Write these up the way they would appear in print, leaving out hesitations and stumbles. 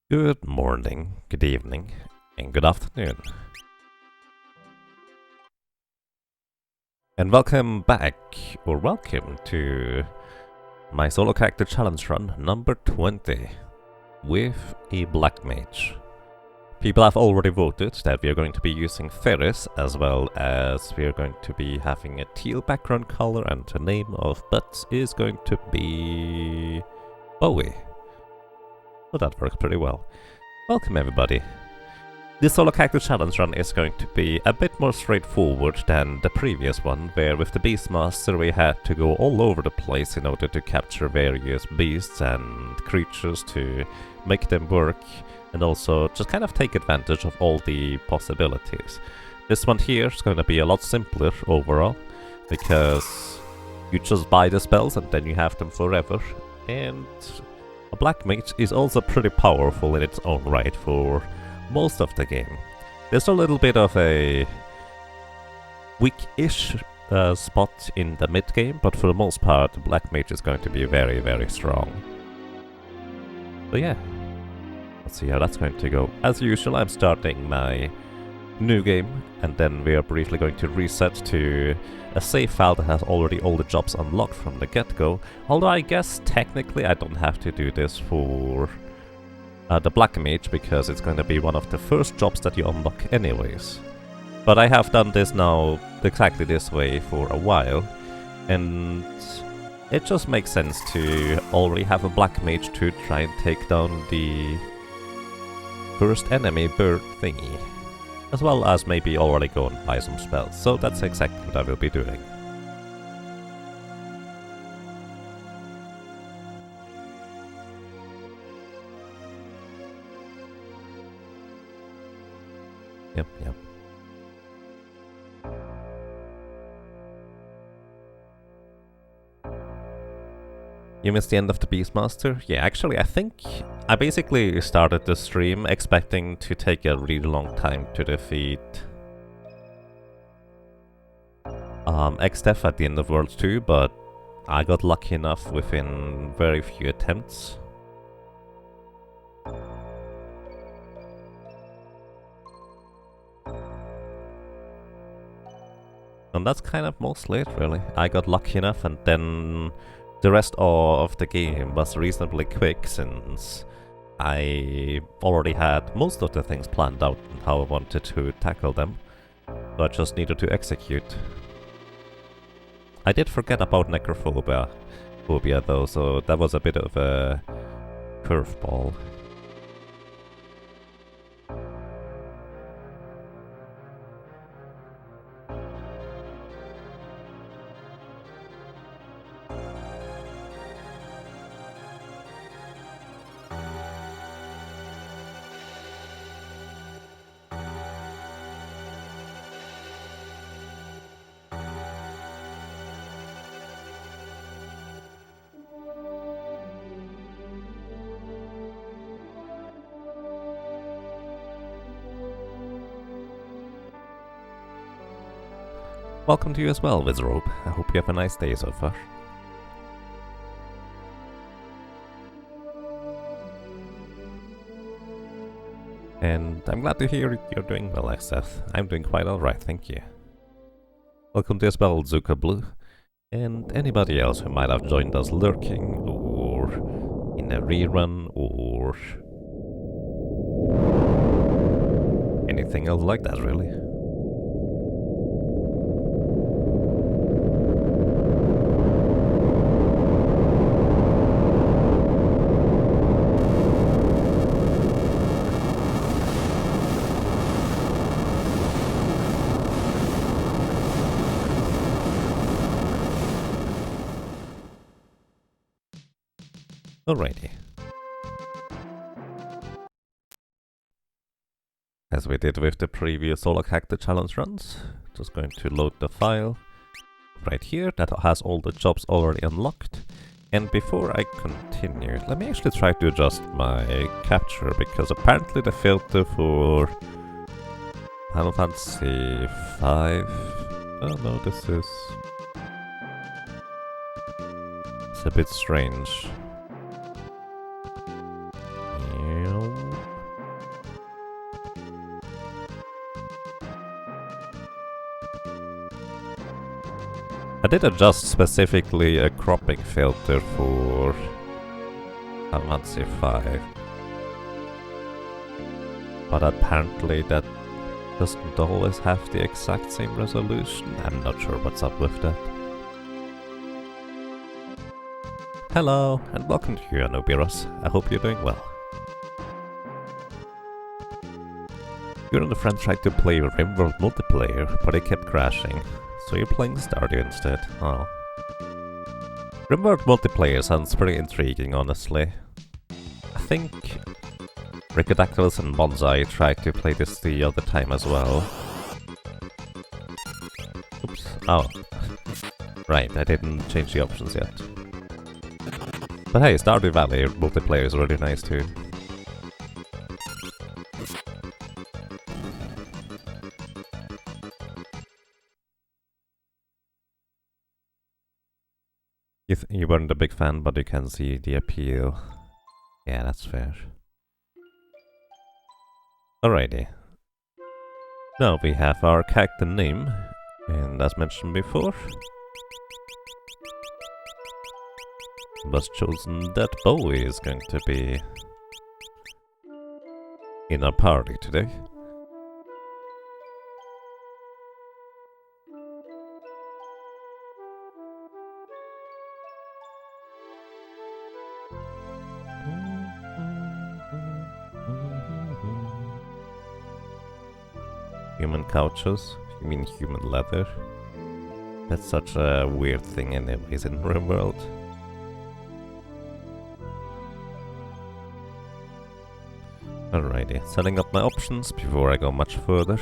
Good morning, good evening, and good afternoon. And welcome back, or welcome to my solo character challenge run number 20 with a Black Mage. People have already voted that we are going to be using Ferris, as well as we are going to be having a teal background color, and the name of Butts is going to be Bowie. So that works pretty well. Welcome everybody. This solo character challenge run is going to be a bit more straightforward than the previous one, where with the Beastmaster we had to go all over the place in order to capture various beasts and creatures to make them work, and also just kind of take advantage of all the possibilities. This one here is going to be a lot simpler overall, because you just buy the spells and then you have them forever, and a Black Mage is also pretty powerful in its own right for most of the game. There's a little bit of a weak-ish spot in the mid-game, but for the most part, the Black Mage is going to be very, very strong. So yeah, let's see how that's going to go. As usual, I'm starting my new game, and then we are briefly going to reset to a save file that has already all the jobs unlocked from the get-go, although I guess technically I don't have to do this for the Black Mage, because it's going to be one of the first jobs that you unlock anyways. But I have done this now exactly this way for a while, and it just makes sense to already have a Black Mage to try and take down the first enemy bird thingy, as well as maybe already go and buy some spells. So that's exactly what I will be doing. Yep. You missed the end of the Beastmaster? Yeah, actually I think I basically started the stream expecting to take a really long time to defeat X-Def at the end of World 2, but I got lucky enough within very few attempts. And that's kind of mostly it, really. I got lucky enough, and then the rest of the game was reasonably quick, since I already had most of the things planned out and how I wanted to tackle them. So I just needed to execute. I did forget about Necrophobia though, so that was a bit of a curveball. Welcome to you as well, Wizrobe. I hope you have a nice day so far. And I'm glad to hear you're doing well, Seth. I'm doing quite alright, thank you. Welcome to as well, Zuka Blue. And anybody else who might have joined us lurking, or in a rerun, or anything else like that, really. Alrighty. As we did with the previous solo character challenge runs, just going to load the file right here that has all the jobs already unlocked. And before I continue, let me actually try to adjust my capture, because apparently the filter for Final Fantasy 5... Oh no, this is... It's a bit strange. I did adjust specifically a cropping filter for FF5, but apparently that doesn't always have the exact same resolution. I'm not sure what's up with that. Hello, and welcome to you, Anubiros. I hope you're doing well. You and a friend tried to play RimWorld multiplayer, but it kept crashing, so you're playing Stardew instead. Oh. RimWorld multiplayer sounds pretty intriguing, honestly. I think Ricodactylus and Bonsai tried to play this the other time as well. Oops. Oh. Right, I didn't change the options yet. But hey, Stardew Valley multiplayer is really nice too. You weren't a big fan, but you can see the appeal. Yeah, that's fair. Alrighty. Now we have our character name, and as mentioned before, it was chosen that Bowie is going to be in our party today. Human couches? You mean human leather? That's such a weird thing anyways in RimWorld. Alrighty, setting up my options before I go much further.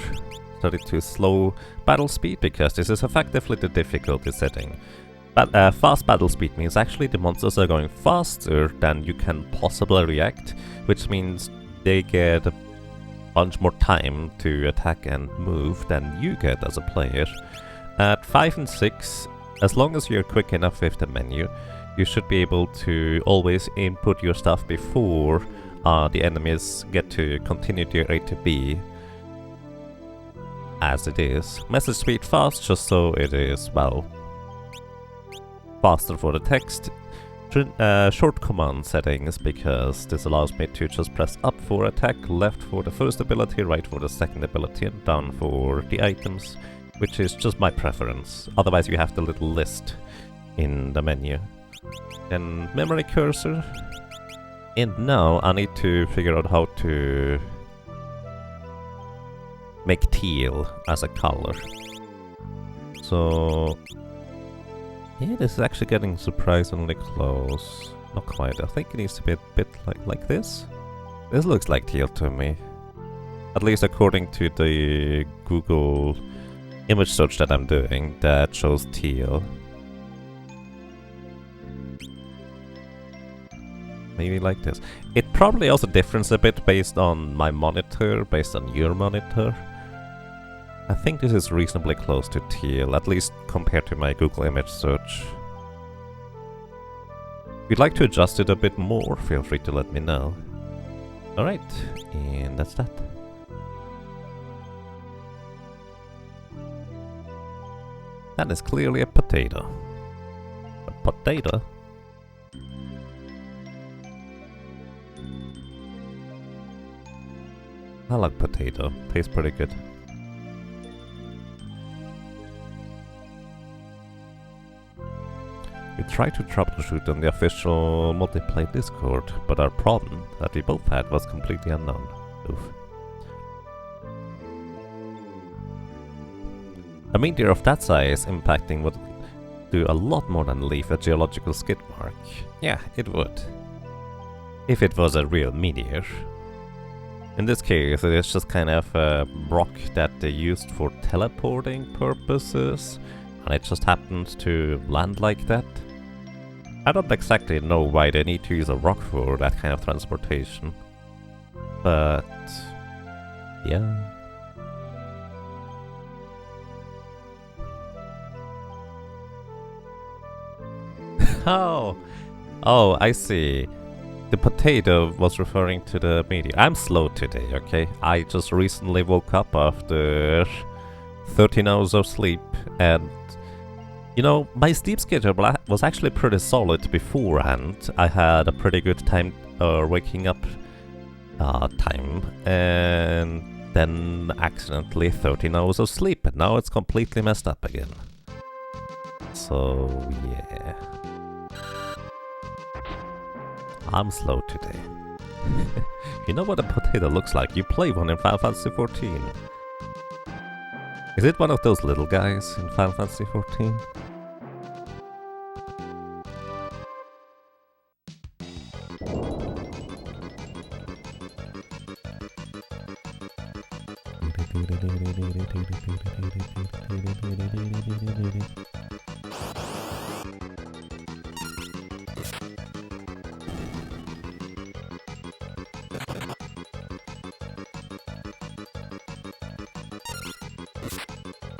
Set it to slow battle speed because this is effectively the difficulty setting. But fast battle speed means actually the monsters are going faster than you can possibly react, which means they get a bunch more time to attack and move than you get as a player. At 5 and 6, as long as you're quick enough with the menu, you should be able to always input your stuff before the enemies get to continue to A to B as it is. Message speed fast, just so it is, well, faster for the text. Short command settings, because this allows me to just press up for attack, left for the first ability, right for the second ability, and down for the items, which is just my preference. Otherwise you have the little list in the menu. Then memory cursor. And now I need to figure out how to make teal as a color. So yeah, this is actually getting surprisingly close. Not quite. I think it needs to be a bit like this. This looks like teal to me. At least according to the Google image search that I'm doing, that shows teal. Maybe like this. It probably also differs a bit based on my monitor, based on your monitor. I think this is reasonably close to teal, at least compared to my Google image search. If you'd like to adjust it a bit more, feel free to let me know. Alright, and that's that. That is clearly a potato. A potato? I like potato. Tastes pretty good. We tried to troubleshoot on the official multiplayer Discord, but our problem that we both had was completely unknown. Oof. A meteor of that size impacting would do a lot more than leave a geological skid mark. Yeah, it would. If it was a real meteor. In this case, it is just kind of a rock that they used for teleporting purposes, and it just happened to land like that. I don't exactly know why they need to use a rock for that kind of transportation, but yeah. Oh, I see. The potato was referring to the meteor. I'm slow today, okay? I just recently woke up after 13 hours of sleep, and You know, my sleep schedule was actually pretty solid beforehand. I had a pretty good time waking up time, and then accidentally 13 hours of sleep, and now it's completely messed up again. So, yeah. I'm slow today. You know what a potato looks like? You play one in Final Fantasy 14. Is it one of those little guys in Final Fantasy 14?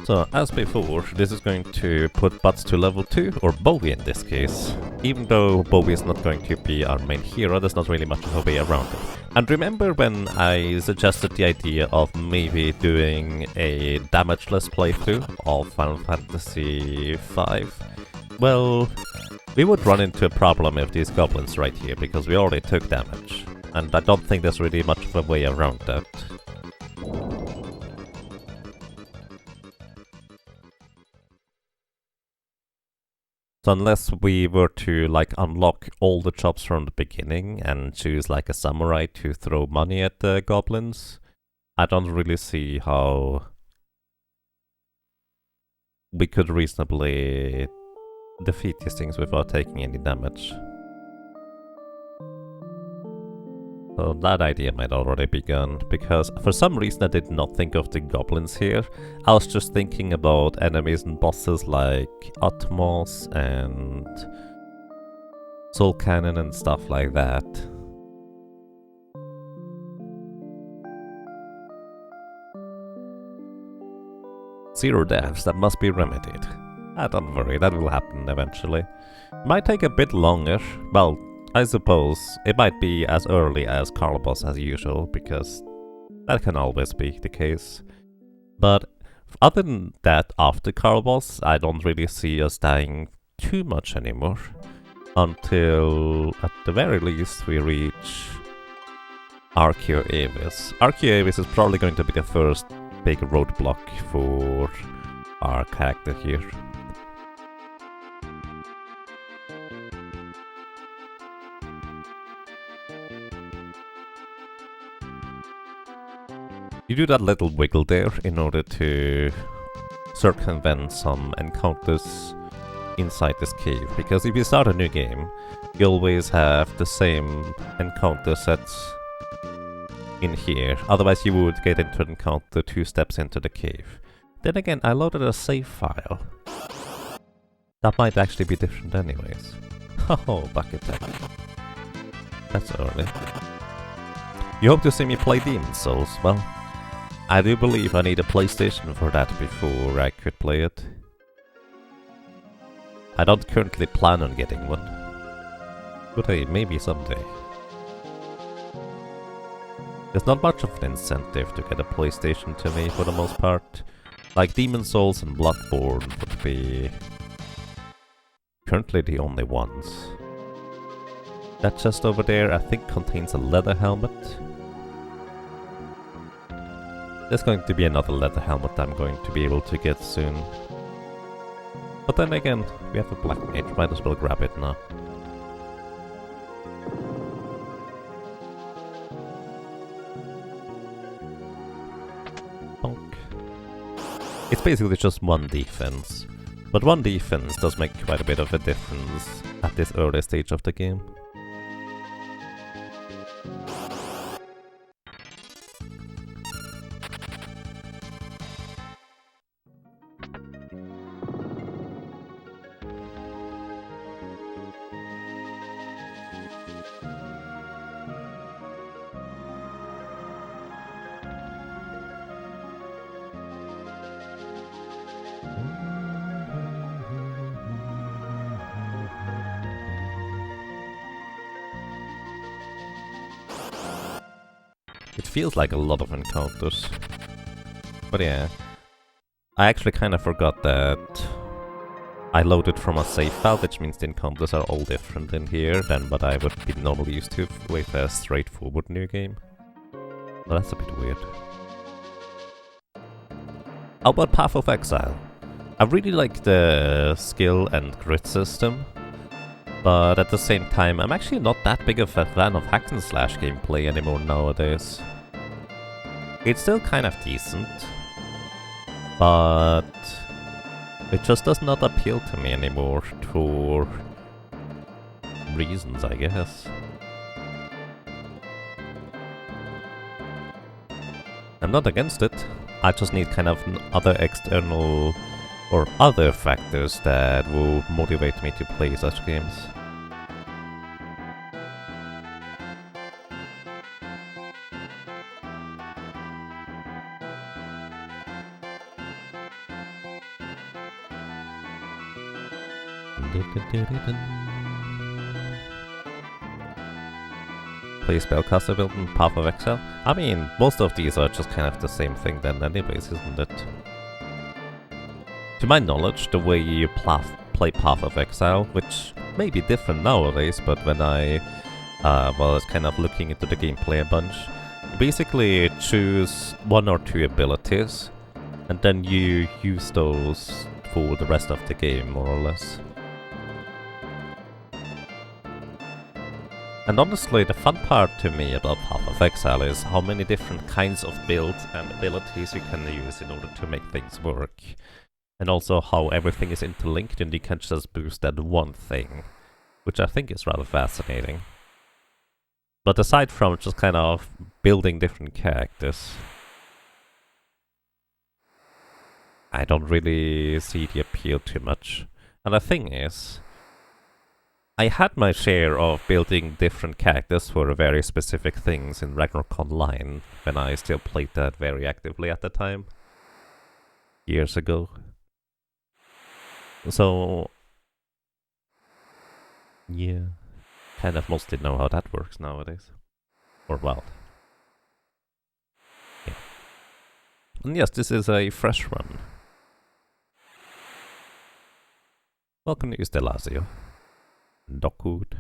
So, as before, this is going to put Butts to level 2, or Bowie in this case. Even though Bowie is not going to be our main hero, there's not really much of a way around it. And remember when I suggested the idea of maybe doing a damageless playthrough of Final Fantasy 5? Well, we would run into a problem with these goblins right here, because we already took damage. And I don't think there's really much of a way around that. So unless we were to like unlock all the jobs from the beginning and choose like a samurai to throw money at the goblins, I don't really see how we could reasonably defeat these things without taking any damage. So that idea might already be gone, because for some reason I did not think of the goblins here. I was just thinking about enemies and bosses like Atmos and Soul Cannon and stuff like that. Zero deaths, that must be remedied. Ah, don't worry, that will happen eventually. Might take a bit longer, well, I suppose it might be as early as Carl Boss as usual, because that can always be the case. But other than that, after Carl Boss, I don't really see us dying too much anymore. Until, at the very least, we reach Archeo Avis. Archeo Avis is probably going to be the first big roadblock for our character here. You do that little wiggle there in order to circumvent some encounters inside this cave, because if you start a new game, you always have the same encounter sets in here, otherwise you would get into an encounter 2 steps into the cave. Then again, I loaded a save file. That might actually be different anyways. Oh, bucket tech. That's early. You hope to see me play Demon's Souls? Well, I do believe I need a PlayStation for that before I could play it. I don't currently plan on getting one, but hey, maybe someday. There's not much of an incentive to get a PlayStation to me for the most part. Like Demon's Souls and Bloodborne would be currently the only ones. That chest over there I think contains a leather helmet. There's going to be another leather helmet I'm going to be able to get soon. But then again, we have a black mage, might as well grab it now. Bonk. It's basically just one defense. But one defense does make quite a bit of a difference at this early stage of the game. It feels like a lot of encounters. But yeah, I actually kind of forgot that I loaded from a save file, which means the encounters are all different in here than what I would be normally used to with a straightforward new game. Well, that's a bit weird. How about Path of Exile? I really like the skill and grid system, but at the same time, I'm actually not that big of a fan of hack and slash gameplay anymore nowadays. It's still kind of decent, but it just does not appeal to me anymore for reasons, I guess. I'm not against it, I just need kind of other external or other factors that will motivate me to play such games. Play Spellcaster build in Path of Exile? I mean, most of these are just kind of the same thing then anyways, isn't it? To my knowledge, the way you play Path of Exile, which may be different nowadays, but when I was kind of looking into the gameplay a bunch, you basically choose one or two abilities, and then you use those for the rest of the game, more or less. And honestly, the fun part to me about Path of Exile is how many different kinds of builds and abilities you can use in order to make things work. And also how everything is interlinked and you can just boost that one thing, which I think is rather fascinating. But aside from just kind of building different characters, I don't really see the appeal too much. And the thing is, I had my share of building different characters for very specific things in Ragnarok Online, when I still played that very actively at the time. Years ago. So, yeah, kind of mostly know how that works nowadays. Or well. Yeah. And yes, this is a fresh run. Welcome to Stellazio. Dockwood.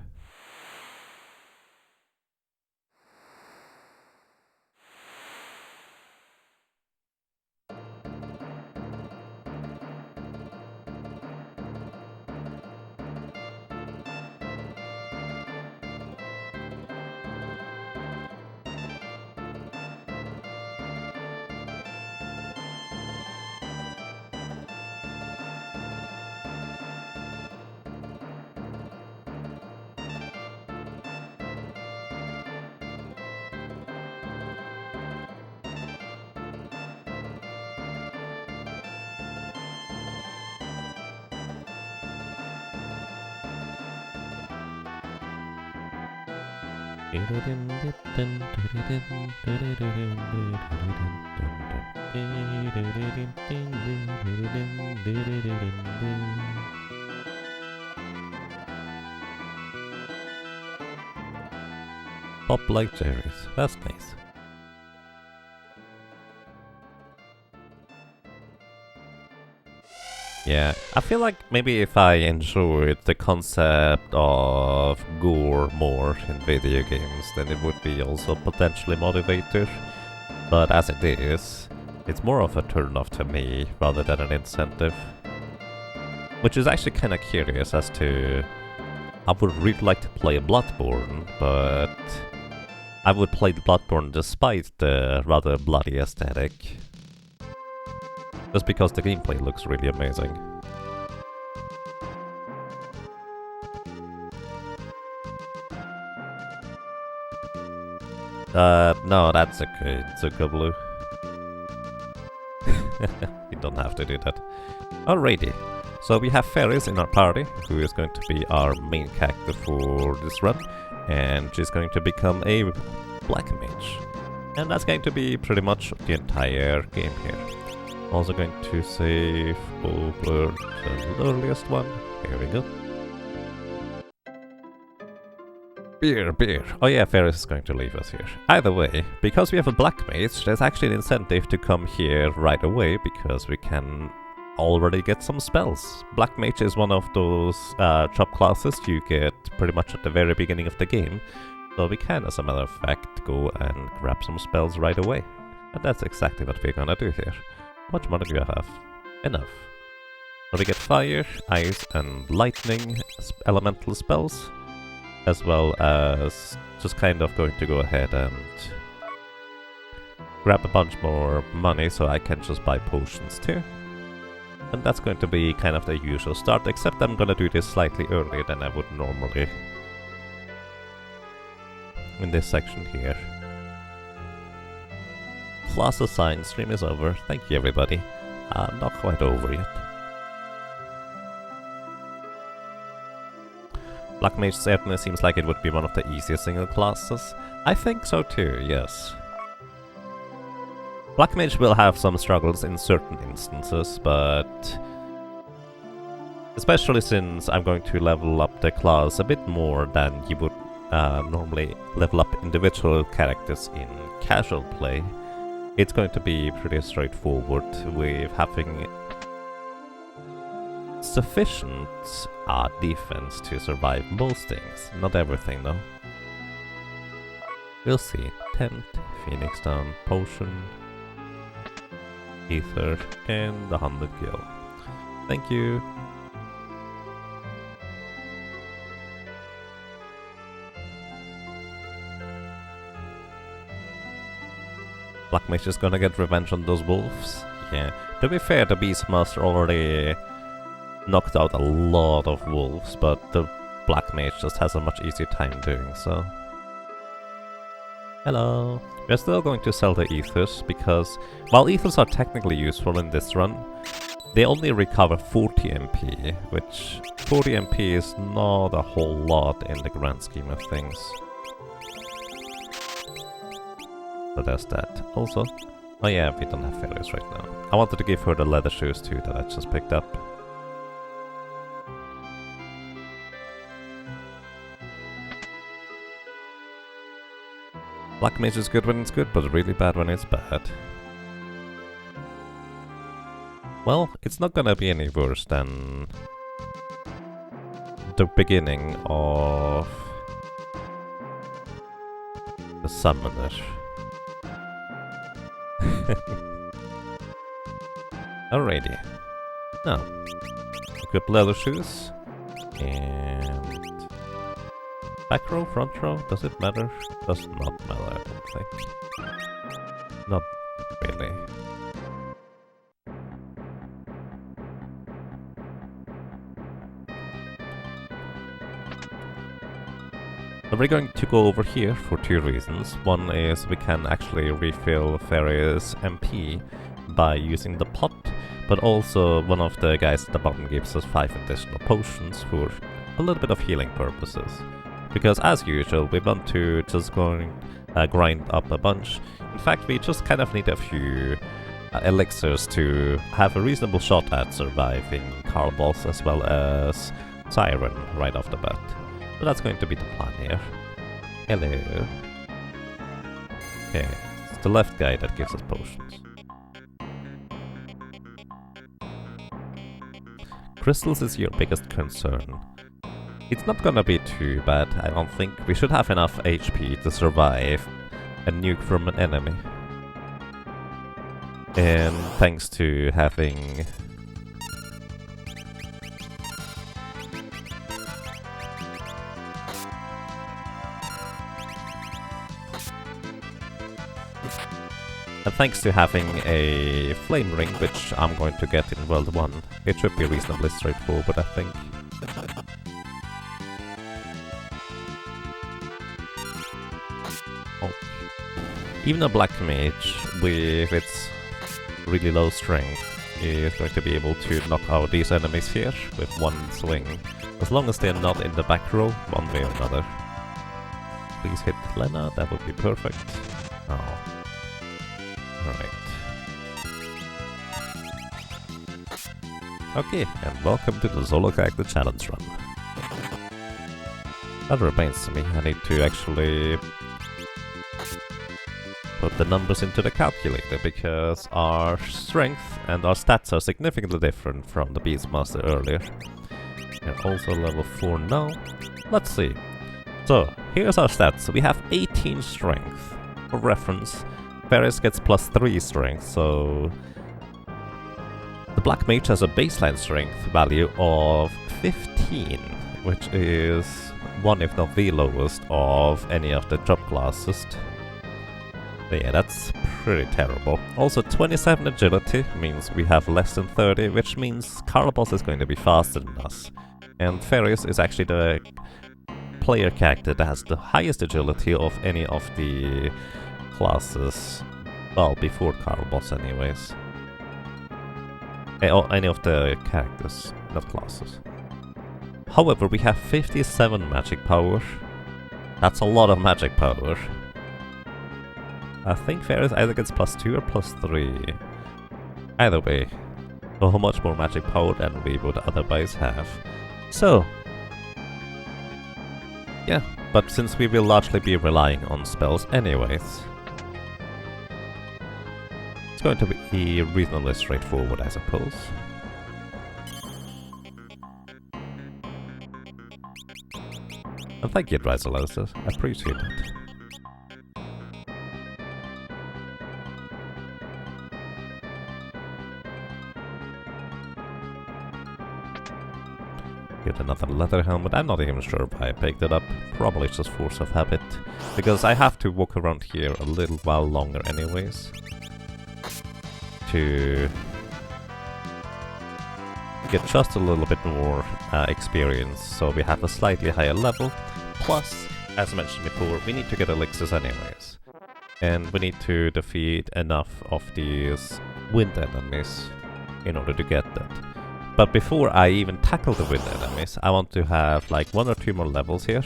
Pop like cherries, that's nice. Yeah, I feel like maybe if I enjoyed the concept of gore more in video games, then it would be also potentially motivator. But as it is, it's more of a turn-off to me rather than an incentive. Which is actually kind of curious as to... I would really like to play Bloodborne, but I would play Bloodborne despite the rather bloody aesthetic. Just because the gameplay looks really amazing. No, that's okay, Zuko Blue. You don't have to do that. Alrighty, so we have Ferris in our party, who is going to be our main character for this run, and she's going to become a Black Mage. And that's going to be pretty much the entire game here. Also going to save over the earliest one. Here we go. Beer. Oh yeah, Ferris is going to leave us here. Either way, because we have a Black Mage, there's actually an incentive to come here right away, because we can already get some spells. Black Mage is one of those job classes you get pretty much at the very beginning of the game, so we can, as a matter of fact, go and grab some spells right away. And that's exactly what we're gonna do here. How much money do I have? Enough. So we get fire, ice, and lightning elemental spells, as well as just kind of going to go ahead and grab a bunch more money so I can just buy potions too. And that's going to be kind of the usual start, except I'm gonna do this slightly earlier than I would normally in this section here. Plus the sign stream is over. Thank you, everybody. Not quite over yet. Black Mage certainly seems like it would be one of the easiest single classes. I think so too, yes. Black Mage will have some struggles in certain instances, but especially since I'm going to level up the class a bit more than you would normally level up individual characters in casual play, it's going to be pretty straightforward with having sufficient defense to survive most things. Not everything though. We'll see. Tent, Phoenix Down, Potion, Ether, and 100 gil. Thank you. Black Mage is gonna get revenge on those wolves. Yeah. To be fair, the Beastmaster already knocked out a lot of wolves, but the Black Mage just has a much easier time doing so. Hello. We're still going to sell the ethers, because while ethers are technically useful in this run, they only recover 40 MP, which 40 MP is not a whole lot in the grand scheme of things. So there's that. Also, oh yeah, we don't have fairies right now. I wanted to give her the leather shoes too that I just picked up. Black Mage is good when it's good, but really bad when it's bad. Well, it's not gonna be any worse than the beginning of the Summoner. Alrighty. Now, equip leather shoes. And back row, front row, does it matter? Does not matter, I don't think. Not really. So we're going to go over here for two reasons. One is we can actually refill Fairy's MP by using the pot, but also one of the guys at the bottom gives us 5 additional potions for a little bit of healing purposes. Because as usual, we want to just grind up a bunch. In fact, we just kind of need a few elixirs to have a reasonable shot at surviving Carl boss as well as Siren right off the bat. So that's going to be the plan here. Hello. Okay, it's the left guy that gives us potions. Crystals is your biggest concern. It's not gonna be too bad, I don't think. We should have enough HP to survive a nuke from an enemy. And thanks to having a flame ring, which I'm going to get in World 1, it should be reasonably straightforward, I think. Oh. Even a Black Mage, with its really low strength, is going to be able to knock out these enemies here with one swing, as long as they're not in the back row, one way or another. Please hit Lena, that would be perfect. Oh. Alright. Okay, and welcome to the solo character challenge run. That remains to me. I need to actually put the numbers into the calculator, because our strength and our stats are significantly different from the Beastmaster earlier. We're also level 4 now. Let's see. So, here's our stats. We have 18 strength. For reference, Ferris gets plus 3 strength, so the Black Mage has a baseline strength value of 15, which is one, if not the lowest, of any of the job classes. But yeah, that's pretty terrible. Also, 27 agility means we have less than 30, which means Carlboss is going to be faster than us. And Ferris is actually the player character that has the highest agility of any of the classes. Well, before Carlboss anyways. Or any of the characters, not classes. However, we have 57 magic power. That's a lot of magic power. I think Ferris either gets plus 2 or plus 3. Either way, so much more magic power than we would otherwise have. So, yeah, but since we will largely be relying on spells anyways, it's going to be reasonably straightforward, I suppose. And thank you, Drysaloses. I appreciate it. Get another leather helmet. I'm not even sure why I picked it up. Probably just force of habit. Because I have to walk around here a little while longer anyways. To get just a little bit more experience, so we have a slightly higher level. Plus, as mentioned before, we need to get elixirs anyways. And we need to defeat enough of these wind enemies in order to get that. But before I even tackle the wind enemies, I want to have like 1 or 2 more levels here.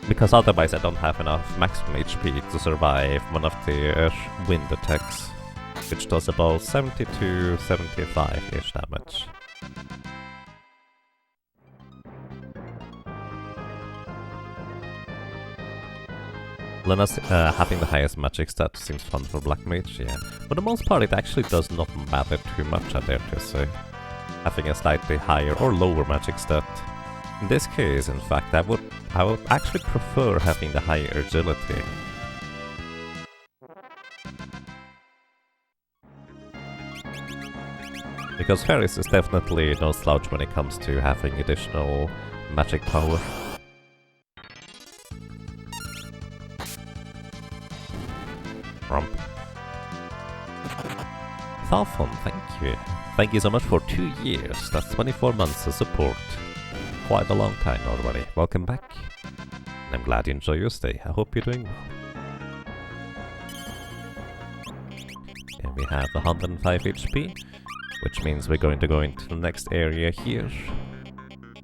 Because otherwise I don't have enough maximum HP to survive one of the wind attacks, which does about 70 to 75-ish damage. Lena's having the highest magic stat seems fun for Black Mage, yeah. For the most part it actually does not matter too much, I dare to say. Having a slightly higher or lower magic stat. In this case, in fact, I would actually prefer having the higher agility. Because Ferris is definitely no slouch when it comes to having additional magic power. Rump. Thalfon, thank you. Thank you so much for 2 years. That's 24 months of support. Quite a long time already. Welcome back. And I'm glad you enjoy your stay. I hope you're doing well. And we have 105 HP, which means we're going to go into the next area here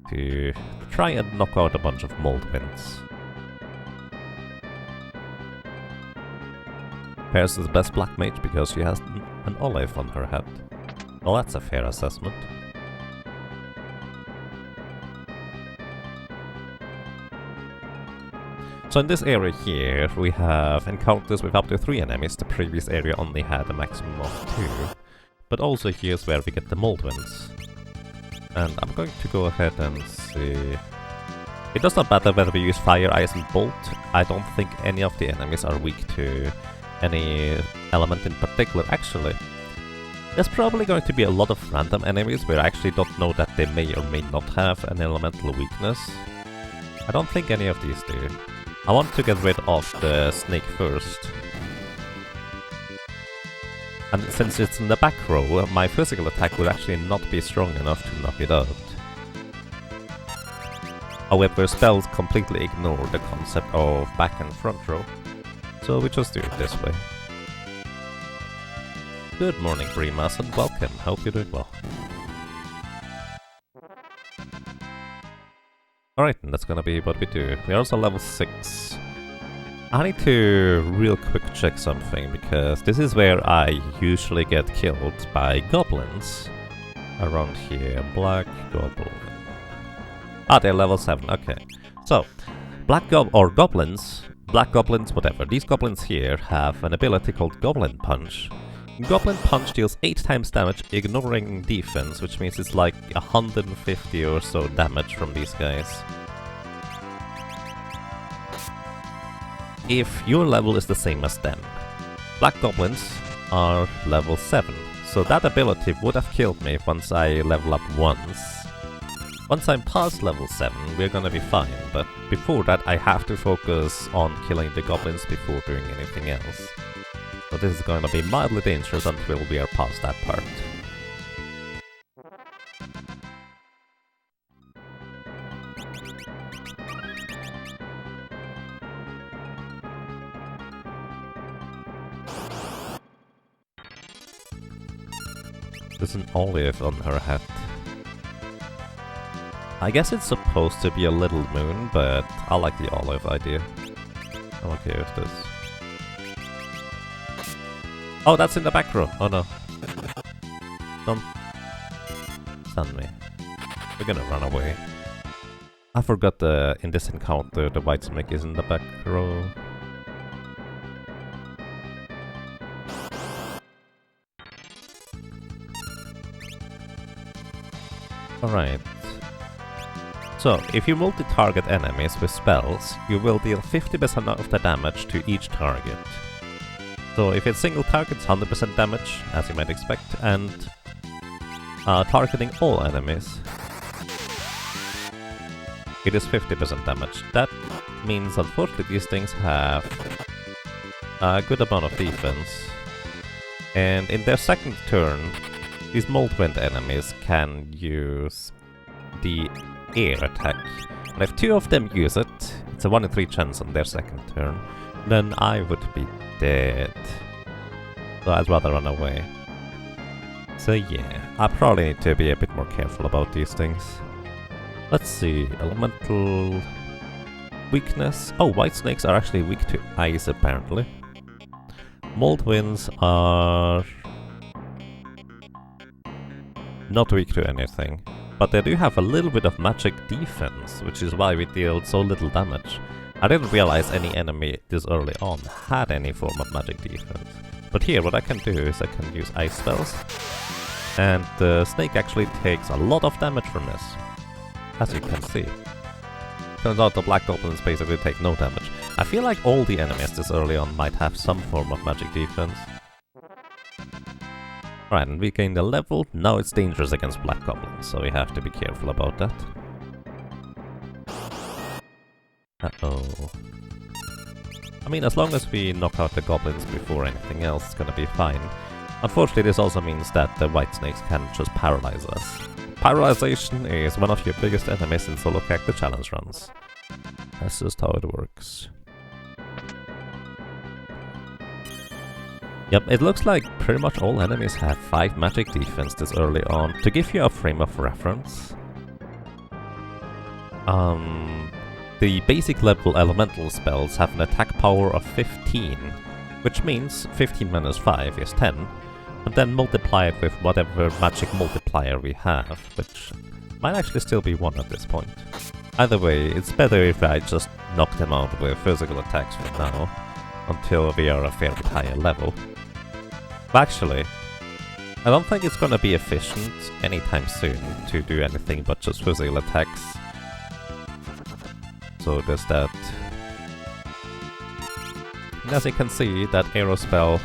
to try and knock out a bunch of mold winds. Paris is the best Black Mage because she has an olive on her head. Well, that's a fair assessment. So in this area here, we have encounters with up to 3 enemies. The previous area only had a maximum of 2. But also here's where we get the mold winds. And I'm going to go ahead and see... It does not matter whether we use fire, ice and bolt. I don't think any of the enemies are weak to any element in particular. Actually, there's probably going to be a lot of random enemies where I actually don't know that they may or may not have an elemental weakness. I don't think any of these do. I want to get rid of the snake first. And since it's in the back row, my physical attack would actually not be strong enough to knock it out. However, spells completely ignore the concept of back and front row, so we just do it this way. Good morning, Bremas, and welcome. Hope you're doing well. Alright, and that's gonna be what we do. We're also level 6. I need to real quick check something, because this is where I usually get killed by goblins. Around here, Black Goblin. Ah, they're level 7, okay. So, goblins black goblins, whatever. These goblins here have an ability called Goblin Punch. Goblin Punch deals 8 times damage, ignoring defense, which means it's like 150 or so damage from these guys. If your level is the same as them. Black goblins are level 7, so that ability would have killed me once I level up once. Once I'm past level 7, we're gonna be fine, but before that I have to focus on killing the goblins before doing anything else. So this is going to be mildly dangerous until we are past that part. There's an olive on her hat. I guess it's supposed to be a little moon, but I like the olive idea. I'm okay with this. Oh, that's in the back row. Oh no. Don't stun me. We're gonna run away. I forgot in this encounter the white snake is in the back row. Alright. So, if you multi-target enemies with spells, you will deal 50% of the damage to each target. So if it's single target, it's 100% damage, as you might expect, and targeting all enemies, it is 50% damage. That means, unfortunately, these things have a good amount of defense, and in their second turn, these Moldwind enemies can use the air attack. And if 2 of them use it, it's a 1 in 3 chance on their second turn, then I would be dead. So I'd rather run away. So yeah, I probably need to be a bit more careful about these things. Let's see, elemental weakness. Oh, white snakes are actually weak to ice apparently. Moldwinds are not weak to anything, but they do have a little bit of magic defense, which is why we deal so little damage. I didn't realize any enemy this early on had any form of magic defense. But here what I can do is I can use ice spells, and the snake actually takes a lot of damage from this, as you can see. Turns out the black goblins basically take no damage. I feel like all the enemies this early on might have some form of magic defense. Right, and we gained a level. Now it's dangerous against black goblins, so we have to be careful about that. Uh-oh. I mean, as long as we knock out the goblins before anything else, it's gonna be fine. Unfortunately, this also means that the white snakes can just paralyze us. Paralyzation is one of your biggest enemies in solo character challenge runs. That's just how it works. Yep, it looks like pretty much all enemies have 5 magic defense this early on. To give you a frame of reference, the basic level elemental spells have an attack power of 15, which means 15 minus 5 is 10, and then multiply it with whatever magic multiplier we have, which might actually still be 1 at this point. Either way, it's better if I just knock them out with physical attacks for now, until we are a fairly higher level. But actually, I don't think it's gonna be efficient anytime soon to do anything but just physical attacks. So there's that. And as you can see, that arrow spell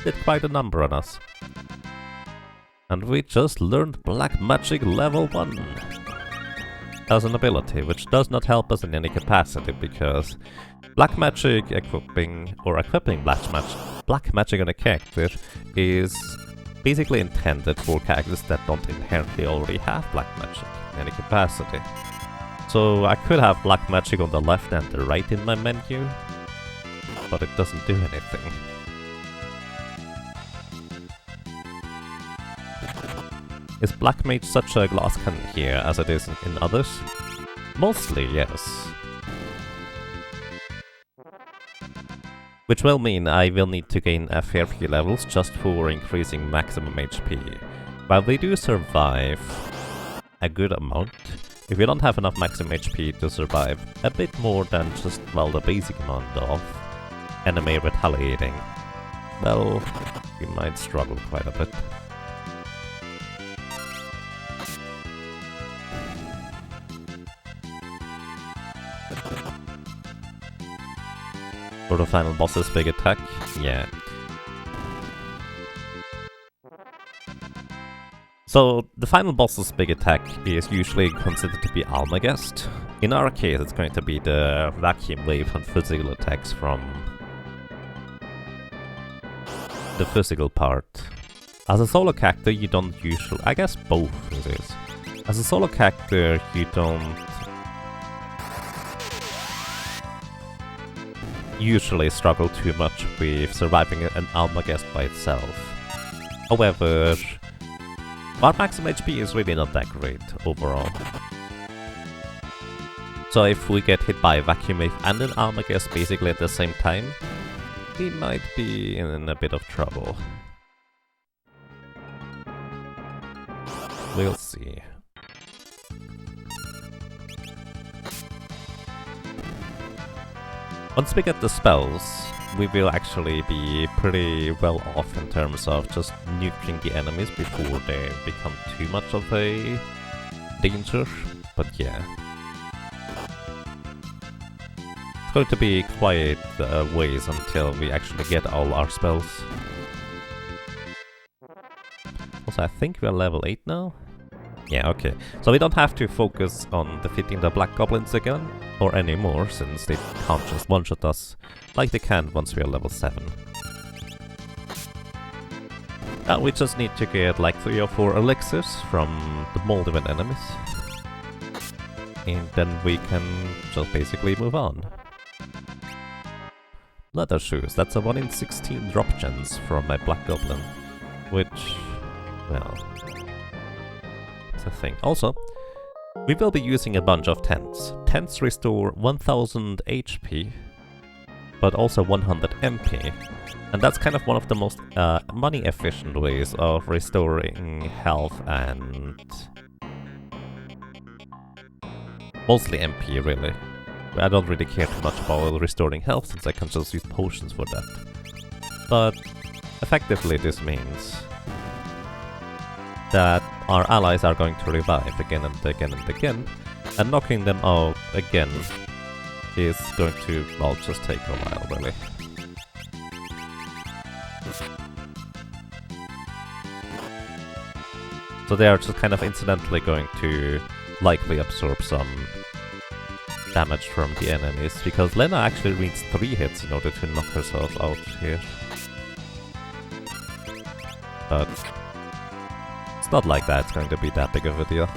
did quite a number on us. And we just learned Black Magic level 1 as an ability, which does not help us in any capacity, because Black Magic equipping, or equipping Black Magic on a character is basically intended for characters that don't inherently already have Black Magic in any capacity. So I could have Black Magic on the left and the right in my menu, but it doesn't do anything. Is Black Mage such a glass cannon here as it is in others? Mostly, yes. Which will mean I will need to gain a fair few levels just for increasing maximum HP. While they do survive a good amount, if you don't have enough maximum HP to survive a bit more than just, well, the basic amount of enemy retaliating, well, you might struggle quite a bit. For the final boss's big attack, yeah. So, the final boss's big attack is usually considered to be Almagest. In our case, it's going to be the vacuum wave and physical attacks from the physical part. As a solo character, you don't usually... I guess both it is. As a solo character, you don't usually struggle too much with surviving an Almagest by itself. However, our maximum HP is really not that great overall. So if we get hit by a vacuum wave and an Almagest basically at the same time, we might be in a bit of trouble. We'll see. Once we get the spells, we will actually be pretty well off in terms of just nuking the enemies before they become too much of a danger, but yeah. It's going to be quite a ways until we actually get all our spells. Also, I think we are level 8 now? Yeah, okay. So we don't have to focus on defeating the Black Goblins again, or anymore, since they can't just one-shot us like they can once we are level 7. Now we just need to get like 3 or 4 elixirs from the Moldivan enemies. And then we can just basically move on. Leather shoes, that's a 1 in 16 drop chance from my Black Goblin. Which, well, it's a thing. Also, we will be using a bunch of tents. Tents restore 1000 HP, but also 100 MP. And that's kind of one of the most money efficient ways of restoring health and mostly MP, really. I don't really care too much about restoring health since I can just use potions for that. But effectively this means that our allies are going to revive again and again and again, and knocking them out again is going to, well, just take a while, really. So they are just kind of incidentally going to likely absorb some damage from the enemies, because Lena actually needs 3 hits in order to knock herself out here. But it's not like that's going to be that big of a deal.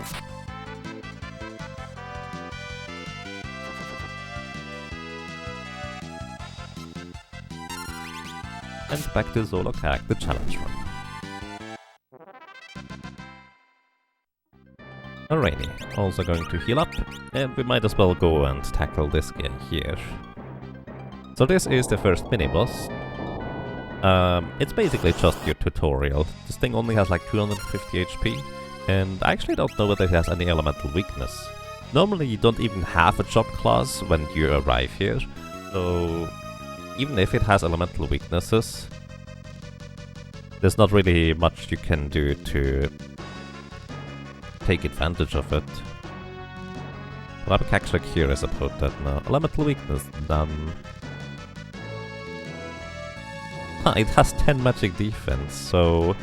And back to Zolokak, the challenge run. Alrighty, also going to heal up, and we might as well go and tackle this guy here. So this is the first mini-boss. It's basically just your tutorial. This thing only has like 250 HP, and I actually don't know whether it has any elemental weakness. Normally you don't even have a job class when you arrive here, so even if it has elemental weaknesses, there's not really much you can do to take advantage of it. But I'm actually curious about that now. Elemental weakness, done. Huh, it has 10 magic defense, so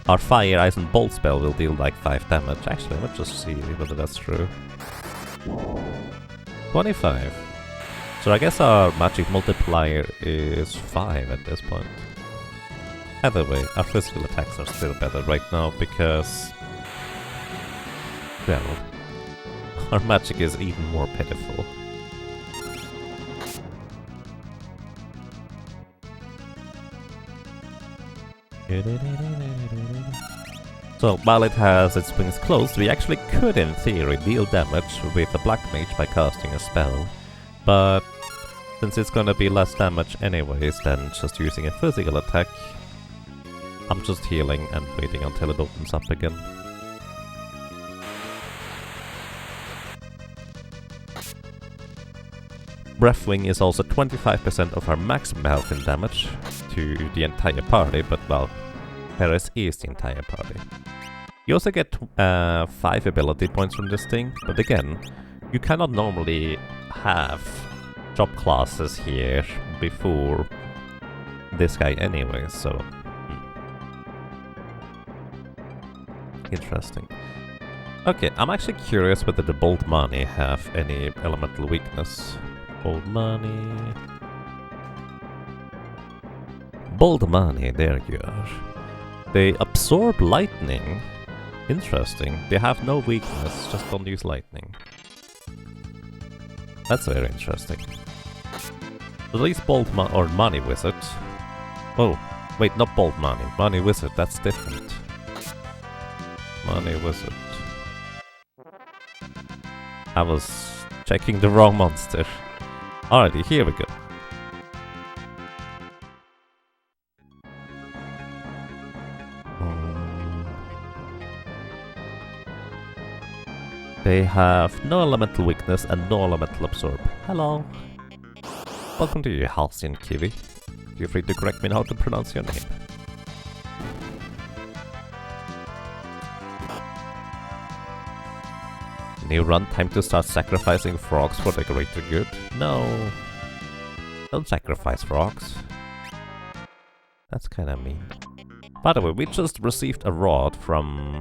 our Fire, Ice and Bolt spell will deal like 5 damage. Actually, let's just see whether that's true. 25. So I guess our magic multiplier is 5 at this point. Either way, our physical attacks are still better right now because, well, our magic is even more pitiful. So, while it has its wings closed, we actually could, in theory, deal damage with a Black Mage by casting a spell. But since it's gonna be less damage anyways than just using a physical attack, I'm just healing and waiting until it opens up again. Breathwing is also 25% of our maximum health and damage to the entire party, but well, Paris is the entire party. You also get 5 ability points from this thing, but again, you cannot normally have job classes here before this guy anyway, so... Interesting. Okay, I'm actually curious whether the Bolt Money have any elemental weakness. Bolt Money... Bolt Money, there you are. They absorb lightning. Interesting. They have no weakness, just don't use lightning. That's very interesting. At least Bolt or Money Wizard. Oh, wait, not Bolt Money. Money Wizard, that's different. Money Wizard. I was checking the wrong monster. Alrighty, here we go. They have no elemental weakness and no elemental absorb. Hello. Welcome to you, Halcyon Kiwi. Feel free to correct me on how to pronounce your name. New run, time to start sacrificing frogs for the greater good? No. Don't sacrifice frogs. That's kinda mean. By the way, we just received a rod from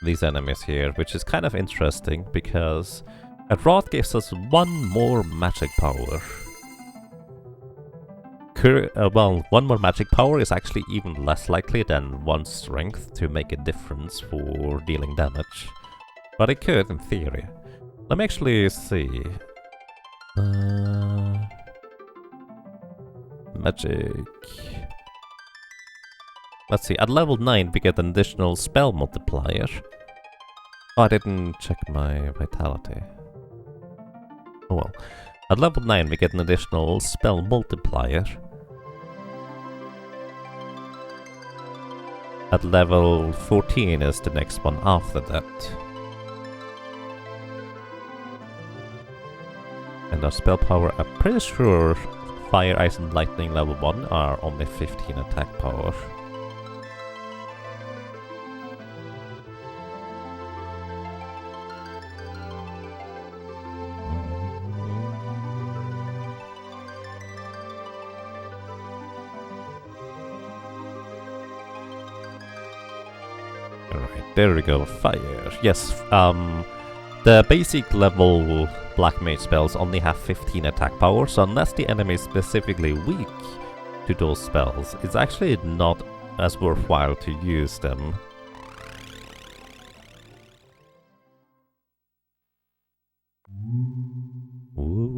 these enemies here, which is kind of interesting because a rod gives us 1 more magic power. Well, 1 more magic power is actually even less likely than 1 strength to make a difference for dealing damage. But it could, in theory. Let me actually see. Magic... Let's see, at level 9 we get an additional spell multiplier. Oh, I didn't check my vitality. Oh well. At level 9 we get an additional spell multiplier. At level 14 is the next one after that. And our spell power, I'm pretty sure Fire, Ice and Lightning level 1 are only 15 attack power. Alright, there we go, fire. Yes, the basic level Black Mage spells only have 15 attack power, so unless the enemy is specifically weak to those spells, it's actually not as worthwhile to use them. Ooh.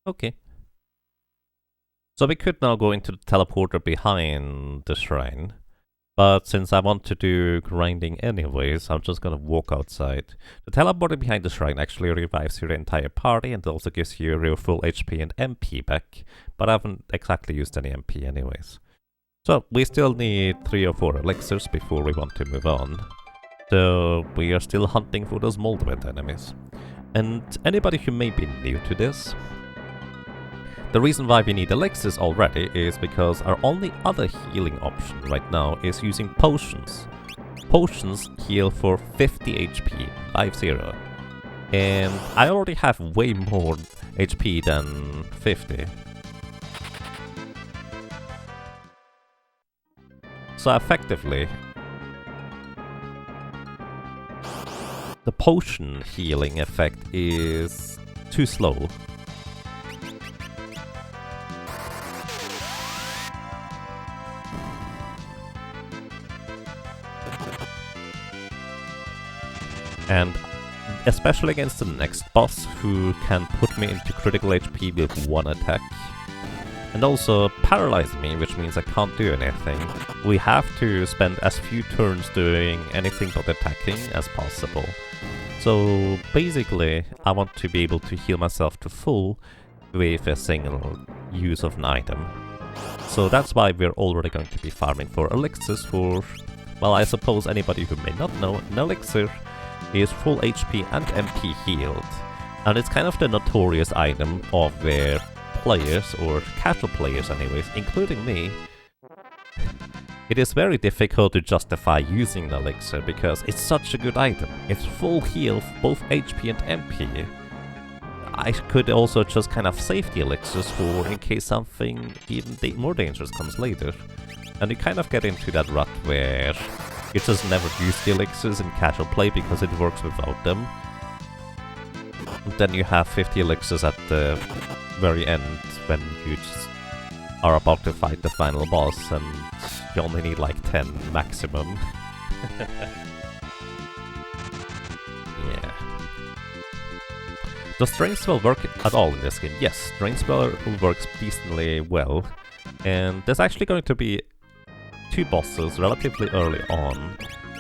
Okay. So we could now go into the teleporter behind the shrine. But since I want to do grinding anyways, I'm just gonna walk outside. The teleporter behind the shrine actually revives your entire party and also gives you your full HP and MP back. But I haven't exactly used any MP anyways. So we still need 3 or 4 elixirs before we want to move on. So we are still hunting for those moldwet enemies. And anybody who may be new to this, the reason why we need elixirs already is because our only other healing option right now is using potions. Potions heal for 50 HP, 50. And I already have way more HP than 50. So effectively, the potion healing effect is too slow. And especially against the next boss, who can put me into critical HP with 1 attack, and also paralyze me, which means I can't do anything. We have to spend as few turns doing anything but attacking as possible. So basically, I want to be able to heal myself to full with a single use of an item. So that's why we're already going to be farming for elixirs for, well, I suppose anybody who may not know, an elixir is full HP and MP healed. And it's kind of the notorious item of their players, or casual players anyways, including me. It is very difficult to justify using an elixir because it's such a good item. It's full heal, both HP and MP. I could also just kind of save the elixirs for in case something even more dangerous comes later. And you kind of get into that rut where you just never use the elixirs in casual play because it works without them. And then you have 50 elixirs at the very end when you just are about to fight the final boss and you only need like 10 maximum. Yeah. Does Drain Spell work at all in this game? Yes, Drain Spell works decently well. And there's actually going to be 2 bosses relatively early on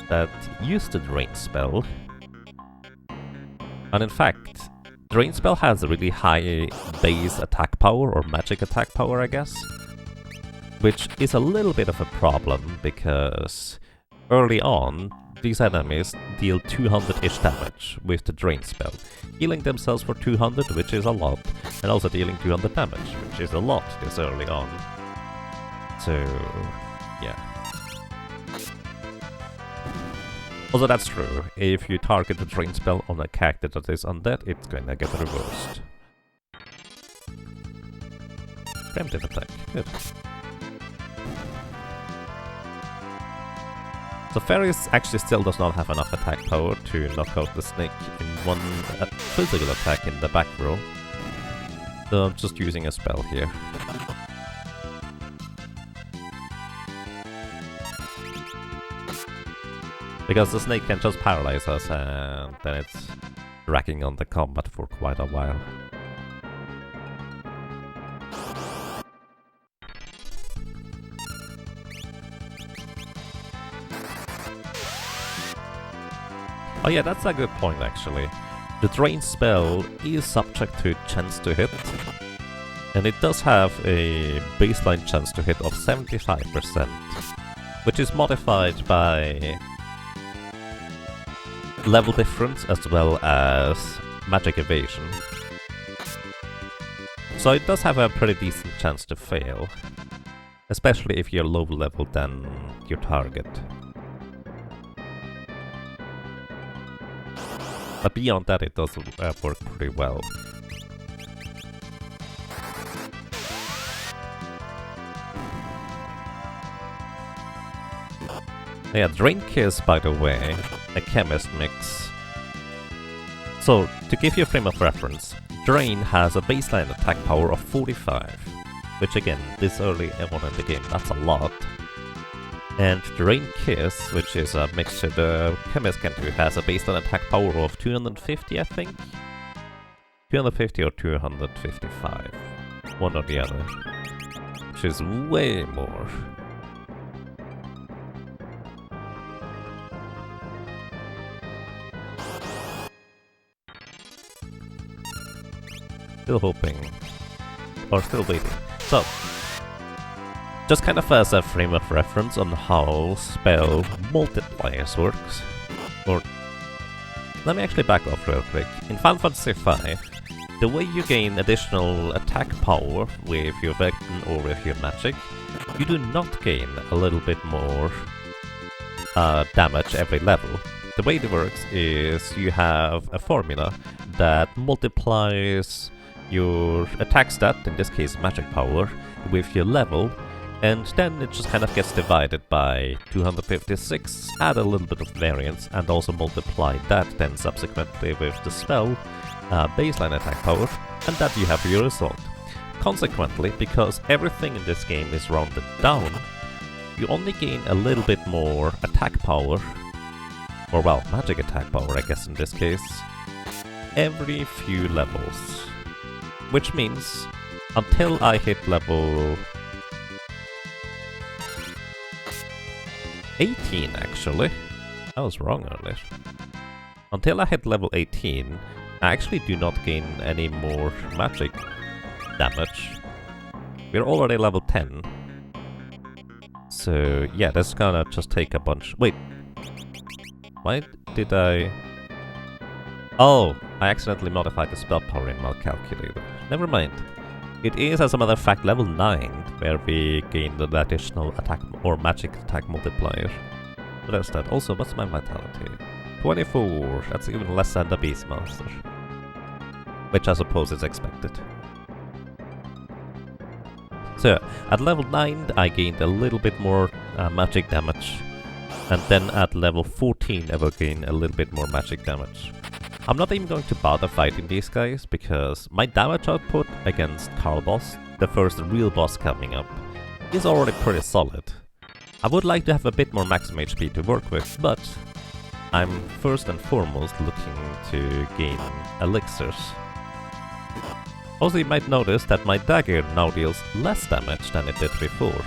that use the Drain Spell. And in fact, Drain Spell has a really high base attack power, or magic attack power, I guess. Which is a little bit of a problem, because early on, these enemies deal 200-ish damage with the Drain Spell, healing themselves for 200, which is a lot, and also dealing 200 damage, which is a lot this early on. So, yeah. Also, that's true. If you target the Drain Spell on a character that is undead, it's gonna get reversed. Preemptive attack. Good. So Fairies actually still does not have enough attack power to knock out the snake in one physical attack in the back row. So I'm just using a spell here. Because the snake can just paralyze us and then it's racking on the combat for quite a while. Oh yeah, that's a good point actually. The Drain Spell is subject to chance to hit, and it does have a baseline chance to hit of 75%, which is modified by level difference as well as magic evasion. So it does have a pretty decent chance to fail, especially if you're lower level than your target. But beyond that, it does work pretty well. Yeah, Drain Kiss, by the way, a chemist mix. So, to give you a frame of reference, Drain has a baseline attack power of 45, which again, this early on in the game, that's a lot. And Drain Kiss, which is a mixture the chemist can do, has a baseline attack power of 250, I think? 250 or 255. One or the other. Which is way more. Still hoping. Or still waiting. So, just kind of as a frame of reference on how spell multipliers works. Or let me actually back off real quick. In Final Fantasy V, the way you gain additional attack power with your weapon or with your magic, you do not gain a little bit more damage every level. The way it works is you have a formula that multiplies your attack stat, in this case magic power, with your level, and then it just kind of gets divided by 256, add a little bit of variance, and also multiply that then subsequently with the spell baseline attack power, and that you have your result. Consequently, because everything in this game is rounded down, you only gain a little bit more attack power, or well, magic attack power I guess in this case, every few levels. Which means until I hit level 18 actually. I was wrong earlier. Until I hit level 18, I actually do not gain any more magic damage. We're already level 10. So yeah, that's gonna just take a bunch. Wait. Why did I... Oh, I accidentally modified the spell power in my calculator. Never mind. It is, as a matter of fact, level 9, where we gain an additional attack or magic attack multiplier. So that's that. Also, what's my vitality? 24. That's even less than the Beastmaster. Which I suppose is expected. So, at level 9 I gained a little bit more magic damage. And then at level 14 I will gain a little bit more magic damage. I'm not even going to bother fighting these guys, because my damage output against Carl Boss, the first real boss coming up, is already pretty solid. I would like to have a bit more maximum HP to work with, but I'm first and foremost looking to gain elixirs. Also, you might notice that my dagger now deals less damage than it did before.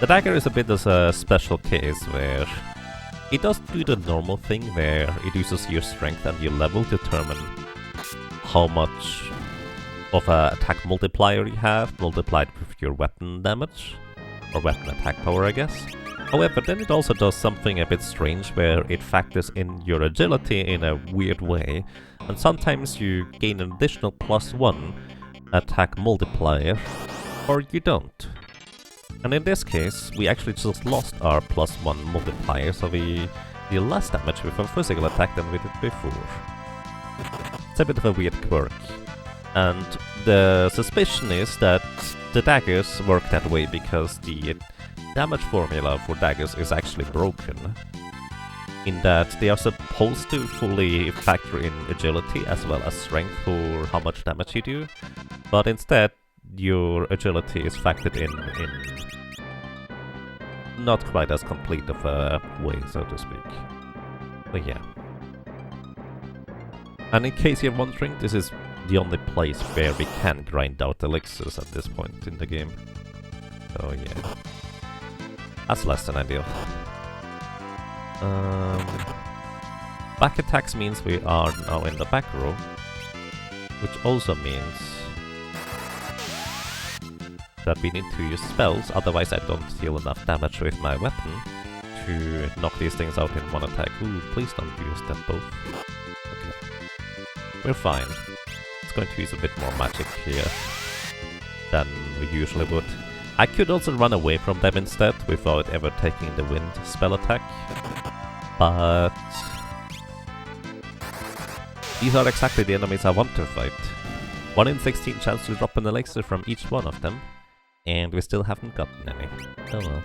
The dagger is a bit of a special case where it does do the normal thing where it uses your strength and your level to determine how much of an attack multiplier you have, multiplied with your weapon damage, or weapon attack power, I guess. However, then it also does something a bit strange where it factors in your agility in a weird way, and sometimes you gain an additional +1 attack multiplier, or you don't. And in this case, we actually just lost our +1 multiplier, so we deal less damage with a physical attack than we did before. It's a bit of a weird quirk. And the suspicion is that the daggers work that way because the damage formula for daggers is actually broken. In that they are supposed to fully factor in agility as well as strength for how much damage you do, but instead your agility is factored in not quite as complete of a way, so to speak. But yeah. And in case you're wondering, this is the only place where we can grind out elixirs at this point in the game. So yeah. That's less than ideal. Back attacks means we are now in the back row, which also means that we need to use spells, otherwise I don't deal enough damage with my weapon to knock these things out in one attack. Ooh, please don't use them both. Okay. We're fine. It's going to use a bit more magic here than we usually would. I could also run away from them instead without ever taking the wind spell attack, but these are exactly the enemies I want to fight. 1 in 16 chance to drop an elixir from each one of them, and we still haven't gotten any. Oh well.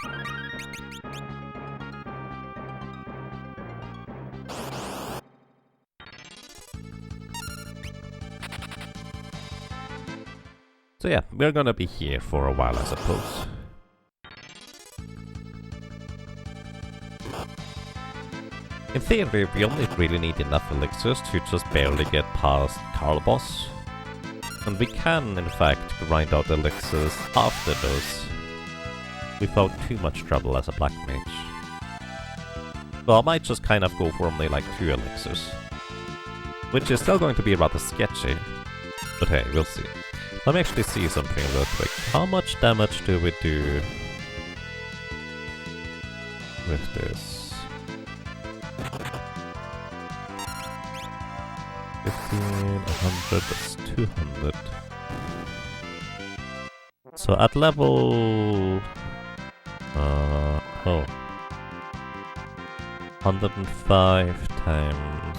So yeah, we're gonna be here for a while, I suppose. In theory, we only really need enough elixirs to just barely get past Carl Boss. And we can, in fact, grind out elixirs after those without too much trouble as a black mage. Well, I might just kind of go for only like 2 elixirs, which is still going to be rather sketchy, but hey, we'll see. Let me actually see something real quick. How much damage do we do with this? 15, 100, that's 200. So at level... 105 times...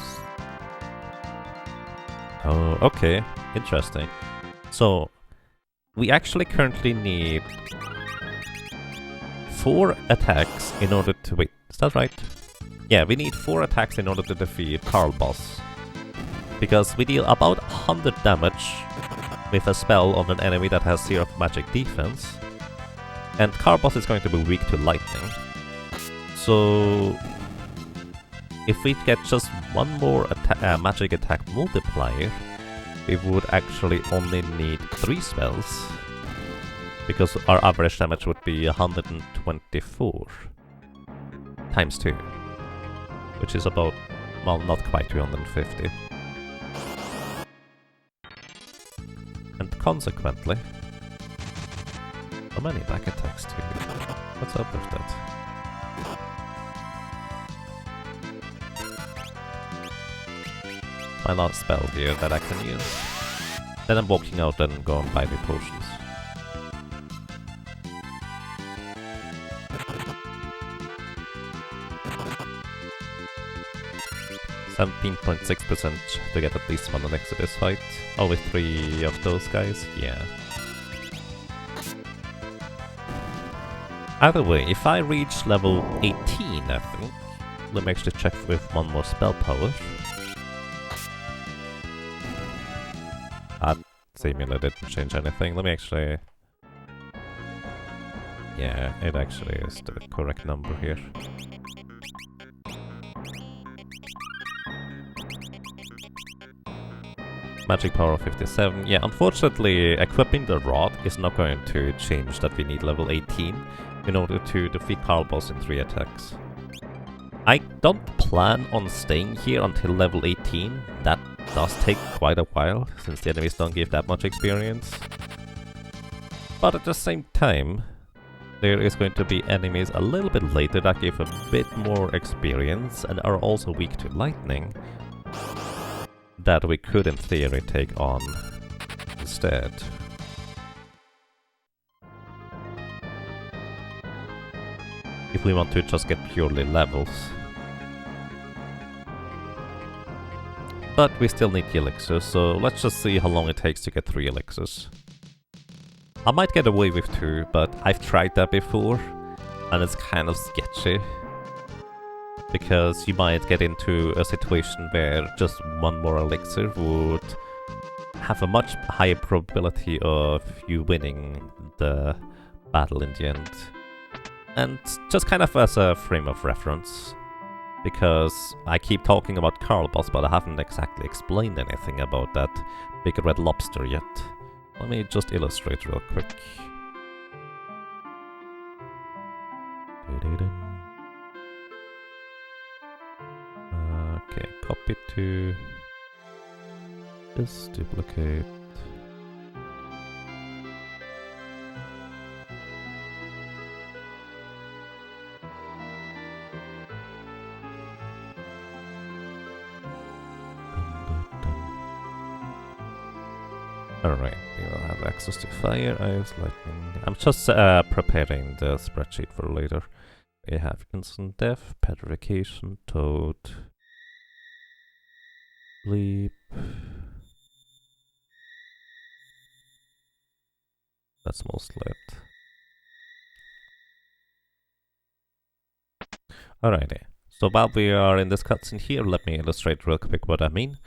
Oh, okay. Interesting. So, we actually currently need 4 attacks in order to... Wait, is that right? Yeah, we need 4 attacks in order to defeat Carl Boss. Because we deal about 100 damage with a spell on an enemy that has 0 magic defense. And Carl Boss is going to be weak to lightning. So, if we get just 1 more magic attack multiplier, we would actually only need 3 spells, because our average damage would be 124 times 2, which is about, well, not quite 250. And consequently, how many back attacks too? What's up with that? My last spell here that I can use. Then I'm walking out and go and buy the potions. %17.6% to get at least one next to this fight. Oh, with 3 of those guys? Yeah. Either way, if I reach level 18, I think, let me actually check with one more spell power. That seemingly didn't change anything. Let me actually... Yeah, it actually is the correct number here. Magic power of 57. Yeah, unfortunately, equipping the rod is not going to change that we need level 18 in order to defeat Carl Boss in 3 attacks. I don't plan on staying here until level 18. That does take quite a while, since the enemies don't give that much experience. But at the same time, there is going to be enemies a little bit later that give a bit more experience and are also weak to lightning, that we could in theory take on instead. If we want to just get purely levels. But we still need the elixirs, so let's just see how long it takes to get 3 elixirs. I might get away with 2, but I've tried that before, and it's kind of sketchy. Because you might get into a situation where just 1 more elixir would have a much higher probability of you winning the battle in the end. And just kind of as a frame of reference, because I keep talking about Carl Boss, but I haven't exactly explained anything about that big red lobster yet. Let me just illustrate real quick. Okay, copy to this, duplicate. Alright, we will have access to fire, ice, lightning. I'm just preparing the spreadsheet for later. We have instant death, petrification, toad, leap. That's mostly it. Alrighty, so while we are in this cutscene here, let me illustrate real quick what I mean.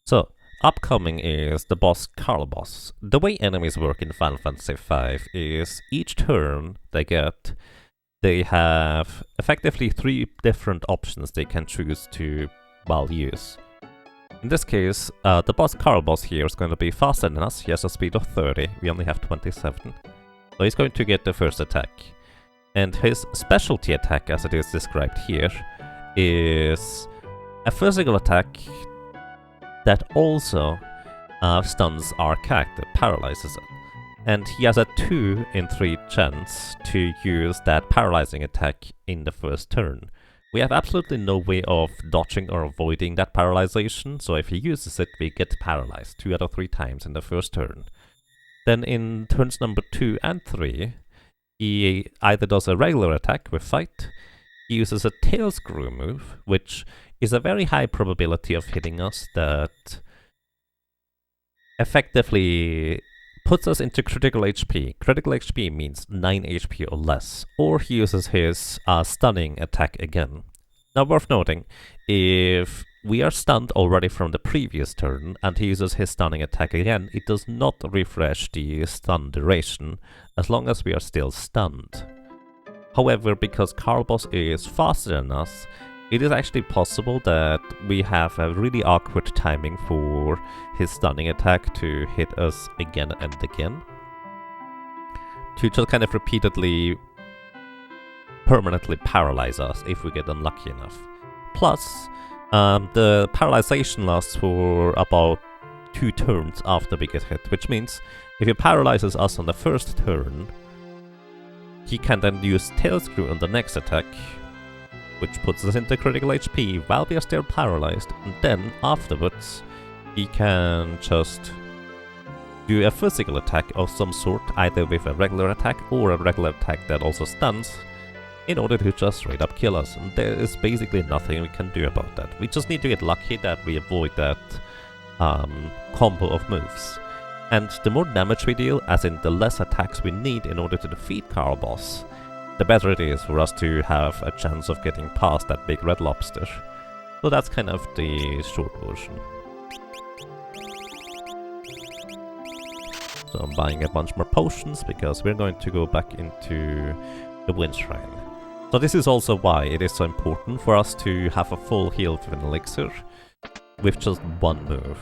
So, upcoming is the boss Carl Boss. The way enemies work in Final Fantasy V is each turn they have effectively 3 different options they can choose to, well, use. In this case, the boss Carl Boss here is going to be faster than us. He has a speed of 30, we only have 27. So he's going to get the first attack. And his specialty attack, as it is described here, is a physical attack that also stuns our character, paralyzes it. And he has a 2 in 3 chance to use that paralyzing attack in the first turn. We have absolutely no way of dodging or avoiding that paralyzation, so if he uses it, we get paralyzed 2 out of 3 times in the first turn. Then in turns number 2 and 3, he either does a regular attack with fight, he uses a tail screw move, which is a very high probability of hitting us, that effectively puts us into critical HP. Critical HP means 9 HP or less. Or he uses his stunning attack again. Now worth noting, if we are stunned already from the previous turn and he uses his stunning attack again, it does not refresh the stun duration as long as we are still stunned. However, because Carl Boss is faster than us, it is actually possible that we have a really awkward timing for his stunning attack to hit us again and again. To just kind of repeatedly, permanently paralyze us if we get unlucky enough. Plus, the paralyzation lasts for about 2 turns after we get hit, which means if he paralyzes us on the first turn, he can then use Tail Screw on the next attack, which puts us into critical HP while we are still paralyzed, and then afterwards he can just do a physical attack of some sort, either with a regular attack or a regular attack that also stuns, in order to just straight up kill us, and there is basically nothing we can do about that. We just need to get lucky that we avoid that combo of moves. And the more damage we deal, as in the less attacks we need in order to defeat Carl Boss, the better it is for us to have a chance of getting past that big red lobster. So that's kind of the short version. So I'm buying a bunch more potions because we're going to go back into the Wind Shrine. So this is also why it is so important for us to have a full heal with an elixir with just one move.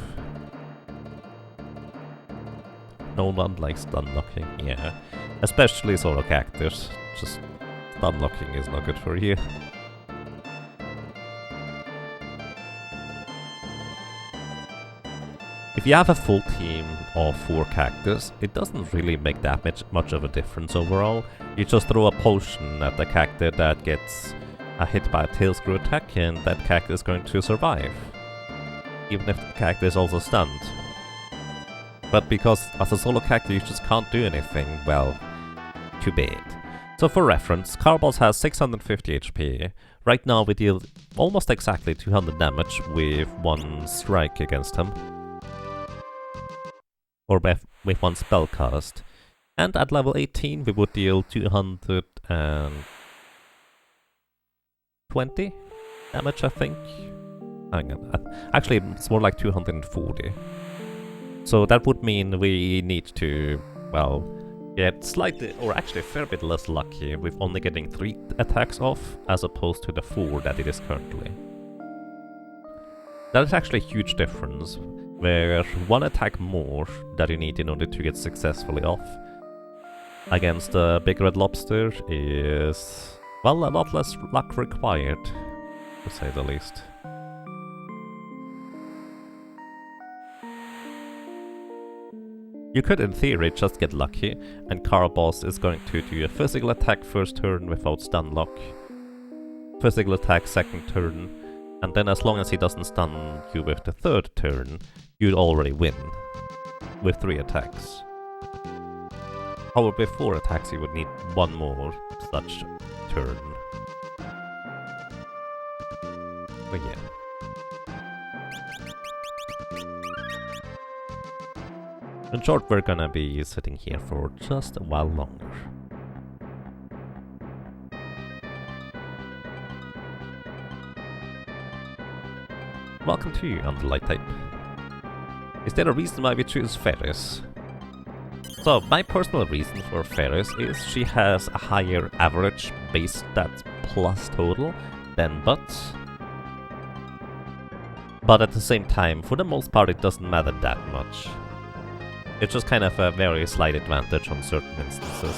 No one likes stun locking, yeah. Especially solo characters. Just stun locking is not good for you. If you have a full team of 4 characters, it doesn't really make that much of a difference overall. You just throw a potion at the character that gets hit by a tail screw attack, and that character is going to survive, even if the character is also stunned. But because as a solo character you just can't do anything, well, too bad. So for reference, Carl Boss has 650 HP. Right now we deal almost exactly 200 damage with 1 strike against him. Or with 1 spell cast. And at level 18 we would deal 220 damage, I think. Hang on, actually it's more like 240. So that would mean we need to, well, get slightly, or actually a fair bit less lucky with only getting 3 attacks off, as opposed to the 4 that it is currently. That is actually a huge difference, where 1 attack more that you need in order to get successfully off against the big red lobster is, well, a lot less luck required, to say the least. You could in theory just get lucky, and Carl Boss is going to do a physical attack first turn without stun lock, physical attack second turn, and then as long as he doesn't stun you with the third turn, you'd already win with 3 attacks. However, with 4 attacks you would need 1 more such turn. But yeah. In short, we're gonna be sitting here for just a while longer. Welcome to Underlight Type. Is there a reason why we choose Ferris? So, my personal reason for Ferris is she has a higher average base stats plus total than Butts. But at the same time, for the most part it doesn't matter that much. It's just kind of a very slight advantage on certain instances.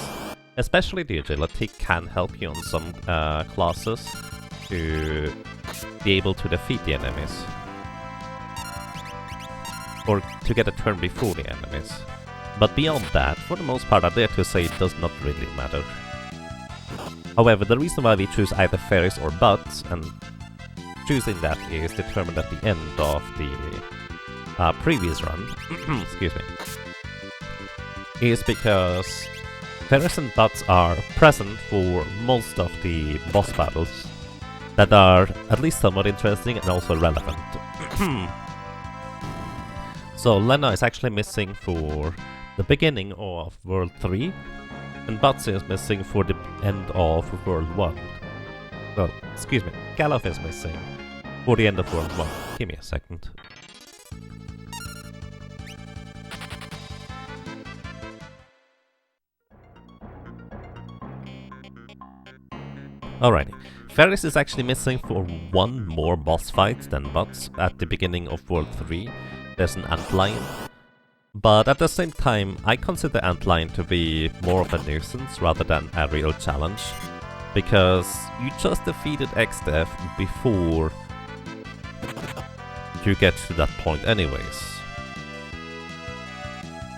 Especially the agility can help you on some classes to be able to defeat the enemies. Or to get a turn before the enemies. But beyond that, for the most part I dare to say it does not really matter. However, the reason why we choose either Ferris or Butts, and choosing that is determined at the end of the previous run, excuse me, is because Ferris and Butts are present for most of the boss battles that are at least somewhat interesting and also relevant. So Lena is actually missing for the beginning of World 3, and Butts is missing for the end of World 1. Well, excuse me, Galuf is missing for the end of World 1. Give me a second. Alrighty. Ferris is actually missing for one more boss fight than Butts at the beginning of World 3. There's an Antlion. But at the same time, I consider Antlion to be more of a nuisance rather than a real challenge. Because you just defeated XDev before you get to that point anyways.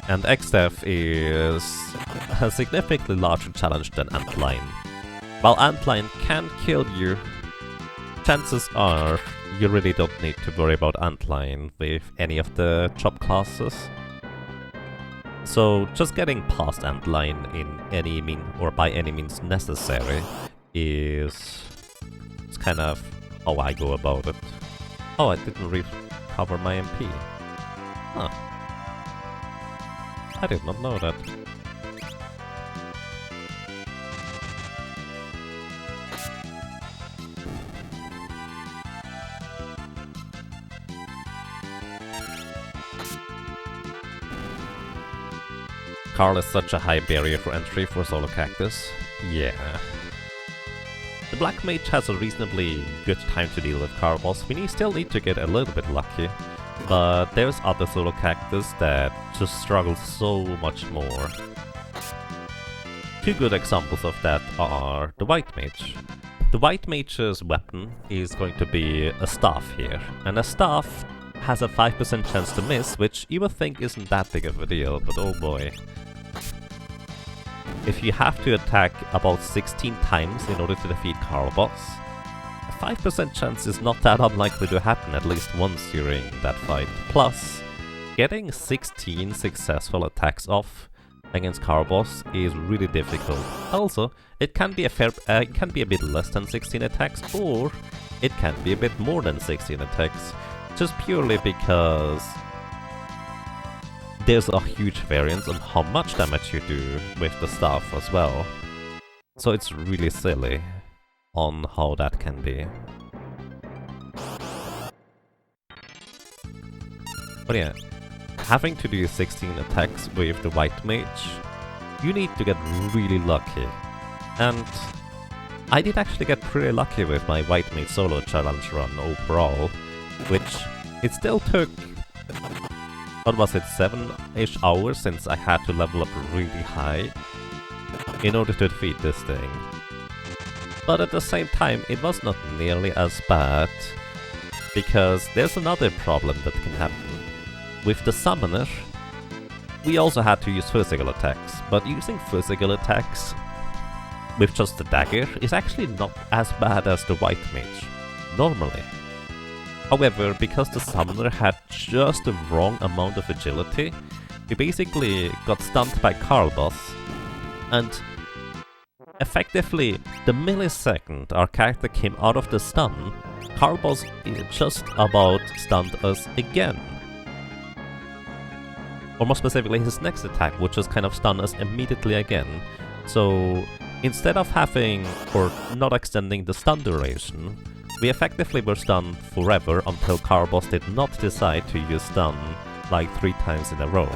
And XDev is a significantly larger challenge than Antlion. While Antlion can kill you, chances are you really don't need to worry about Antlion with any of the chop classes. So just getting past Antlion in any by any means necessary is kind of how I go about it. Oh, I didn't recover my MP. Huh. I did not know that. Carl is such a high barrier for entry for Solo Cactus. Yeah. The Black Mage has a reasonably good time to deal with Carl boss. We still need to get a little bit lucky, but there's other Solo Cactus that just struggle so much more. Two good examples of that are the White Mage. The White Mage's weapon is going to be a staff here, and a staff has a 5% chance to miss, which you would think isn't that big of a deal, but oh boy. If you have to attack about 16 times in order to defeat Carl boss, a 5% chance is not that unlikely to happen at least once during that fight. Plus, getting 16 successful attacks off against Carl boss is really difficult. Also, it can be a bit less than 16 attacks, or it can be a bit more than 16 attacks, just purely because there's a huge variance on how much damage you do with the staff as well. So it's really silly on how that can be. But yeah, having to do 16 attacks with the White Mage, you need to get really lucky. And I did actually get pretty lucky with my White Mage solo challenge run overall, which it still took, what was it, 7-ish hours since I had to level up really high in order to defeat this thing. But at the same time, it was not nearly as bad, because there's another problem that can happen. With the Summoner, we also had to use physical attacks, but using physical attacks with just the dagger is actually not as bad as the White Mage, normally. However, because the Summoner had just the wrong amount of agility, we basically got stunned by Carl boss, and effectively, the millisecond our character came out of the stun, Carl boss just about stunned us again. Or more specifically, his next attack would just kind of stun us immediately again. So instead of having, or not extending the stun duration, we effectively were stunned forever until Carl boss did not decide to use stun like 3 times in a row.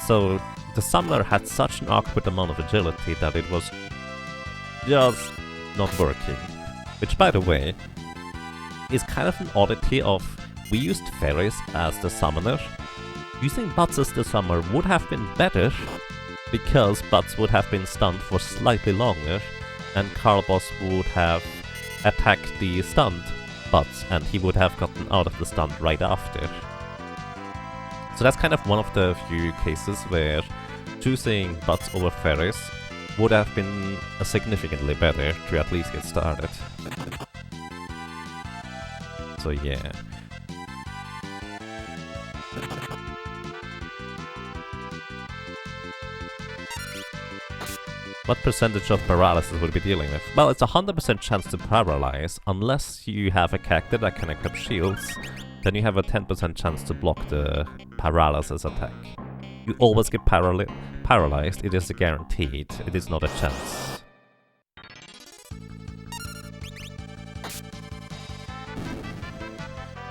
So the Summoner had such an awkward amount of agility that it was just not working. Which, by the way, is kind of an oddity of, we used Ferris as the Summoner. Using Butts as the Summoner would have been better, because Butts would have been stunned for slightly longer, and Carl boss would have attacked the stunned Butts, and he would have gotten out of the stun right after. So that's kind of one of the few cases where choosing Butts over Ferris would have been significantly better to at least get started. So yeah. What percentage of paralysis would we be dealing with? Well, it's a 100% chance to paralyze, unless you have a character that can equip shields, then you have a 10% chance to block the paralysis attack. You always get paralyzed, it is guaranteed, it is not a chance.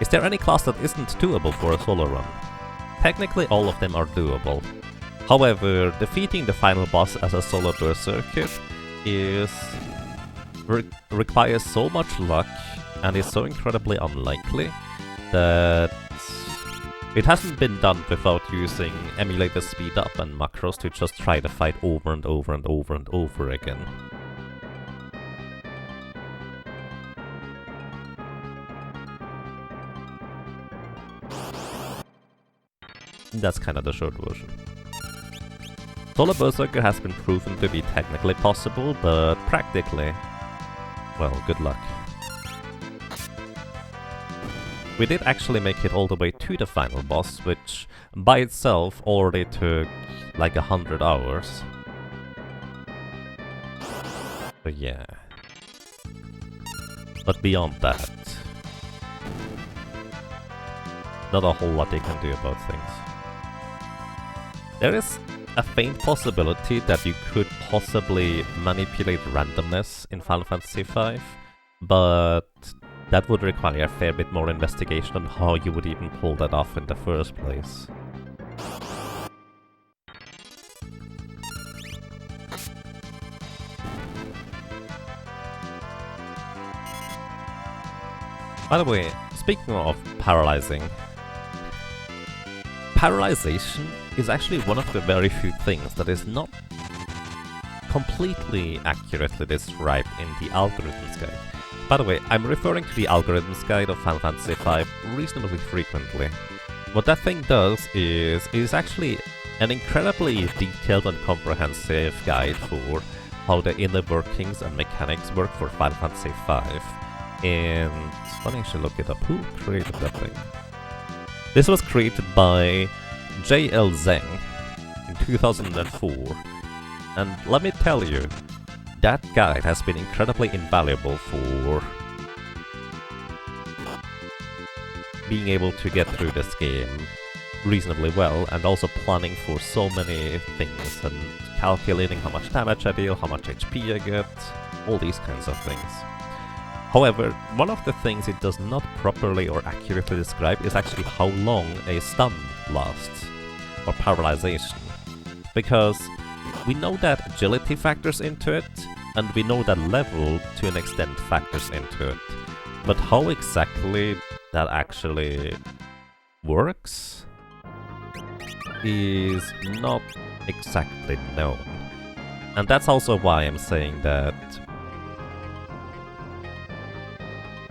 Is there any class that isn't doable for a solo run? Technically all of them are doable. However, defeating the final boss as a solo berserker is requires so much luck and is so incredibly unlikely that it hasn't been done without using emulator speed up and macros to just try to fight over and over and over and over again. That's kind of the short version. Solo Berserker has been proven to be technically possible, but practically, well, good luck. We did actually make it all the way to the final boss, which by itself already took like 100 hours. But yeah. But beyond that, not a whole lot they can do about things. There is a faint possibility that you could possibly manipulate randomness in Final Fantasy V, but that would require a fair bit more investigation on how you would even pull that off in the first place. By the way, speaking of paralyzing, paralyzation is actually one of the very few things that is not completely accurately described in the algorithms guide. By the way, I'm referring to the algorithms guide of Final Fantasy V reasonably frequently. What that thing does is it is actually an incredibly detailed and comprehensive guide for how the inner workings and mechanics work for Final Fantasy V. And let me actually look it up. Who created that thing? This was created by J.L. Zeng in 2004. And let me tell you, that guide has been incredibly invaluable for being able to get through this game reasonably well, and also planning for so many things, and calculating how much damage I deal, how much HP I get, all these kinds of things. However, one of the things it does not properly or accurately describe is actually how long a stun lasts, or paralyzation. Because we know that agility factors into it, and we know that level to an extent factors into it. But how exactly that actually works is not exactly known. And that's also why I'm saying that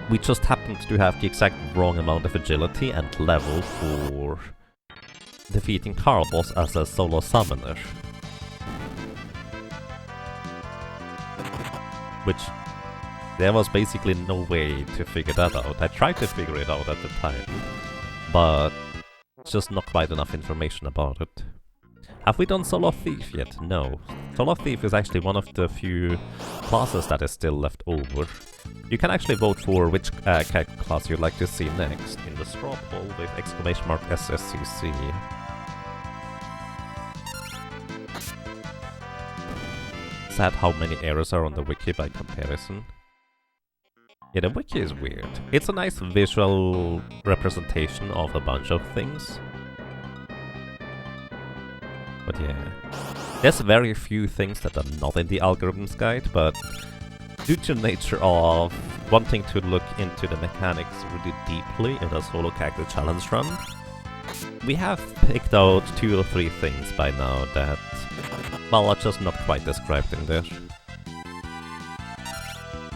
we just happened to have the exact wrong amount of agility and level for defeating Karlboss as a solo summoner. Which, there was basically no way to figure that out. I tried to figure it out at the time, but just not quite enough information about it. Have we done Solo Thief yet? No. Solo Thief is actually one of the few classes that is still left over. You can actually vote for which character class you'd like to see next in the straw poll with !SSCC. Sad how many errors are on the wiki by comparison. Yeah, the wiki is weird. It's a nice visual representation of a bunch of things. But yeah, there's very few things that are not in the algorithms guide, but due to the nature of wanting to look into the mechanics really deeply in a solo character challenge run, we have picked out 2 or 3 things by now that, well, are just not quite described in there.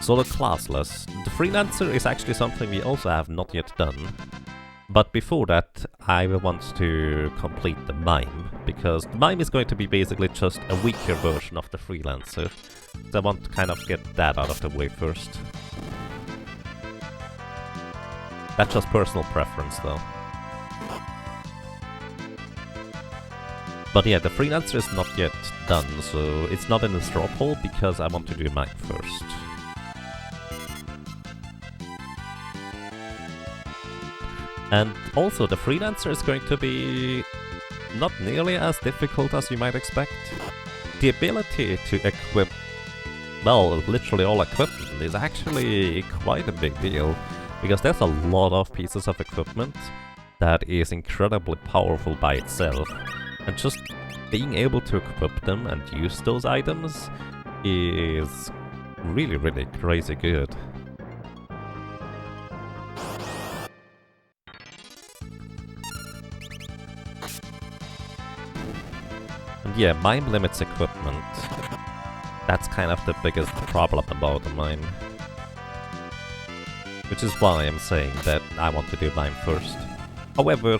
Solo classless. The Freelancer is actually something we also have not yet done. But before that, I will want to complete the Mime, because the Mime is going to be basically just a weaker version of the Freelancer. So I want to kind of get that out of the way first. That's just personal preference though. But yeah, the Freelancer is not yet done, so it's not in the straw poll because I want to do Mime first. And also, the Freelancer is going to be not nearly as difficult as you might expect. The ability to equip, well, literally all equipment is actually quite a big deal, because there's a lot of pieces of equipment that is incredibly powerful by itself, and just being able to equip them and use those items is really, really crazy good. And yeah, mine limits equipment. That's kind of the biggest problem about mine. Which is why I'm saying that I want to do mine first. However,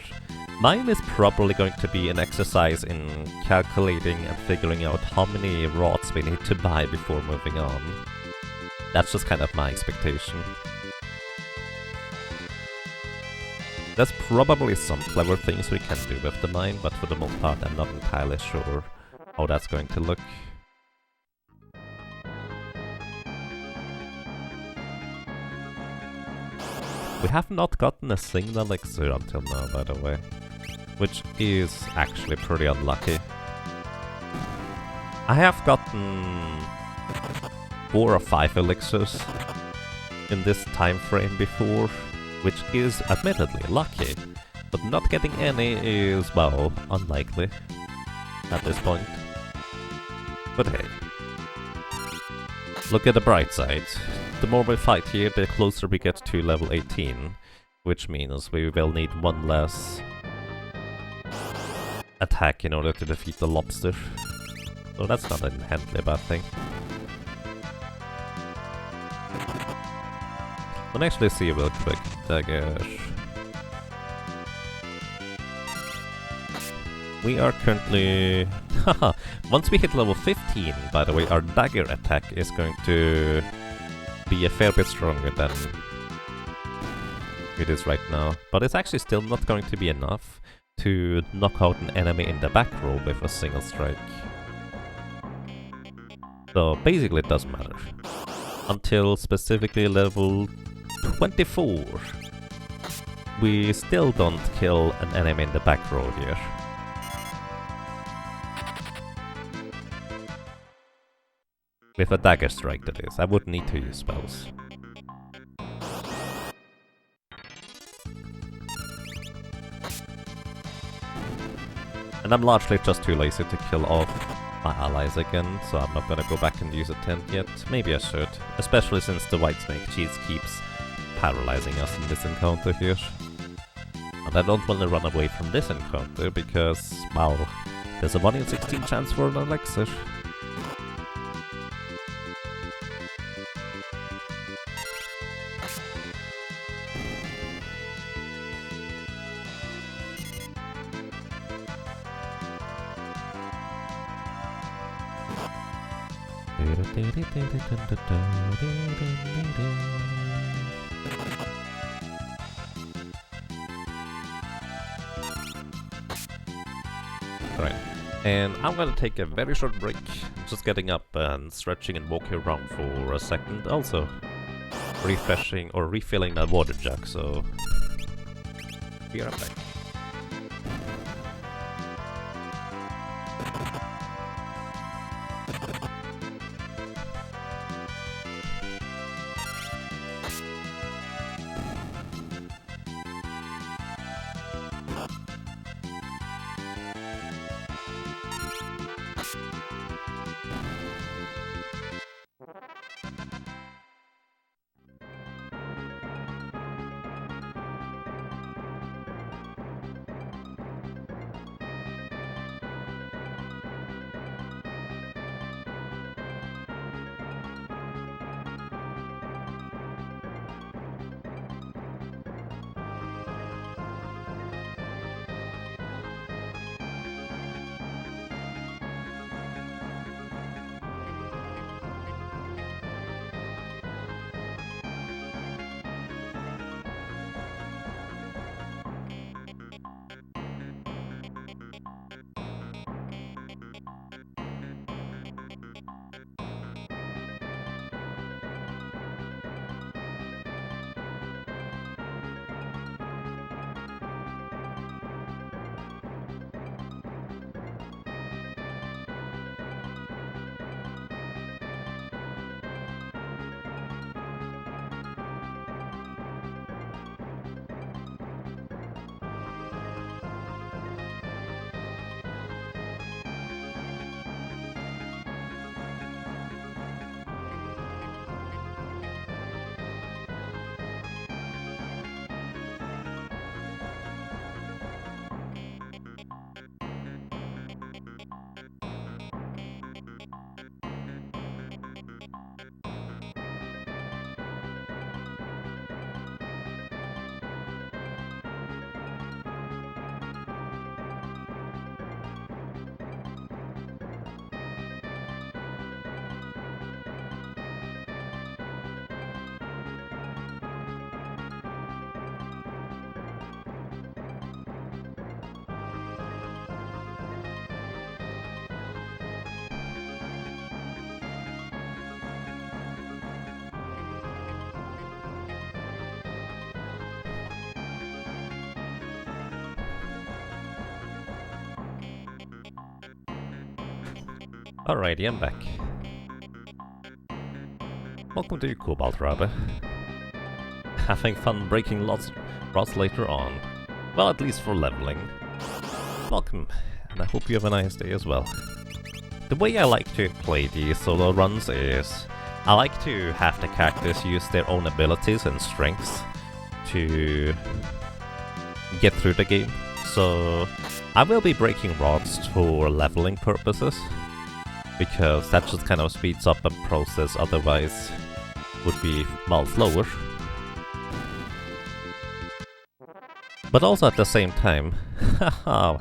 mine is probably going to be an exercise in calculating and figuring out how many rods we need to buy before moving on. That's just kind of my expectation. There's probably some clever things we can do with the mine, but for the most part I'm not entirely sure how that's going to look. We have not gotten a single elixir until now, by the way, which is actually pretty unlucky. I have gotten 4 or 5 elixirs in this time frame before, which is admittedly lucky, but not getting any is, well, unlikely at this point. But hey, look at the bright side. The more we fight here, the closer we get to level 18, which means we will need 1 less attack in order to defeat the lobster. So that's not inherently a bad thing. Let's actually see real quick. Dagger. We are currently... Haha! Once we hit level 15, by the way, our dagger attack is going to be a fair bit stronger than it is right now. But it's actually still not going to be enough to knock out an enemy in the back row with a single strike. So basically it doesn't matter. Until specifically level 24, we still don't kill an enemy in the back row here. With a dagger strike, that is. I wouldn't need to use spells. And I'm largely just too lazy to kill off my allies again, so I'm not gonna go back and use a tent yet. Maybe I should, especially since the white snake cheese keeps paralyzing us in this encounter here. And I don't want to run away from this encounter because, well, there's a 1 in 16 chance for an elixir. Alright, and I'm gonna take a very short break, just getting up and stretching and walking around for a second, also refreshing or refilling that water jug, so be right back. Alrighty, I'm back. Welcome to Cobalt Rabbit. Having fun breaking rods later on. Well, at least for leveling. Welcome, and I hope you have a nice day as well. The way I like to play these solo runs is I like to have the characters use their own abilities and strengths to get through the game. So I will be breaking rods for leveling purposes, because that just kind of speeds up a process otherwise would be, well, slower. But also at the same time, haha,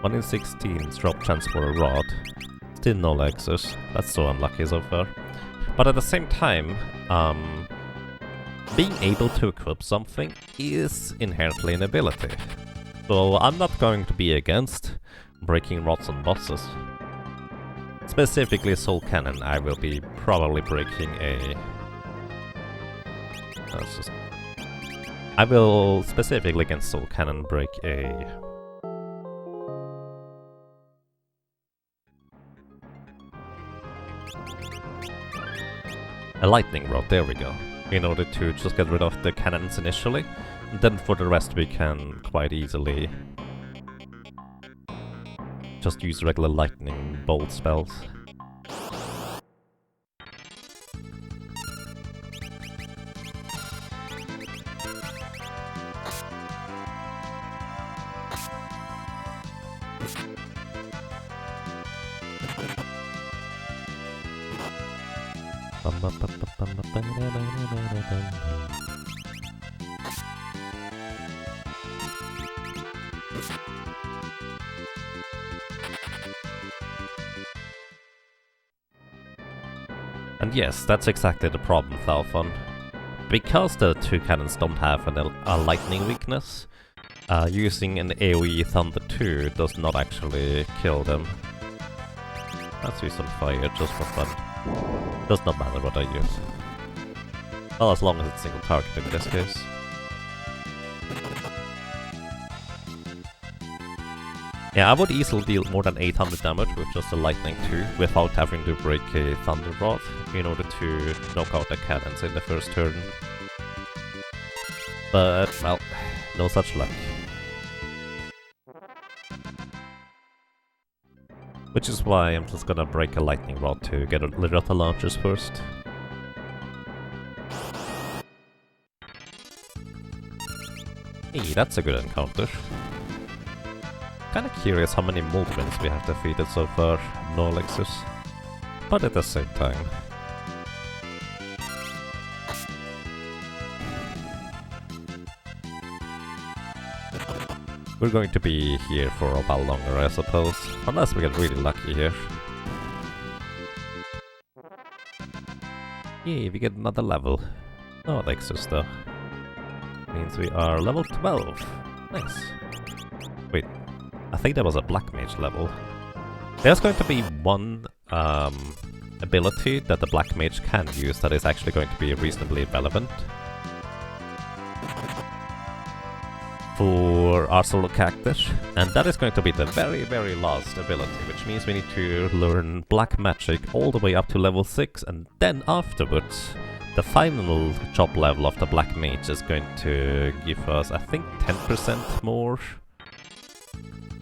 1 in 16 drop transporter rod. Still no Lexus, that's so unlucky so far. But at the same time, being able to equip something is inherently an ability. So I'm not going to be against breaking rods on bosses. Specifically Soul Cannon, I will be probably breaking a... I will specifically against Soul Cannon break a... lightning rod, there we go. In order to just get rid of the cannons initially. And then for the rest we can quite easily just use regular lightning bolt spells. And yes, that's exactly the problem, Thalfon. Because the two cannons don't have a lightning weakness, using an AoE Thunder 2 does not actually kill them. Let's use some fire just for fun. Does not matter what I use. Well, as long as it's single target in this case. Yeah, I would easily deal more than 800 damage with just a Lightning 2 without having to break a Thunder Rod in order to knock out the cannons in the first turn. But, well, no such luck. Which is why I'm just gonna break a Lightning Rod to get rid of the launchers first. Hey, that's a good encounter. Kinda curious how many movements we have defeated so far, no Lexus. But at the same time... we're going to be here for a while longer, I suppose. Unless we get really lucky here. Yay, we get another level. No Lexus though. Means we are level 12. Nice. Wait. I think that was a Black Mage level. There's going to be one ability that the Black Mage can use that is actually going to be reasonably relevant for our solo character, and that is going to be the very, very last ability, which means we need to learn Black Magic all the way up to level 6, and then afterwards, the final job level of the Black Mage is going to give us, I think, 10% more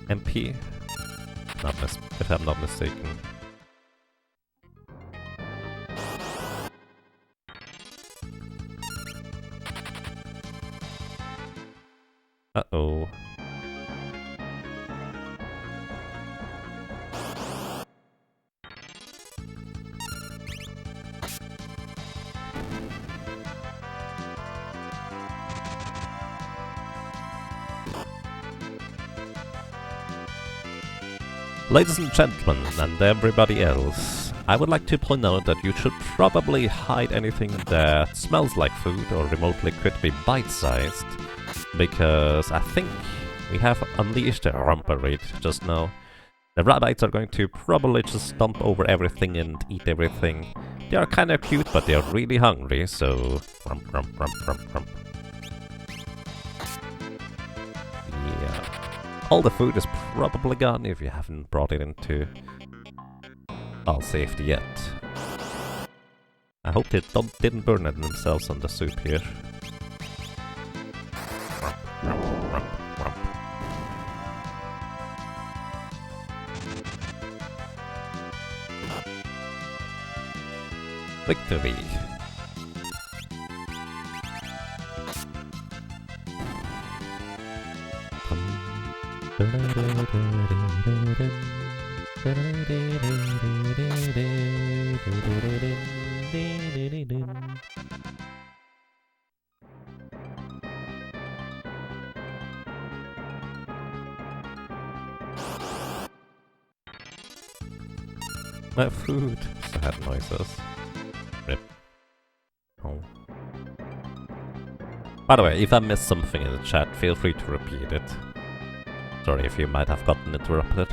MP, if I'm not mistaken. Uh-oh. Ladies and gentlemen, and everybody else, I would like to point out that you should probably hide anything that smells like food or remotely could be bite-sized, because I think we have unleashed a rumper raid just now. The rabbits are going to probably just stomp over everything and eat everything. They are kinda cute, but they are really hungry, so... rump, rump, rump, rump, rump. Yeah. All the food is probably gone if you haven't brought it into all saved yet. I hope they didn't burn it themselves on the soup here. Victory! My food! Sad noises. Rip. Oh. By the way, if I missed something in the chat, feel free to repeat it. Sorry if you might have gotten interrupted.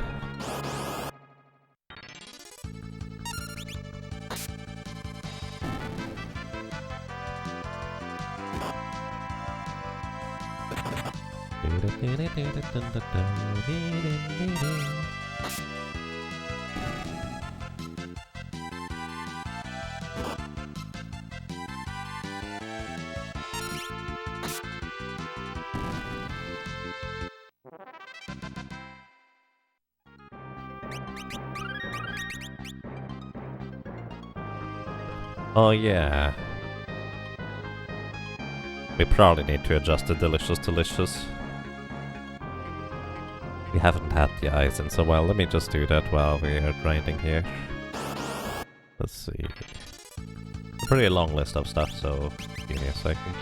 Oh yeah. We probably need to adjust the delicious. We haven't had the ice in so while. Let me just do that while we are grinding here. Let's see. A pretty long list of stuff, so give me a second.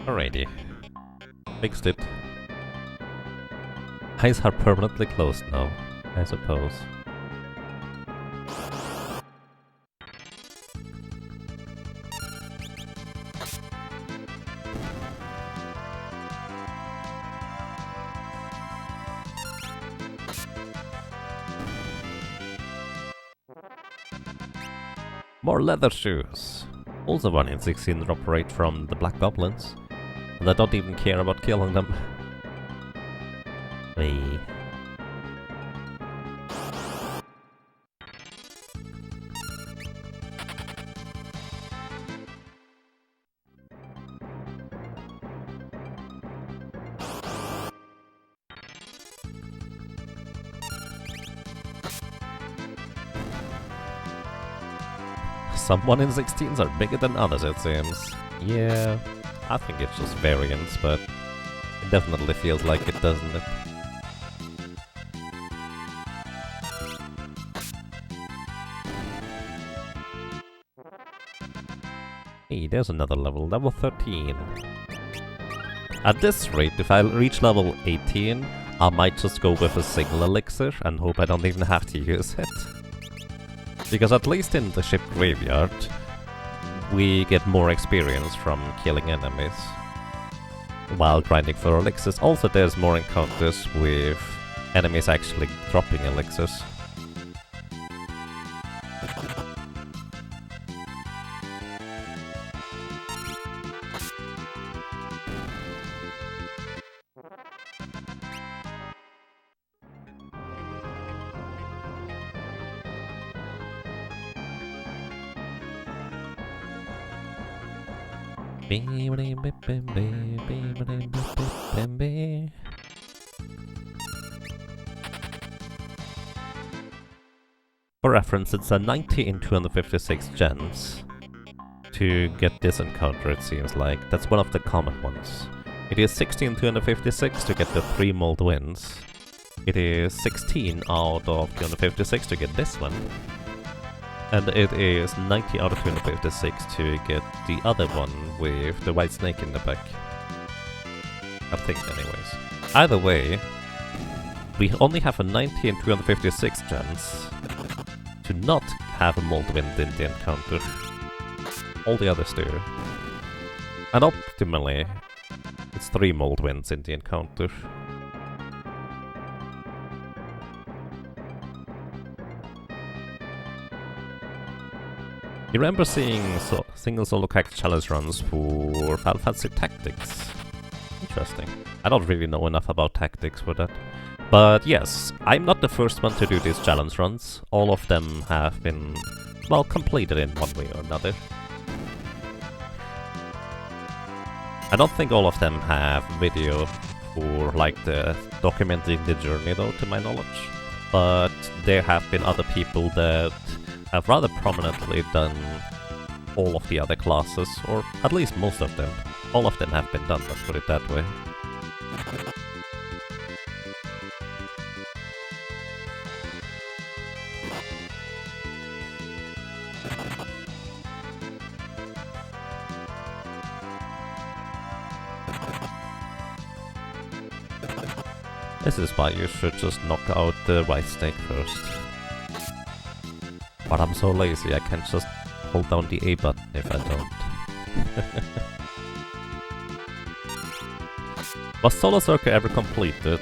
Alrighty. Fixed it. Eyes are permanently closed now, I suppose. More leather shoes! Also 1 in 16 operate from the Black Goblins. And I don't even care about killing them. Wee. Some 1 in 16s are bigger than others, it seems. Yeah, I think it's just variance, but it definitely feels like it, doesn't it? Hey, there's another level 13. At this rate, if I reach level 18, I might just go with a single elixir and hope I don't even have to use it. Because at least in the ship graveyard, we get more experience from killing enemies while grinding for elixirs. Also, there's more encounters with enemies actually dropping elixirs. For reference, it's a 90 in 256 gems to get this encounter, it seems like. That's one of the common ones. It is 60 in 256 to get the 3 mold winds. It is 16 out of 256 to get this one. And it is 90 out of 256 to get the other one with the white snake in the back. I think, anyways. Either way, we only have a 90 and 256 chance to not have a mold wind in the encounter. All the others do. And optimally, it's 3 mold winds in the encounter. You remember seeing single solo character challenge runs for Final Fantasy Tactics? Interesting. I don't really know enough about tactics for that. But yes, I'm not the first one to do these challenge runs. All of them have been, well, completed in one way or another. I don't think all of them have video for, like, the documenting the journey, though, to my knowledge. But there have been other people that have rather prominently done all of the other classes, or at least most of them. All of them have been done, let's put it that way. This is why you should just knock out the right snake first. But I'm so lazy, I can't just hold down the A button if I don't. Was Solo Circle ever completed?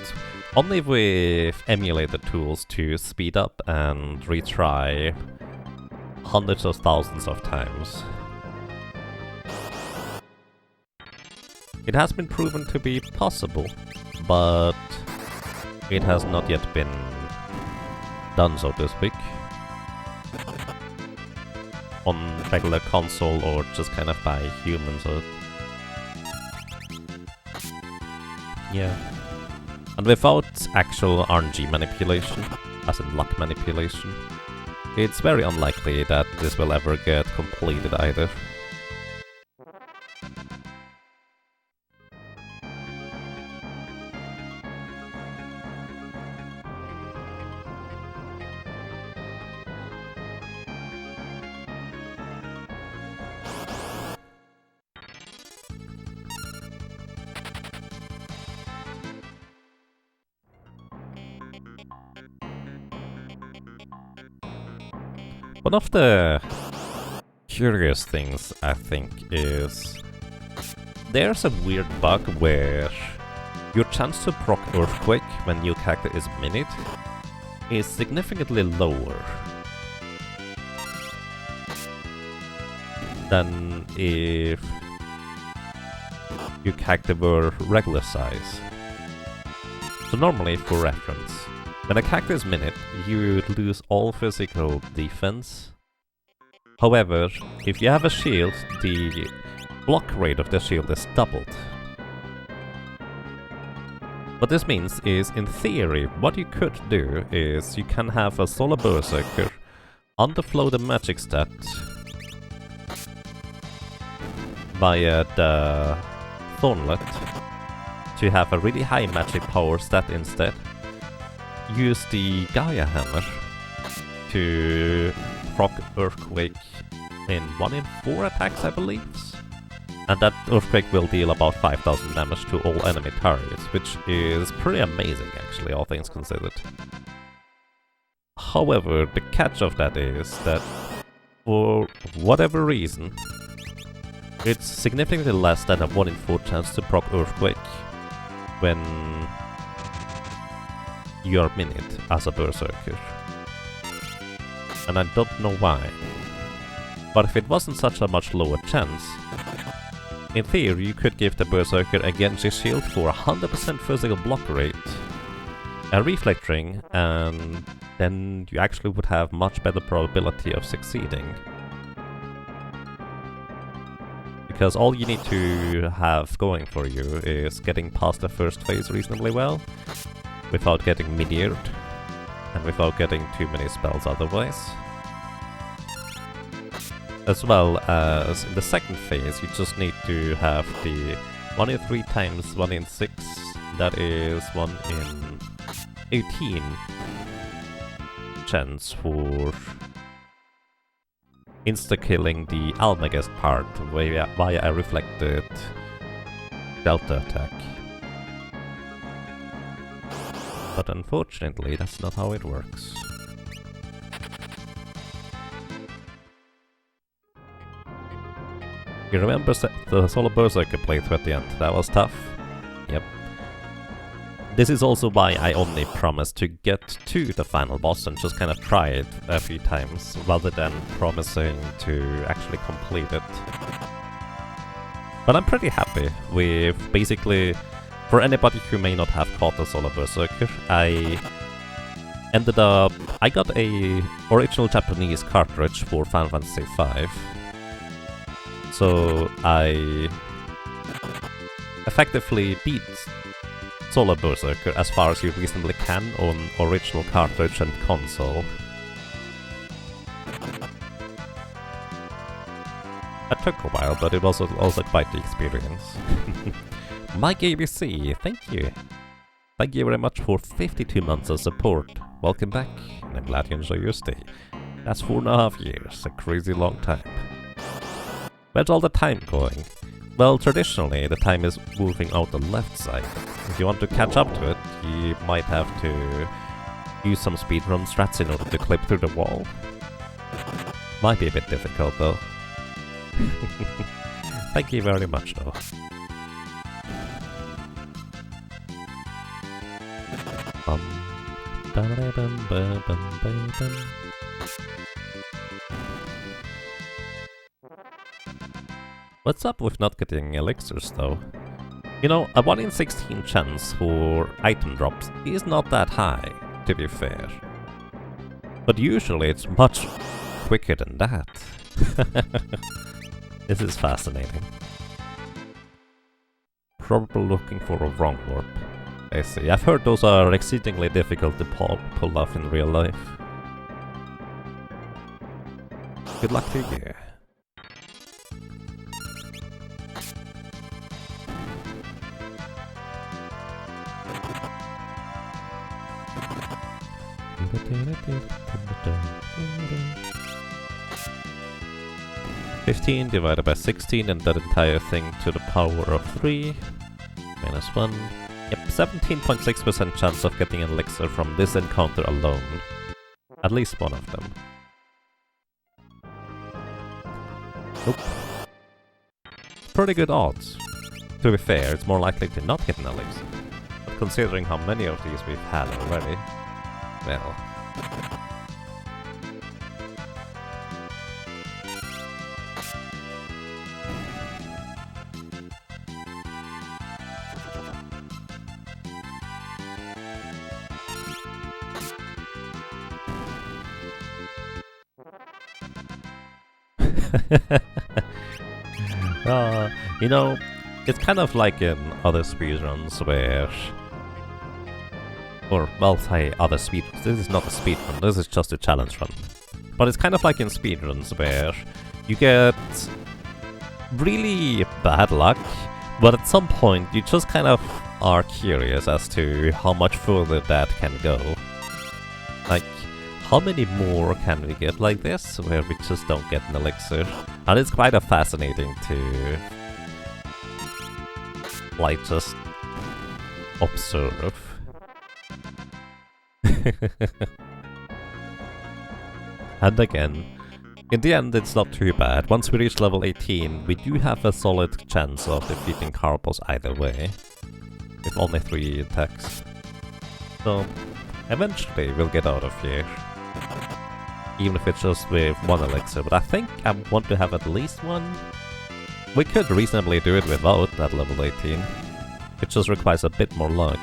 Only with emulator tools to speed up and retry hundreds of thousands of times. It has been proven to be possible, but it has not yet been done, so to speak, on regular console or just kind of by humans. Or yeah. And without actual RNG manipulation, as in luck manipulation, it's very unlikely that this will ever get completed either. One of the curious things, I think, is there's a weird bug where your chance to proc Earthquake when your character is minute is significantly lower than if your character were regular size. So normally, for reference, when a character is minute, you lose all physical defense. However, if you have a shield, the block rate of the shield is doubled. What this means is, in theory, what you could do is you can have a solo berserker underflow the magic stat via the Thornlet to have a really high magic power stat instead. Use the Gaia Hammer to proc Earthquake in 1 in 4 attacks, I believe. And that Earthquake will deal about 5,000 damage to all enemy targets, which is pretty amazing actually, all things considered. However, the catch of that is that, for whatever reason, it's significantly less than a 1 in 4 chance to proc Earthquake when you're minute as a berserker. And I don't know why. But if it wasn't such a much lower chance, in theory you could give the berserker a Genji shield for 100% physical block rate, a reflect ring, and then you actually would have much better probability of succeeding. Because all you need to have going for you is getting past the first phase reasonably well, without getting mid-eared, and without getting too many spells otherwise. As well as in the second phase, you just need to have the 1 in 3 times 1 in 6, that is 1 in 18 chance for insta-killing the Almagest part via a reflected delta attack. But unfortunately, that's not how it works. You remember the solo berserker playthrough at the end? That was tough. Yep. This is also why I only promised to get to the final boss and just kind of try it a few times, rather than promising to actually complete it. But I'm pretty happy with basically, for anybody who may not have caught the solo berserker, I got a original Japanese cartridge for Final Fantasy 5. So I effectively beat Solo Berserker as far as you reasonably can on original cartridge and console. It took a while, but it was also quite the experience. Mike ABC, thank you! Thank you very much for 52 months of support. Welcome back, and I'm glad you enjoy your stay. That's 4.5 years, a crazy long time. Where's all the time going? Well, traditionally, the time is moving out the left side. If you want to catch up to it, you might have to use some speedrun strats in order to clip through the wall. Might be a bit difficult, though. Thank you very much, though. What's up with not getting elixirs, though? You know, a 1 in 16 chance for item drops is not that high, to be fair. But usually it's much quicker than that. This is fascinating. Probably looking for a wrong warp. I see. I've heard those are exceedingly difficult to pull off in real life. Good luck to you. $15 divided by 16, and that entire thing to the power of 3 minus 1. Yep, 17.6% chance of getting an elixir from this encounter alone. At least one of them. Nope. Pretty good odds. To be fair, it's more likely to not get an elixir. But considering how many of these we've had already, well... you know, it's kind of like in other speedruns where... Or, well, say other speedruns. This is not a speedrun, this is just a challenge run. But it's kind of like in speedruns where you get really bad luck, but at some point you just kind of are curious as to how much further that can go. Like, how many more can we get like this, where we just don't get an elixir? And it's quite fascinating to, like, just observe. And again, in the end it's not too bad. Once we reach level 18, we do have a solid chance of defeating Carpos either way, with only 3 attacks. So, eventually we'll get out of here. Even if it's just with 1 elixir, but I think I want to have at least 1. We could reasonably do it without at level 18. It just requires a bit more luck.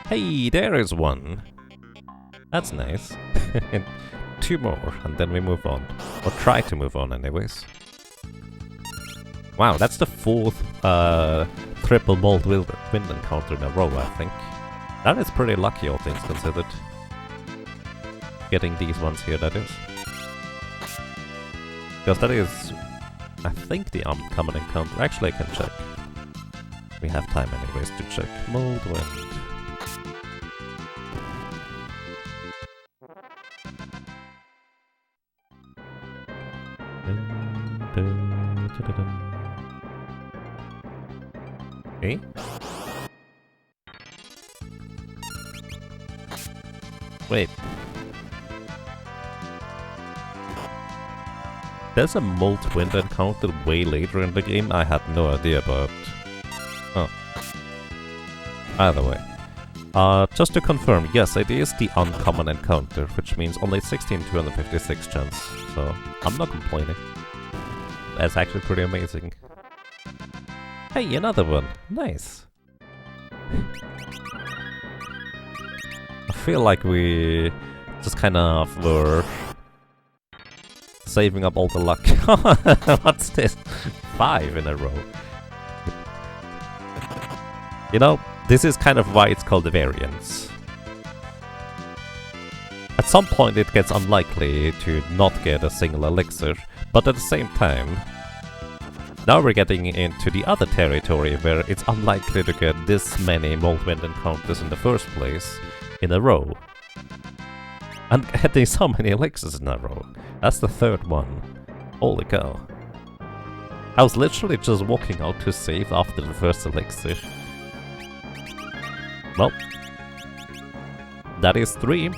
Hey, there is 1! That's nice. 2 more, and then we move on. Or try to move on anyways. Wow, that's the 4th triple bolt wind encounter in a row, I think. That is pretty lucky, all things considered. Getting these ones here, that is. Because that is, I think, the uncommon encounter. Actually, I can check. We have time anyways to check. Mold wind. Wait. There's a Molt Wind encounter way later in the game I had no idea about. Oh. Either way. Just to confirm, yes, it is the uncommon encounter, which means only 16,256 chance, so I'm not complaining. That's actually pretty amazing. Hey, another one! Nice! I feel like we just kind of were saving up all the luck. What's this? 5 in a row. You know, this is kind of why it's called the variance. At some point it gets unlikely to not get a single elixir, but at the same time, now we're getting into the other territory where it's unlikely to get this many Molt Wind encounters in the first place in a row. And getting so many elixirs in a row. That's the third one. Holy cow. I was literally just walking out to save after the first elixir. Well, that is 3.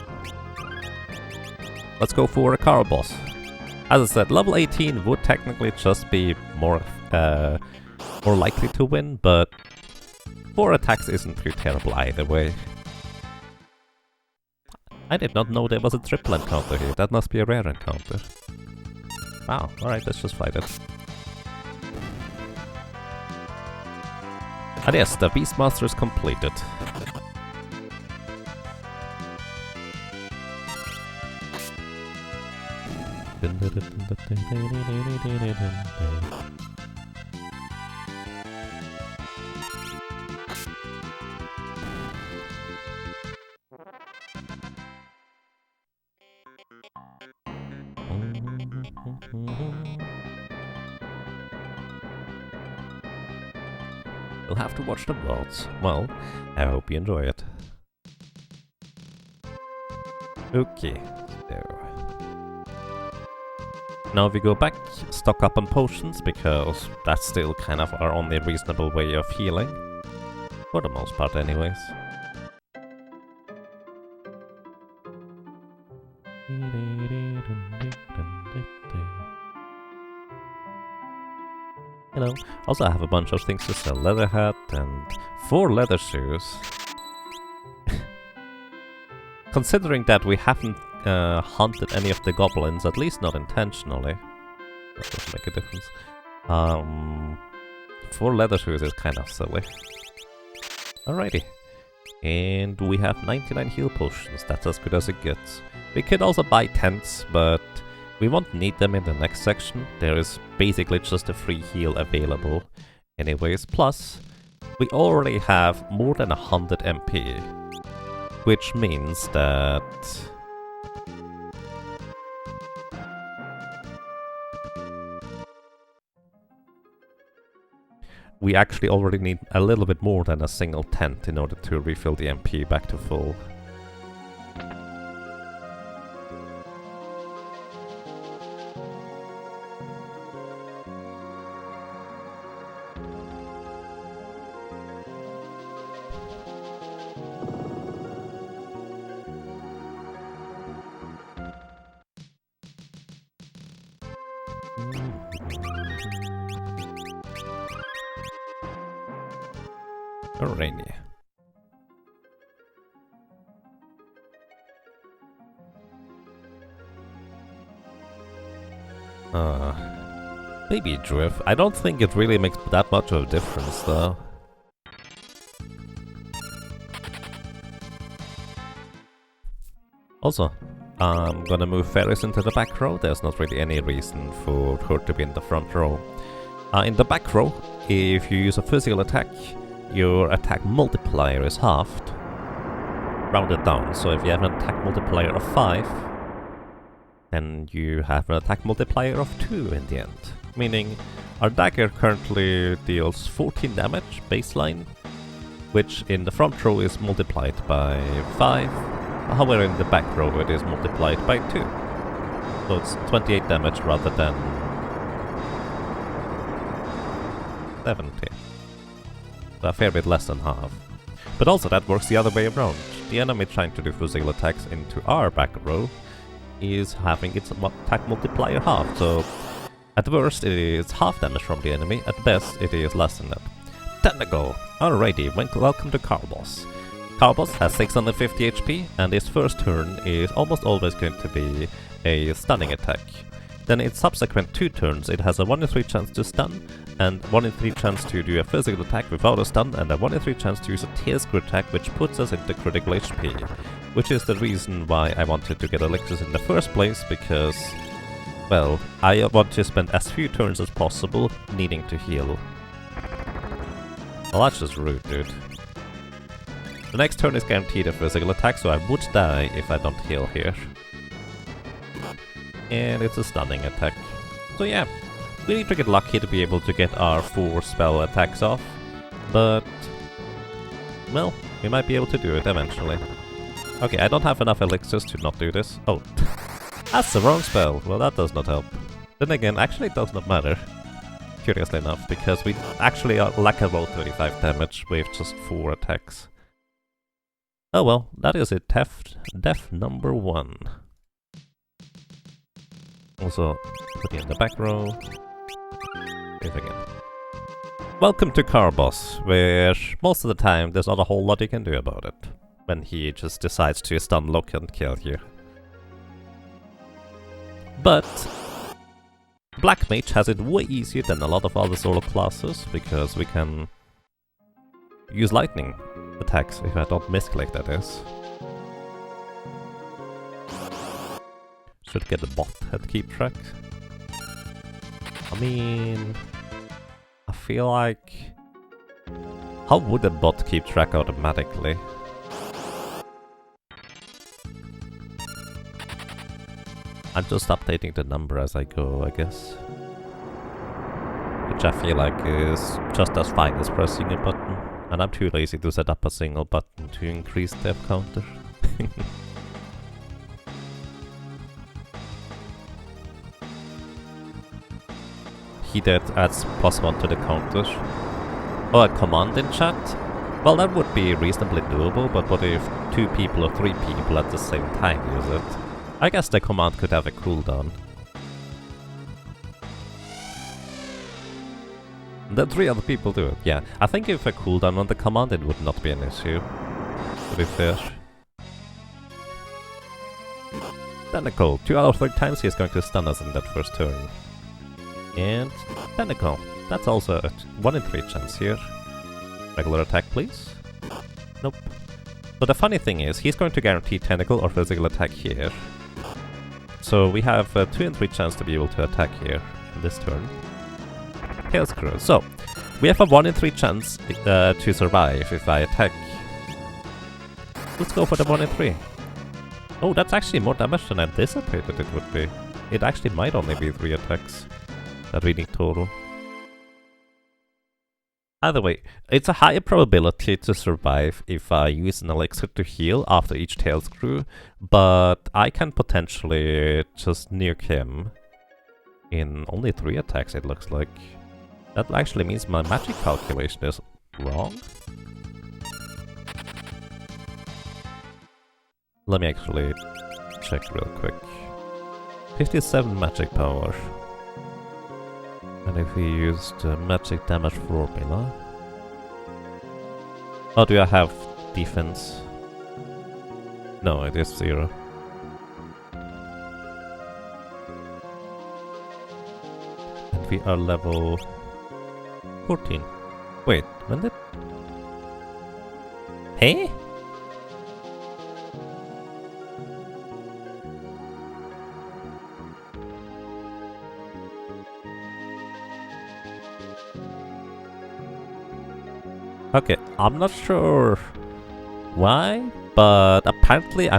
Let's go for a car boss. As I said, level 18 would technically just be more likely to win, but 4 attacks isn't too terrible either way. I did not know there was a triple encounter here. That must be a rare encounter. Wow, alright, let's just fight it. And yes, the Beastmaster is completed. You'll have to watch the worlds. Well, I hope you enjoy it. Okay, so now we go back, stock up on potions, because that's still kind of our only reasonable way of healing. For the most part anyways. You know, also I have a bunch of things to sell. Leather hat and 4 leather shoes. Considering that we haven't hunted any of the goblins, at least not intentionally. That doesn't make a difference. 4 leather shoes is kind of silly. Alrighty. And we have 99 heal potions, that's as good as it gets. We could also buy tents, but we won't need them in the next section. There is basically just a free heal available anyways. Plus, we already have more than 100 MP. Which means that we actually already need a little bit more than a single tent in order to refill the MP back to full. Alrighty. Maybe drift. I don't think it really makes that much of a difference though. Also, I'm gonna move Ferris into the back row. There's not really any reason for her to be in the front row. In the back row, if you use a physical attack, your attack multiplier is halved, rounded down. So if you have an attack multiplier of 5, then you have an attack multiplier of 2 in the end. Meaning, our dagger currently deals 14 damage baseline, which in the front row is multiplied by 5. However, in the back row it is multiplied by 2. So it's 28 damage rather than 70. A fair bit less than half. But also that works the other way around. the enemy trying to do physical attacks into our back row is having its attack multiplier half, so at worst it is half damage from the enemy, at best it is less than that. Tentacle! Alrighty, welcome to Carbos. Carbos has 650 HP, and his first turn is almost always going to be a stunning attack. Then in subsequent 2 turns it has a 1 in 3 chance to stun, and 1 in 3 chance to do a physical attack without a stun, and a 1 in 3 chance to use a tail screw attack, which puts us into critical HP. Which is the reason why I wanted to get elixirs in the first place, because, well, I want to spend as few turns as possible needing to heal. Well, that's just rude, dude. The next turn is guaranteed a physical attack, so I would die if I don't heal here. And it's a stunning attack. So yeah, we need to get lucky to be able to get our 4 spell attacks off, but, well, we might be able to do it eventually. Okay, I don't have enough elixirs to not do this. Oh, that's the wrong spell. Well, that does not help. Then again, actually it does not matter, curiously enough, because we actually lack about 35 damage with just 4 attacks. Oh well, that is it. Death number 1. Also, put it in the back row. Save again. Welcome to Carbos, where most of the time there's not a whole lot you can do about it, when he just decides to stun lock and kill you. But Black Mage has it way easier than a lot of other solo classes, because we can use lightning attacks, if I don't misclick that is. Should get a bot to keep track. I mean, I feel like, how would a bot keep track automatically? I'm just updating the number as I go, I guess. Which I feel like is just as fine as pressing a button. And I'm too lazy to set up a single button to increase the F counter. He did adds +1 to the counter. Oh, a command in chat? Well, that would be reasonably doable, but what if 2 people or 3 people at the same time use it? I guess the command could have a cooldown. Then 3 other people do it, yeah. I think if a cooldown on the command, it would not be an issue, to be fair. Tentacle. 2 out of 3 times he is going to stun us in that first turn. And Tentacle. That's also a 1 in 3 chance here. Regular attack, please. Nope. So the funny thing is, he's going to guarantee Tentacle or physical attack here. So we have a 2 in 3 chance to be able to attack here in this turn. Tail screw. So, we have a 1 in 3 chance to survive if I attack. Let's go for the 1 in 3. Oh, that's actually more damage than I anticipated it would be. It actually might only be 3 attacks that we need total. Either way, it's a higher probability to survive if I use an elixir to heal after each tail screw, but I can potentially just nuke him in only 3 attacks, it looks like. That actually means my magic calculation is wrong. Let me actually check real quick. 57 magic power. And if we use the magic damage formula... Oh, do I have defense? No, it is 0. And we are level 14. Wait, when did... Hey? Okay, I'm not sure why, but apparently I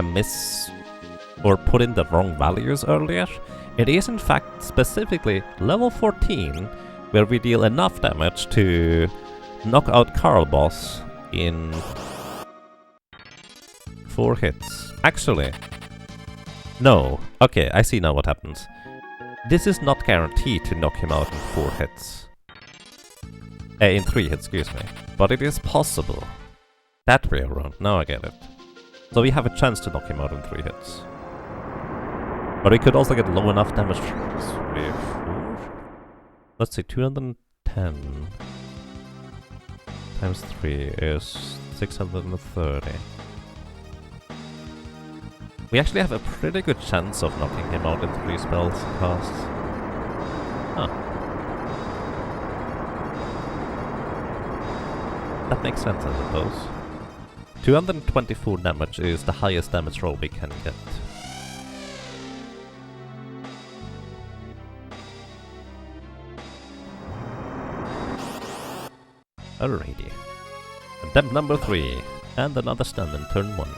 or put in the wrong values earlier. It is in fact specifically level 14, where we deal enough damage to knock out Carl Boss in 4 hits. Actually, no. Okay, I see now what happens. This is not guaranteed to knock him out in 4 hits. In 3 hits, excuse me. But it is possible. That way around, now I get it. So we have a chance to knock him out in 3 hits. But we could also get low enough damage with 4. Let's see, 210 times 3 is 630. We actually have a pretty good chance of knocking him out in 3 spells casts. Huh. That makes sense, I suppose. 224 damage is the highest damage roll we can get. Alrighty. Attempt number 3, and another stun in turn 1.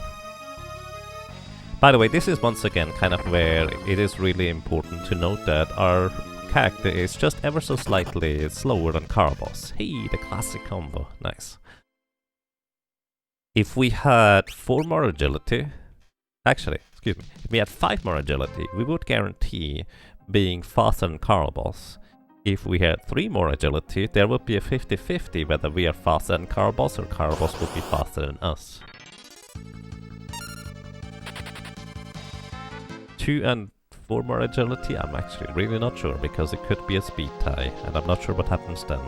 By the way, this is once again kind of where it is really important to note that our character is just ever so slightly slower than Carbos. Hey, the classic combo. Nice. If we had 4 more agility... Actually, excuse me. If we had 5 more agility, we would guarantee being faster than Carbos. If we had 3 more agility, there would be a 50-50 whether we are faster than Carbos or Carbos would be faster than us. 2 and 4 more agility, I'm actually really not sure, because it could be a speed tie, and I'm not sure what happens then.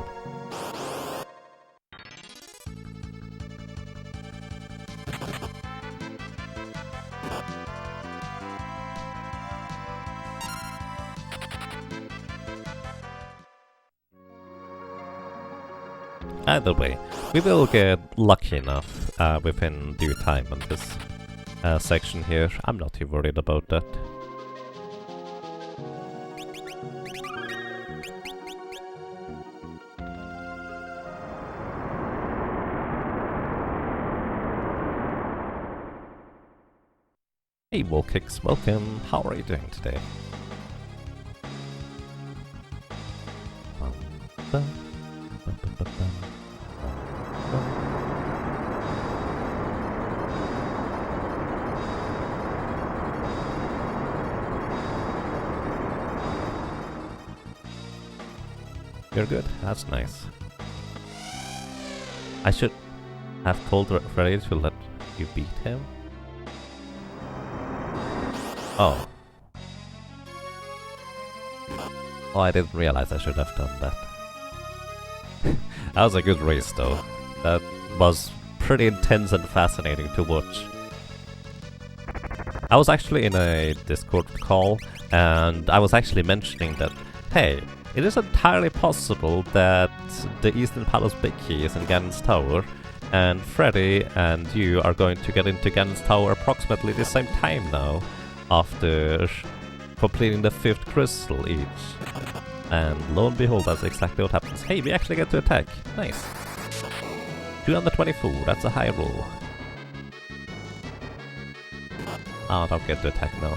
Either way, we will get lucky enough within due time on this section here. I'm not too worried about that. Hey Wolkix, welcome. How are you doing today? You're good, that's nice. I should have told Freddy to let you beat him. Oh. Oh, I didn't realize I should have done that. That was a good race though. That was pretty intense and fascinating to watch. I was actually in a Discord call and I was actually mentioning that, hey, it is entirely possible that the Eastern Palace Big Key is in Ganon's Tower, and Freddy and you are going to get into Ganon's Tower approximately the same time now, after completing the 5th crystal each. And lo and behold, that's exactly what happens. Hey, we actually get to attack. Nice. 224, that's a high roll. I don't get to attack now.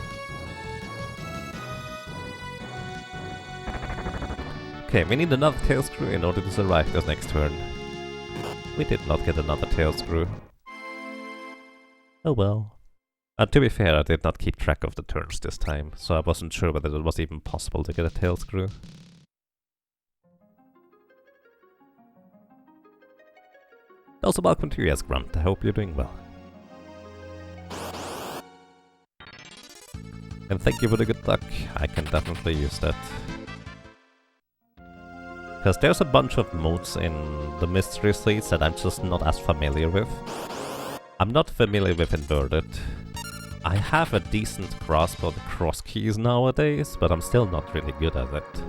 Okay, we need another tail screw in order to survive this next turn. We did not get another tail screw. Oh well. And to be fair, I did not keep track of the turns this time, so I wasn't sure whether it was even possible to get a tail screw. Also welcome to you, yes, Grunt. I hope you're doing well. And thank you for the good luck. I can definitely use that. Because there's a bunch of modes in the Mystery Seeds that I'm just not as familiar with. I'm not familiar with Inverted. I have a decent grasp on the cross keys nowadays, but I'm still not really good at it.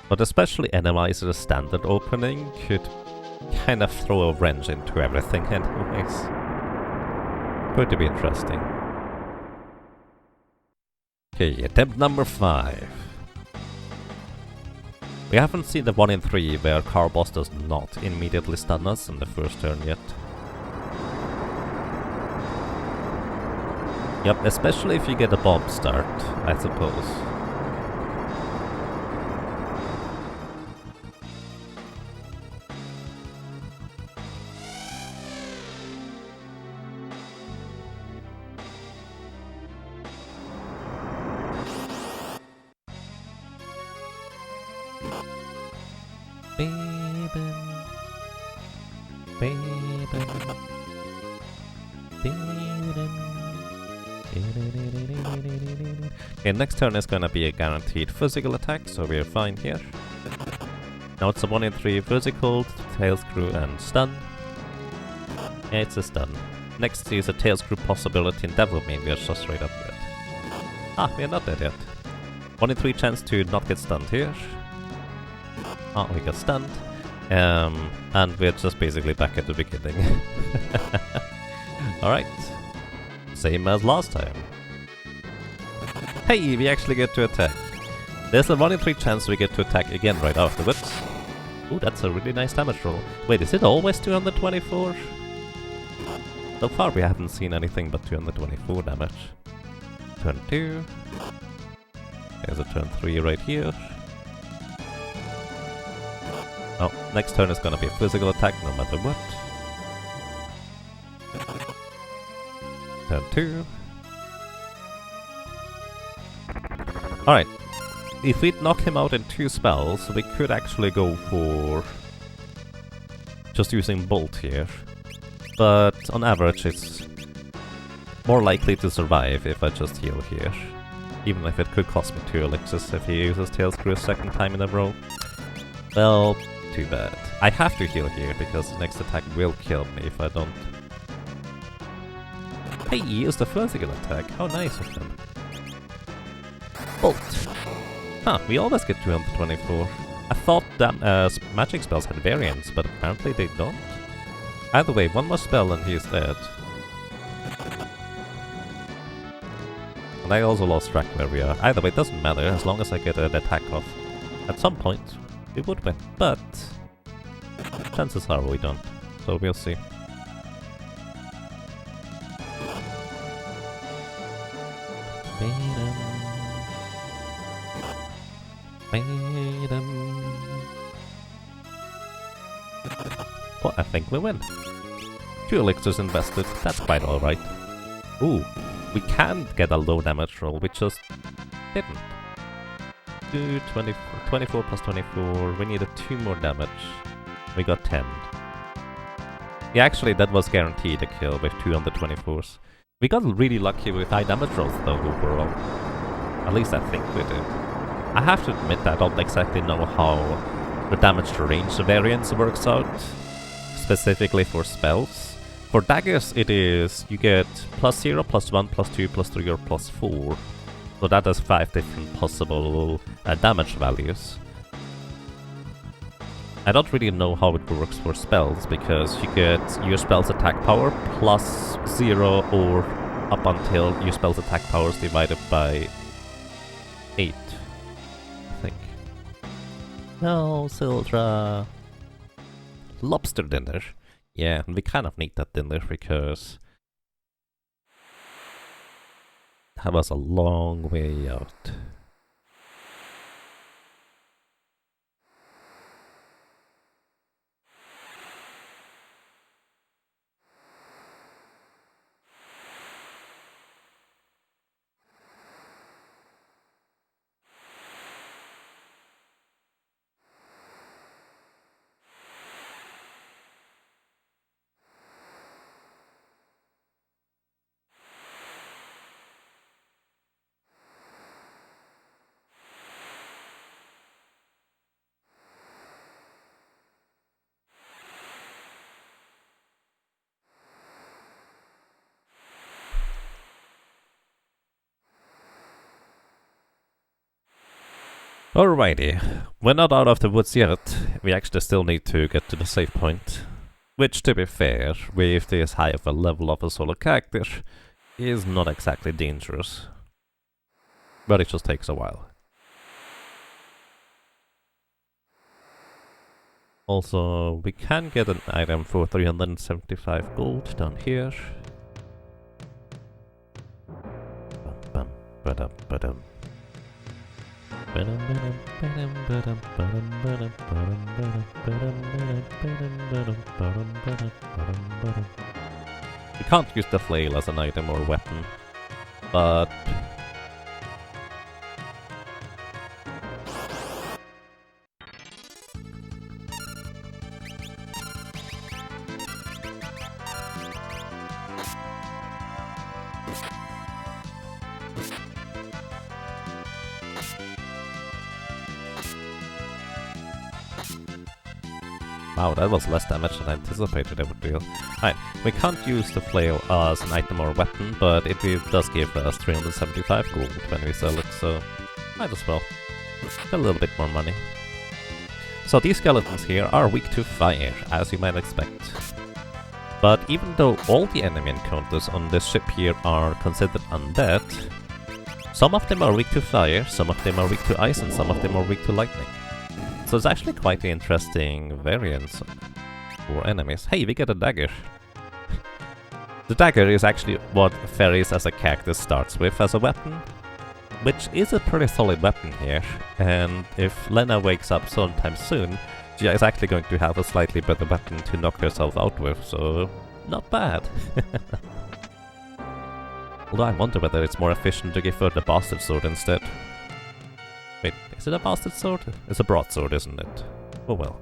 But especially Enemize the standard opening could kind of throw a wrench into everything anyways. Going to be interesting. Okay, attempt number 5. We haven't seen the 1 in 3 where Carbos does not immediately stun us in the first turn yet. Yep, especially if you get a bomb start, I suppose. Okay, next turn is gonna be a guaranteed physical attack, so we're fine here. Now it's a 1 in 3 physical, tail screw and stun. It's a stun. Next is a tail screw possibility, and that would mean we are just straight up dead. Ah, we are not dead yet. 1 in 3 chance to not get stunned here. Ah, we got stunned. And we're just basically back at the beginning. Alright. Same as last time. Hey, we actually get to attack. There's a 1 in 3 chance we get to attack again right afterwards. Ooh, that's a really nice damage roll. Wait, is it always 224? So far we haven't seen anything but 224 damage. Turn 2. There's a turn 3 right here. Oh, next turn is gonna be a physical attack no matter what. Turn 2. Alright. If we knock him out in 2 spells, we could actually go for just using Bolt here. But on average it's more likely to survive if I just heal here. Even if it could cost me 2 elixirs if he uses Tail Screw a second time in a row. Well, too bad. I have to heal here because the next attack will kill me if I don't. Hey, he used a physical attack. How nice of him. Bolt. Huh, we always get 224. I thought that magic spells had variants, but apparently they don't. Either way, one more spell and he's dead. And I also lost track where we are. Either way, it doesn't matter as long as I get an attack off. At some point, we would win, but chances are we don't. So we'll see. Well, I think we win. 2 elixirs invested, that's quite alright. Ooh, we can get a low damage roll, we just didn't. 24 plus 24, we needed 2 more damage. We got 10. Yeah, actually that was guaranteed a kill with 2 on the 24s. We got really lucky with high damage rolls though overall. At least I think we did. I have to admit that I don't exactly know how the damage to range variance works out, specifically for spells. For daggers it is, you get +0, +1, +2, +3 or +4. So that is 5 different possible damage values. I don't really know how it works for spells, because you get your spell's attack power +0 or up until your spell's attack power is divided by 8, I think. No, Sildra. Lobster dinner. Yeah, we kind of need that dinner because that was a long way out. Alrighty, we're not out of the woods yet. We actually still need to get to the save point. Which, to be fair, with this high of a level of a solo character, is not exactly dangerous. But it just takes a while. Also, we can get an item for 375 gold down here. You can't use the flail as an item or weapon, but Wow, that was less damage than I anticipated it would deal. Right, we can't use the flail as an item or weapon, but it does give us 375 gold when we sell it, so might as well. Get a little bit more money. So these skeletons here are weak to fire, as you might expect. But even though all the enemy encounters on this ship here are considered undead, some of them are weak to fire, some of them are weak to ice, and some of them are weak to lightning. So it's actually quite an interesting variance for enemies. Hey, we get a dagger. The dagger is actually what Ferris as a character starts with as a weapon, which is a pretty solid weapon here, and if Lena wakes up sometime soon, she is actually going to have a slightly better weapon to knock herself out with, so not bad. Although I wonder whether it's more efficient to give her the bastard sword instead. Wait, is it a bastard sword? It's a broadsword, isn't it? Oh well.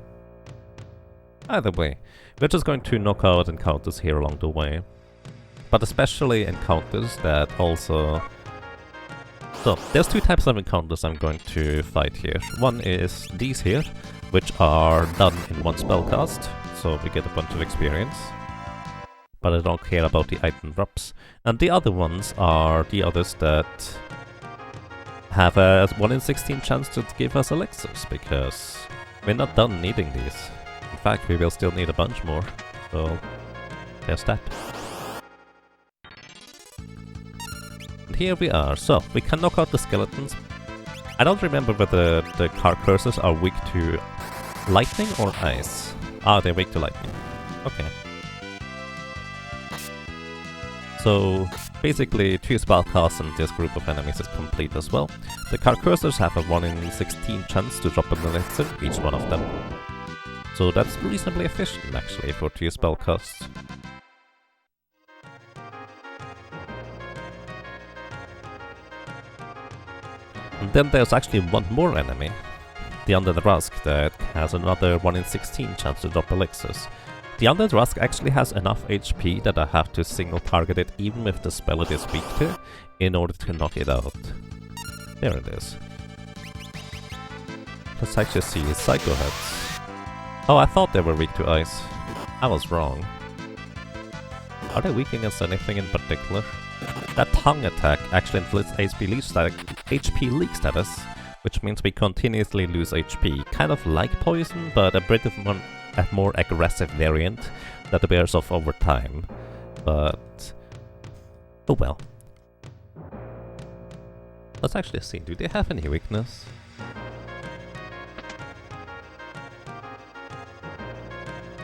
Either way, we're just going to knock out encounters here along the way. But especially encounters that also... So, there's two types of encounters I'm going to fight here. One is these here, which are done in one spellcast, so we get a bunch of experience. But I don't care about the item drops. And the other ones are the others that have a 1 in 16 chance to give us elixirs, because we're not done needing these. In fact, we will still need a bunch more, so there's that. And here we are, so we can knock out the skeletons. I don't remember whether the card cursors are weak to lightning or ice. Ah, they're weak to lightning. Okay. So basically 2 spellcasts and this group of enemies is complete as well. The card cursors have a 1 in 16 chance to drop an elixir, each one of them. So that's reasonably efficient actually for 2 spellcasts. And then there's actually one more enemy, the Undead Rusk, that has another 1 in 16 chance to drop elixirs. The Undead Rusk actually has enough HP that I have to single target it even if the spell it is weak to, in order to knock it out. There it is. Let's actually see his Psycho Heads. Oh, I thought they were weak to ice. I was wrong. Are they weak against anything in particular? That tongue attack actually inflicts HP leak status, which means we continuously lose HP, kind of like poison, but a bit of a more aggressive variant that wears off over time. But oh well. Let's actually see, do they have any weakness?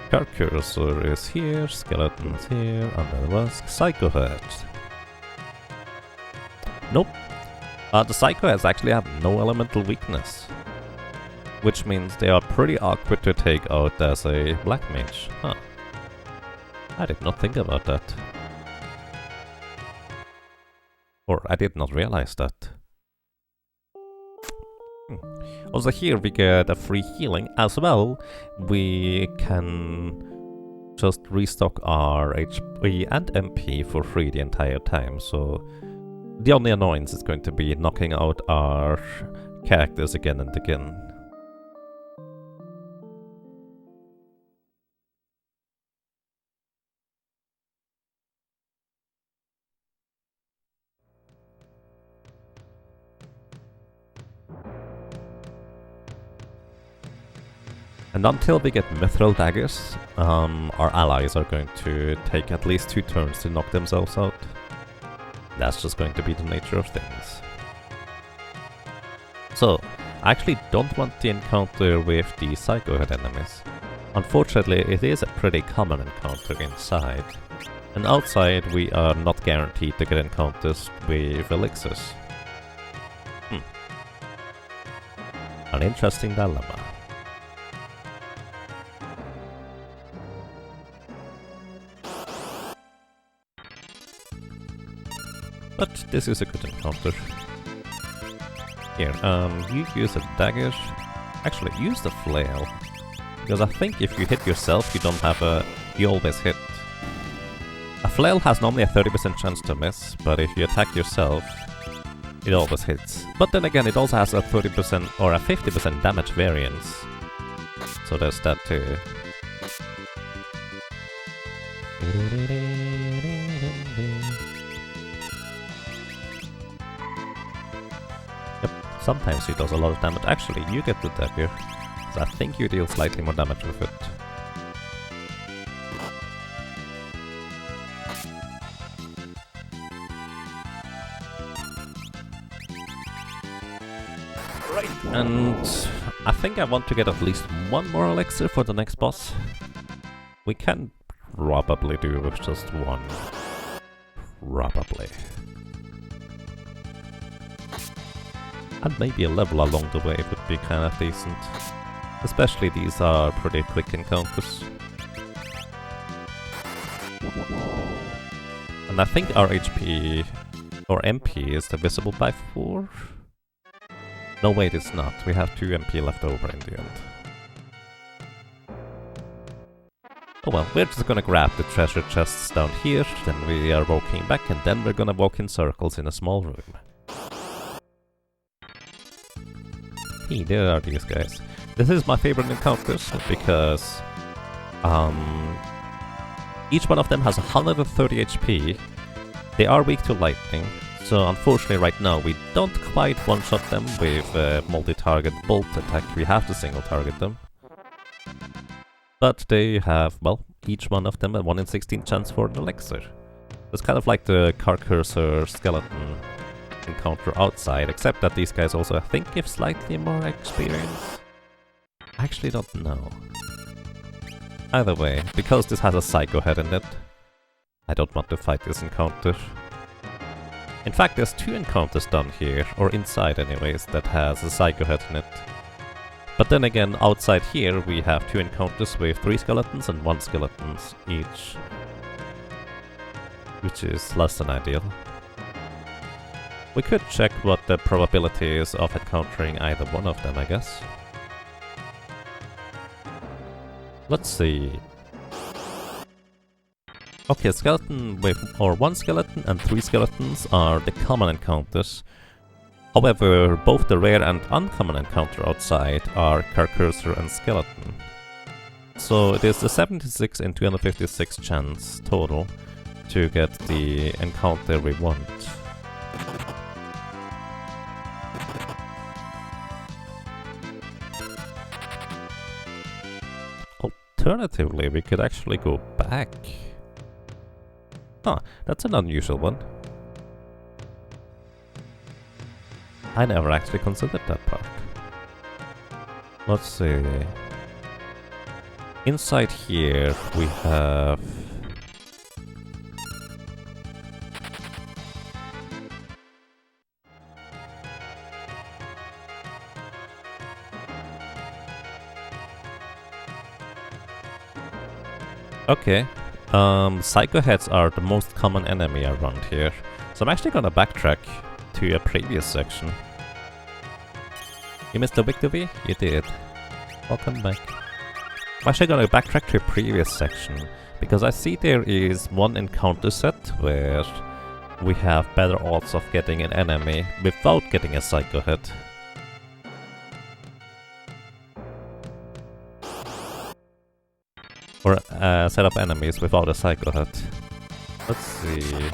Card Cursor is here, Skeletons here, Undead Rusk, Psycho Heads. Nope. The Psycho Heads actually have no elemental weakness, which means they are pretty awkward to take out as a Black Mage. Huh. I did not think about that. Or I did not realize that. Also here we get a free healing as well. We can just restock our HP and MP for free the entire time, so the only annoyance is going to be knocking out our characters again and again. And until we get Mithril Daggers, our allies are going to take at least 2 turns to knock themselves out. That's just going to be the nature of things. So, I actually don't want the encounter with the Psycho Head enemies. Unfortunately, it is a pretty common encounter inside. And outside, we are not guaranteed to get encounters with elixirs. An interesting dilemma. But this is a good encounter. Here, you use a dagger. Actually, use the flail. Because I think if you hit yourself, you don't have a... you always hit. A flail has normally a 30% chance to miss, but if you attack yourself, it always hits. But then again, it also has a 30% or a 50% damage variance. so there's that too. Yep, sometimes he does a lot of damage. Actually, you get the dagger, so I think you deal slightly more damage with it. Right, and I think I want to get at least one more elixir for the next boss. We can probably do with just one. Probably. And maybe a level along the way would be kind of decent. Especially these are pretty quick encounters. And I think our HP or MP is divisible by 4? No wait, it's not. We have 2 MP left over in the end. Oh well, we're just gonna grab the treasure chests down here, then we are walking back, and then we're gonna walk in circles in a small room. Hey, there are these guys. This is my favorite encounters, because each one of them has 130 HP. They are weak to lightning, so unfortunately right now we don't quite one-shot them with multi-target bolt attack. We have to single-target them. But they have, well, each one of them a 1 in 16 chance for an elixir. It's kind of like the Carcursor skeleton encounter outside, except that these guys also, I think, give slightly more experience. I actually don't know. Either way, because this has a Psycho Head in it, I don't want to fight this encounter. In fact, there's 2 encounters down here, or inside anyways, that has a Psycho Head in it. But then again, outside here we have 2 encounters with 3 skeletons and 1 skeleton each. Which is less than ideal. We could check what the probability is of encountering either one of them, I guess. Let's see. Okay, a skeleton with, or 1 skeleton and 3 skeletons are the common encounters. However, both the rare and uncommon encounter outside are Carcursor and Skeleton. So it is a 76 in 256 chance total to get the encounter we want. Alternatively, we could actually go back. Huh, that's an unusual one. I never actually considered that part. Let's see. Inside here we have... Okay. Psycho Heads are the most common enemy around here. So I'm actually gonna backtrack to a previous section. You missed the victory? You did. Welcome back. I'm actually gonna backtrack to a previous section, because I see there is one encounter set where we have better odds of getting an enemy without getting a Psycho Head. Or a set of enemies without a Psycho Head. Let's see...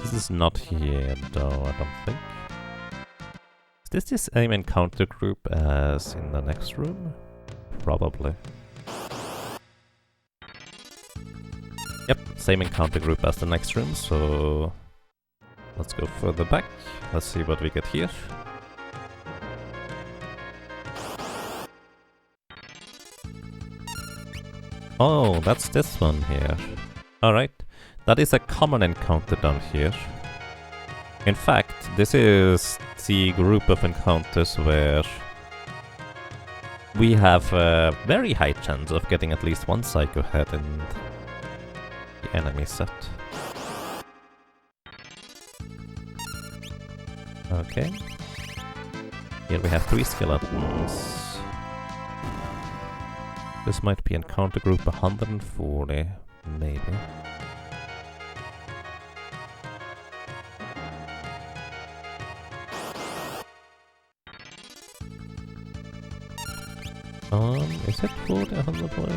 This is not here though, I don't think. Is this the same encounter group as in the next room? Probably. Yep, same encounter group as the next room, so... Let's go further back. Let's see what we get here. Oh, that's this one here. Alright. That is a common encounter down here. In fact, this is the group of encounters where we have a very high chance of getting at least one Psycho Head in the enemy set. Okay. Here we have 3 skeletons. This might be encounter group 140, maybe. Is it 40, 140?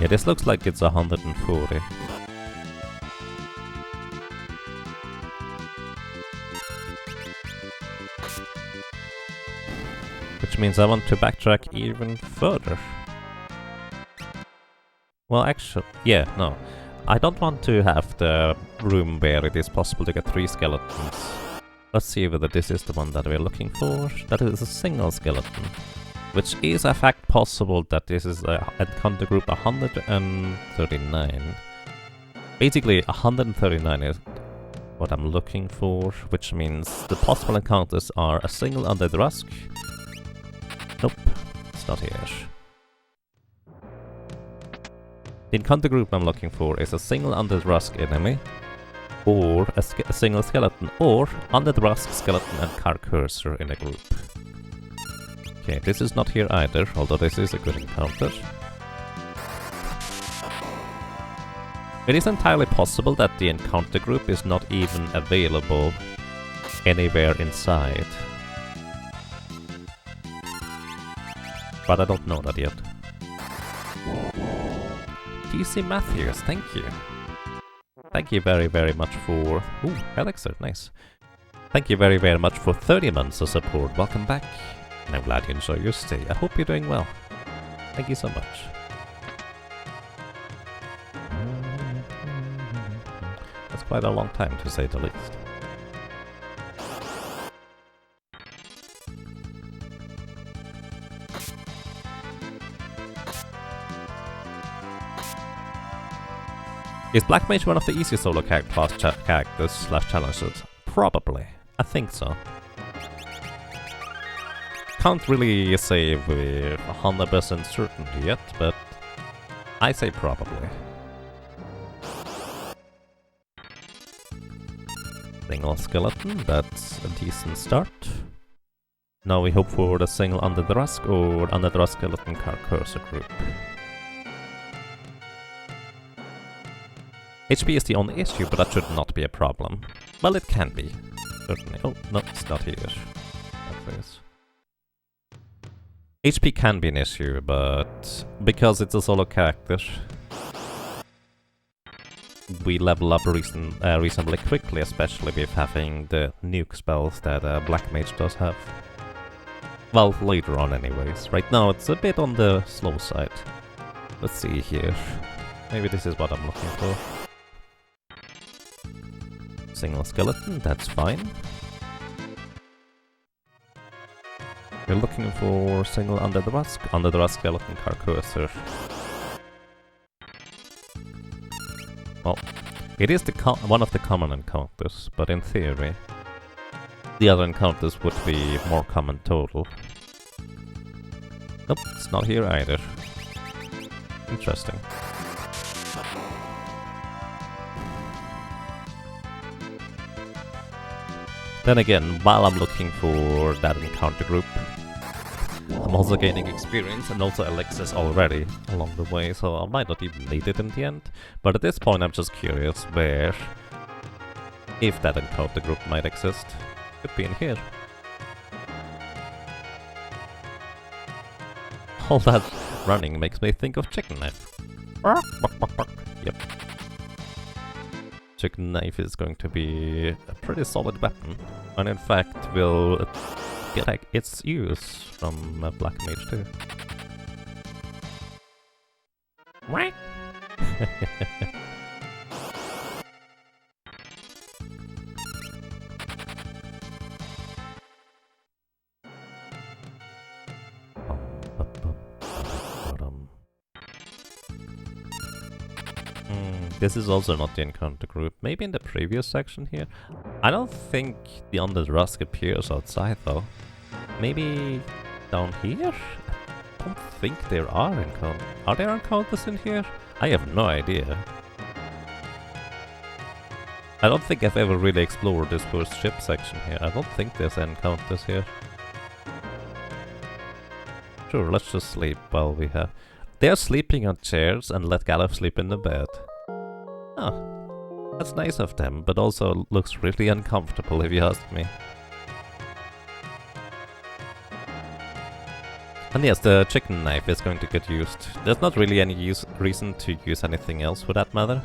Yeah, this looks like it's 140. Which means I want to backtrack even further. Well, actually, yeah, no. I don't want to have the room where it is possible to get 3 skeletons. Let's see whether this is the one that we're looking for. That is a single skeleton. Which is a fact possible that this is encounter group 139. Basically, 139 is what I'm looking for, which means the possible encounters are a single undead rusk. Nope, it's not here. The encounter group I'm looking for is a single undead rusk enemy, or a single skeleton, or undead rusk, skeleton and car cursor in a group. Okay, this is not here either, although this is a good encounter. It is entirely possible that the encounter group is not even available anywhere inside. But I don't know that yet. TC Matthews, thank you. Thank you very, very much for... Ooh, Elixir, nice. Thank you very, very much for 30 months of support. Welcome back. And I'm glad you enjoy your stay. I hope you're doing well. Thank you so much. That's quite a long time, to say the least. Is Black Mage one of the easiest solo characters/challenges? Probably. I think so. Can't really say with 100% certainty yet, but I say probably. Single skeleton, that's a decent start. Now we hope for the single under the rusk or under the rusk skeleton car cursor group. HP is the only issue, but that should not be a problem. Well, it can be. Certainly. Oh, no, it's not here. That is. HP can be an issue, but because it's a solo character, we level up reasonably quickly, especially with having the nuke spells that Black Mage does have. Well, later on anyways. Right now it's a bit on the slow side. Let's see here. Maybe this is what I'm looking for. Single skeleton, that's fine. We're looking for single under the rusk skeleton car cursor. Well, it is the one of the common encounters, but in theory, the other encounters would be more common total. Nope, it's not here either. Interesting. Then again, while I'm looking for that encounter group, I'm also gaining experience and also elixirs already along the way, so I might not even need it in the end. But at this point I'm just curious where, if that encounter group might exist. Could be in here. All that running makes me think of chicken knife. Yep. Chicken knife is going to be a pretty solid weapon, and in fact will get its use from Black Mage too. What? This is also not the encounter group. Maybe in the previous section here? I don't think the Undead Rusk appears outside though. Maybe down here? I don't think there are encounters. Are there encounters in here? I have no idea. I don't think I've ever really explored this first ship section here. I don't think there's encounters here. Sure, let's just sleep while we have... They're sleeping on chairs and let Galuf sleep in the bed. Oh, that's nice of them, but also looks really uncomfortable if you ask me. And yes, the chicken knife is going to get used. There's not really any reason to use anything else for that matter.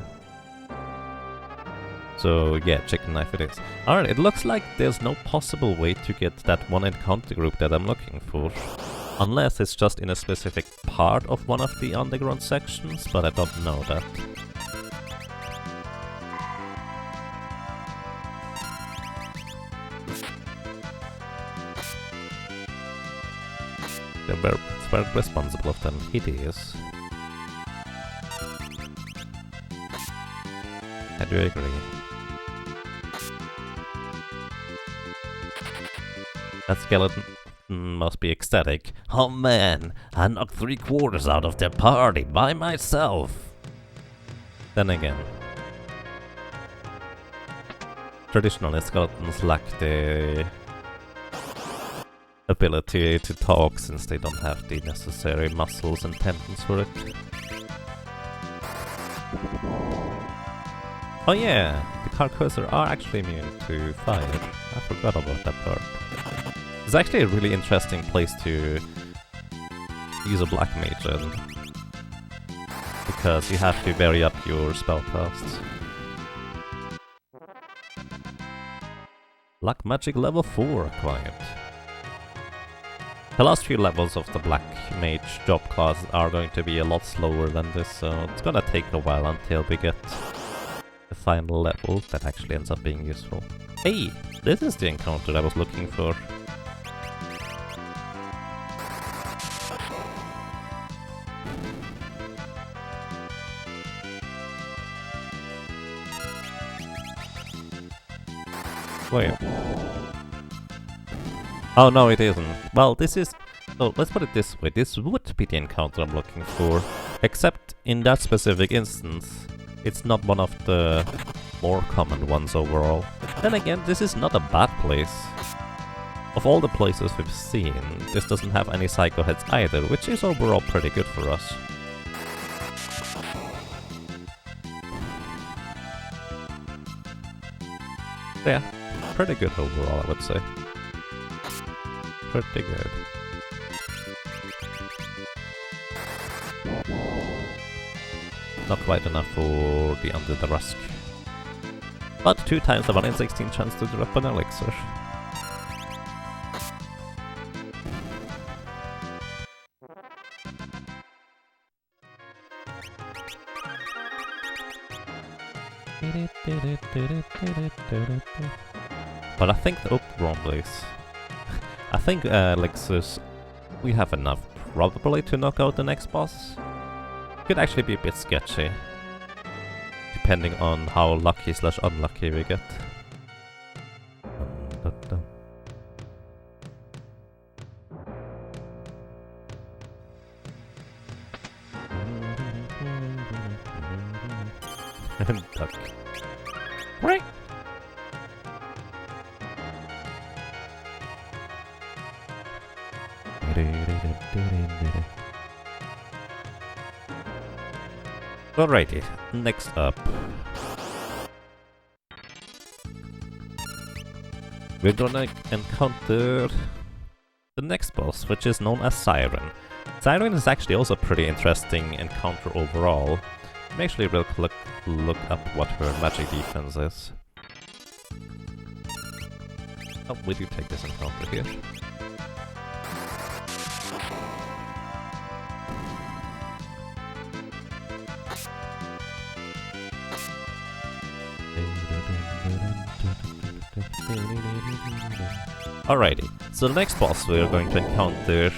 So yeah, chicken knife it is. Alright, it looks like there's no possible way to get that one encounter group that I'm looking for. Unless it's just in a specific part of one of the underground sections, but I don't know that. It's very responsible of them. It is. I do agree. That skeleton must be ecstatic. Oh man, I knocked 3/4 out of the party by myself. Then again, traditionally skeletons lack the ability to talk since they don't have the necessary muscles and tendons for it. Oh yeah, the Carcosa are actually immune to fire. I forgot about that part. It's actually a really interesting place to use a Black Mage in, because you have to vary up your spellcasts. Black Magic level 4 acquired. The last few levels of the Black Mage job class are going to be a lot slower than this, so it's gonna take a while until we get the final level that actually ends up being useful. Hey, this is the encounter I was looking for. Wait. Oh no, it isn't. Well, this is... So, let's put it this way. This would be the encounter I'm looking for. Except, in that specific instance, it's not one of the more common ones overall. Then again, this is not a bad place. Of all the places we've seen, this doesn't have any Psycho Heads either, which is overall pretty good for us. Yeah, pretty good overall, I would say. Pretty good. Not quite enough for the Under the Rusk. But 2 times the 1 in 16 chance to drop an elixir. But I think the wrong place. I think elixirs, we have enough probably to knock out the next boss. Could actually be a bit sketchy, depending on how lucky / unlucky we get. Duck. Right. Alrighty, next up. We're gonna encounter the next boss, which is known as Siren. Siren is actually also a pretty interesting encounter overall. I'm actually real look up what her magic defense is. Oh, we do take this encounter here. Alrighty, so the next boss we're going to encounter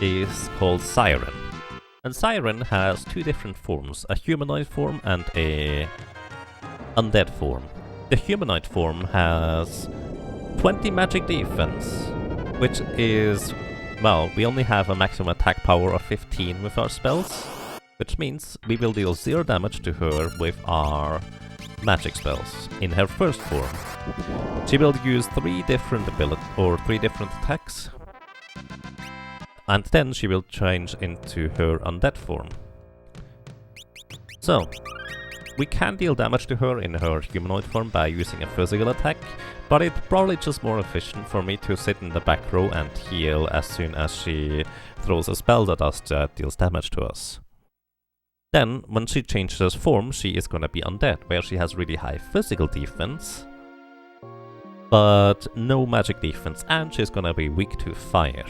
is called Siren. And Siren has 2 different forms, a humanoid form and a undead form. The humanoid form has 20 magic defense, which is, well, we only have a maximum attack power of 15 with our spells, which means we will deal 0 damage to her with our magic spells. In her first form, she will use 3 different attacks, and then she will change into her undead form. So, we can deal damage to her in her humanoid form by using a physical attack, but it's probably just more efficient for me to sit in the back row and heal as soon as she throws a spell that deals damage to us. Then, when she changes form, she is gonna be undead, where she has really high physical defense, but no magic defense, and she's gonna be weak to fire.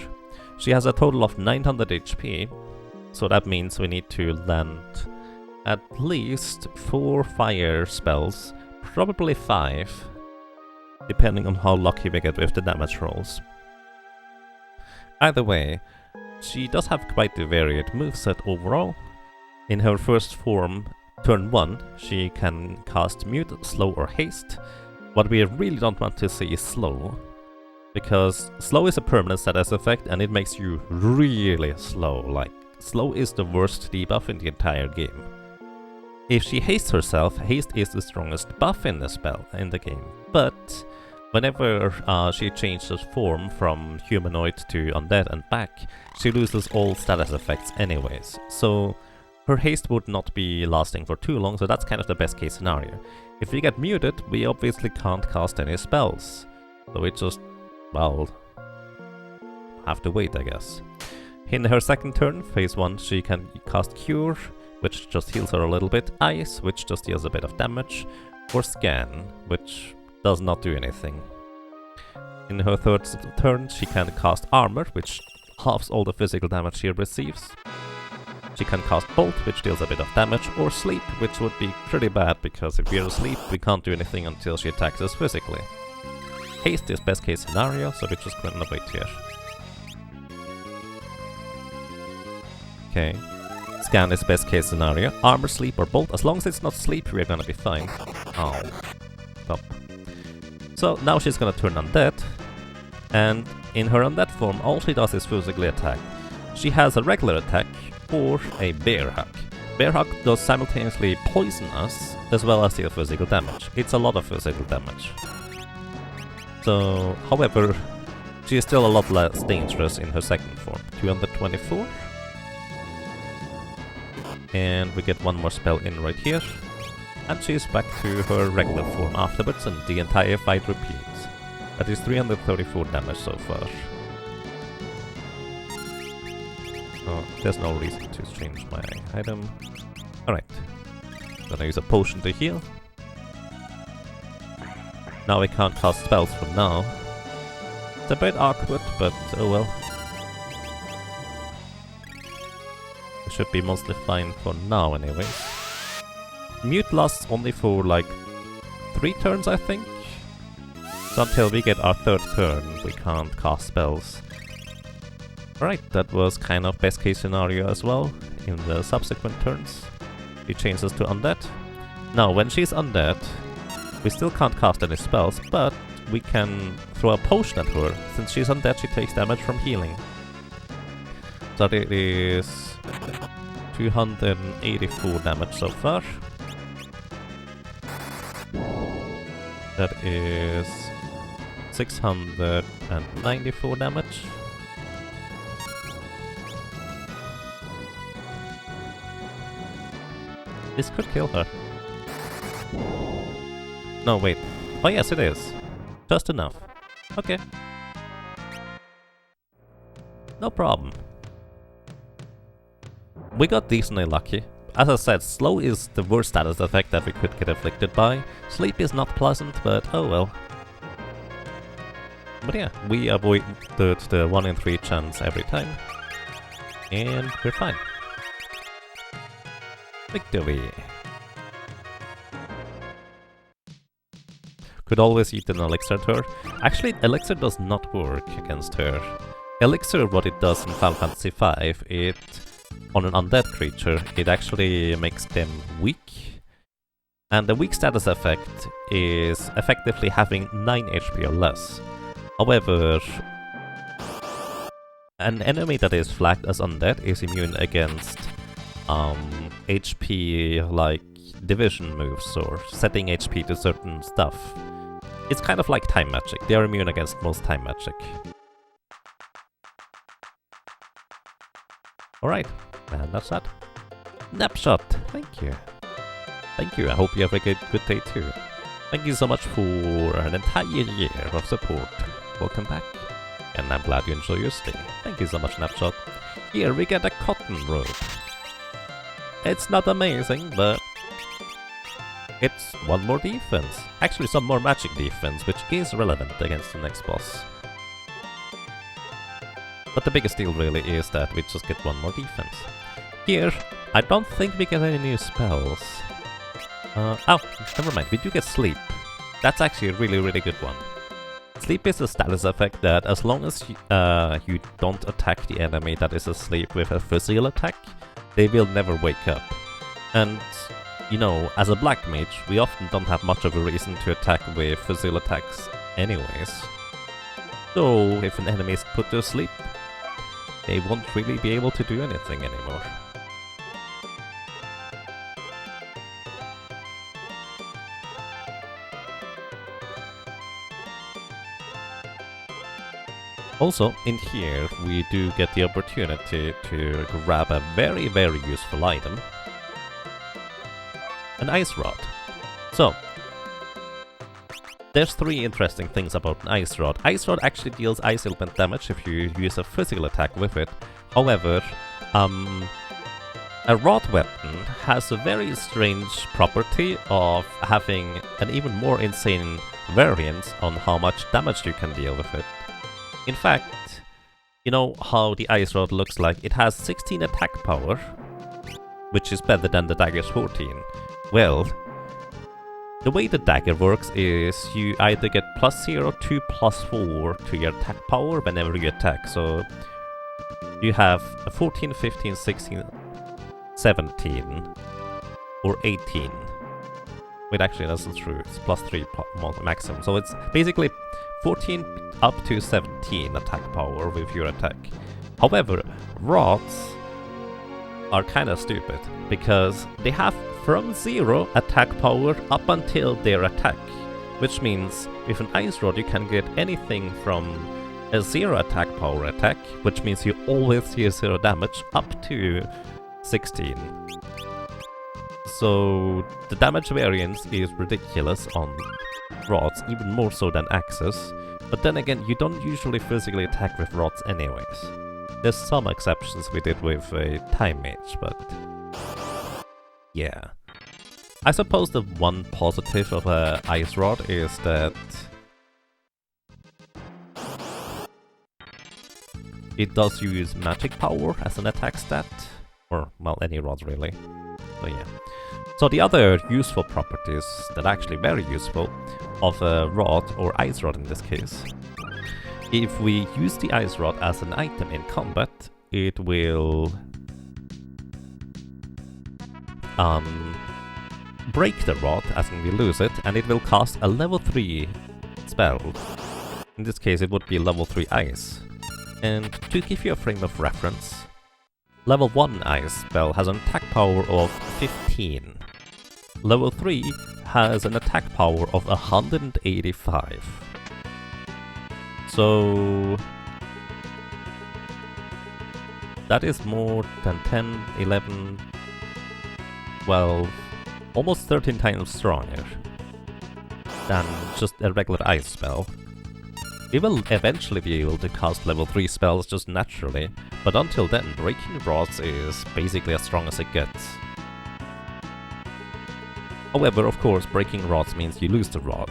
She has a total of 900 HP, so that means we need to land at least 4 fire spells, probably 5, depending on how lucky we get with the damage rolls. Either way, she does have quite a varied moveset overall. In her first form, turn 1, she can cast Mute, Slow or Haste. What we really don't want to see is Slow, because Slow is a permanent status effect and it makes you really slow. Like, Slow is the worst debuff in the entire game. If she hastes herself, haste is the strongest buff in the game, but whenever she changes form from humanoid to undead and back, she loses all status effects anyways, so her haste would not be lasting for too long, so that's kind of the best case scenario. If we get muted, we obviously can't cast any spells, so we just, well, have to wait, I guess. In her second turn, phase 1, she can cast Cure, which just heals her a little bit, Ice, which just deals a bit of damage, or Scan, which does not do anything. In her third turn, she can cast Armor, which halves all the physical damage she receives. She can cast Bolt, which deals a bit of damage, or Sleep, which would be pretty bad, because if we're asleep, we can't do anything until she attacks us physically. Haste is best case scenario, so we're just gonna wait here. Okay. Scan is best case scenario. Armor, Sleep or Bolt. As long as it's not Sleep, we're gonna be fine. Oh. Stop. So now she's gonna turn undead. And in her undead form, all she does is physically attack. She has a regular attack or a bear hug. Bear hug does simultaneously poison us as well as deal physical damage. It's a lot of physical damage. So, however, she is still a lot less dangerous in her second form. 224. And we get one more spell in right here. And she's back to her regular form afterwards, and the entire fight repeats. That is 334 damage so far. Oh, there's no reason to change my item. Alright. Gonna use a potion to heal. Now we can't cast spells from now. It's a bit awkward, but oh well. We should be mostly fine for now anyways. Mute lasts only for like 3 turns, I think. So until we get our 3rd turn, we can't cast spells. Alright, that was kind of best case scenario as well. In the subsequent turns, she changes to undead. Now, when she's undead, we still can't cast any spells, but we can throw a potion at her. Since she's undead, she takes damage from healing. So it is 284 damage so far. That is 694 damage. This could kill her. No, wait. Oh yes, it is. Just enough. Okay. No problem. We got decently lucky. As I said, slow is the worst status effect that we could get afflicted by. Sleep is not pleasant, but oh well. But yeah, we avoided the 1 in 3 chance every time. And we're fine. Victory! Could always eat an elixir to her. Actually, elixir does not work against her. Elixir, what it does in Final Fantasy V, it on an undead creature, it actually makes them weak. And the weak status effect is effectively having 9 HP or less. However, an enemy that is flagged as undead is immune against HP, like division moves or setting HP to certain stuff. It's kind of like time magic. They are immune against most time magic. Alright, and that's that. Snapshot, thank you. Thank you, I hope you have a good day too. Thank you so much for an entire year of support. Welcome back. And I'm glad you enjoy your stay. Thank you so much, Snapshot. Here we get a cotton robe. It's not amazing, but it's one more defense. Actually, some more magic defense, which is relevant against the next boss. But the biggest deal really is that we just get one more defense. Here, I don't think we get any new spells. Oh, never mind, we do get sleep. That's actually a really good one. Sleep is a status effect that as long as you don't attack the enemy that is asleep with a physical attack, they will never wake up. And, you know, as a black mage, we often don't have much of a reason to attack with physical attacks anyways. So, if an enemy is put to sleep, they won't really be able to do anything anymore. Also, in here, we do get the opportunity to grab a very useful item. An ice rod. So, there's three interesting things about an ice rod. Ice rod actually deals ice element damage if you use a physical attack with it. However, a rod weapon has a very strange property of having an even more insane variance on how much damage you can deal with it. In fact, you know how the ice rod looks like? It has 16 attack power, which is better than the dagger's 14. Well, the way the dagger works is you either get +0 to +4 to your attack power whenever you attack. So you have a 14, 15, 16, 17, or 18. Wait, actually that's not true. It's +3 maximum. So it's basically 14 up to 17 attack power with your attack. However, rods are kind of stupid, because they have from 0 attack power up until their attack. Which means, with an ice rod you can get anything from a 0 attack power attack, which means you always deal 0 damage, up to 16. So the damage variance is ridiculous on rods, even more so than axes. But then again, you don't usually physically attack with rods anyways. There's some exceptions we did with a time mage, but yeah. I suppose the one positive of a ice rod is that it does use magic power as an attack stat, or well, any rod really. So yeah. So the other useful properties that are actually very useful of a rod, or ice rod in this case. If we use the ice rod as an item in combat, it will break the rod as in we lose it, and it will cast a level 3 spell. In this case it would be level 3 ice. And to give you a frame of reference, level 1 ice spell has an attack power of 15. Level 3 has an attack power of 185. So that is more than 10, 11, 12, almost 13 times stronger than just a regular ice spell. We will eventually be able to cast level 3 spells just naturally, but until then, breaking rods is basically as strong as it gets. However, of course, breaking rods means you lose the rod.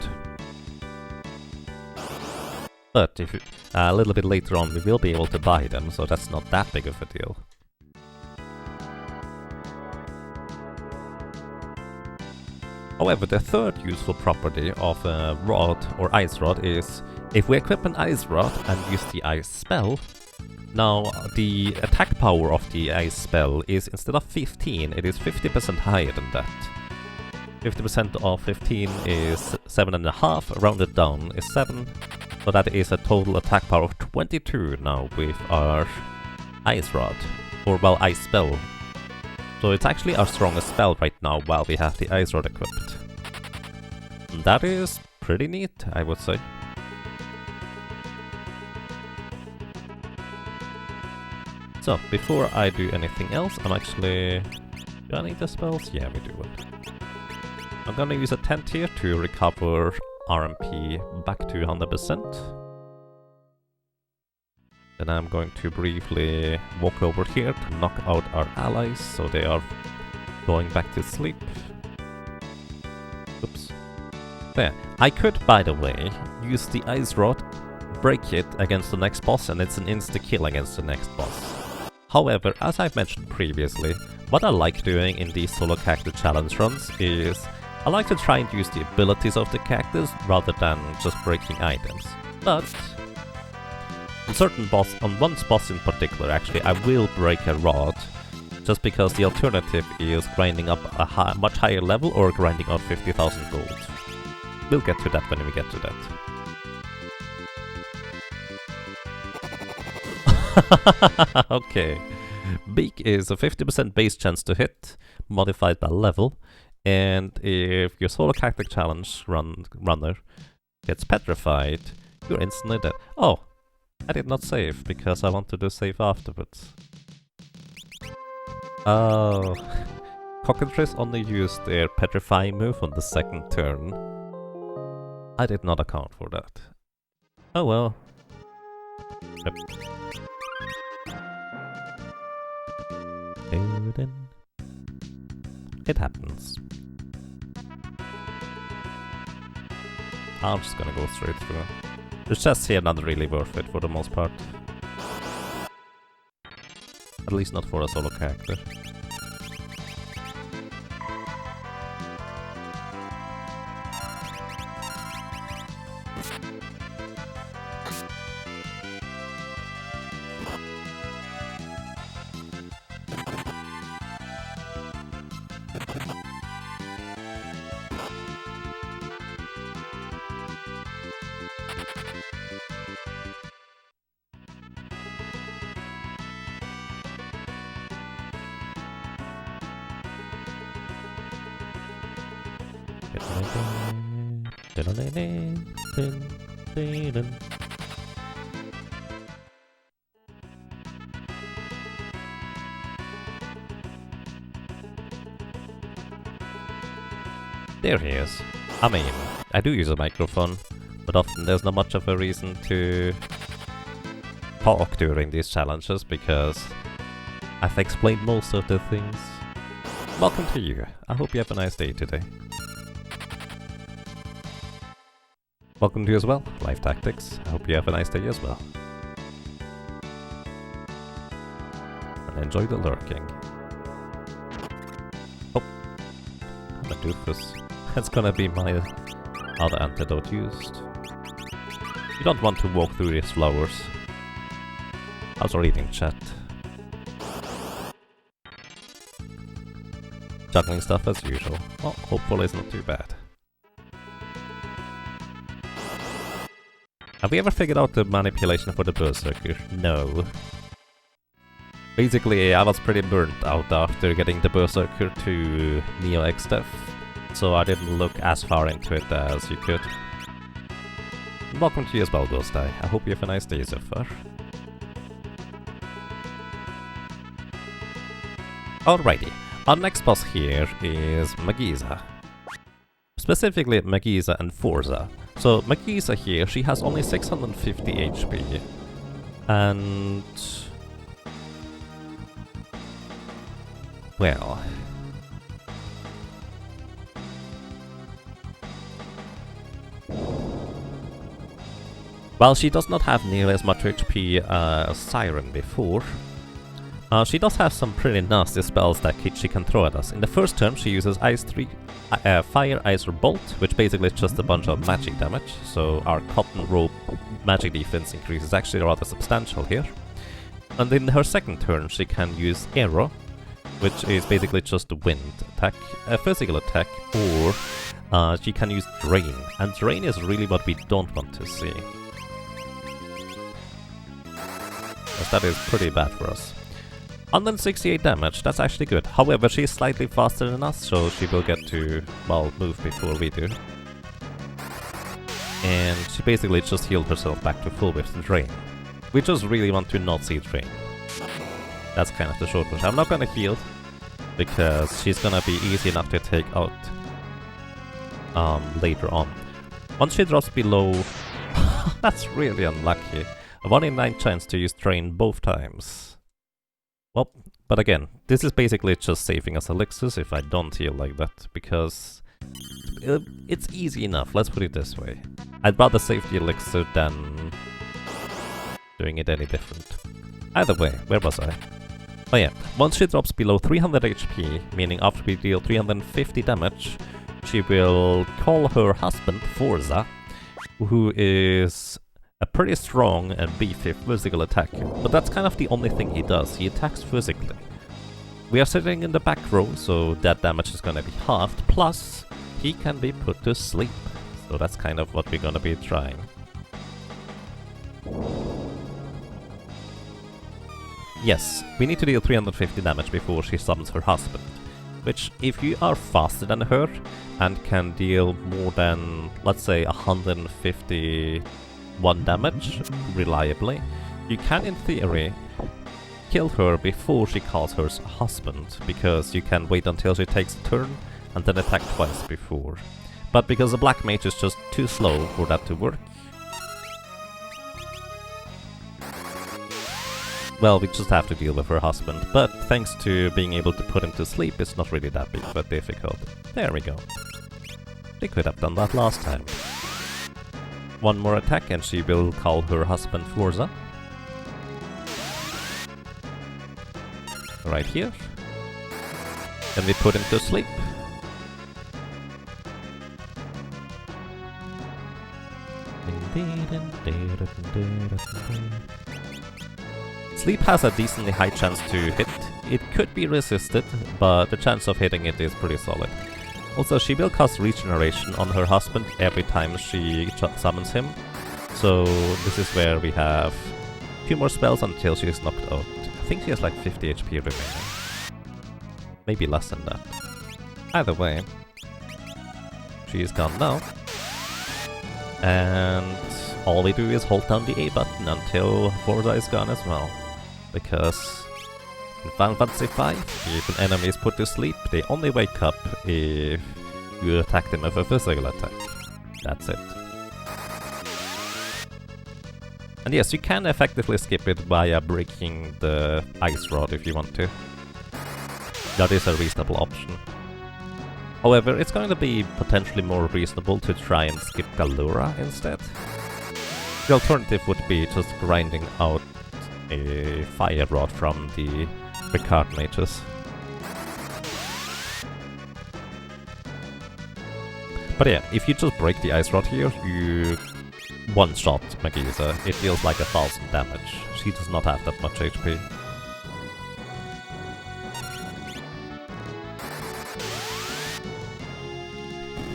But if a little bit later on we will be able to buy them, so that's not that big of a deal. However, the third useful property of a rod or ice rod is if we equip an ice rod and use the ice spell, now the attack power of the ice spell is, instead of 15, it is 50% higher than that. 50% of 15 is 7.5, rounded down is 7, so that is a total attack power of 22 now with our ice rod, or well, ice spell, So it's actually our strongest spell right now while we have the Ice Rod equipped. And that is pretty neat, I would say. So, before I do anything else, I'm actually... Do I need the spells? Yeah, we do it. I'm gonna use a tent here to recover RMP back to 100%. Then I'm going to briefly walk over here to knock out our allies, so they are going back to sleep. Oops. There. I could, by the way, use the Ice Rod, break it against the next boss, and it's an insta-kill against the next boss. However, as I've mentioned previously, what I like doing in these solo character challenge runs is I like to try and use the abilities of the characters rather than just breaking items. But on certain boss, on one boss in particular actually, I will break a rod just because the alternative is grinding up a much higher level or grinding out 50,000 gold. We'll get to that when we get to that. Okay. Beak is a 50% base chance to hit, modified by level, and if your solo character challenge runner gets petrified, you're instantly dead. Oh, I did not save because I wanted to save afterwards. Oh, Cockatrice only used their petrifying move on the second turn. I did not account for that. Oh well. Yep. It happens. I'm just gonna go straight through. The chests here not really worth it for the most part. At least not for a solo character. There he is. I mean, I do use a microphone, but often there's not much of a reason to talk during these challenges because I've explained most of the things. Welcome to you. I hope you have a nice day today. Welcome to you as well, Life Tactics. I hope you have a nice day as well. And enjoy the lurking. Oh, I'm a doofus. That's gonna be my other antidote used. You don't want to walk through these flowers. I was reading chat. Juggling stuff as usual. Well, hopefully it's not too bad. Have we ever figured out the manipulation for the Berserker? No. Basically, I was pretty burnt out after getting the Berserker to Neo X-Def, so I didn't look as far into it as you could. And welcome to you as well, Ghost Eye. I hope you have a nice day so far. Alrighty, our next boss here is Magiza. Specifically Magiza and Forza. So Magiza here, she has only 650 HP. And... well... while she does not have nearly as much HP as Siren before, she does have some pretty nasty spells that she can throw at us. In the first turn she uses Fire, Ice or Bolt, which basically is just a bunch of magic damage, so our Cotton Rope magic defense increase is actually rather substantial here. And in her second turn she can use Arrow, which is basically just a wind attack, a physical attack, or she can use Drain, and Drain is really what we don't want to see. Because that is pretty bad for us. 168 damage, that's actually good. However, she's slightly faster than us, so she will get to, well, move before we do. And she basically just healed herself back to full with the Drain. We just really want to not see Drain. That's kind of the short push. I'm not gonna heal, because she's gonna be easy enough to take out later on. Once she drops below... that's really unlucky. A 1 in 9 chance to use Drain both times. Well, but again, this is basically just saving us elixirs if I don't heal like that, because it's easy enough, let's put it this way. I'd rather save the elixir than doing it any different. Either way, where was I? Oh yeah, once she drops below 300 HP, meaning after we deal 350 damage, she will call her husband, Forza, who is a pretty strong and beefy physical attacker, but that's kind of the only thing he does, he attacks physically. We are sitting in the back row, so that damage is gonna be halved, plus he can be put to sleep. So that's kind of what we're gonna be trying. Yes, we need to deal 350 damage before she summons her husband, which if you are faster than her and can deal more than, let's say, 151 damage reliably, you can in theory kill her before she calls her husband, because you can wait until she takes a turn and then attack twice before. But because the Black Mage is just too slow for that to work, well, we just have to deal with her husband. But thanks to being able to put him to sleep, it's not really that big of a difficult. There we go. They could have done that last time. One more attack and she will call her husband Forza. Right here. Then we put him to sleep. Sleep has a decently high chance to hit. It could be resisted, but the chance of hitting it is pretty solid. Also, she will cast Regeneration on her husband every time she summons him. So this is where we have 2 more spells until she is knocked out. I think she has like 50 HP remaining. Maybe less than that. Either way, she is gone now. And all we do is hold down the A button until Forza is gone as well. Because in Final Fantasy 5, if an enemy is put to sleep, they only wake up if you attack them with a physical attack. That's it. And yes, you can effectively skip it via breaking the ice rod if you want to. That is a reasonable option. However, it's going to be potentially more reasonable to try and skip Galura instead. The alternative would be just grinding out a fire rod from the Ricard mages. But yeah, if you just break the ice rod here, you one-shot Magisa. It deals like 1000 damage. She does not have that much HP.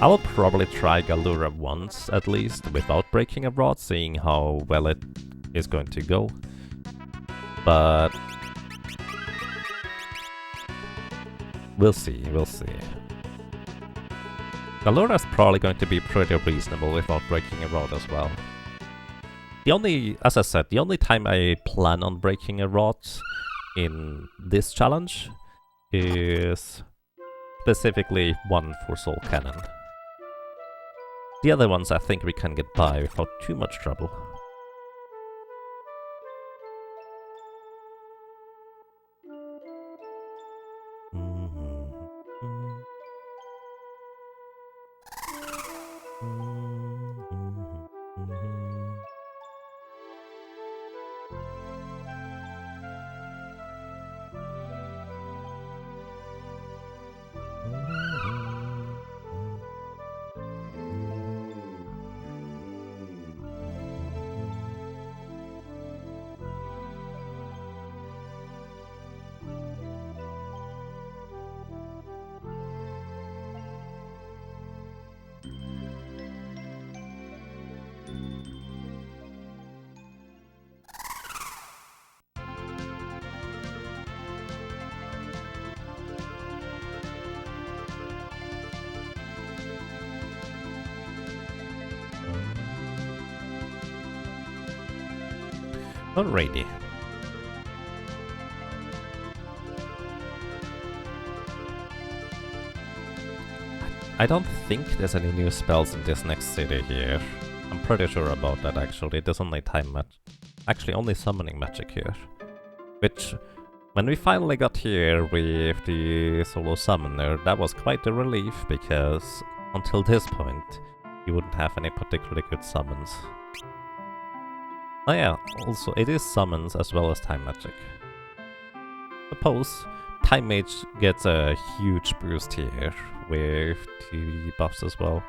I will probably try Galura once, at least, without breaking a rod, seeing how well it is going to go. But we'll see, we'll see. Galura is probably going to be pretty reasonable without breaking a rod as well. The only, as I said, the only time I plan on breaking a rod in this challenge is specifically one for Soul Cannon. The other ones I think we can get by without too much trouble. Alrighty. I don't think there's any new spells in this next city here. I'm pretty sure about that actually. There's only time match. Actually, only summoning magic here. Which, when we finally got here with the solo summoner, that was quite a relief because until this point, you wouldn't have any particularly good summons. Oh yeah, also it is summons as well as time magic. Suppose Time Mage gets a huge boost here with the buffs as well.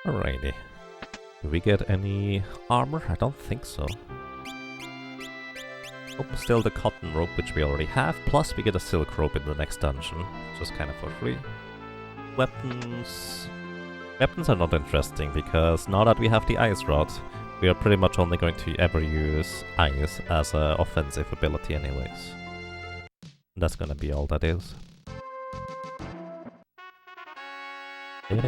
Alrighty. Do we get any armor? I don't think so. Oh, still the cotton rope, which we already have, plus we get a silk rope in the next dungeon, just kind of for free. Weapons... Weapons are not interesting, because now that we have the ice rod, we are pretty much only going to ever use ice as an offensive ability anyways. That's gonna be all that is. We're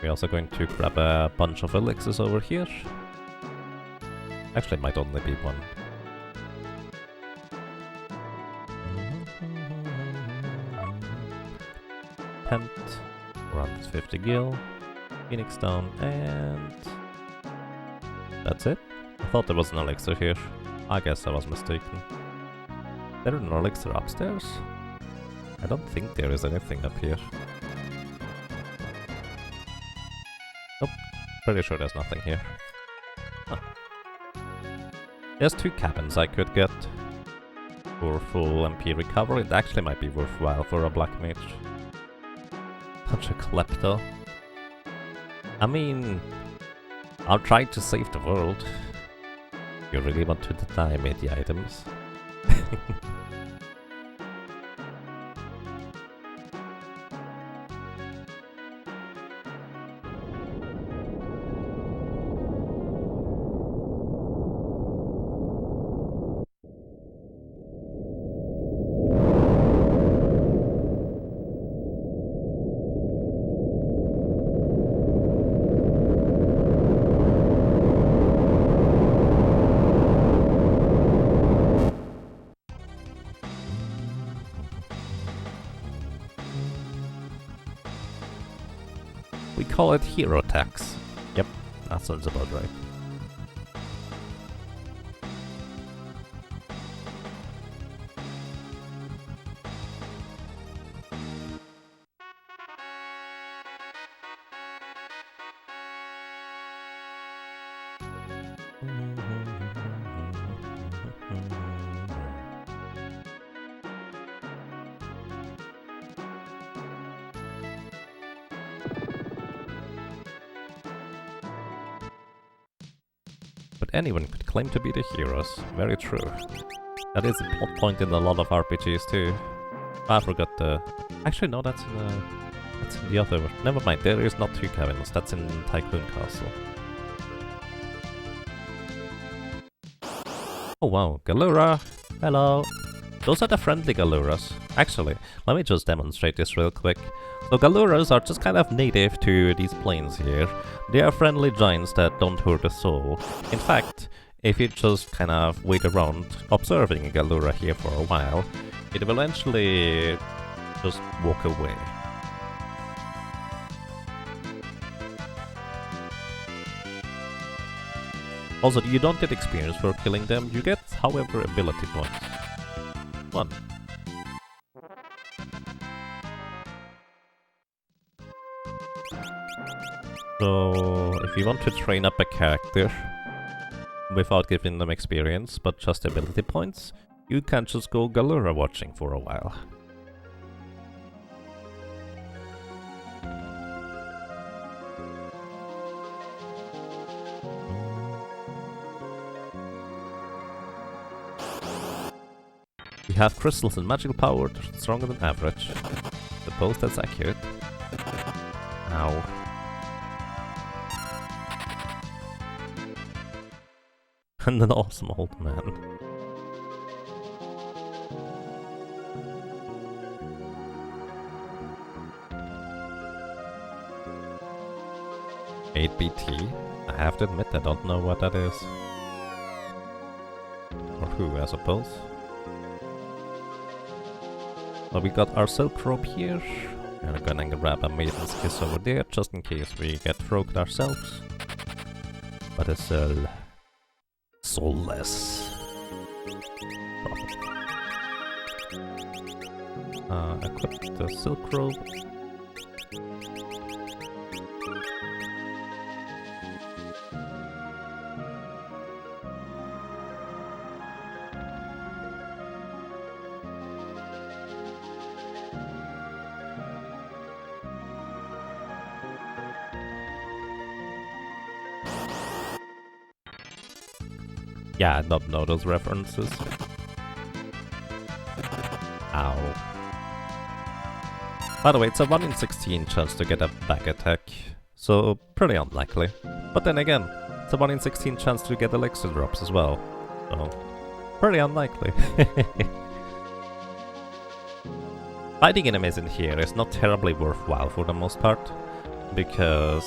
also going to grab a bunch of elixirs over here. Actually, it might only be one. Pent, around 50 gil, Phoenix Stone, and that's it. I thought there was an elixir here. I guess I was mistaken. Is there an elixir upstairs? I don't think there is anything up here. Nope, pretty sure there's nothing here. Huh. There's 2 cabins I could get for full MP recovery. It actually might be worthwhile for a black mage. Such a klepto. I mean, I'll try to save the world. You really want to deny me the items? We call it hero tax. Yep, that sounds about right. But anyone could claim to be the heroes. Very true. That is a plot point in a lot of RPGs too. I forgot the... Actually no, that's in the other... Never mind, there is not 2 cabins. That's in Tycoon Castle. Oh wow, Galura! Hello! Those are the friendly Galuras. Actually, let me just demonstrate this real quick. So Galuras are just kind of native to these plains here. They are friendly giants that don't hurt a soul. In fact, if you just kind of wait around observing a Galura here for a while, it will eventually just walk away. Also, you don't get experience for killing them, you get, however, ability points. 1. So, if you want to train up a character without giving them experience, but just ability points, you can just go Galura watching for a while. We have crystals and magical power stronger than average. Suppose that's accurate. Ow. And an awesome old man. 8BT. I have to admit I don't know what that is. Or who, I suppose. Well, we got our Silk Robe here. And we're gonna grab a Maiden's Kiss over there, just in case we get rogued ourselves. But it's soulless. Equip the Silk Robe. Yeah, I don't know those references. Ow. By the way, it's a 1 in 16 chance to get a back attack, so pretty unlikely. But then again, it's a 1 in 16 chance to get elixir drops as well, so pretty unlikely. Fighting enemies in here is not terribly worthwhile for the most part, because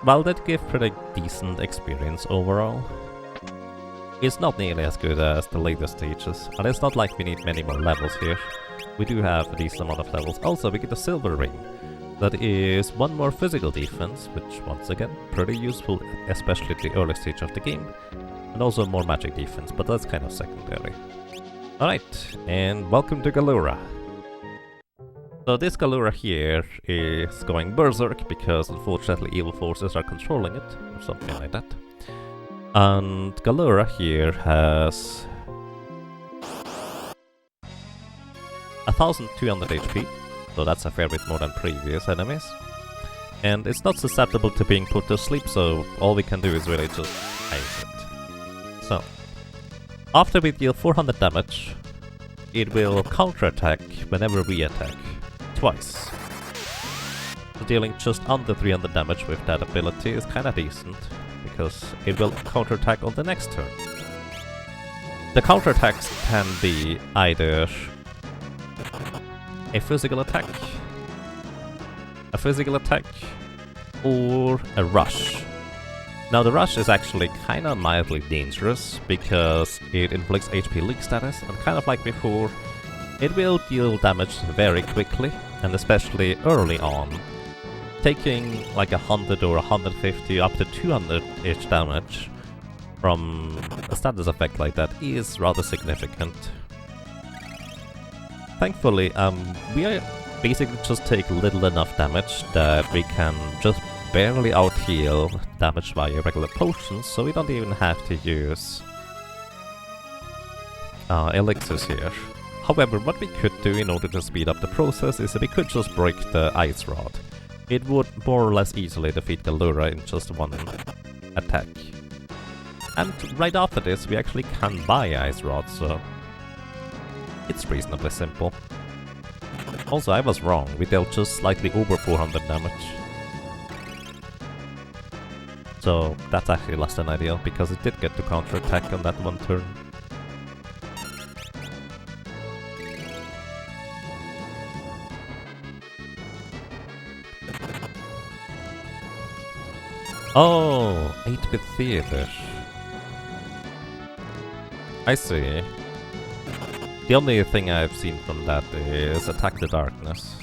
while they give pretty decent experience overall, it's not nearly as good as the later stages, and it's not like we need many more levels here. We do have a decent amount of levels. Also, we get a silver ring. That is one more physical defense, which once again, pretty useful, especially at the early stage of the game. And also more magic defense, but that's kind of secondary. Alright, and welcome to Galura. So this Galura here is going berserk because unfortunately evil forces are controlling it, or something like that. And Galura here has 1200 HP, so that's a fair bit more than previous enemies. And it's not susceptible to being put to sleep, so all we can do is really just ice it. So, after we deal 400 damage, it will counterattack whenever we attack. Twice. So dealing just under 300 damage with that ability is kinda decent, because it will counterattack on the next turn. The counterattacks can be either a physical attack, or a rush. Now the rush is actually kinda mildly dangerous, because it inflicts HP leak status, and kind of like before, it will deal damage very quickly, and especially early on. Taking like 100 or 150 up to 200-ish damage from a status effect like that is rather significant. Thankfully, we basically just take little enough damage that we can just barely out-heal damage via regular potions, so we don't even have to use elixirs here. However, what we could do in order to speed up the process is that we could just break the Ice Rod. It would more or less easily defeat Galura in just one attack. And right after this, we actually can buy Ice Rod, so it's reasonably simple. Also, I was wrong, we dealt just slightly over 400 damage. So that's actually less than ideal, because it did get to counterattack on that one turn. Oh, 8-bit theater. I see. The only thing I've seen from that is Attack the Darkness,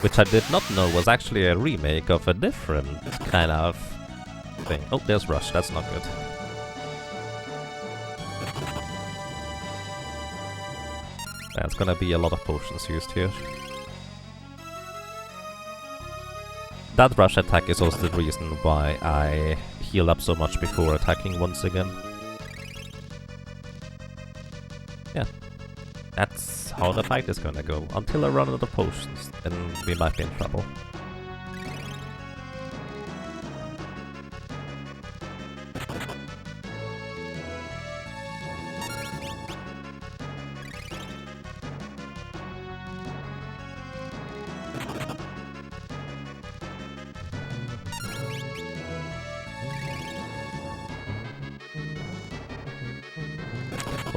which I did not know was actually a remake of a different kind of thing. Oh, there's Rush, that's not good. There's gonna be a lot of potions used here. That rush attack is also the reason why I heal up so much before attacking once again. Yeah, that's how the fight is gonna go. Until I run out of potions, then we might be in trouble.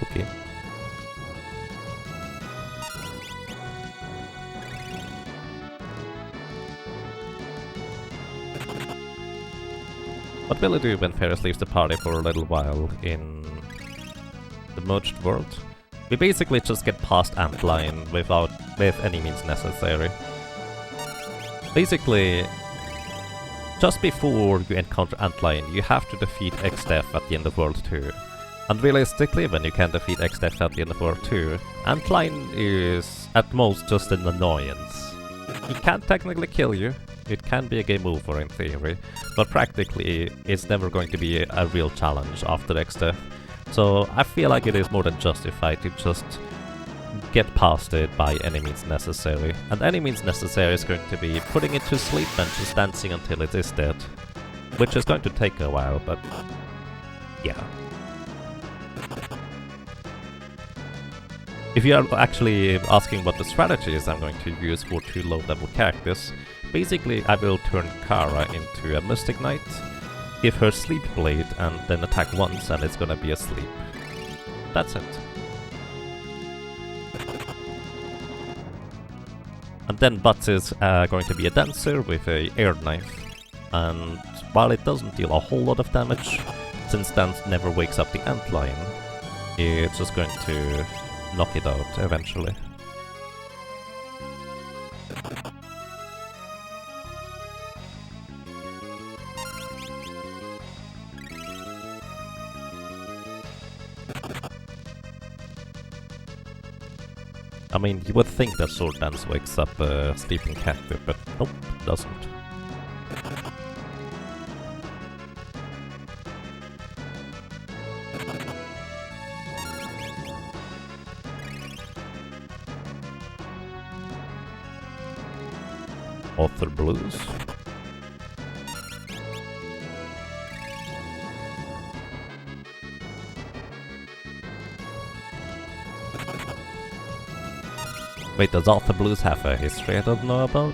Okay. What will you do when Ferris leaves the party for a little while in the merged world? We basically just get past Antlion with any means necessary. Basically, just before you encounter Antlion, you have to defeat X-Death at the end of World 2. And realistically, when you can defeat X-Death at the end of World 2, Antlion is at most just an annoyance. He can't technically kill you, it can be a game over in theory, but practically it's never going to be a real challenge after X-Death. So I feel like it is more than justified to just get past it by any means necessary. And any means necessary is going to be putting it to sleep and just dancing until it is dead. Which is going to take a while, but yeah. If you are actually asking what the strategy is I'm going to use for 2 low-level characters, basically I will turn Kara into a Mystic Knight, give her Sleep Blade, and then attack once and it's gonna be asleep. That's it. And then Butts is going to be a dancer with a air knife, and while it doesn't deal a whole lot of damage, since Dance never wakes up the Antlion, it's just going to knock it out eventually. I mean, you would think that Sword Dance wakes up a sleeping captive, but nope, doesn't. Author Blues. Wait, does Author Blues have a history I don't know about?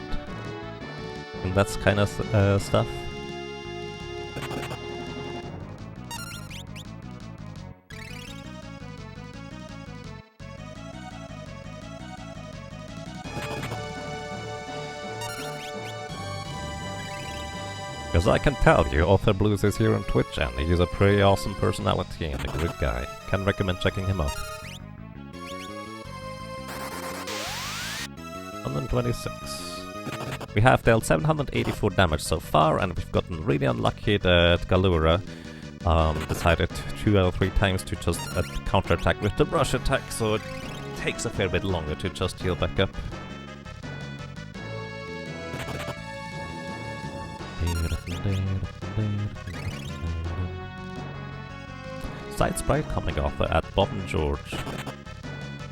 And that's kind of stuff? Because I can tell you, Author Blues is here on Twitch and he's a pretty awesome personality and a good guy. Can recommend checking him out. 126. We have dealt 784 damage so far, and we've gotten really unlucky that Galura decided 2 out of 3 times to just counterattack with the brush attack, so it takes a fair bit longer to just heal back up. Side sprite comic author at Bob and George,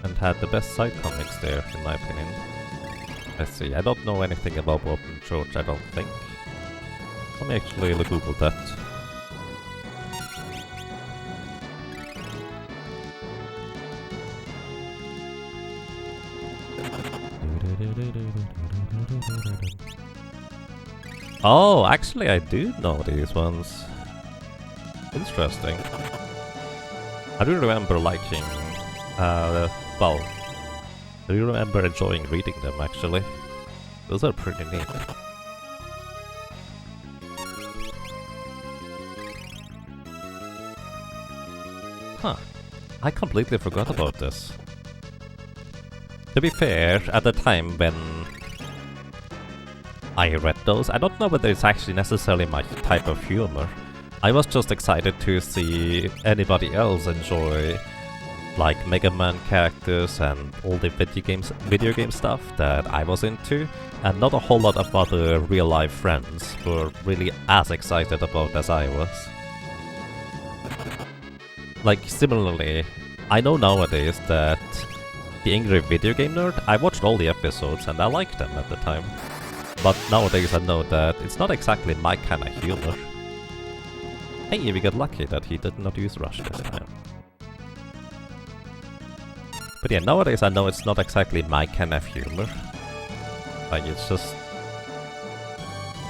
and had the best side comics there, in my opinion. Let's see, I don't know anything about Bob and George, I don't think. Let me actually Google that. Oh, actually I do know these ones. Interesting. I do remember liking, well, I do remember enjoying reading them, actually. Those are pretty neat. Huh. I completely forgot about this. To be fair, at the time when I read those, I don't know whether it's actually necessarily my type of humor. I was just excited to see anybody else enjoy like Mega Man characters and all the video game stuff that I was into, and not a whole lot of other real-life friends were really as excited about as I was. Like, similarly, I know nowadays that The Angry Video Game Nerd, I watched all the episodes and I liked them at the time. But nowadays I know that it's not exactly my kind of humor. Hey, we got lucky that he did not use Rush this time. But yeah, nowadays I know it's not exactly my kind of humor. Like, it's just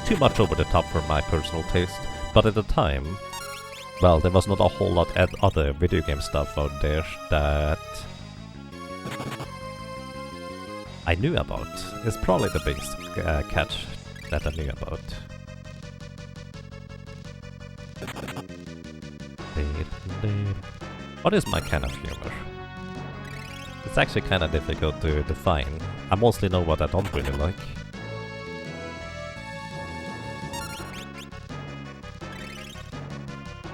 too much over the top for my personal taste. But at the time, well, there was not a whole lot of other video game stuff out there that I knew about. It's probably the biggest catch that I knew about. What is my kind of humor? It's actually kind of difficult to define. I mostly know what I don't really like.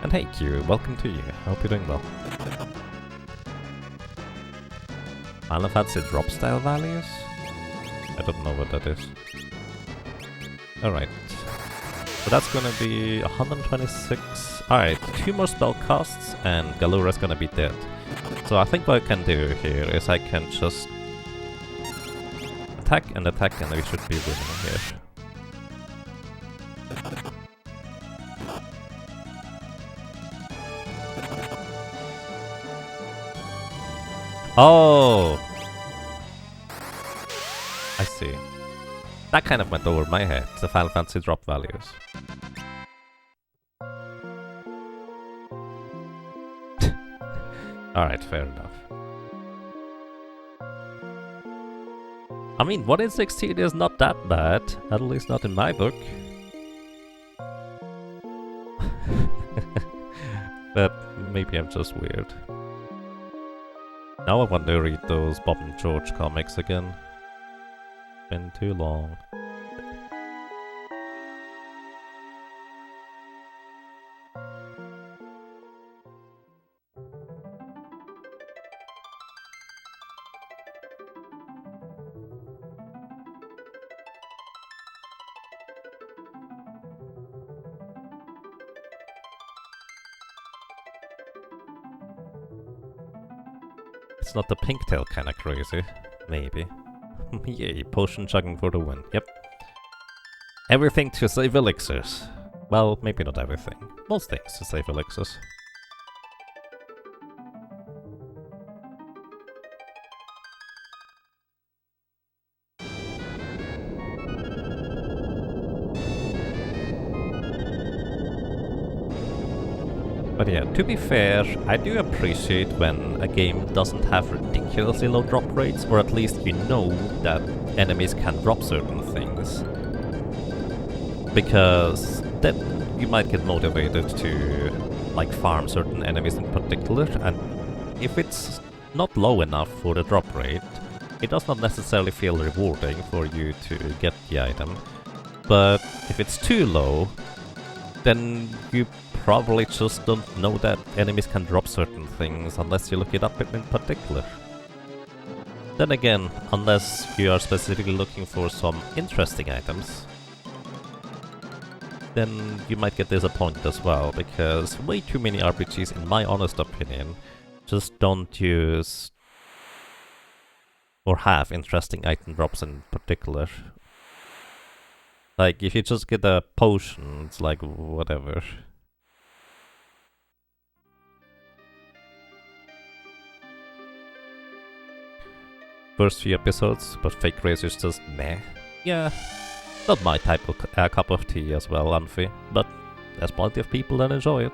And hey Q, welcome to you. Hope you're doing well. Final Fantasy drop style values? I don't know what that is. Alright. So that's gonna be 126. Alright, 2 more spell casts and Galura's gonna be dead. So I think what I can do here is I can just attack and we should be winning here. Oh! I see. That kind of went over my head, the Final Fantasy drop values. Alright, fair enough. I mean, 1 in 16 is not that bad, at least not in my book. But maybe I'm just weird. Now I want to read those Bob and George comics again. Been too long. It's not the pink tail kinda crazy. Maybe. Yay, potion chugging for the win. Yep. Everything to save elixirs. Well, maybe not everything. Most things to save elixirs. But yeah, to be fair, I do appreciate when a game doesn't have ridiculously low drop rates, or at least you know that enemies can drop certain things. Because then you might get motivated to like farm certain enemies in particular, and if it's not low enough for the drop rate, it does not necessarily feel rewarding for you to get the item. But if it's too low, then you probably just don't know that enemies can drop certain things unless you look it up in particular. Then again, unless you are specifically looking for some interesting items, then you might get disappointed as well, because way too many RPGs, in my honest opinion, just don't use or have interesting item drops in particular. Like, if you just get a potion, it's like, whatever. First few episodes, but Fake Race is just meh. Yeah, not my type of cup of tea as well, Unfi, but there's plenty of people that enjoy it.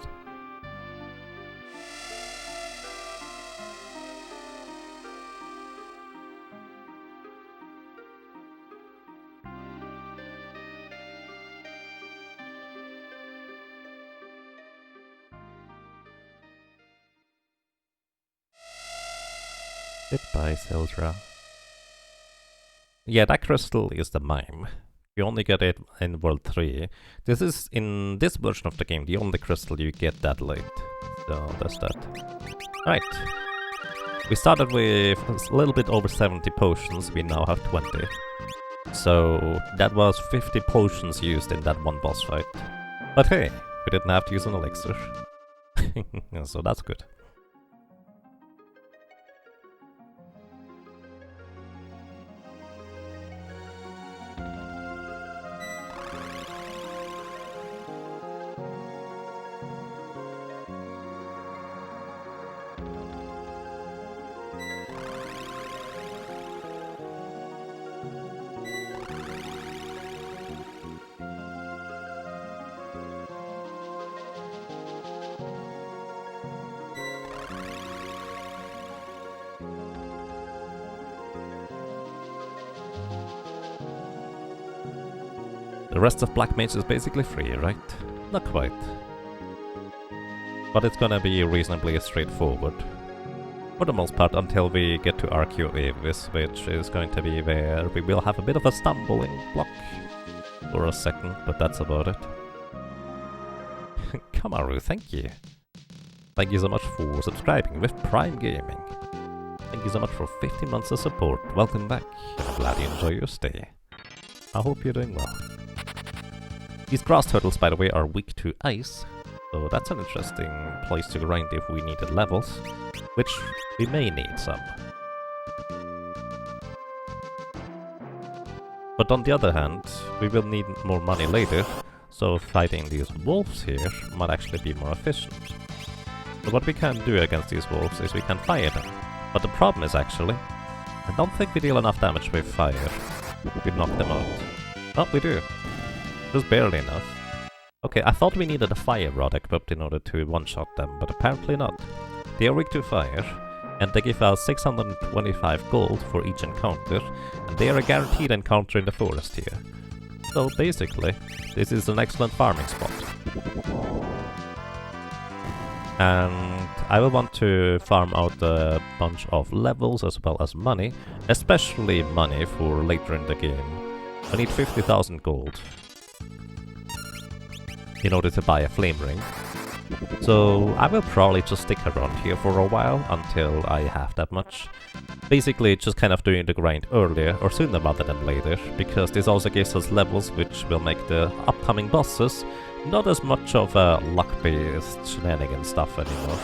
Goodbye, Sildra. Yeah, that crystal is the mime. You only get it in World 3. This is, in this version of the game, the only crystal you get that late. So, that's that. Right. We started with a little bit over 70 potions, we now have 20. So, that was 50 potions used in that one boss fight. But hey, we didn't have to use an elixir. So that's good. The rest of Black Mage is basically free, right? Not quite. but it's gonna be reasonably straightforward. For the most part, until we get to Archeo Avis, which is going to be where we will have a bit of a stumbling block for a second, but that's about it. Kamaru, thank you. Thank you so much for subscribing with Prime Gaming. Thank you so much for 15 months of support. Welcome back. I'm glad you enjoy your stay. I hope you're doing well. These grass turtles, by the way, are weak to ice, so that's an interesting place to grind if we needed levels, which we may need some. But on the other hand, we will need more money later, so fighting these wolves here might actually be more efficient. So what we can do against these wolves is we can fire them. But the problem is actually, I don't think we deal enough damage with fire. We knock them out. Oh, we do. Just barely enough. Okay, I thought we needed a fire rod equipped in order to one-shot them, but apparently not. They are weak to fire, and they give us 625 gold for each encounter, and they are a guaranteed encounter in the forest here. So basically, this is an excellent farming spot. And I will want to farm out a bunch of levels as well as money, especially money for later in the game. I need 50,000 gold in order to buy a flame ring. So I will probably just stick around here for a while until I have that much. Basically just kind of doing the grind earlier or sooner rather than later, because this also gives us levels which will make the upcoming bosses not as much of a luck-based shenanigan stuff anymore.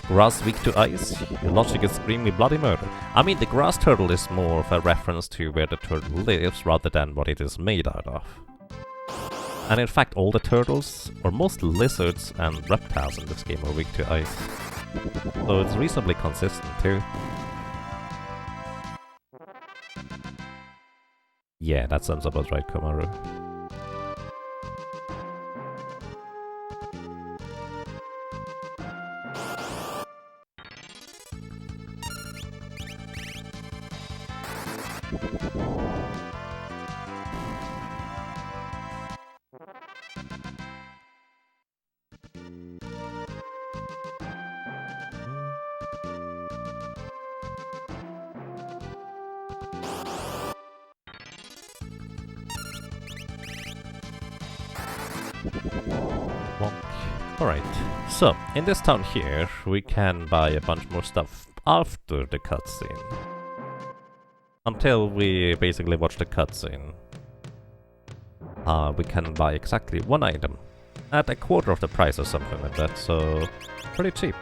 Grass weak to ice? Your logic is screaming bloody murder. I mean, the grass turtle is more of a reference to where the turtle lives rather than what it is made out of. And in fact, all the turtles, or most lizards and reptiles in this game are weak to ice. So it's reasonably consistent too. Yeah, that sounds about right, Komaru. Alright, so in this town here we can buy a bunch more stuff after the cutscene. Until we basically watch the cutscene, we can buy exactly one item at a quarter of the price or something like that, so pretty cheap.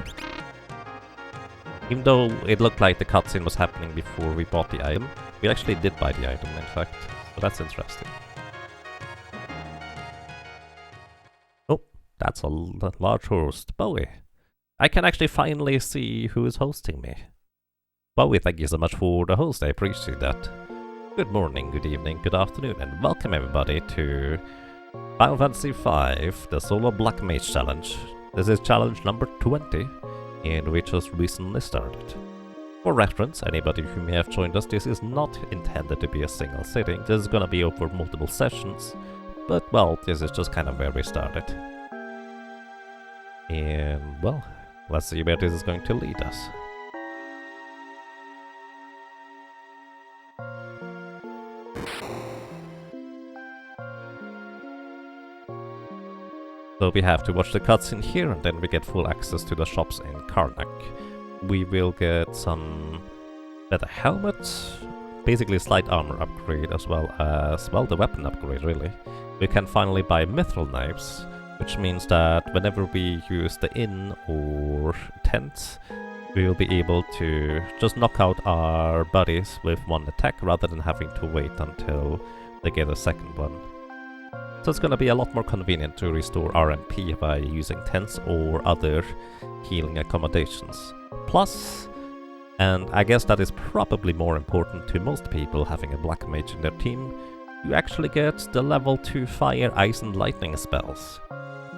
Even though it looked like the cutscene was happening before we bought the item, we actually did buy the item in fact, so that's interesting. That's a large host. Bowie. I can actually finally see who is hosting me. Bowie, thank you so much for the host, I appreciate that. Good morning, good evening, good afternoon, and welcome everybody to Final Fantasy V, the Solo Black Mage Challenge. This is challenge number 20, and we just recently started. For reference, anybody who may have joined us, this is not intended to be a single sitting, this is gonna be over multiple sessions, but well, this is just kind of where we started. And, well, let's see where this is going to lead us. So we have to watch the cutscene here, and then we get full access to the shops in Karnak. We will get some better helmets, basically a slight armor upgrade, as well as, well, the weapon upgrade, really. We can finally buy mithril knives, which means that whenever we use the inn or tent, we will be able to just knock out our buddies with one attack rather than having to wait until they get a second one. So it's gonna be a lot more convenient to restore RMP by using tents or other healing accommodations. Plus, and I guess that is probably more important to most people having a black mage in their team, you actually get the level 2 fire, ice and lightning spells.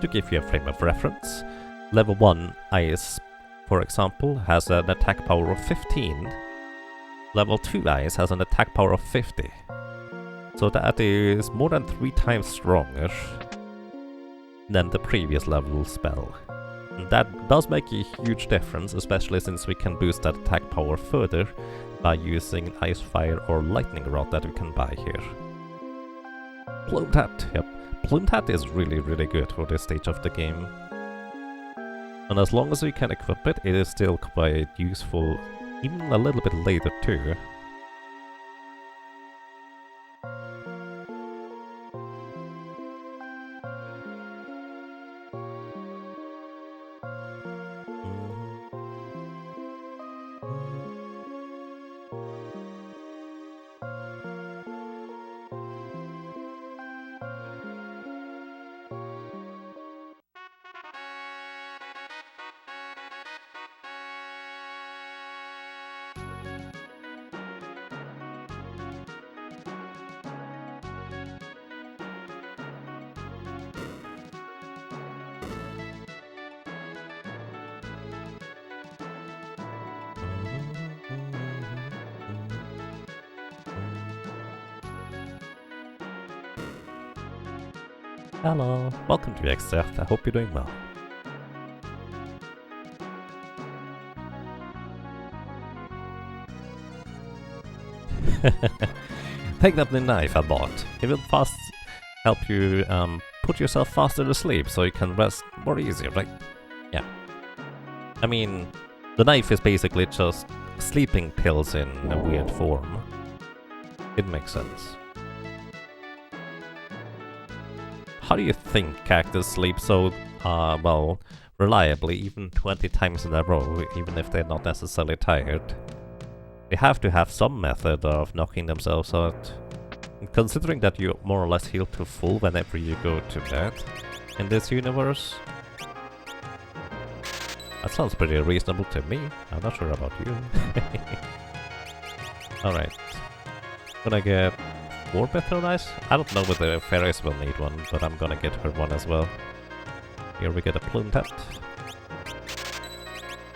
To give you a frame of reference, level 1 ice, for example, has an attack power of 15. Level 2 ice has an attack power of 50. So that is more than 3 times stronger than the previous level spell. And that does make a huge difference, especially since we can boost that attack power further by using Ice Fire or Lightning Rod that we can buy here. Plumed Hat, yep. Plumed Hat is really good for this stage of the game. And as long as we can equip it, it is still quite useful, even a little bit later too. Hello, welcome to Extract, I hope you're doing well. Take that new knife I bought. It will help you put yourself faster to sleep so you can rest more easier, right? Yeah. I mean, the knife is basically just sleeping pills in a weird form. It makes sense. How do you think characters sleep so, well, reliably, even 20 times in a row, even if they're not necessarily tired? They have to have some method of knocking themselves out. And considering that you more or less heal to full whenever you go to bed in this universe, that sounds pretty reasonable to me. I'm not sure about you. Alright. Gonna get 4 Mithril Ice? I don't know whether Fairies will need one, but I'm gonna get her one as well. Here we get a Plumed Hat.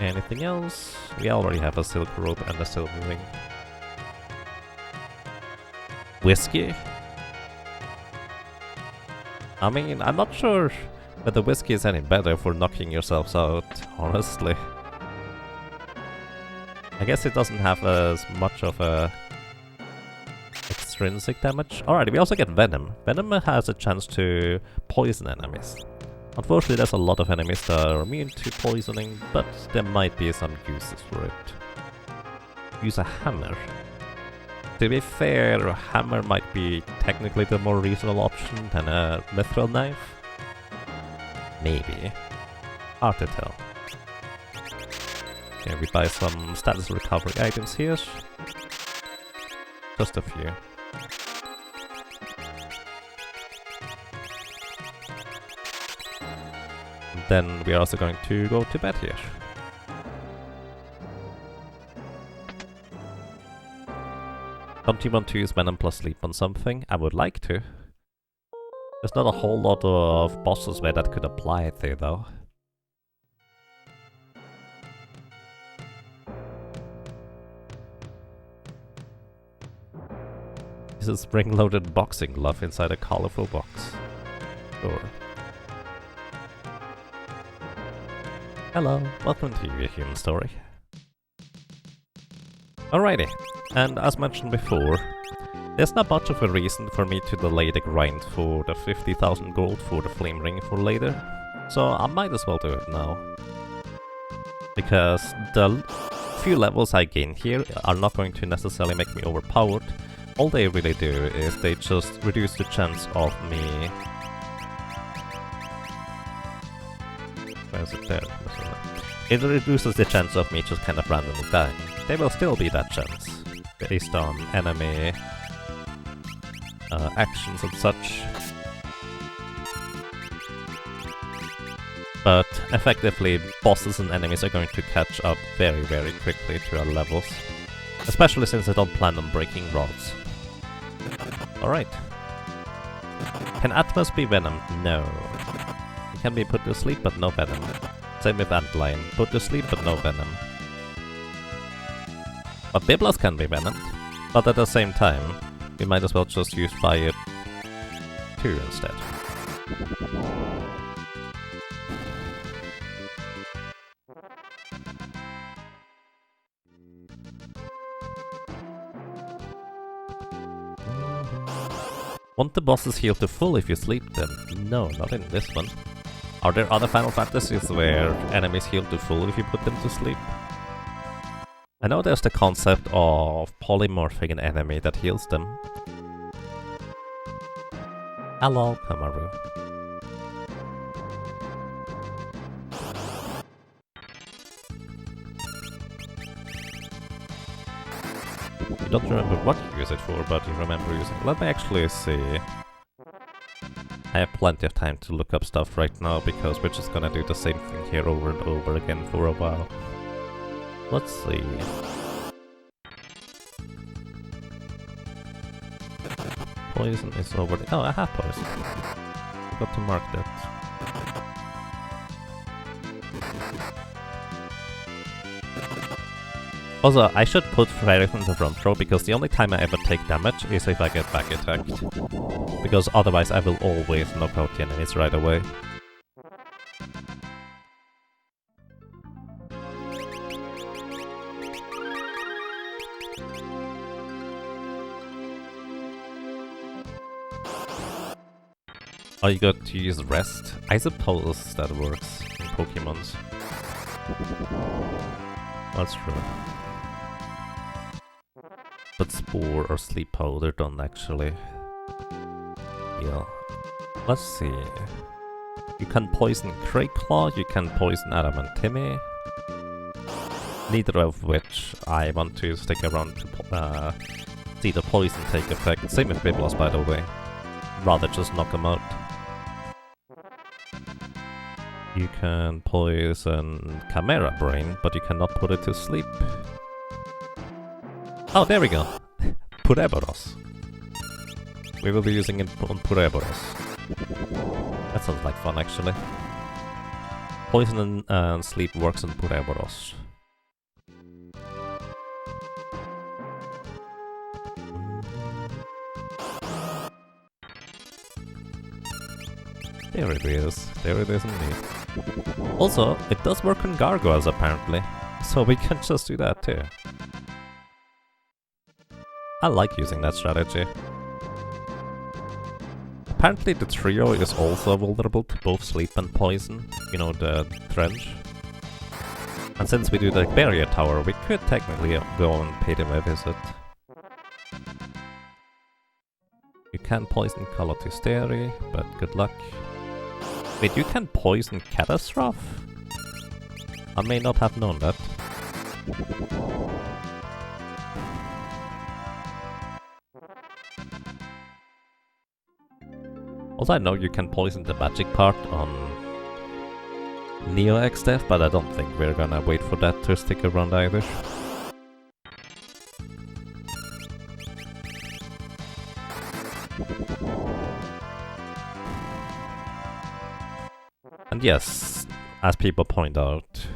Anything else? We already have a Silk Robe and a Silver Ring. Whiskey? I mean, I'm not sure whether whiskey is any better for knocking yourselves out, honestly. I guess it doesn't have as much of a extrinsic damage. Alright, we also get Venom. Venom has a chance to poison enemies. Unfortunately, there's a lot of enemies that are immune to poisoning, but there might be some uses for it. Use a hammer. To be fair, a hammer might be technically the more reasonable option than a mithril knife. Maybe. Hard to tell. Okay, we buy some status recovery items here. Just a few. Then we are also going to go to bed here. Don't you want to use Venom plus sleep on something? I would like to. There's not a whole lot of bosses where that could apply to, though. This is a spring-loaded boxing glove inside a colorful box. Sure. Hello, welcome to Your Human Story. Alrighty, and as mentioned before, there's not much of a reason for me to delay the grind for the 50,000 gold for the flame ring for later, so I might as well do it now. Because the few levels I gain here are not going to necessarily make me overpowered. All they really do is they just reduce the chance of me... Where is it there? It reduces the chance of me just kind of randomly dying. There will still be that chance, based on enemy actions and such. But effectively, bosses and enemies are going to catch up very, very quickly to our levels. Especially since I don't plan on breaking rods. Alright. Can Atmos be Venom? No. It can be put to sleep, but no Venom. Same with Antlion. Put to sleep, but no Venom. But Biblos can be Venomed. But at the same time, we might as well just use fire 2 instead. Won't the bosses heal to full if you sleep them? No, not in this one. Are there other Final Fantasies where enemies heal to full if you put them to sleep? I know there's the concept of polymorphing an enemy that heals them. Hello, Kamaru. You don't remember what you use it for, but you remember using it. Let me actually see. I have plenty of time to look up stuff right now, because we're just gonna do the same thing here over and over again for a while. Let's see. Poison is over the... Oh, I have poison. Forgot to mark that. Also, I should put Fairy in the front row, because the only time I ever take damage is if I get back attacked. Because otherwise I will always knock out the enemies right away. Oh, you got to use rest? I suppose that works in Pokemons. That's true. But Spore or Sleep Powder don't actually. Yeah. Let's see. You can poison Crayclaw, you can poison Adamantine. Neither of which I want to stick around to see the poison take effect. Same with Biblos, by the way. Rather just knock them out. You can poison Chimera Brain, but you cannot put it to sleep. Oh, there we go! Pureberos. We will be using it on Pureberos. That sounds like fun, actually. Poison and sleep works on Pureberos. There it is. There it is indeed. Also, it does work on gargoyles apparently, so we can just do that too. I like using that strategy. Apparently the trio is also vulnerable to both sleep and poison, you know, the trench. And since we do the barrier tower, we could technically go and pay them a visit. You can poison Kalotisteri, but good luck. Wait, you can poison Catastrophe? I may not have known that. Also, I know you can poison the magic part on Neo XDeath, but I don't think we're gonna wait for that to stick around either. And yes, as people point out,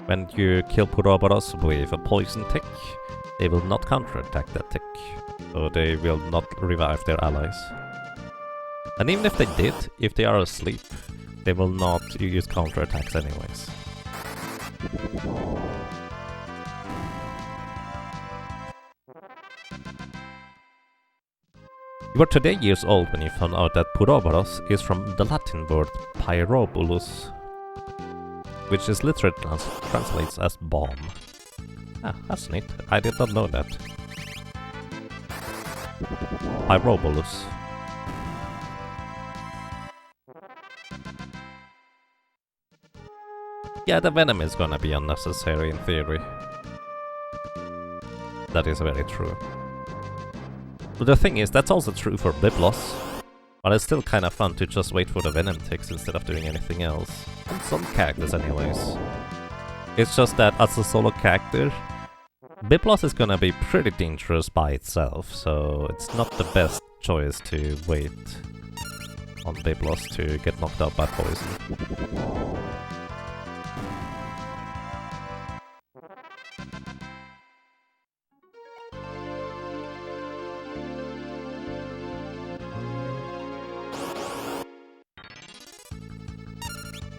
when you kill Puroboros with a poison tick, they will not counterattack that tick, so they will not revive their allies. And even if they did, if they are asleep, they will not use counterattacks anyways. You were today years old when you found out that Puroboros is from the Latin word Pyrobulus, which is literally translates as bomb. Ah, that's neat. I did not know that. Pyrobulus. Yeah, the venom is gonna be unnecessary in theory. That is very true. But the thing is, that's also true for Biblos. But it's still kind of fun to just wait for the venom ticks instead of doing anything else. On some characters anyways. It's just that as a solo character, Biblos is gonna be pretty dangerous by itself, so it's not the best choice to wait on Biblos to get knocked out by poison.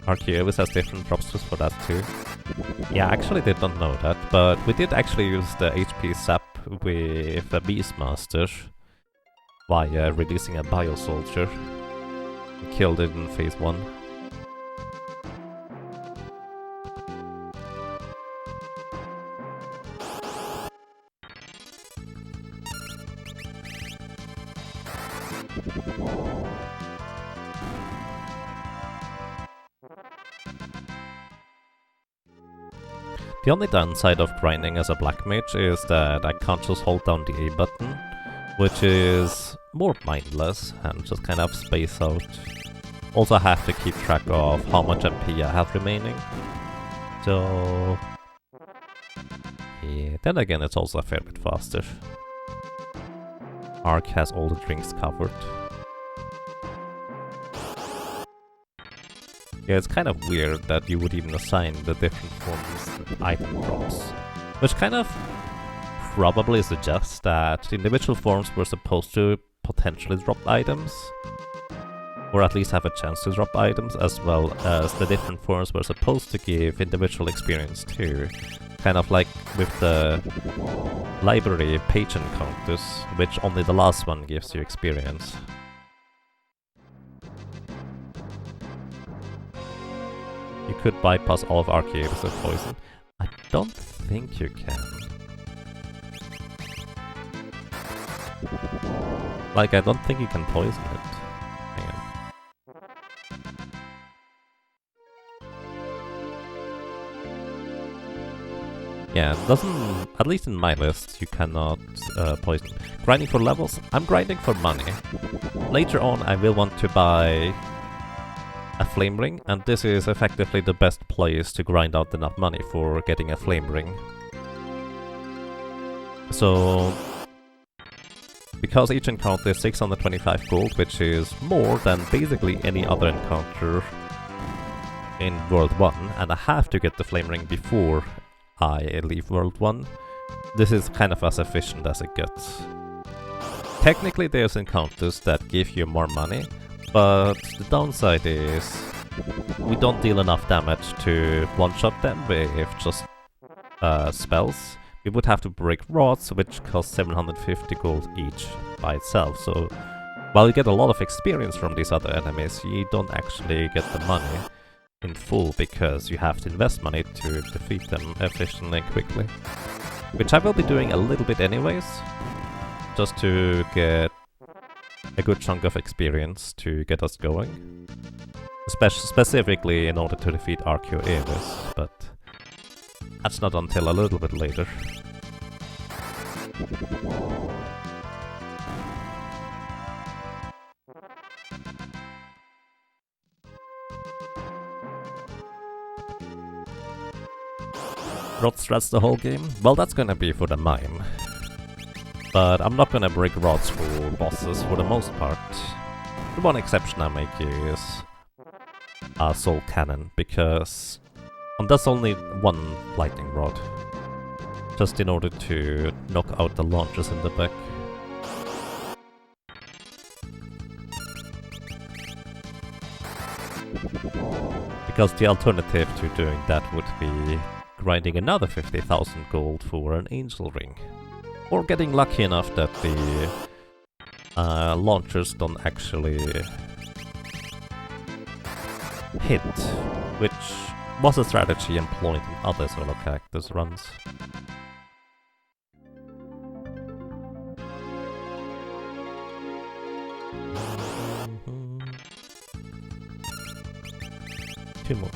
Arceus has different drops just for that too. Yeah, I actually did not know that, but we did actually use the HP sap with a Beastmaster via releasing a Bio Soldier. We killed it in phase 1. The only downside of grinding as a Black Mage is that I can't just hold down the A button, which is more mindless and just kind of space out. Also I have to keep track of how much MP I have remaining. So... yeah, then again it's also a fair bit faster. Arc has all the drinks covered. Yeah, it's kind of weird that you would even assign the different forms item drops, which kind of probably suggests that individual forms were supposed to potentially drop items, or at least have a chance to drop items, as well as the different forms were supposed to give individual experience too. Kind of like with the library page encounters, which only the last one gives you experience. You could bypass all of Arceus with poison. I don't think you can. Like, I don't think you can poison it. Hang on. Yeah, it doesn't... at least in my list, you cannot poison. Grinding for levels? I'm grinding for money. Later on, I will want to buy a flame ring, and this is effectively the best place to grind out enough money for getting a flame ring. So, because each encounter is 625 gold, which is more than basically any other encounter in World 1, and I have to get the flame ring before I leave World 1, this is kind of as efficient as it gets. Technically there's encounters that give you more money, but the downside is we don't deal enough damage to one-shot them with just spells. We would have to break rods, which cost 750 gold each by itself, so while you get a lot of experience from these other enemies, you don't actually get the money in full because you have to invest money to defeat them efficiently and quickly. Which I will be doing a little bit anyways, just to get a good chunk of experience to get us going. Specifically in order to defeat Arceus, but that's not until a little bit later. Rod strats the whole game? Well, that's gonna be for the mime. But I'm not gonna break rods for bosses for the most part. The one exception I make is Soul Cannon, because that's only one lightning rod. Just in order to knock out the launchers in the back. Because the alternative to doing that would be grinding another 50,000 gold for an angel ring. Or getting lucky enough that the launchers don't actually hit, which was a strategy employed in other solo characters' runs. Two more.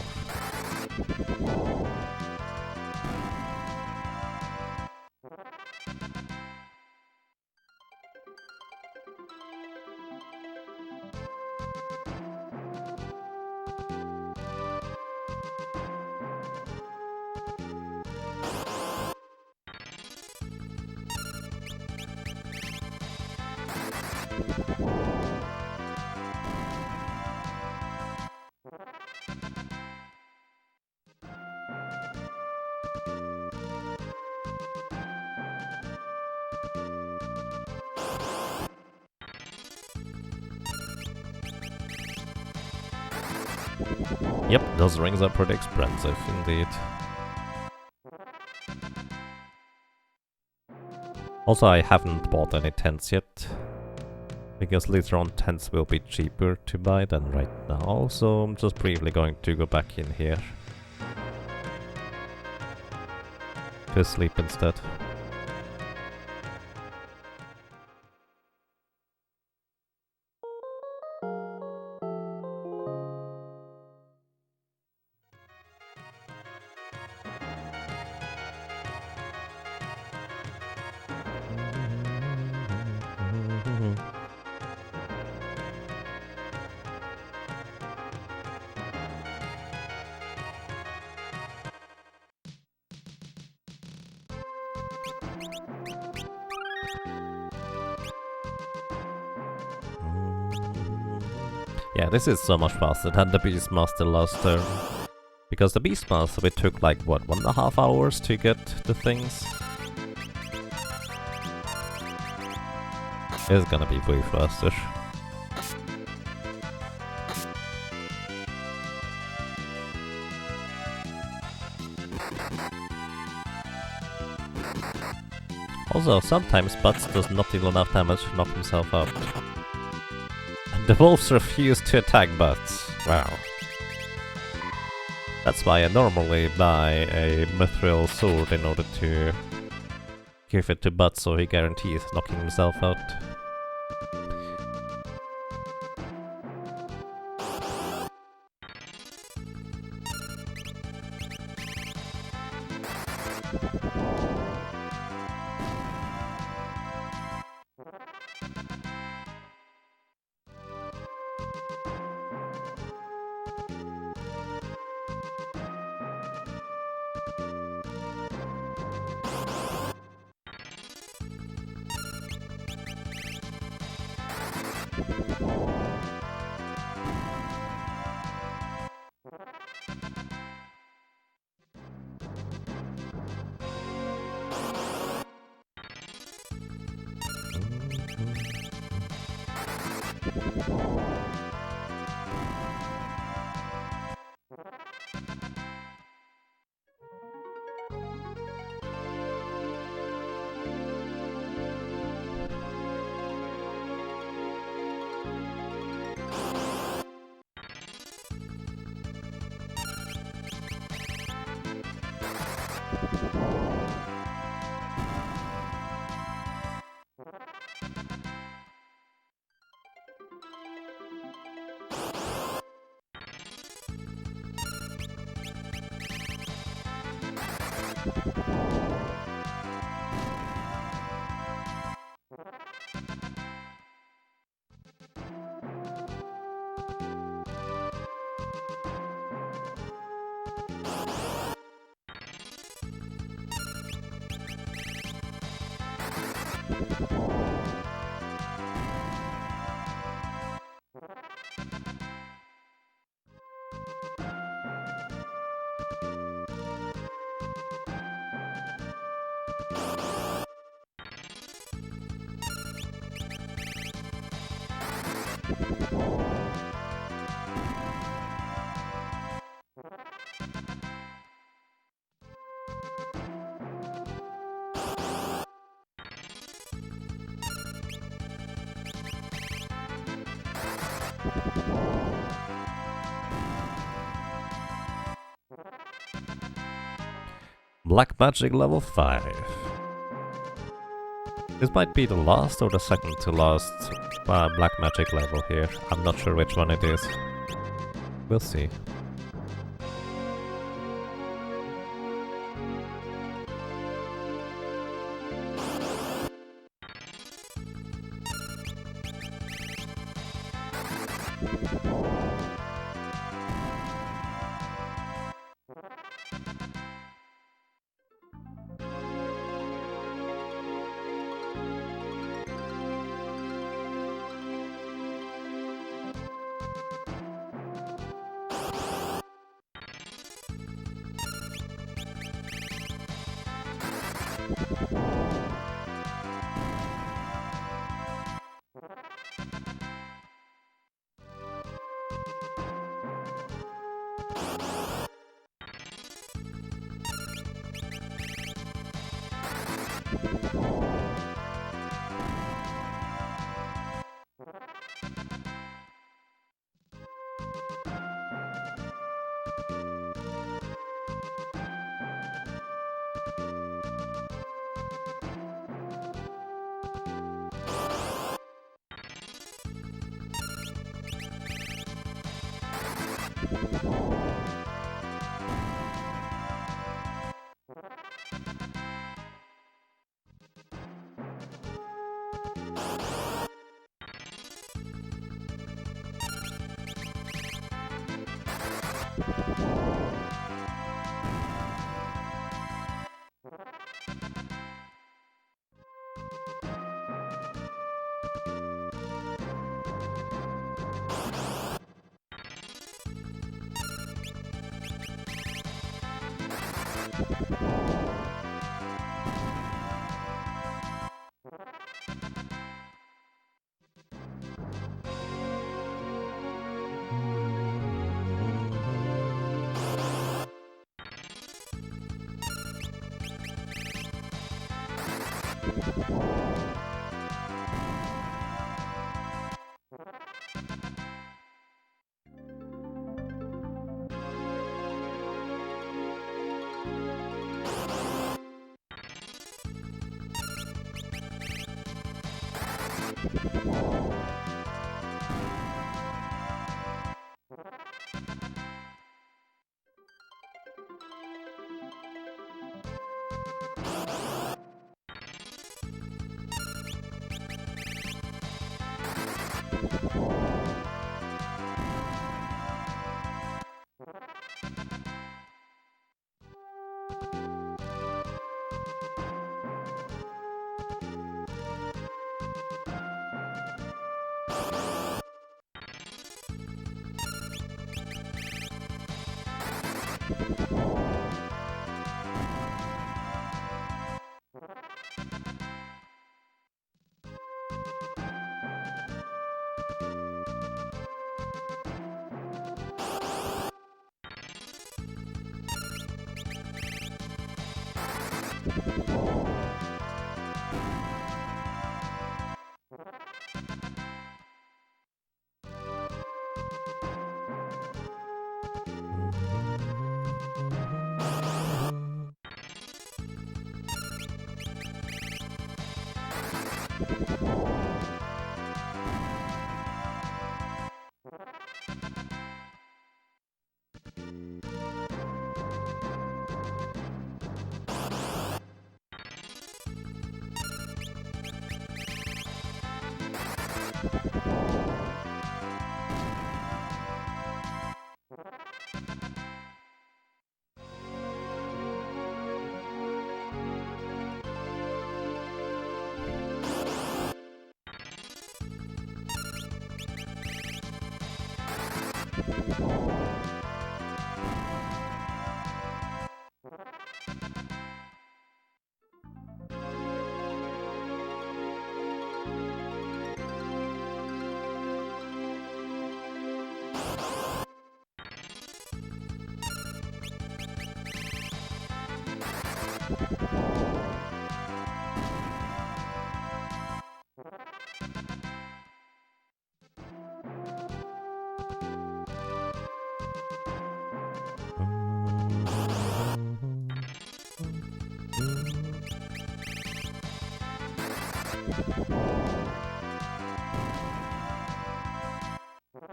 Yep, those rings are pretty expensive indeed. Also, I haven't bought any tents yet, because later on tents will be cheaper to buy than right now, so I'm just briefly going to go back in here to sleep instead. Yeah, this is so much faster than the Beastmaster last turn. Because the Beastmaster, we took like, what, 1.5 hours to get the things? It's gonna be way faster. Also, sometimes Butts does not deal enough damage to knock himself out. And the wolves refuse to attack Butts. Wow. That's why I normally buy a mithril sword in order to give it to Butts so he guarantees knocking himself out. Black Magic level 5. This might be the last or the second to last Black Magic level here. I'm not sure which one it is. We'll see.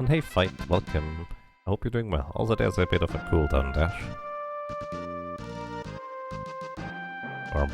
And hey Fight, welcome. I hope you're doing well. Also there's a bit of a cooldown dash. Or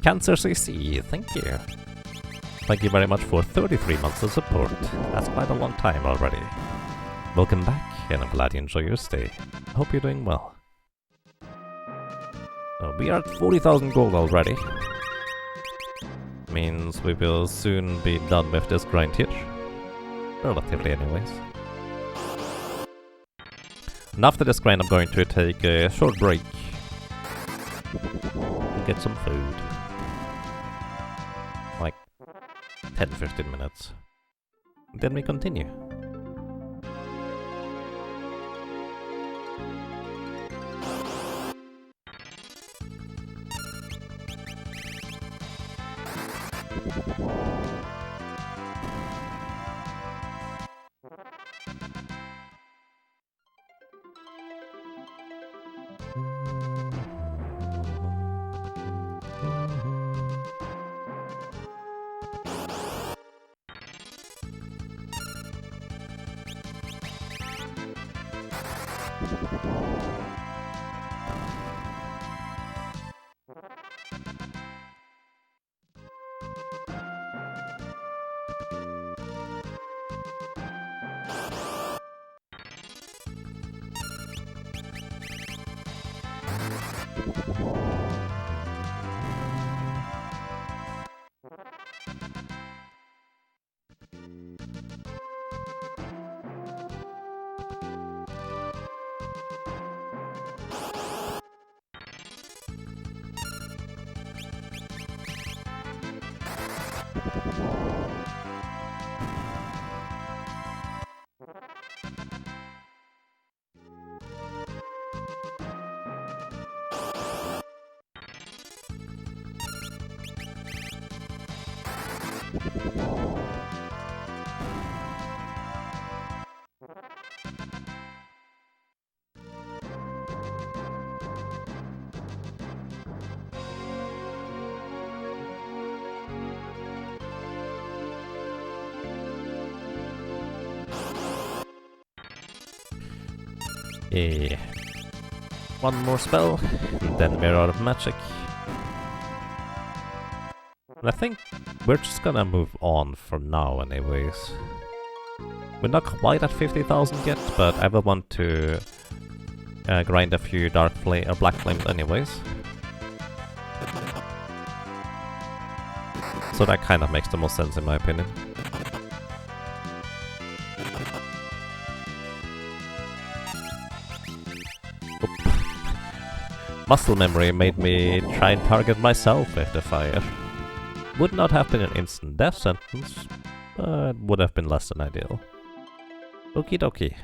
Cancer CC, thank you. Thank you very much for 33 months of support. That's quite a long time already. Welcome back, and I'm glad you enjoy your stay. I hope you're doing well. We are at 40,000 gold already. Means we will soon be done with this grind here. Relatively anyways. And after this grind I'm going to take a short break. And get some food. Like 10-15 minutes. Then we continue. One more spell, and then we're out of magic. And I think we're just gonna move on for now anyways. We're not quite at 50,000 yet, but I will want to grind a few dark flame or black flames anyways. So that kind of makes the most sense in my opinion. Muscle memory made me try and target myself with the fire. Would not have been an instant death sentence, but would have been less than ideal. Okie dokie.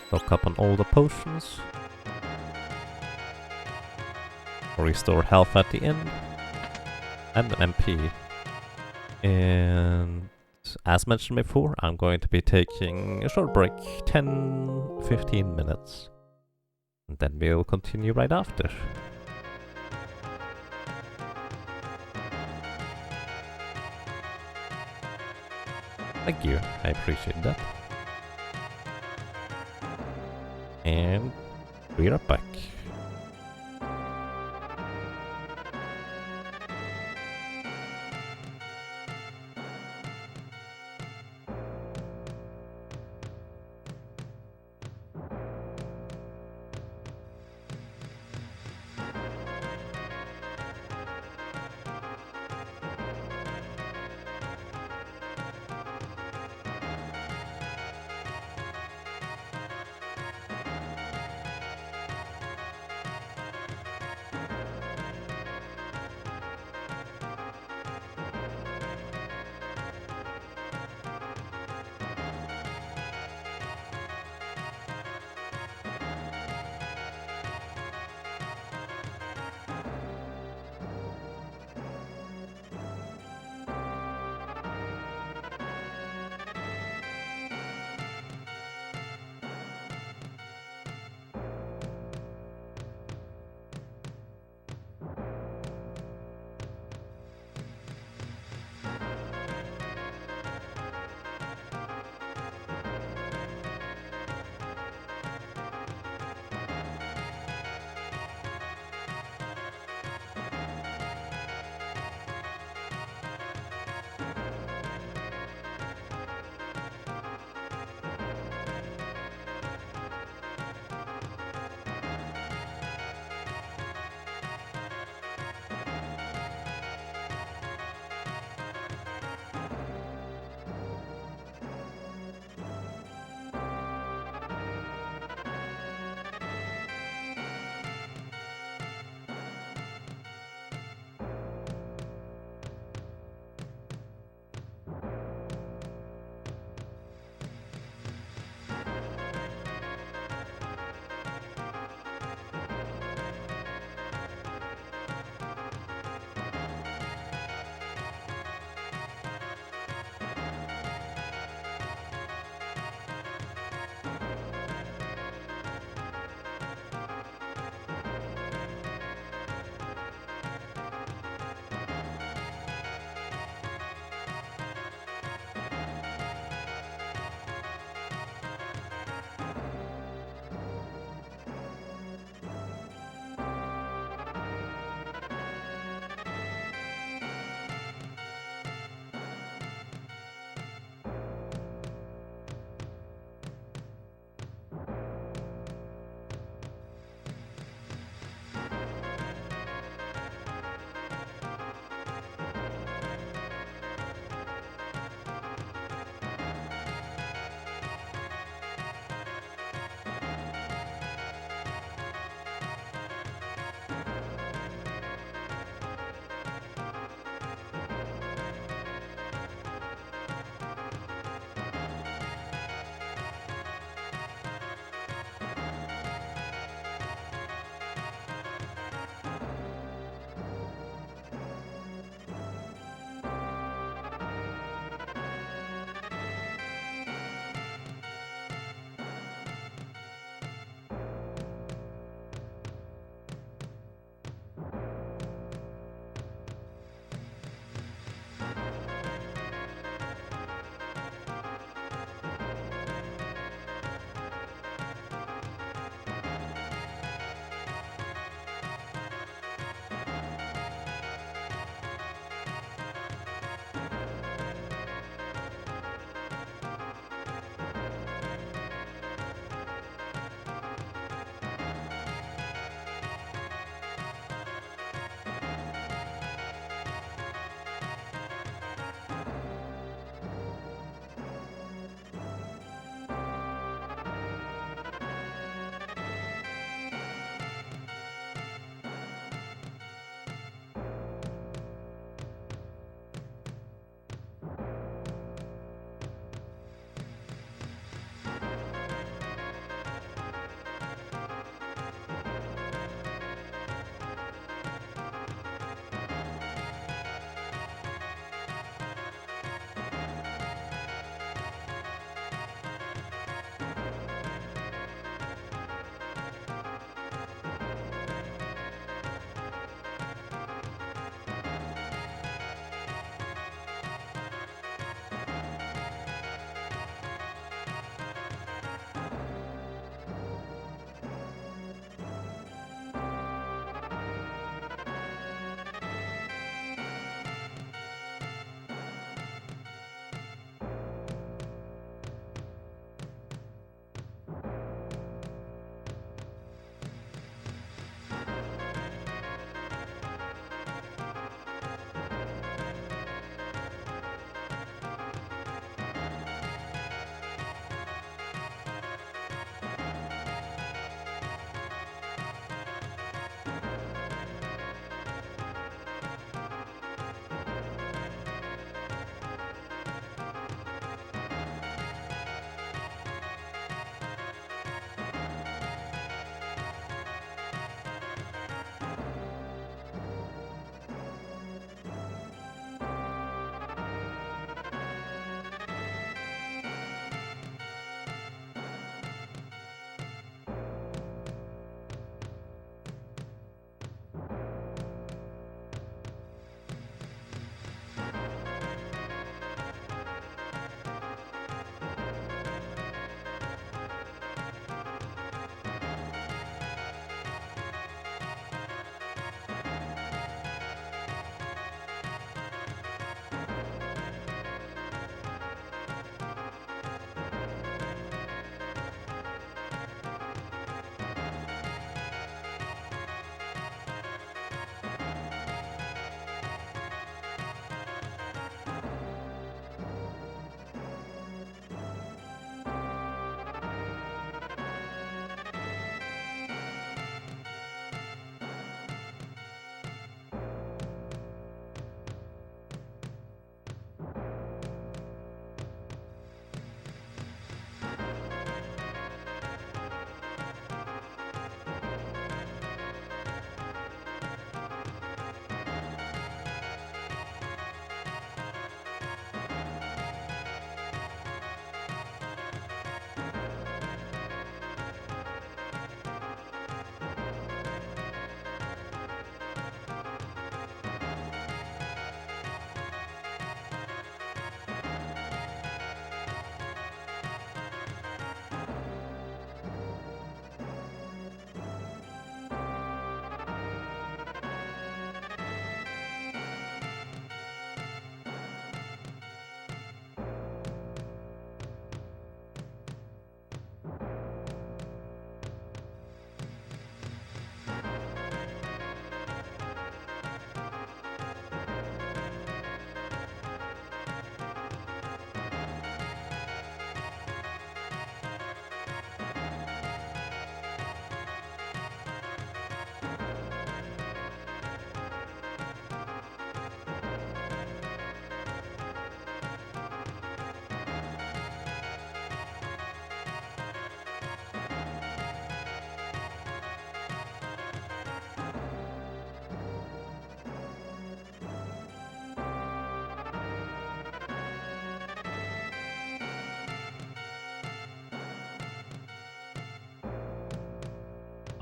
Stock up on all the potions. Restore health at the end. And an MP. And as mentioned before, I'm going to be taking a short break, 10-15 minutes. And then we'll continue right after. Thank you, I appreciate that. And we're back.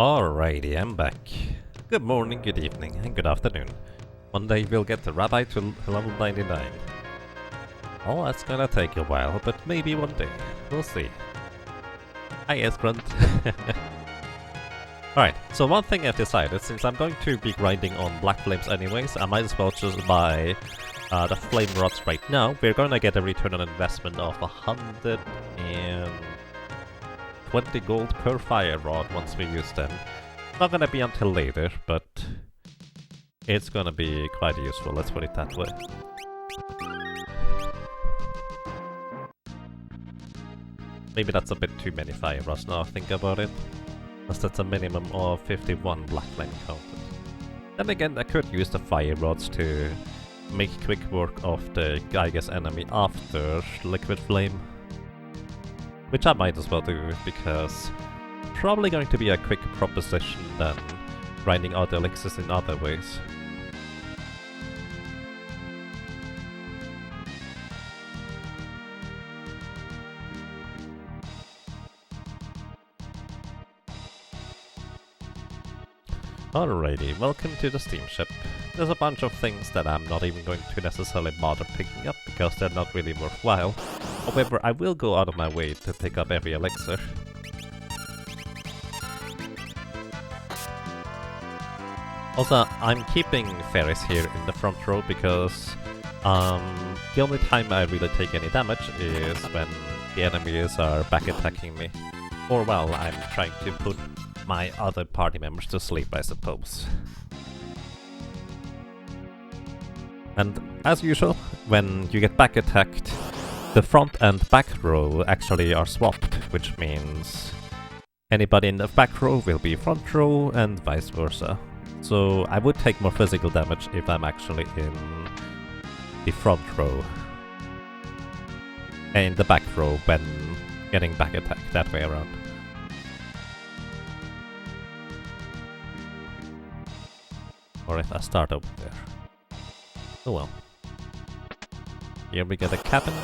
Alrighty, I'm back. Good morning, good evening, and good afternoon. One day we'll get the Rabbi to level 99. Oh, that's gonna take a while, but maybe one day. We'll see. Hi, Esgrunt. Alright, so one thing I've decided, since I'm going to be grinding on Black Flames anyways, I might as well just buy the Flame Rods right now. We're gonna get a return on investment of 120 gold per Fire Rod once we use them. Not gonna be until later, but it's gonna be quite useful, let's put it that way. Maybe that's a bit too many Fire Rods now I think about it. Because that's a minimum of 51 Black Flame encounters. Then again, I could use the Fire Rods to make quick work of the Geiger's enemy after Liquid Flame. Which I might as well do, because probably going to be a quicker proposition than grinding out elixirs in other ways. Alrighty, welcome to the steamship. There's a bunch of things that I'm not even going to necessarily bother picking up because they're not really worthwhile. However, I will go out of my way to pick up every elixir. Also, I'm keeping Ferris here in the front row because the only time I really take any damage is when the enemies are back attacking me. Or well, I'm trying to put my other party members to sleep, I suppose. And as usual, when you get back attacked, the front and back row actually are swapped, which means anybody in the back row will be front row and vice versa. So I would take more physical damage if I'm actually in the front row. And in the back row when getting back attacked, that way around. Or if I start over there. Oh well. Here we get a cabin.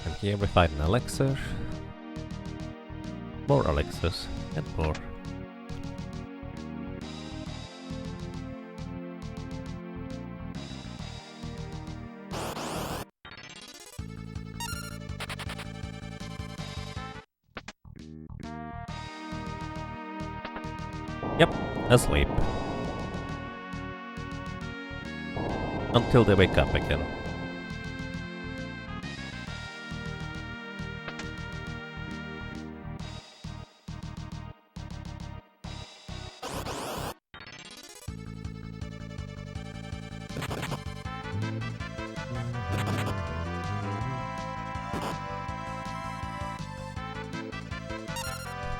And here we find an elixir. More elixirs. And more. Yep, asleep. Until they wake up again.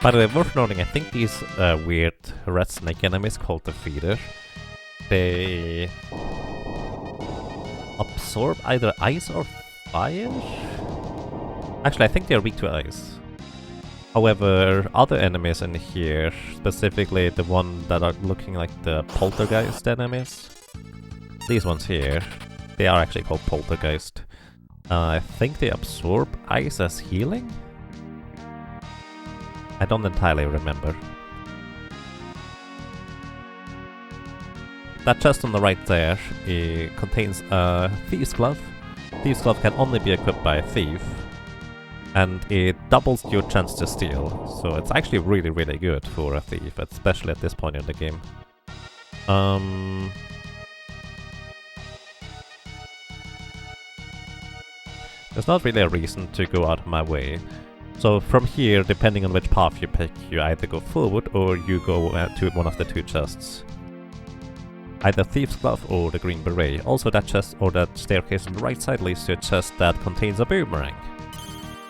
By the way, worth noting, I think these weird red snake enemies called the Feeder, they absorb either ice or fire? Actually, I think they're weak to ice. However, other enemies in here, specifically the one that are looking like the poltergeist enemies, these ones here, they are actually called poltergeist. I think they absorb ice as healing? I don't entirely remember. That chest on the right there, it contains a Thief's Glove. Thief's Glove can only be equipped by a thief, and it doubles your chance to steal, so it's actually really, really good for a thief, especially at this point in the game. There's not really a reason to go out of my way. So from here, depending on which path you pick, you either go forward or you go to one of the two chests. Either Thief's Glove or the Green Beret. Also that chest or that staircase on the right side leads to a chest that contains a boomerang.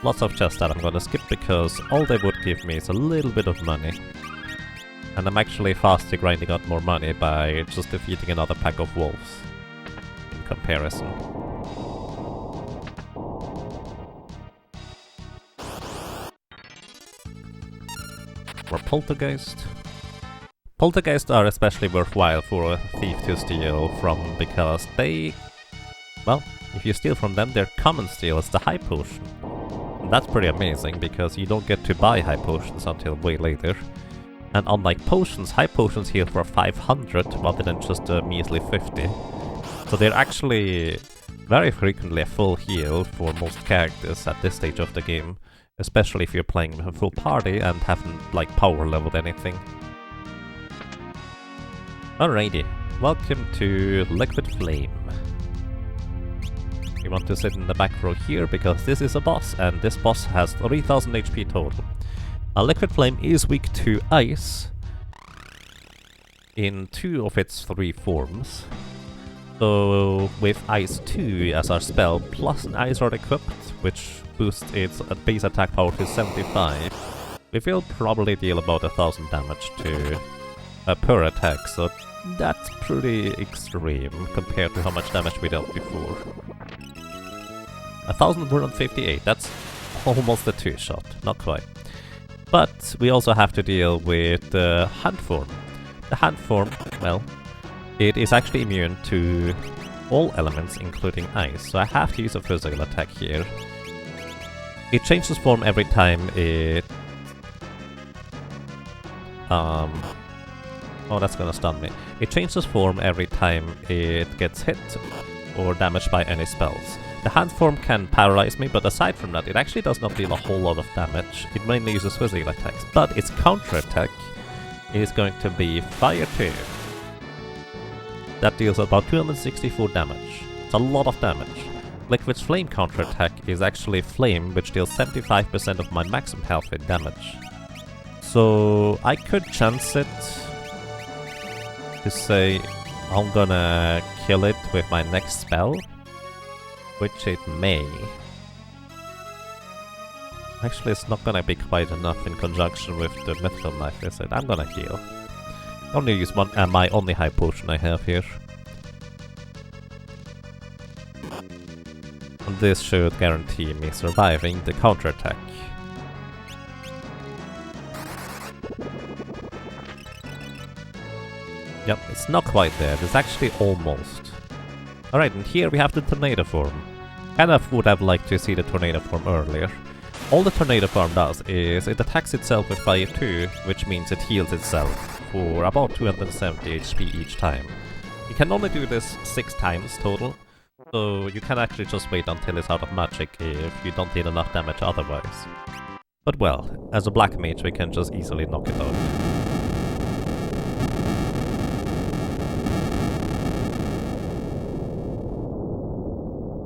Lots of chests that I'm gonna skip because all they would give me is a little bit of money. And I'm actually faster grinding out more money by just defeating another pack of wolves. In comparison. More poltergeist. Poltergeists are especially worthwhile for a thief to steal from because they... well, if you steal from them, their common steal is the high potion. And that's pretty amazing because you don't get to buy high potions until way later. And unlike potions, high potions heal for 500 rather than just a measly 50. So they're actually very frequently a full heal for most characters at this stage of the game. Especially if you're playing with a full party and haven't like power leveled anything. Alrighty, welcome to Liquid Flame. You want to sit in the back row here because this is a boss and this boss has 3000 HP total. Liquid Flame is weak to ice in 2 of its 3 forms. So with Ice 2 as our spell plus an Ice Rod equipped, which boosts its base attack power to 75, we will probably deal about 1000 damage to per attack, so that's pretty extreme compared to how much damage we dealt before. 1158, that's almost a 2-shot, not quite. But we also have to deal with the hand form. The hand form, well, it is actually immune to all elements including ice, so I have to use a physical attack here. It changes form every time it... oh, that's gonna stun me. It changes form every time it gets hit or damaged by any spells. The hand form can paralyze me, but aside from that, it actually does not deal a whole lot of damage. It mainly uses physical attacks, but its counter attack is going to be Fire 2. That deals about 264 damage. It's a lot of damage. Liquid's Flame counter attack is actually Flame, which deals 75% of my maximum health in damage. So I could chance it to say I'm gonna kill it with my next spell, which it may. Actually, it's not gonna be quite enough in conjunction with the Mythical Knife, is it? I'm gonna heal. I'm gonna use my only high potion I have here. And this should guarantee me surviving the counterattack. Yep, it's not quite there, it's actually almost. Alright, and here we have the Tornado form. Kind of would have liked to see the Tornado form earlier. All the Tornado form does is it attacks itself with Fire 2, which means it heals itself for about 270 HP each time. You can only do this 6 times total, so you can actually just wait until it's out of magic if you don't need enough damage otherwise. But well, as a black mage we can just easily knock it out.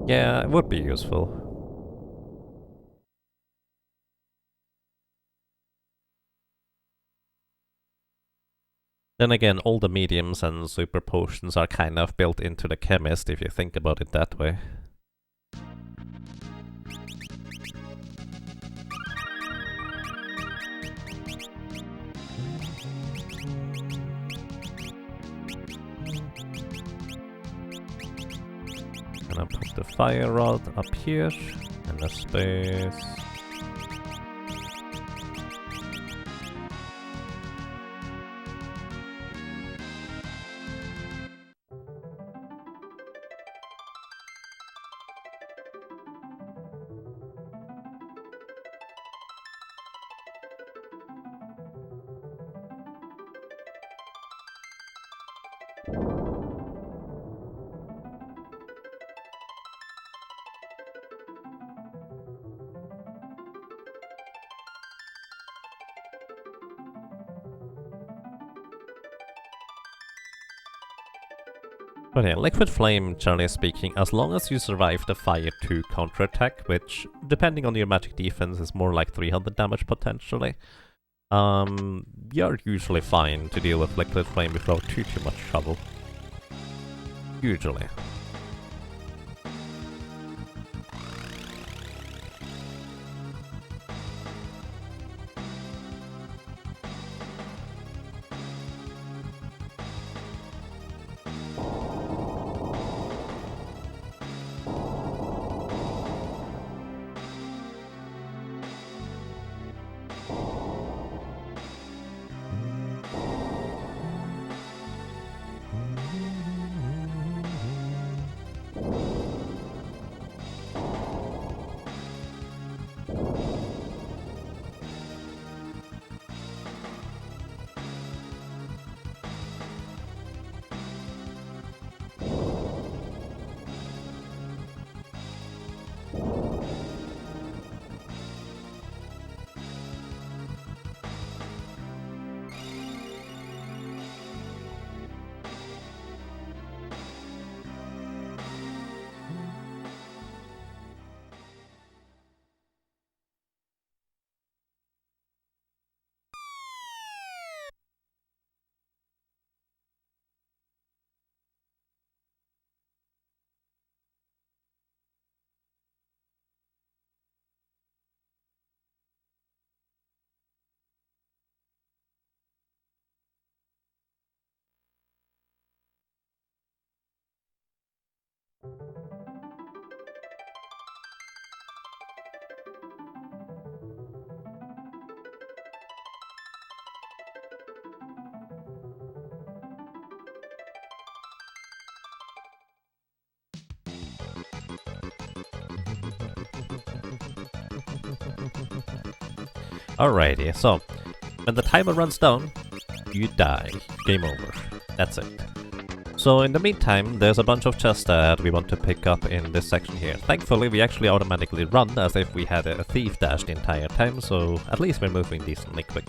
Yeah, it would be useful. Then again, all the mediums and super potions are kind of built into the chemist if you think about it that way. Gonna put the fire rod up here in the space. But yeah, Liquid Flame, generally speaking, as long as you survive the Fire 2 counterattack, which, depending on your magic defense, is more like 300 damage potentially, you're usually fine to deal with Liquid Flame without too much trouble. Usually. Alrighty, so when the timer runs down, you die. Game over. That's it. So in the meantime, there's a bunch of chests that we want to pick up in this section here. Thankfully, we actually automatically run as if we had a thief dash the entire time, so at least we're moving decently quick.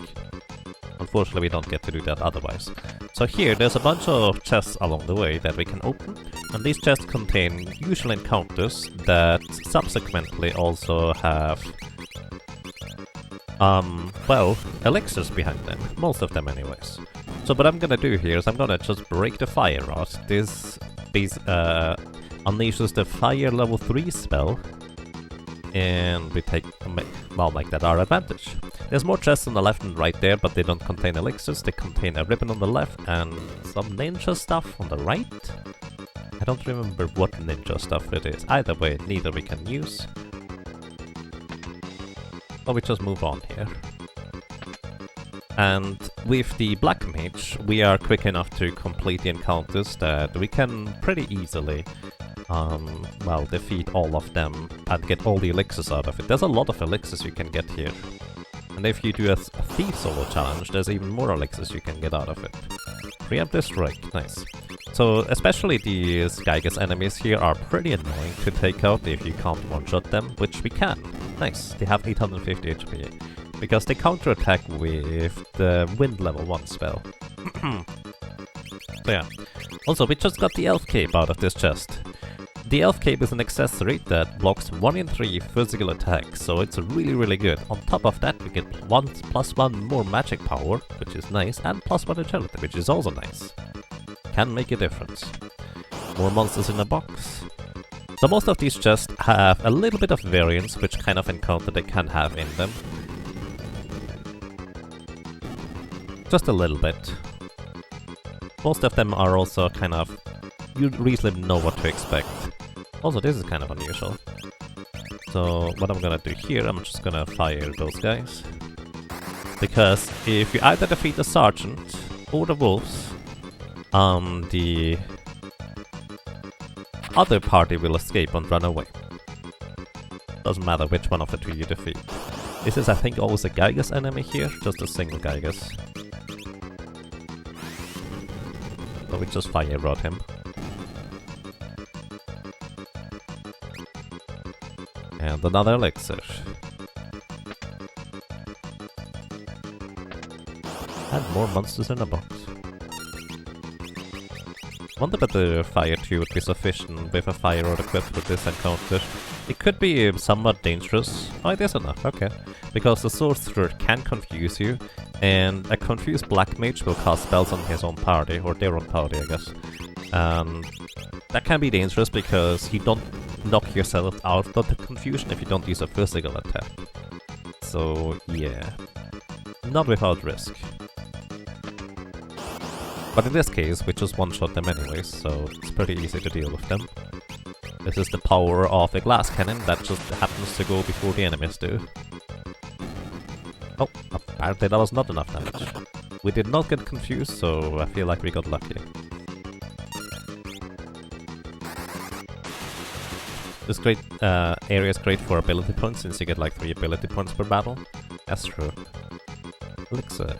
Unfortunately, we don't get to do that otherwise. So here, there's a bunch of chests along the way that we can open, and these chests contain usual encounters that subsequently also have well, elixirs behind them. Most of them anyways. So what I'm gonna do here is I'm gonna just break the fire rod. This unleashes the fire level 3 spell, and we take, well, make that our advantage. There's more chests on the left and right there, but they don't contain elixirs. They contain a ribbon on the left and some ninja stuff on the right. I don't remember what ninja stuff it is. Either way, neither we can use. So we just move on here. And with the Black Mage, we are quick enough to complete the encounters that we can pretty easily, well, defeat all of them and get all the elixirs out of it. There's a lot of elixirs you can get here. And if you do a Thief Solo challenge, there's even more elixirs you can get out of it. Preemptive Strike, nice. So, especially these Gygas enemies here are pretty annoying to take out if you can't one-shot them, which we can. Nice, they have 850 HP. Because they counterattack with the Wind level 1 spell. So yeah. Also, we just got the Elf Cape out of this chest. The Elf Cape is an accessory that blocks 1 in 3 physical attacks, so it's really good. On top of that, we get +1 more magic power, which is nice, and +1 agility, which is also nice. Can make a difference. More monsters in a box. So most of these chests have a little bit of variance, which kind of encounter they can have in them. Just a little bit. Most of them are also kind of... you reasonably know what to expect. Also, this is kind of unusual. So what I'm gonna do here, I'm just gonna fire those guys. Because if you either defeat the Sergeant or the Wolves, the other party will escape and run away. Doesn't matter which one of the two you defeat. This is, I think, always a Gygas enemy here, just a single Gygas. So we just fire rod him. And another elixir. And more monsters in a box. Wonder that the fire 2 would be sufficient with a fire rod equipped with this encounter. It could be somewhat dangerous. Oh, it is enough, okay. Because the sorcerer can confuse you, and a confused black mage will cast spells on his own party, or their own party, I guess. That can be dangerous because you don't knock yourself out of the confusion if you don't use a physical attack. So, yeah. Not without risk. But in this case, we just one-shot them anyways, so it's pretty easy to deal with them. This is the power of a glass cannon that just happens to go before the enemies do. Oh, apparently that was not enough damage. We did not get confused, so I feel like we got lucky. This great area is great for ability points, since you get like 3 ability points per battle. That's true. Elixir.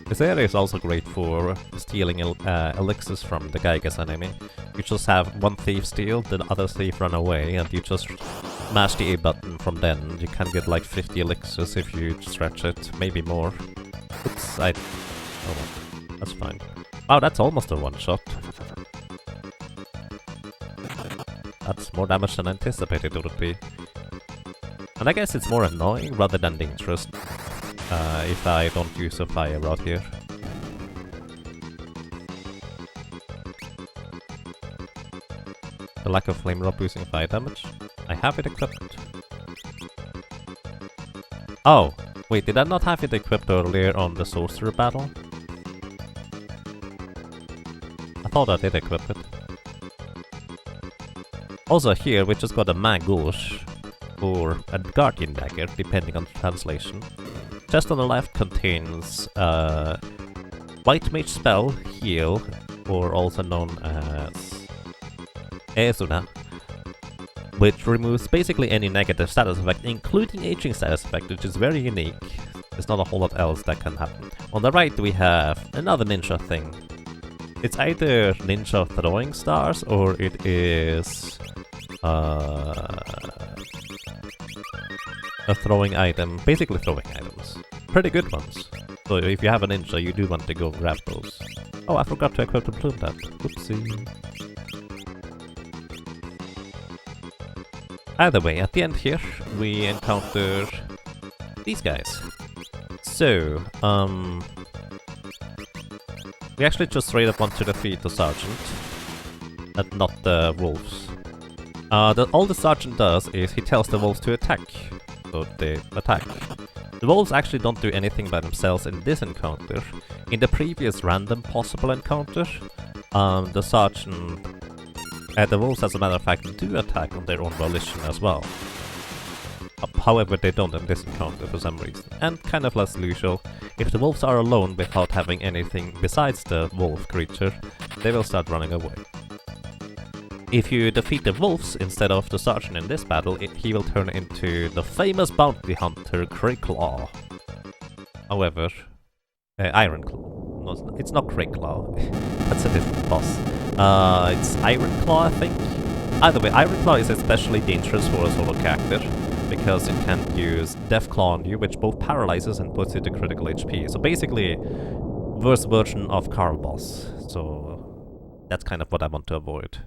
This area is also great for stealing elixirs from the Gygas enemy. You just have one thief steal, the other thief run away, and you just mash the A button from then. You can get like 50 elixirs if you stretch it, maybe more. Oops, oh well, that's fine. Wow, that's almost a one-shot. That's more damage than anticipated it would be. And I guess it's more annoying rather than dangerous. If I don't use a fire rod here. The lack of flame rod boosting fire damage. I have it equipped. Oh, Wait, did I not have it equipped earlier on the sorcerer battle? I thought I did equip it. Also here, we just got a Mage or a Guardian Dagger, depending on the translation. Just on the left contains White Mage spell, Heal, or also known as Ezuna, which removes basically any negative status effect, including aging status effect, which is very unique. There's not a whole lot else that can happen. On the right we have another ninja thing. It's either ninja throwing stars or it is a throwing item, basically throwing items. Pretty good ones. So if you have a ninja, you do want to go grab those. Oh, I forgot to equip the plume that. Oopsie. Either way, at the end here, we encounter these guys. So, we actually just straight up want to defeat the sergeant, and not the wolves. All the sergeant does is he tells the wolves to attack, so they attack. The wolves actually don't do anything by themselves in this encounter. In the previous random possible encounter, the sergeant the wolves, as a matter of fact, do attack on their own volition as well. However, they don't in this encounter for some reason. And kind of as usual, if the wolves are alone without having anything besides the wolf creature, they will start running away. If you defeat the wolves instead of the sergeant in this battle, he will turn into the famous bounty hunter Crayclaw. However, Ironclaw. No, it's not Crayclaw. That's a different boss. It's Ironclaw, I think. Either way, Ironclaw is especially dangerous for a solo character, because it can use Deathclaw on you, which both paralyzes and puts you to critical HP. So basically, worse version of Carl boss. So that's kind of what I want to avoid.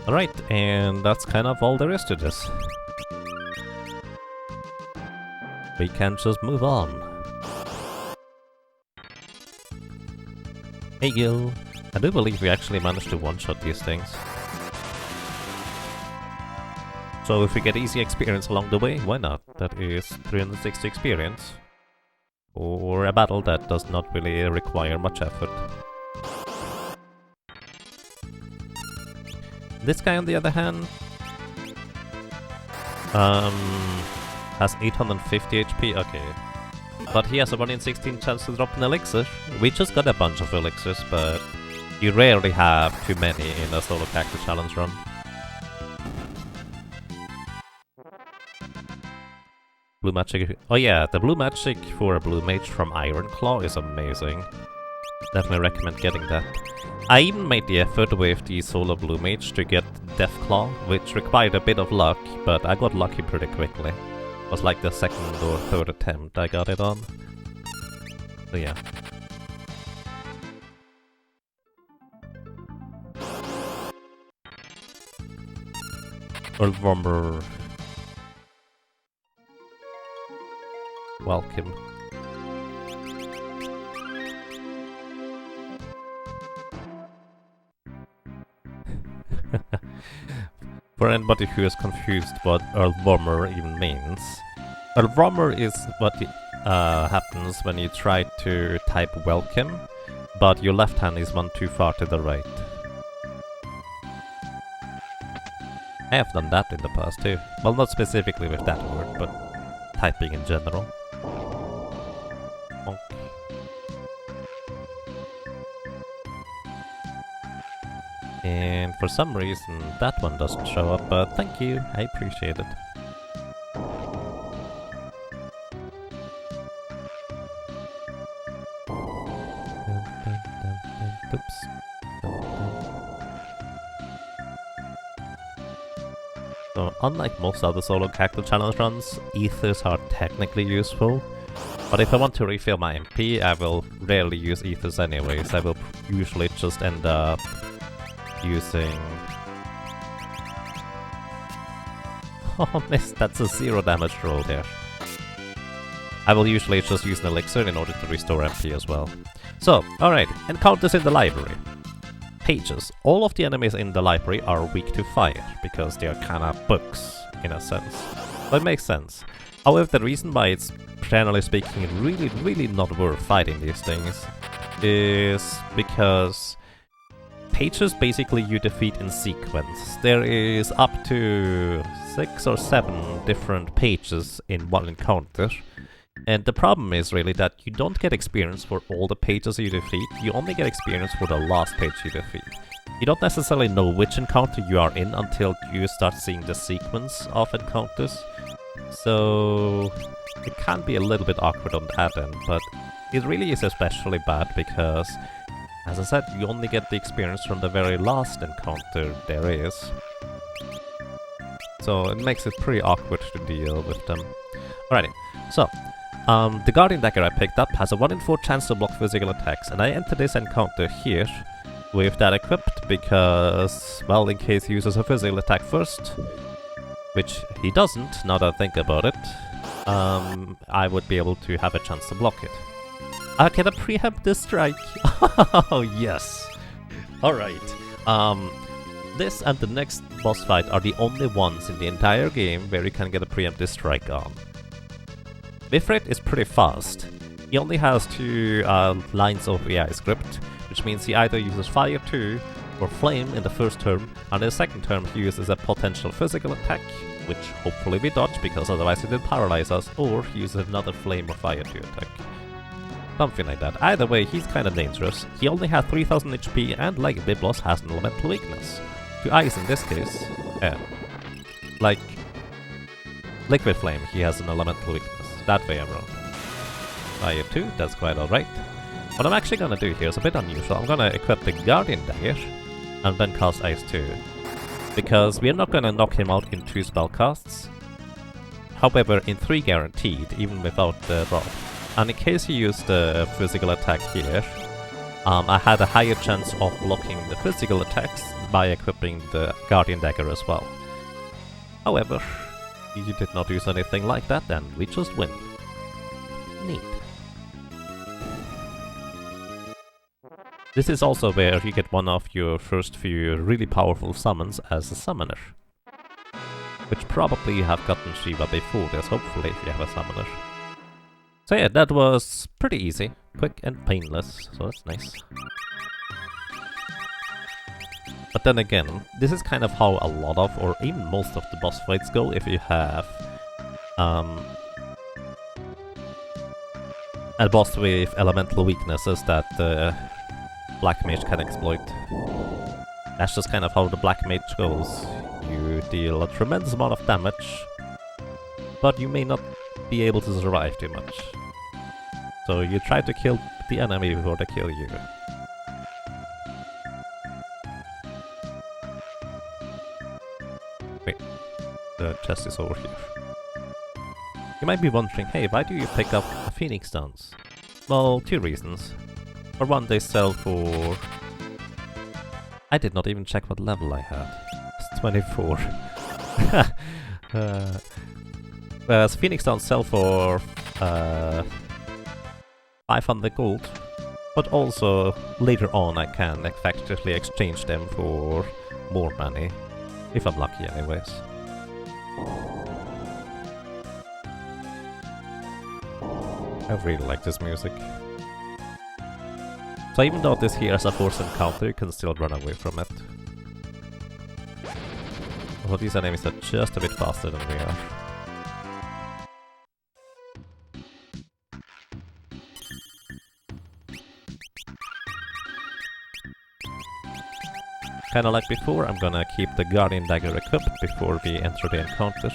Alright, and that's kind of all there is to this. We can just move on. Hey Gil, I do believe we actually managed to one-shot these things. So if we get easy experience along the way, why not? That is 360 experience. Or a battle that does not really require much effort. This guy, on the other hand, has 850 HP, okay. But he has a 1 in 16 chance to drop an elixir. We just got a bunch of elixirs, but you rarely have too many in a solo character challenge run. Blue magic. Oh yeah, the blue magic for a blue mage from Ironclaw is amazing. Definitely recommend getting that. I even made the effort with the solo blue mage to get Deathclaw, which required a bit of luck, but I got lucky pretty quickly. It was like the second or third attempt I got it on. So yeah. Earthwormer. Welcome. For anybody who is confused what Earthwormer even means, Earthwormer is what happens when you try to type welcome, but your left hand is one too far to the right. I have done that in the past too. Well, not specifically with that word, but typing in general. Bonk. And for some reason that one doesn't show up, but thank you, I appreciate it. Oops. So unlike most other solo character challenge runs, ethers are technically useful. But if I want to refill my MP, I will rarely use ethers anyways. I will usually just end up using... Oh, missed. That's a 0 damage roll there. I will usually just use an elixir in order to restore MP as well. So, alright, encounters in the library. Pages. All of the enemies in the library are weak to fire, because they are kinda books, in a sense. That makes sense. However, the reason why it's, generally speaking, really not worth fighting these things is because pages basically you defeat in sequence. There is up to 6 or 7 different pages in one encounter. And the problem is really that you don't get experience for all the pages you defeat, you only get experience for the last page you defeat. You don't necessarily know which encounter you are in until you start seeing the sequence of encounters. So it can be a little bit awkward on that end, but it really is especially bad because, as I said, you only get the experience from the very last encounter there is. So it makes it pretty awkward to deal with them. Alrighty, so the Guardian Dagger I picked up has a 1 in 4 chance to block physical attacks, and I entered this encounter here with that equipped because, well, in case he uses a physical attack first, which he doesn't, now that I think about it, I would be able to have a chance to block it. I can preempt the strike! Oh, yes! Alright, this and the next boss fight are the only ones in the entire game where you can get a preemptive strike on. Bifrit is pretty fast. He only has 2 lines of AI script, which means he either uses Fire 2 or Flame in the first term, and in the second term he uses a potential physical attack, which hopefully we dodge because otherwise it will paralyze us, or he uses another Flame or Fire 2 attack. Something like that. Either way, he's kinda dangerous. He only has 3000 HP and, like Biblos, has an elemental weakness. To Ice in this case, like Liquid Flame, he has an elemental weakness. That way around. Fire 2, that's quite alright. What I'm actually gonna do here is a bit unusual. I'm gonna equip the Guardian Dagger and then cast Ice 2. Because we're not gonna knock him out in 2 spellcasts. However, in 3 guaranteed, even without the rod. And in case he used the physical attack here, I had a higher chance of blocking the physical attacks by equipping the Guardian Dagger as well. However, you did not use anything like that, and we just win. Neat. This is also where you get one of your first few really powerful summons as a summoner. Which probably you have gotten Shiva before this, hopefully, if you have a summoner. So yeah, that was pretty easy, quick and painless, so that's nice. But then again, this is kind of how a lot of, or even most of the boss fights go if you have a boss with elemental weaknesses that the Black Mage can exploit. That's just kind of how the Black Mage goes. You deal a tremendous amount of damage, but you may not be able to survive too much. So you try to kill the enemy before they kill you. The chest is over here. You might be wondering, hey, why do you pick up Phoenix Stones? Well, 2 reasons. For one, they sell for... I did not even check what level I had. It's 24. Whereas Phoenix Stones sell for 500 gold, but also later on I can effectively exchange them for more money, if I'm lucky anyways. I really like this music. So even though this here is a forced encounter, you can still run away from it. Although these enemies are just a bit faster than we are. Kinda like before, I'm gonna keep the Guardian Dagger equipped before we enter the encounter.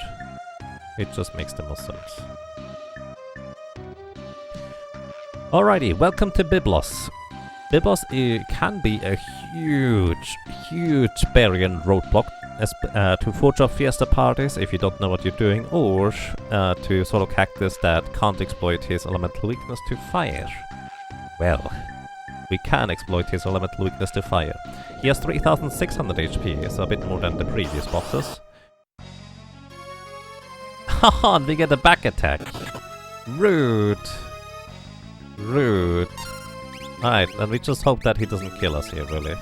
It just makes the most sense. Alrighty, welcome to Biblos. Biblos can be a huge barrier and roadblock to forge off fiesta parties if you don't know what you're doing, or to solo cactus that can't exploit his elemental weakness to fire. Well, we can exploit his elemental weakness to fire. He has 3600 HP, so a bit more than the previous bosses. Haha, and we get a back attack. Rude. Rude. Alright, and we just hope that he doesn't kill us here, really.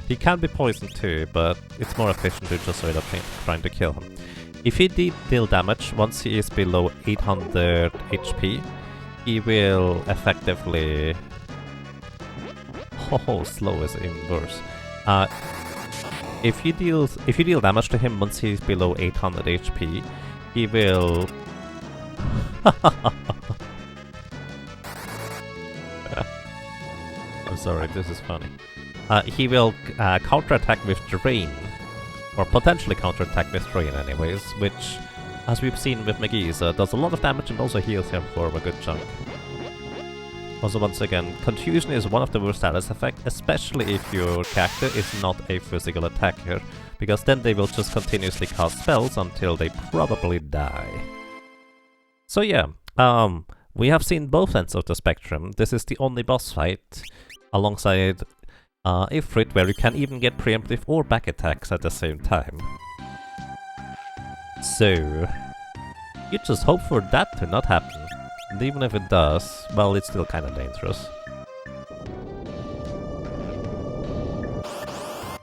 He can be poisoned too, but it's more efficient to just straight up trying to kill him. If he did deal damage once he is below 800 HP, he will effectively... Oh, slow is even worse. If you deal damage to him once he's below 800 HP, he will... I'm sorry, this is funny. He will counterattack with Drain, or potentially counterattack with Drain anyways, which, as we've seen with Mage, does a lot of damage and also heals him for a good chunk. Also, once again, Confusion is one of the worst status effects, especially if your character is not a physical attacker, because then they will just continuously cast spells until they probably die. So yeah, we have seen both ends of the spectrum. This is the only boss fight, alongside Ifrit, where you can even get preemptive or back attacks at the same time. So, you just hope for that to not happen. And even if it does, well, it's still kinda dangerous.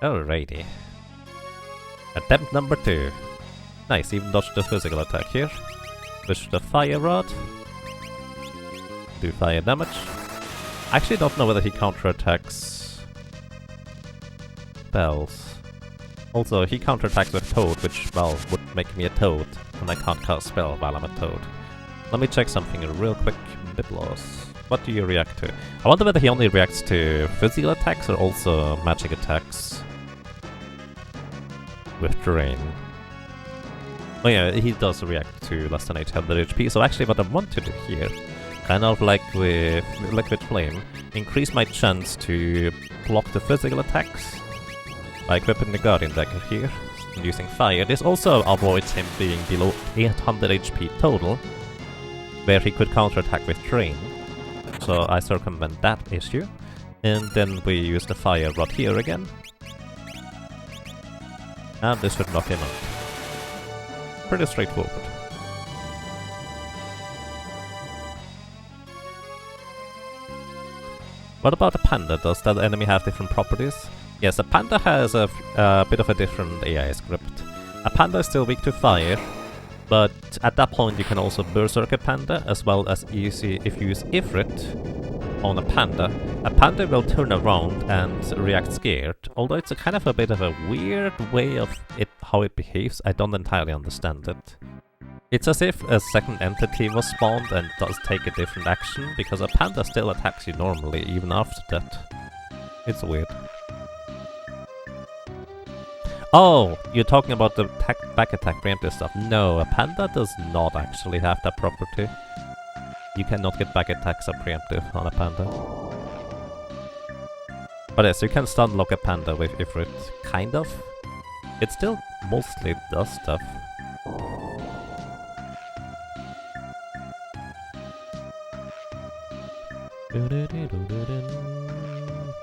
Alrighty. Attempt number 2. Nice, even dodged the physical attack here. Push the fire rod. Do fire damage. I actually don't know whether he counterattacks spells. Also, he counterattacks with Toad, which, well, would make me a Toad, and I can't cast spell while I'm a Toad. Let me check something real quick. Biblos. What do you react to? I wonder whether he only reacts to physical attacks or also magic attacks with Drain. Oh yeah, he does react to less than 800 HP, so actually what I want to do here, kind of like with Liquid Flame, increase my chance to block the physical attacks by equipping the Guardian Dagger here and using fire. This also avoids him being below 800 HP total, where he could counterattack with Drain. So I circumvent that issue. And then we use the fire rod here again. And this should knock him out. Pretty straightforward. What about the panda? Does that enemy have different properties? Yes, a panda has a bit of a different AI script. A panda is still weak to fire, but at that point you can also berserk a panda, as well as easy if you use Ifrit on a panda. A panda will turn around and react scared, although it's a kind of a bit of a weird way of how it behaves. I don't entirely understand it. It's as if a second entity was spawned and does take a different action, because a panda still attacks you normally, even after that. It's weird. Oh, you're talking about the back attack preemptive stuff. No, a panda does not actually have that property. You cannot get back attacks or preemptive on a panda. But yes, you can stun lock a panda with Ifrit, kind of. It still mostly does stuff.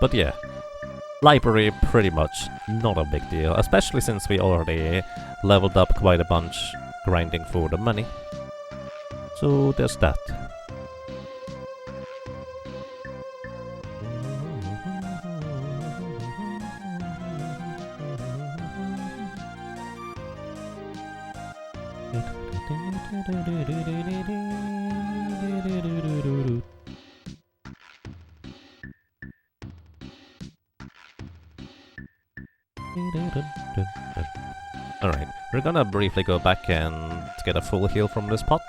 But yeah, library pretty much not a big deal, especially since we already leveled up quite a bunch grinding for the money. So there's that. Alright, we're gonna briefly go back and get a full heal from this pot,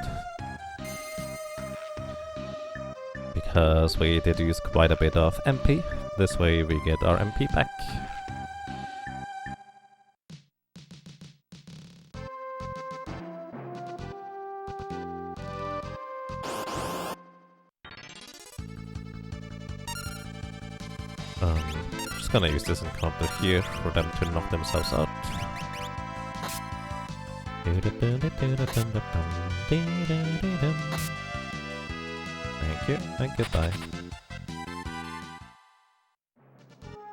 because we did use quite a bit of MP. This way we get our MP back. just gonna use this encounter here for them to knock themselves out. Thank you, and goodbye.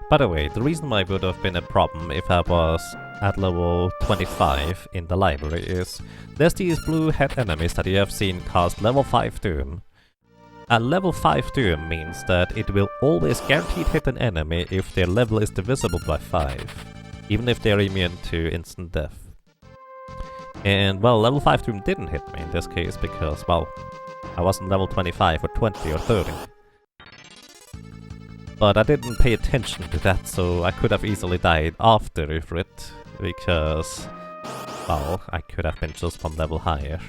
By the way, the reason why it would have been a problem if I was at level 25 in the library is there's these blue head enemies that you have seen cast level 5 Doom. A level 5 Doom means that it will always guaranteed hit an enemy if their level is divisible by 5, even if they're immune to instant death. And well, level 5 Doom didn't hit me in this case because, well, I wasn't level 25 or 20 or 30. But I didn't pay attention to that, so I could have easily died after it, because, well, I could have been just one level higher.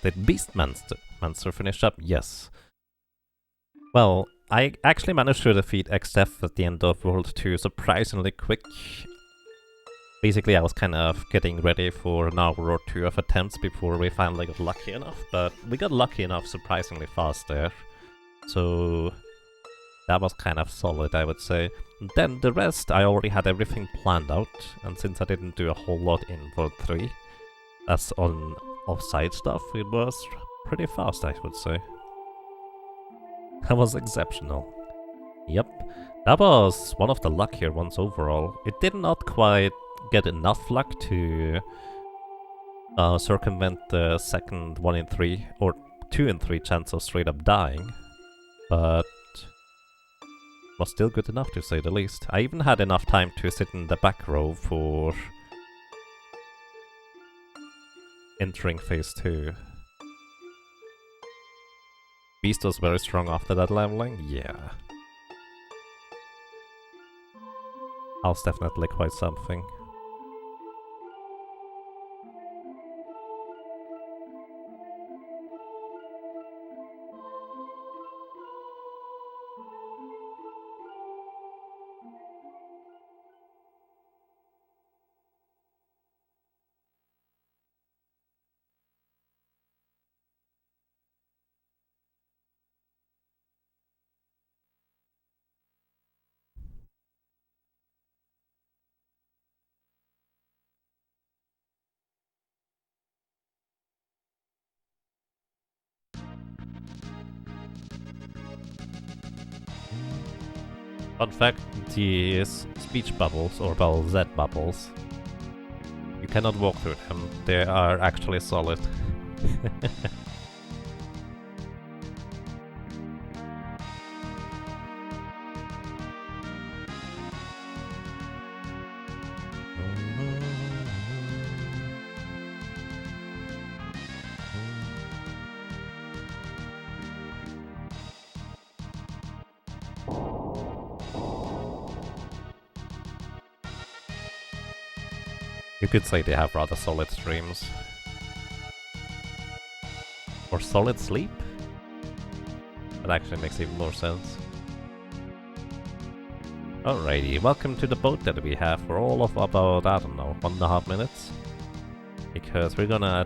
Did Beast Monster finish up? Yes. Well, I actually managed to defeat XF at the end of World 2 surprisingly quick. Basically, I was kind of getting ready for an hour or two of attempts before we finally got lucky enough, but we got lucky enough surprisingly fast there. So that was kind of solid, I would say. Then the rest, I already had everything planned out, and since I didn't do a whole lot in World 3, as on offside stuff, it was pretty fast, I would say. That was exceptional. Yep, that was one of the luckier ones overall. It did not quite get enough luck to circumvent the second 1 in 3 or 2 in 3 chance of straight up dying, but was still good enough to say the least. I even had enough time to sit in the back row for entering phase 2. Beast was very strong after that leveling, yeah. That was definitely quite something. Fun fact, these speech bubbles, or well, Z bubbles, you cannot walk through them, they are actually solid. You could say they have rather solid streams. Or solid sleep? That actually makes even more sense. Alrighty, welcome to the boat that we have for all of about, I don't know, 1.5 minutes. Because we're gonna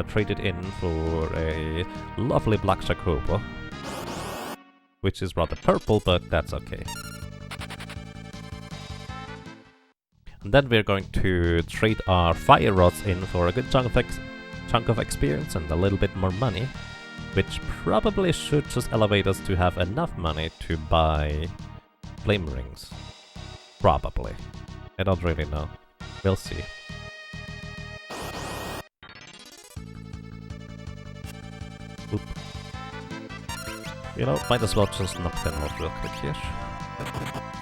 trade it in for a lovely black Jacobo. Which is rather purple, but that's okay. And then we're going to trade our fire rods in for a good chunk of experience and a little bit more money, which probably should just elevate us to have enough money to buy flame rings. Probably. I don't really know. We'll see. Oop. You know, might as well just knock them out real quick here.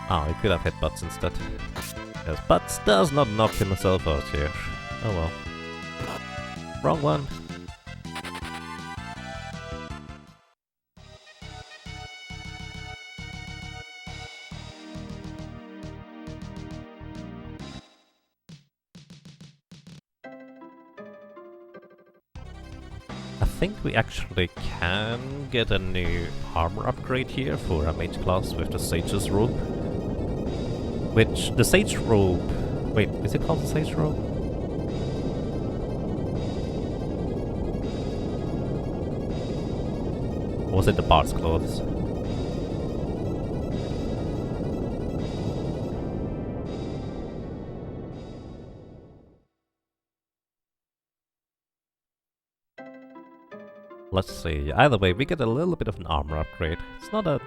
Oh, he could have hit Butts instead. Yes, Butts does not knock himself out here. Oh well. Wrong one. I think we actually can get a new armor upgrade here for a mage class with the Sage's robe. Which, the Sage robe... Wait, is it called the Sage robe? Or was it the Bard's clothes? Let's see. Either way, we get a little bit of an armor upgrade. It's not a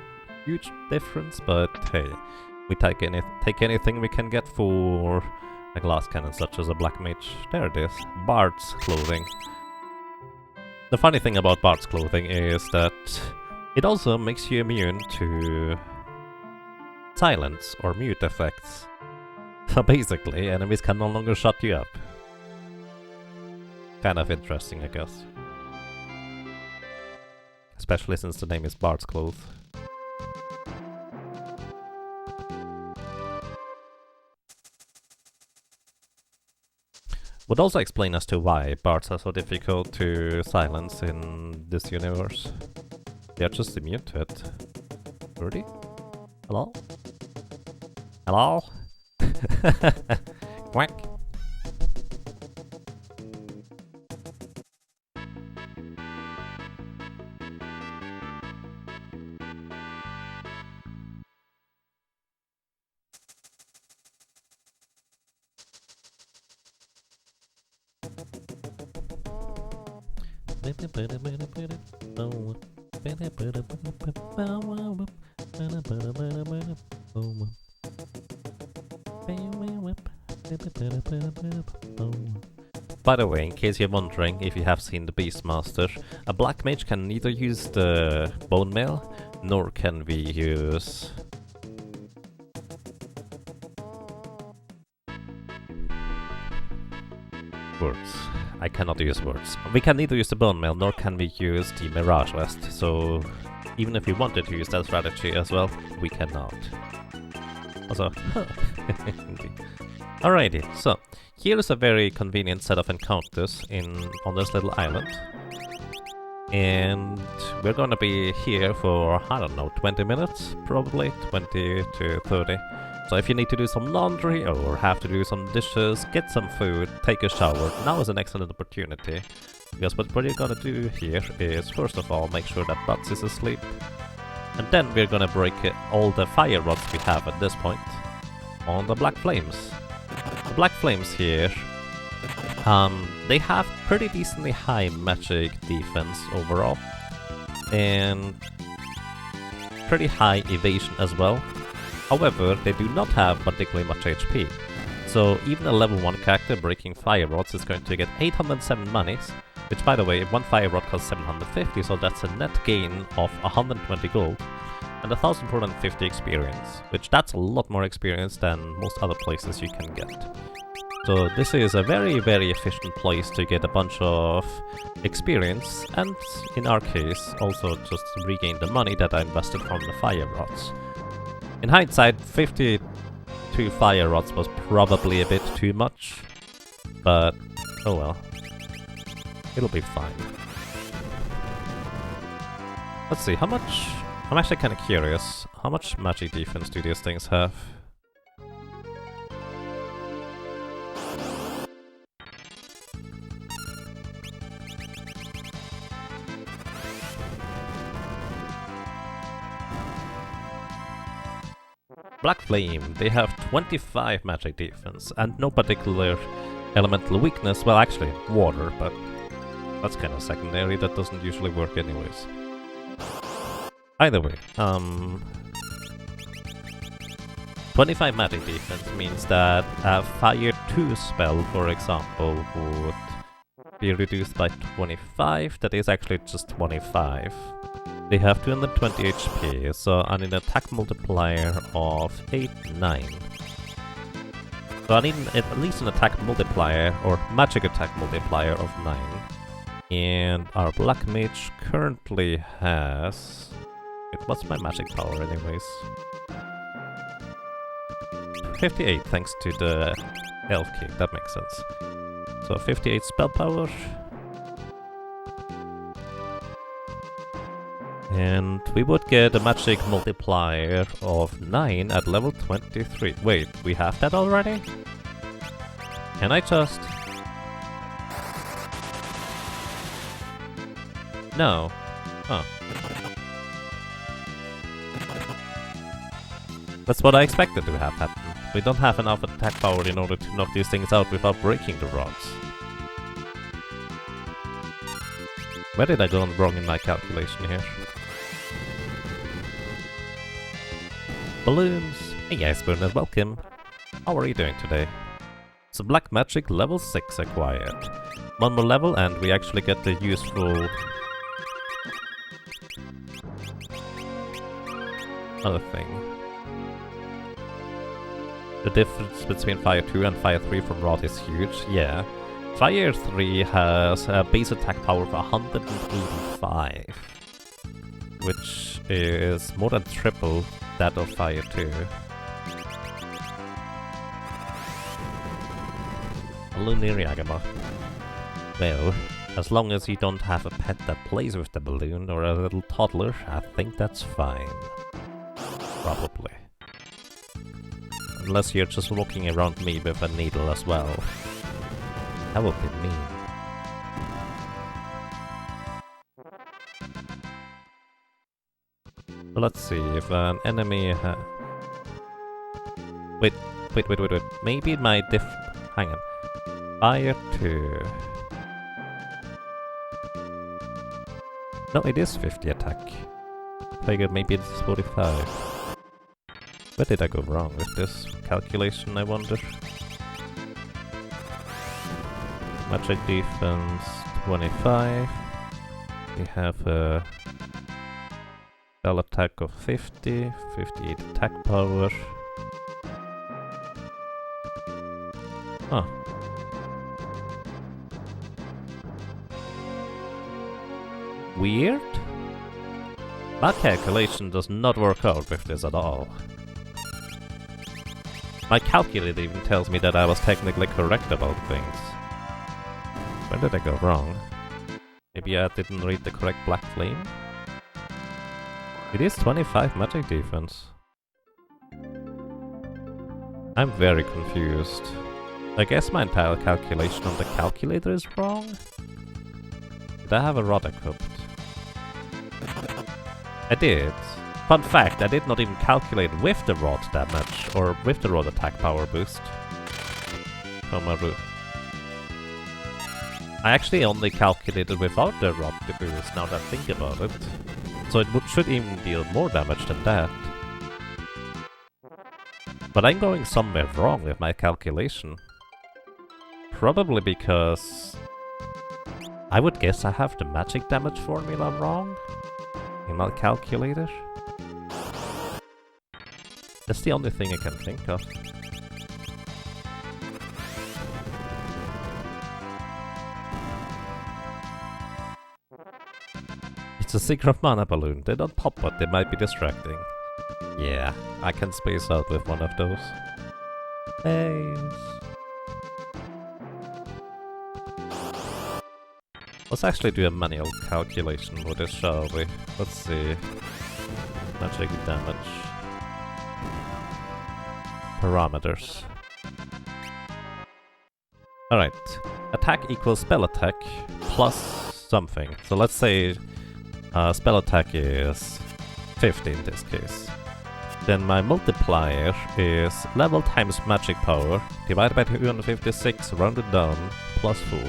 huge difference, but hey, we take anything we can get for a glass cannon, such as a black mage. There it is. Bard's clothing. The funny thing about Bard's clothing is that it also makes you immune to silence or mute effects. So basically, enemies can no longer shut you up. Kind of interesting, I guess. Especially since the name is Bard's Clothes. Would also explain as to why bards are so difficult to silence in this universe. They are just immune to it. Birdie? Hello? Hello? Quack! By the way, in case you're wondering if you have seen the Beastmaster, a black mage can neither use the bone mail, nor can we use words. I cannot use words. We can neither use the Bone Mail nor can we use the Mirage Vest, so even if we wanted to use that strategy as well, we cannot. Also, alrighty, so here is a very convenient set of encounters on this little island. And we're gonna be here for, I don't know, 20 minutes? Probably 20 to 30. So if you need to do some laundry or have to do some dishes, get some food, take a shower, now is an excellent opportunity. Because what you're gonna do here is, first of all, make sure that Butts is asleep. And then we're gonna break all the fire rods we have at this point on the Black Flames. The Black Flames here, they have pretty decently high magic defense overall. And pretty high evasion as well. However, they do not have particularly much HP. So even a level 1 character breaking fire rods is going to get 807 monies, which by the way, one fire rod costs 750, so that's a net gain of 120 gold and 1450 experience, which that's a lot more experience than most other places you can get. So this is a very, very efficient place to get a bunch of experience, and in our case, also just regain the money that I invested from the fire rods. In hindsight, 52 fire rods was probably a bit too much, but oh well. It'll be fine. Let's see, how much... I'm actually kind of curious. How much magic defense do these things have? Black Flame, they have 25 magic defense and no particular elemental weakness. Well, actually, water, but that's kind of secondary. That doesn't usually work anyways. Either way, 25 magic defense means that a Fire 2 spell, for example, would be reduced by 25. That is actually just 25. They have 220 HP, so I need an attack multiplier of 8, 9. So I need at least an attack multiplier, or magic attack multiplier of 9. And our Black Mage currently has... Wait, what's my magic power anyways? 58 thanks to the Elf King, that makes sense. So 58 spell power. And we would get a magic multiplier of 9 at level 23. Wait, we have that already? Can I just... No. Oh. That's what I expected to have happen. We don't have enough attack power in order to knock these things out without breaking the rods. Where did I go wrong in my calculation here? Balloons! Hey guys, Burner, welcome! How are you doing today? So Black Magic level 6 acquired. One more level and we actually get the useful... other thing. The difference between Fire 2 and Fire 3 from Rod is huge, yeah. Fire 3 has a base attack power of 185, which is more than triple that of Fire 2. Ballooneriagama. Well, as long as you don't have a pet that plays with the balloon or a little toddler, I think that's fine. Probably. Unless you're just walking around me with a needle as well. That would be mean. Let's see if an enemy Wait. Maybe my hang on. Fire 2. No, it is 50 attack. Figured maybe it's 45. Where did I go wrong with this calculation, I wonder? Magic defense 25. We have a spell attack of 50, 58 attack power. Weird? My calculation does not work out with this at all. My calculator even tells me that I was technically correct about things. Where did I go wrong? Maybe I didn't read the correct Black Flame? It is 25 magic defense. I'm very confused. I guess my entire calculation on the calculator is wrong? Did I have a rod equipped? I did. Fun fact, I did not even calculate with the rod damage, or with the rod attack power boost. Komaru. I actually only calculated without the rod boost, now that I think about it. So it should even deal more damage than that. But I'm going somewhere wrong with my calculation. Probably because... I would guess I have the magic damage formula wrong in my calculator. That's the only thing I can think of. It's a secret mana balloon. They don't pop, but they might be distracting. Yeah, I can space out with one of those. Nice. Let's actually do a manual calculation for this, shall we? Let's see. Magic damage. Parameters. Alright. Attack equals spell attack plus something. So let's say spell attack is 50 in this case. Then my multiplier is level times magic power divided by 256 rounded down plus 4.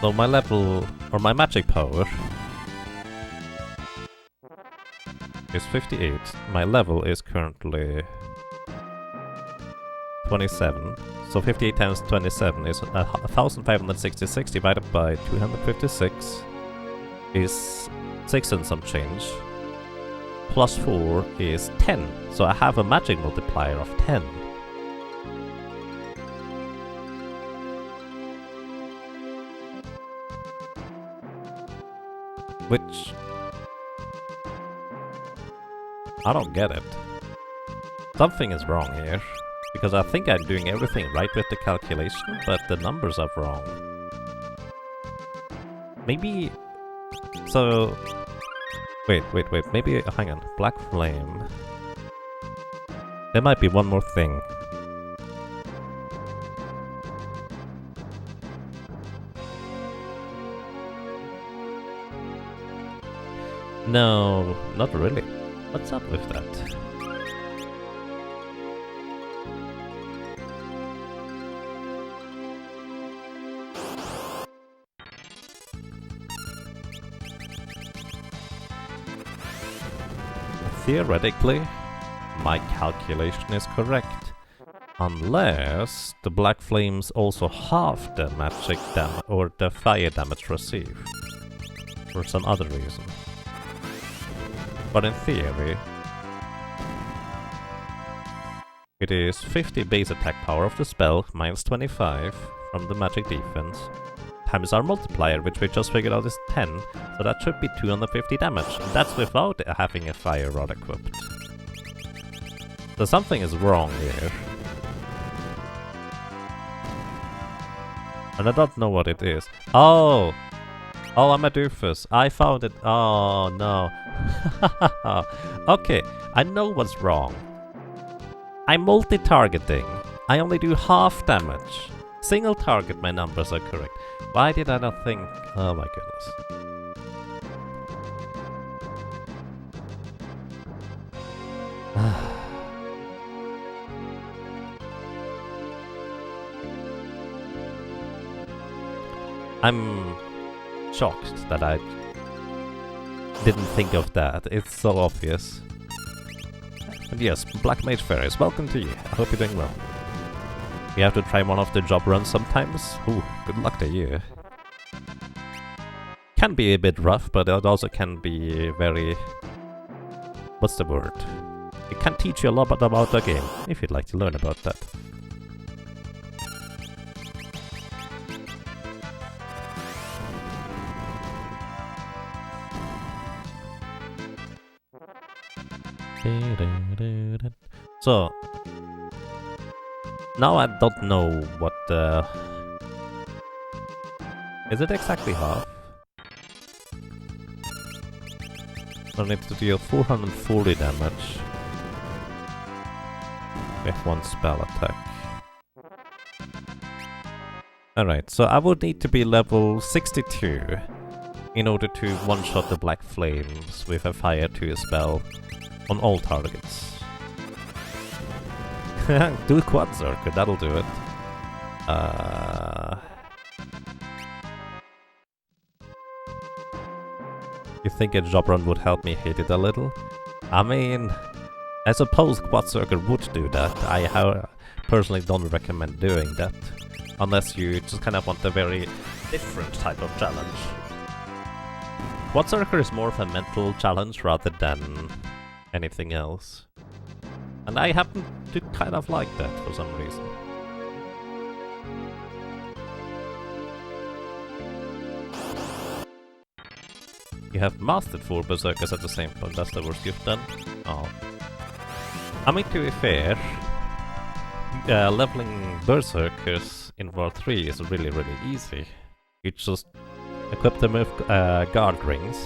So my level, or my magic power is 58. My level is currently 27. So 58 times 27 is 1566 divided by 256 is 6 and some change. Plus 4 is 10. So I have a magic multiplier of 10. Which... I don't get it. Something is wrong here. Because I think I'm doing everything right with the calculation, but the numbers are wrong. Maybe... So... Wait. Maybe... Hang on. Black Flame. There might be one more thing. No, not really. What's up with that? Theoretically, my calculation is correct. Unless the Black Flames also halve the magic damage or the fire damage received. For some other reason. But in theory, it is 50 base attack power of the spell minus 25 from the magic defense times our multiplier, which we just figured out is 10, so that should be 250 damage, and that's without having a fire rod equipped. So something is wrong here. And I don't know what it is. Oh! Oh, I'm a doofus. I found it. Oh, no. Okay, I know what's wrong. I'm multi-targeting. I only do half damage. Single target, my numbers are correct. Why did I not think? Oh my goodness. I'm shocked that I didn't think of that. It's so obvious. And yes, Black Mage Fairies, welcome to you. I hope you're doing well. We have to try one of the job runs sometimes. Ooh, good luck to you. Can be a bit rough, but it also can be very... What's the word? It can teach you a lot about the game, if you'd like to learn about that. So, now I don't know what the... Is it exactly half? I need to deal 440 damage with one spell attack. Alright, so I would need to be level 62 in order to one-shot the Black Flames with a Fire 2 spell on all targets. Do Quad Circuit, that'll do it. You think a job run would help me hit it a little? I mean, I suppose Quad Circuit would do that. I personally don't recommend doing that. Unless you just kind of want a very different type of challenge. Quad Circuit is more of a mental challenge rather than anything else. And I happen to kind of like that for some reason. You have mastered 4 Berserkers at the same time, that's the worst you've done? Oh. I mean, to be fair, leveling Berserkers in World 3 is really easy. You just equip them with guard rings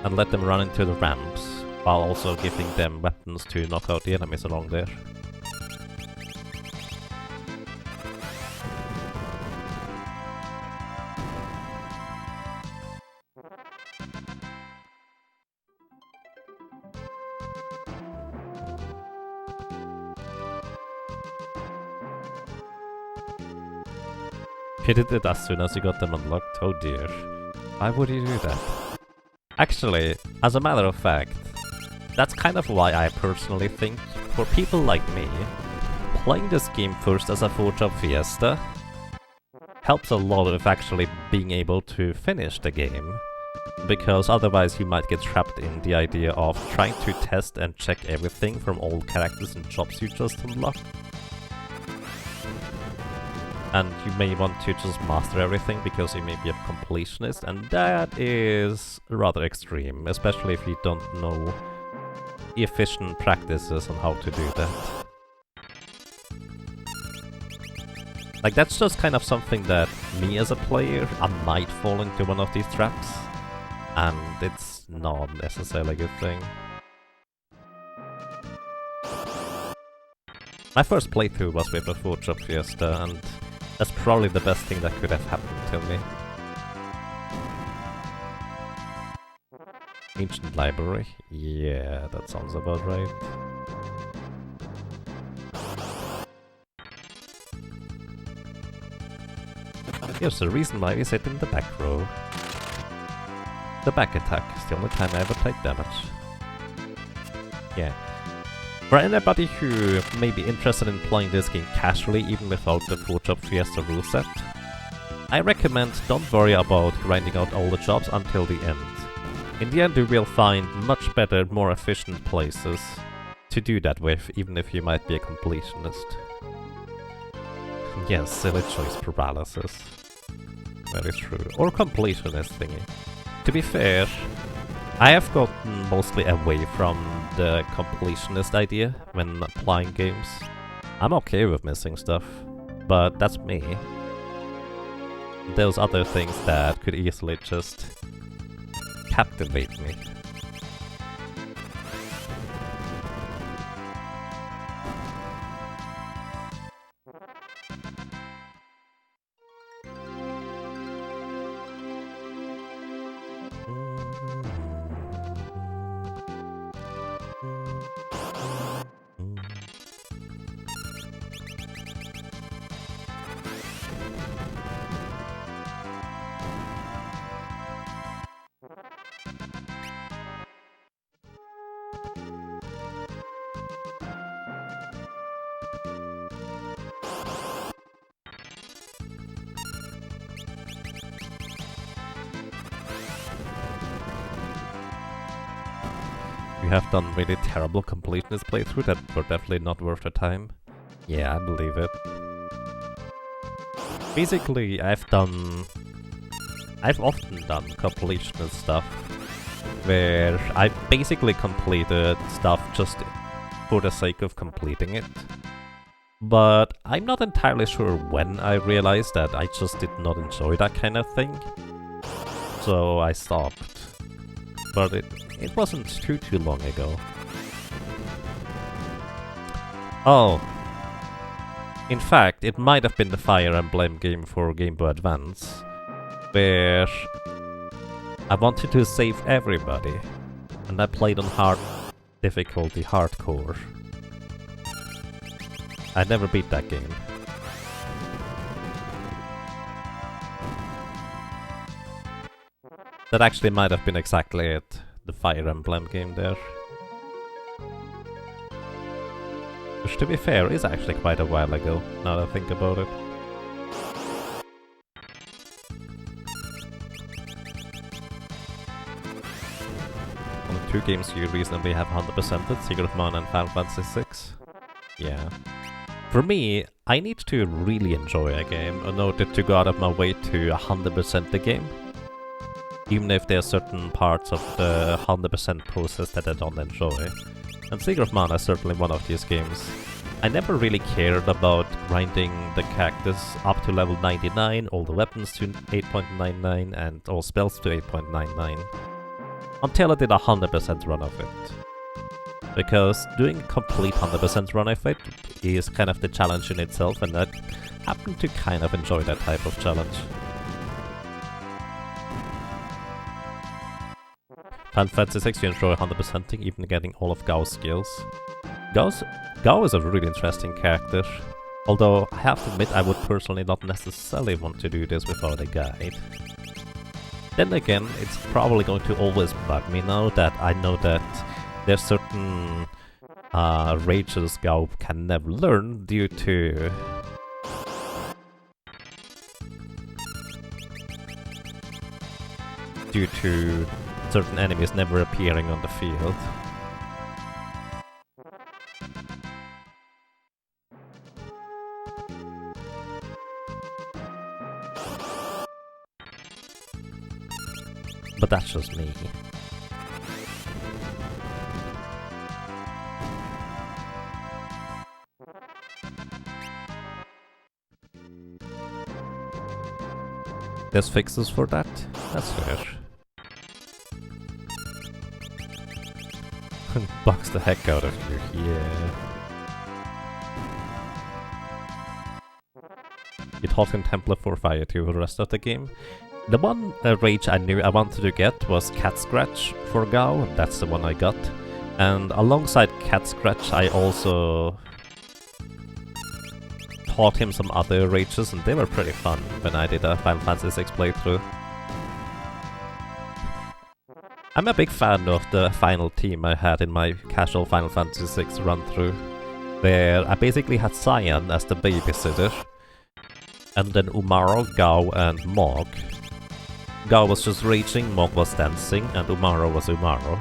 and let them run into the ramps, while also giving them weapons to knock out the enemies along there. You did it as soon as you got them unlocked? Oh dear. Why would you do that? Actually, as a matter of fact, that's kind of why I personally think, for people like me, playing this game first as a 4-job fiesta helps a lot with actually being able to finish the game, because otherwise you might get trapped in the idea of trying to test and check everything from all characters and jobs you just unlocked. And you may want to just master everything because you may be a completionist, and that is rather extreme, especially if you don't know efficient practices on how to do that. Like, that's just kind of something that me as a player, I might fall into one of these traps, and it's not necessarily a good thing. My first playthrough was with a 4-job fiesta, and that's probably the best thing that could have happened to me. Ancient library? Yeah, that sounds about right. Here's the reason why we sit in the back row. The back attack is the only time I ever take damage. Yeah. For anybody who may be interested in playing this game casually even without the 4-job fiesta rule set, I recommend don't worry about grinding out all the jobs until the end. In the end you will find much better, more efficient places to do that with, even if you might be a completionist. Yes, silly choice paralysis. Very true. Or completionist thingy. To be fair, I have gotten mostly away from the completionist idea when playing games. I'm okay with missing stuff, but that's me. There's other things that could easily just captivate me. You have done really terrible completionist playthrough that were definitely not worth the time. Yeah, I believe it. Basically, I've often done completionist stuff where I basically completed stuff just for the sake of completing it. But I'm not entirely sure when I realized that I just did not enjoy that kind of thing. So I stopped. But it wasn't too long ago. Oh. In fact, it might have been the Fire Emblem game for Game Boy Advance, where I wanted to save everybody, and I played on hard difficulty, hardcore. I never beat that game. That actually might have been exactly it, the Fire Emblem game there. Which, to be fair, is actually quite a while ago, now that I think about it. Only two games you reasonably have 100%ed, Secret of Mana and Final Fantasy VI. Yeah. For me, I need to really enjoy a game in order to go out of my way to 100% the game. Even if there are certain parts of the 100% process that I don't enjoy. And Secret of Mana is certainly one of these games. I never really cared about grinding the cactus up to level 99, all the weapons to 8.99 and all spells to 8.99. Until I did a 100% run of it. Because doing a complete 100% run of it is kind of the challenge in itself, and I happen to kind of enjoy that type of challenge. Final Fantasy VI, you enjoy 100%ing, even getting all of Gao's skills. Gao is a really interesting character, although I have to admit I would personally not necessarily want to do this without a guide. Then again, it's probably going to always bug me now that I know that there's certain rages Gao can never learn due to certain enemies never appearing on the field. But that's just me. There's fixes for that? That's fair. Bugs the heck out of you, yeah. You taught him Templar for Fire to the rest of the game. The one rage I knew I wanted to get was Cat Scratch for Gao, and that's the one I got. And alongside Cat Scratch I also taught him some other rages, and they were pretty fun when I did a Final Fantasy VI playthrough. I'm a big fan of the final team I had in my casual Final Fantasy VI run-through, where I basically had Cyan as the babysitter, and then Umaro, Gao, and Mog. Gao was just raging, Mog was dancing, and Umaro was Umaro.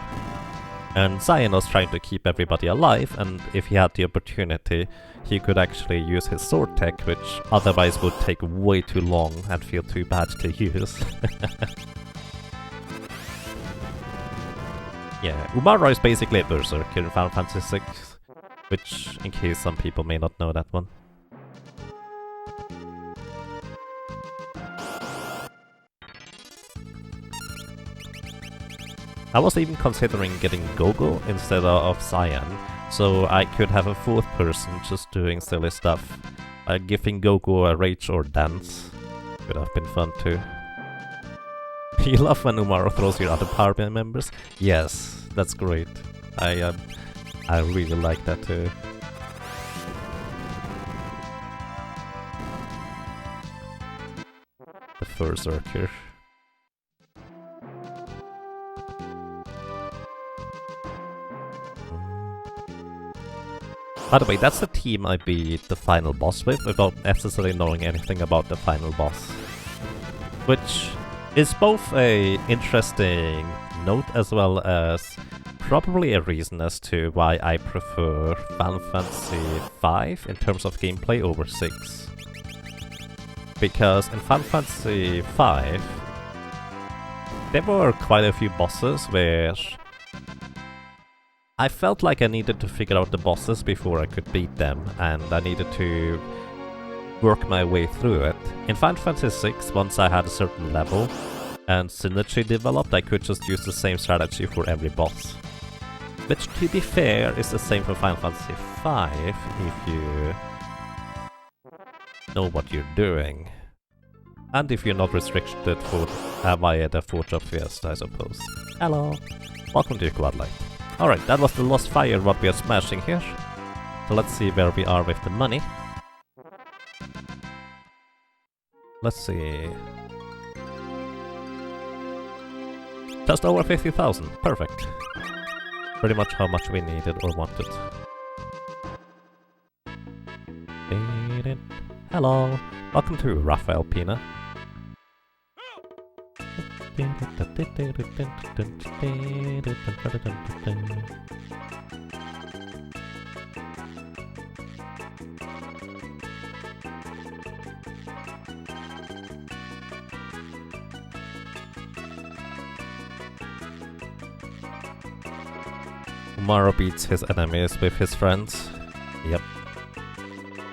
And Cyan was trying to keep everybody alive, and if he had the opportunity, he could actually use his sword tech, which otherwise would take way too long and feel too bad to use. Yeah, Umaro is basically a berserker in Final Fantasy VI, which, in case some people may not know that one. I was even considering getting Gogo instead of Cyan, so I could have a fourth person just doing silly stuff. Giving Gogo a rage or dance would have been fun too. You love when Umaro throws your other power band members? Yes, that's great. I really like that too. The Berserker. By the way, that's the team I beat the final boss with, without necessarily knowing anything about the final boss. Which is both a interesting note as well as probably a reason as to why I prefer Final Fantasy V in terms of gameplay over 6. Because in Final Fantasy V, there were quite a few bosses where I felt like I needed to figure out the bosses before I could beat them, and I needed to work my way through it. In Final Fantasy VI, once I had a certain level and synergy developed, I could just use the same strategy for every boss. Which, to be fair, is the same for Final Fantasy V, if you know what you're doing. And if you're not restricted for via the Forge of Fiesta, I suppose. Hello! Welcome to Quadlight. Alright, that was the Lost Fire what we are smashing here. So let's see where we are with the money. Let's see... just over 50,000, perfect. Pretty much how much we needed or wanted. Hello, welcome to Raphael Pina. Umaro beats his enemies with his friends. Yep.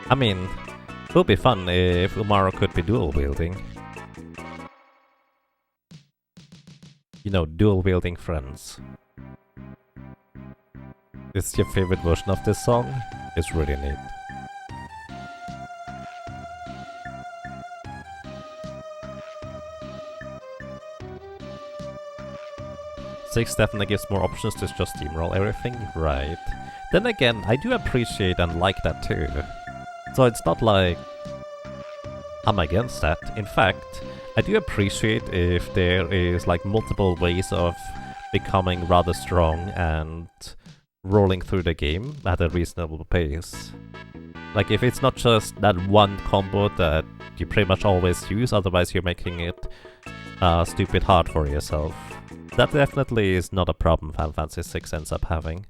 I mean, it would be fun if Umaro could be dual wielding. You know, dual wielding friends. This is your favorite version of this song? It's really neat. Six definitely gives more options to just steamroll everything, right? Then again, I do appreciate and like that too. So it's not like I'm against that. In fact, I do appreciate if there is like multiple ways of becoming rather strong and rolling through the game at a reasonable pace. Like if it's not just that one combo that you pretty much always use, otherwise you're making it stupid hard for yourself. That definitely is not a problem Final Fantasy VI ends up having.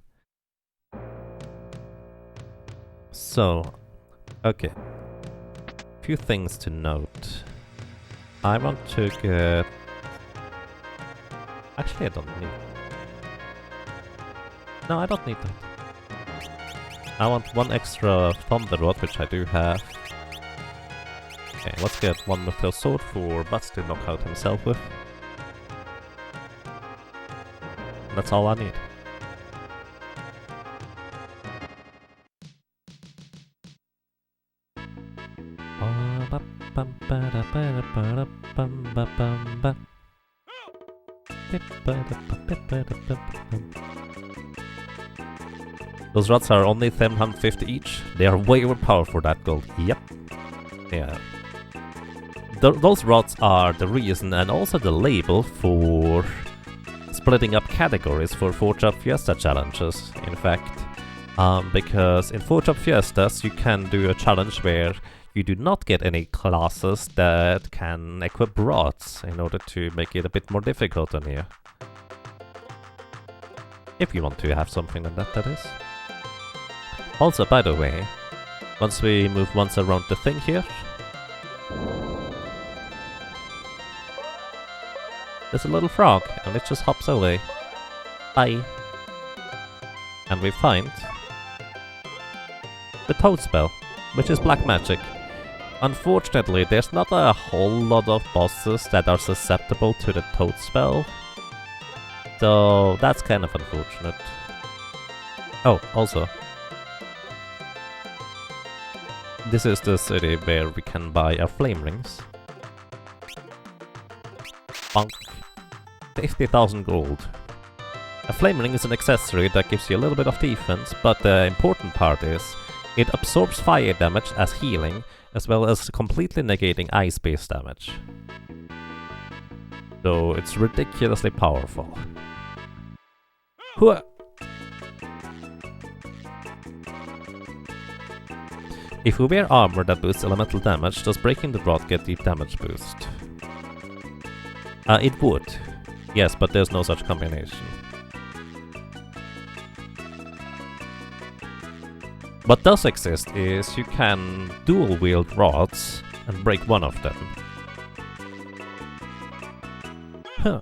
So, okay. Few things to note. I want to get... actually I don't need... no, I don't need that. I want one extra Thunder Rod, which I do have. Okay, let's get one Mythical Sword for Butts to knock out himself with. That's all I need. Those rods are only 750 each. They are way overpowered for that gold. Yep. Yeah. Those rods are the reason and also the label for splitting up categories for Forge of Fiesta challenges, in fact. Because in Forge of Fiestas you can do a challenge where you do not get any classes that can equip rods in order to make it a bit more difficult on you. If you want to have something like that, that is. Also, by the way, once we move once around the thing here, there's a little frog, and it just hops away. Bye. And we find the Toad Spell, which is black magic. Unfortunately, there's not a whole lot of bosses that are susceptible to the Toad Spell, so that's kind of unfortunate. Oh, also, this is the city where we can buy our flame rings. Bonk. 50,000 gold. A flame ring is an accessory that gives you a little bit of defense, but the important part is it absorbs fire damage as healing, as well as completely negating ice-based damage. So it's ridiculously powerful. Hua! If we wear armor that boosts elemental damage, does breaking the rod get deep damage boost? It would. Yes, but there's no such combination. What does exist is you can dual wield rods and break one of them. Huh.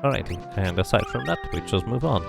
Alrighty, and aside from that, we just move on.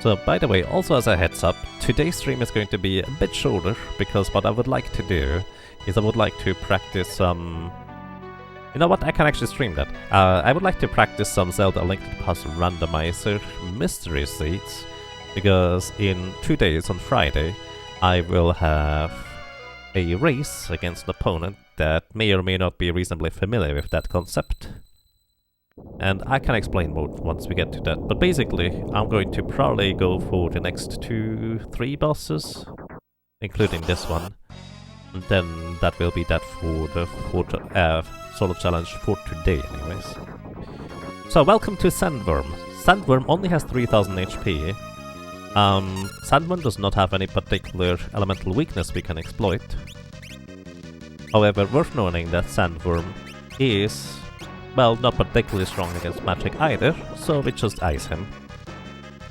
So, by the way, also as a heads up, today's stream is going to be a bit shorter, because what I would like to do is I would like to practice some... You know what, I can actually stream that. I would like to practice some Zelda Link to the Past Randomizer Mystery Seeds, because in 2 days, on Friday, I will have a race against an opponent that may or may not be reasonably familiar with that concept. And I can explain more once we get to that, but basically I'm going to probably go for the next 2-3 bosses, including this one, and then that will be that for the solo challenge for today anyways. So welcome to Sandworm. Sandworm only has 3000 HP. Sandworm does not have any particular elemental weakness we can exploit. However, worth noting that Sandworm is... well, not particularly strong against magic either, so we just ice him.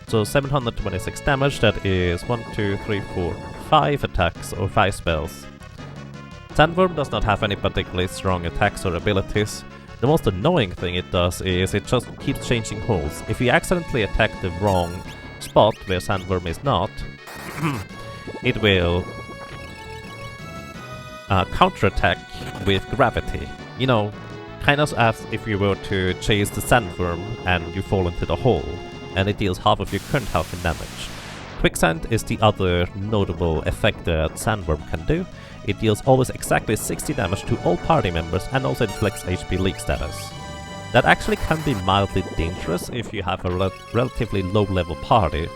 So 726 damage, that is 1, 2, 3, 4, 5 attacks or 5 spells. Sandworm does not have any particularly strong attacks or abilities. The most annoying thing it does is it just keeps changing holes. If you accidentally attack the wrong spot where Sandworm is not, it will counterattack with gravity. You know, kind of as if you were to chase the sandworm and you fall into the hole, and it deals half of your current health in damage. Quicksand is the other notable effect that Sandworm can do. It deals always exactly 60 damage to all party members and also inflicts HP leak status. That actually can be mildly dangerous if you have a relatively low level party.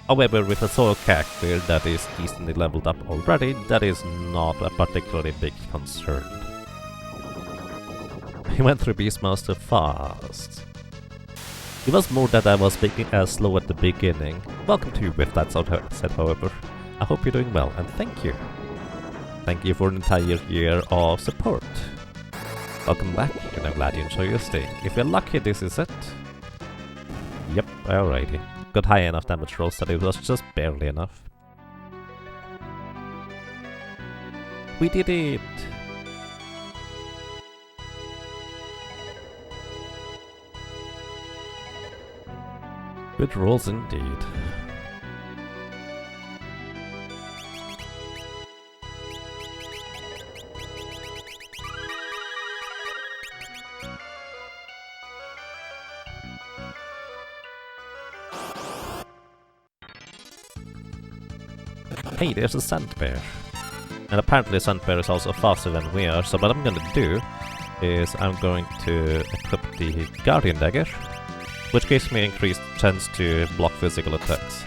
However, with a solo character that is decently leveled up already, that is not a particularly big concern. He went through Beastmaster fast. It was more that I was being slow at the beginning. Welcome to you with that said, however. I hope you're doing well, and thank you. Thank you for an entire year of support. Welcome back, and I'm glad you enjoy your stay. If you're lucky, this is it. Yep, alrighty. Got high enough damage rolls that it was just barely enough. We did it! Good rolls indeed. Hey, there's a sand bear. And apparently sand bear is also faster than we are, so what I'm gonna do is I'm going to equip the Guardian Dagger, which gives me increased chance to block physical attacks.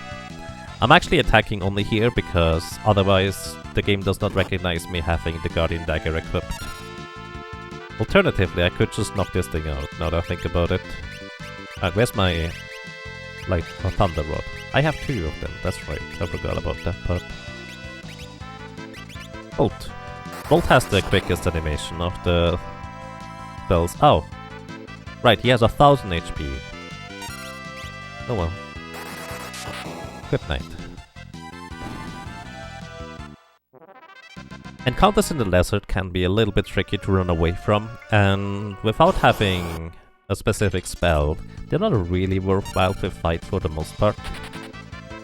I'm actually attacking only here because otherwise the game does not recognize me having the Guardian Dagger equipped. Alternatively, I could just knock this thing out, now that I think about it. Where's my... Thunder Rod? I have 2 of them, that's right, I forgot about that part. Bolt. Bolt has the quickest animation of the spells. Oh! Right, he has 1000 HP. Oh well. Good night. Encounters in the desert can be a little bit tricky to run away from, and without having a specific spell, they're not really worthwhile to fight for the most part.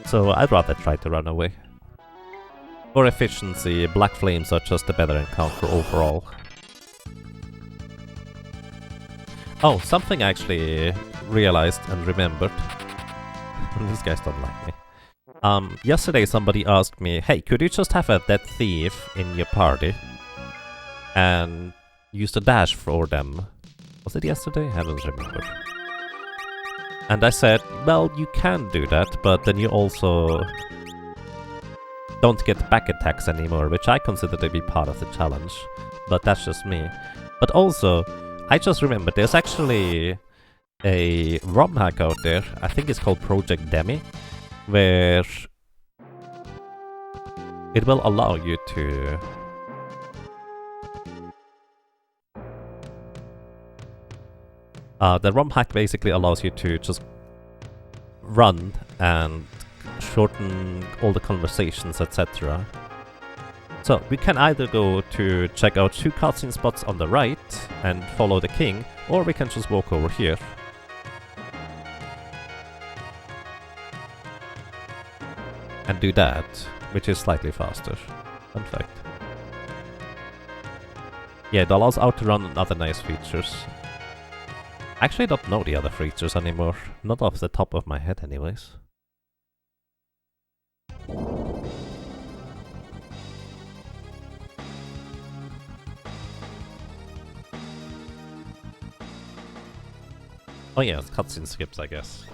So I'd rather try to run away. For efficiency, Black Flames are just a better encounter overall. Oh, something I actually realized and remembered. These guys don't like me. Yesterday somebody asked me, hey, could you just have a dead thief in your party and use the dash for them? Was it yesterday? I don't remember. And I said, well, you can do that, but then you also don't get back attacks anymore, which I consider to be part of the challenge. But that's just me. But also, I just remembered there's actually a ROM hack out there, I think it's called Project Demi, where it will allow you to the ROM hack basically allows you to just run and shorten all the conversations, etc. So we can either go to check out 2 cutscene spots on the right and follow the king, or we can just walk over here. And do that, which is slightly faster. Fun fact. Yeah, it allows outrun and other nice features. Actually, I don't know the other features anymore. Not off the top of my head anyways. Oh yeah, cutscene skips, I guess.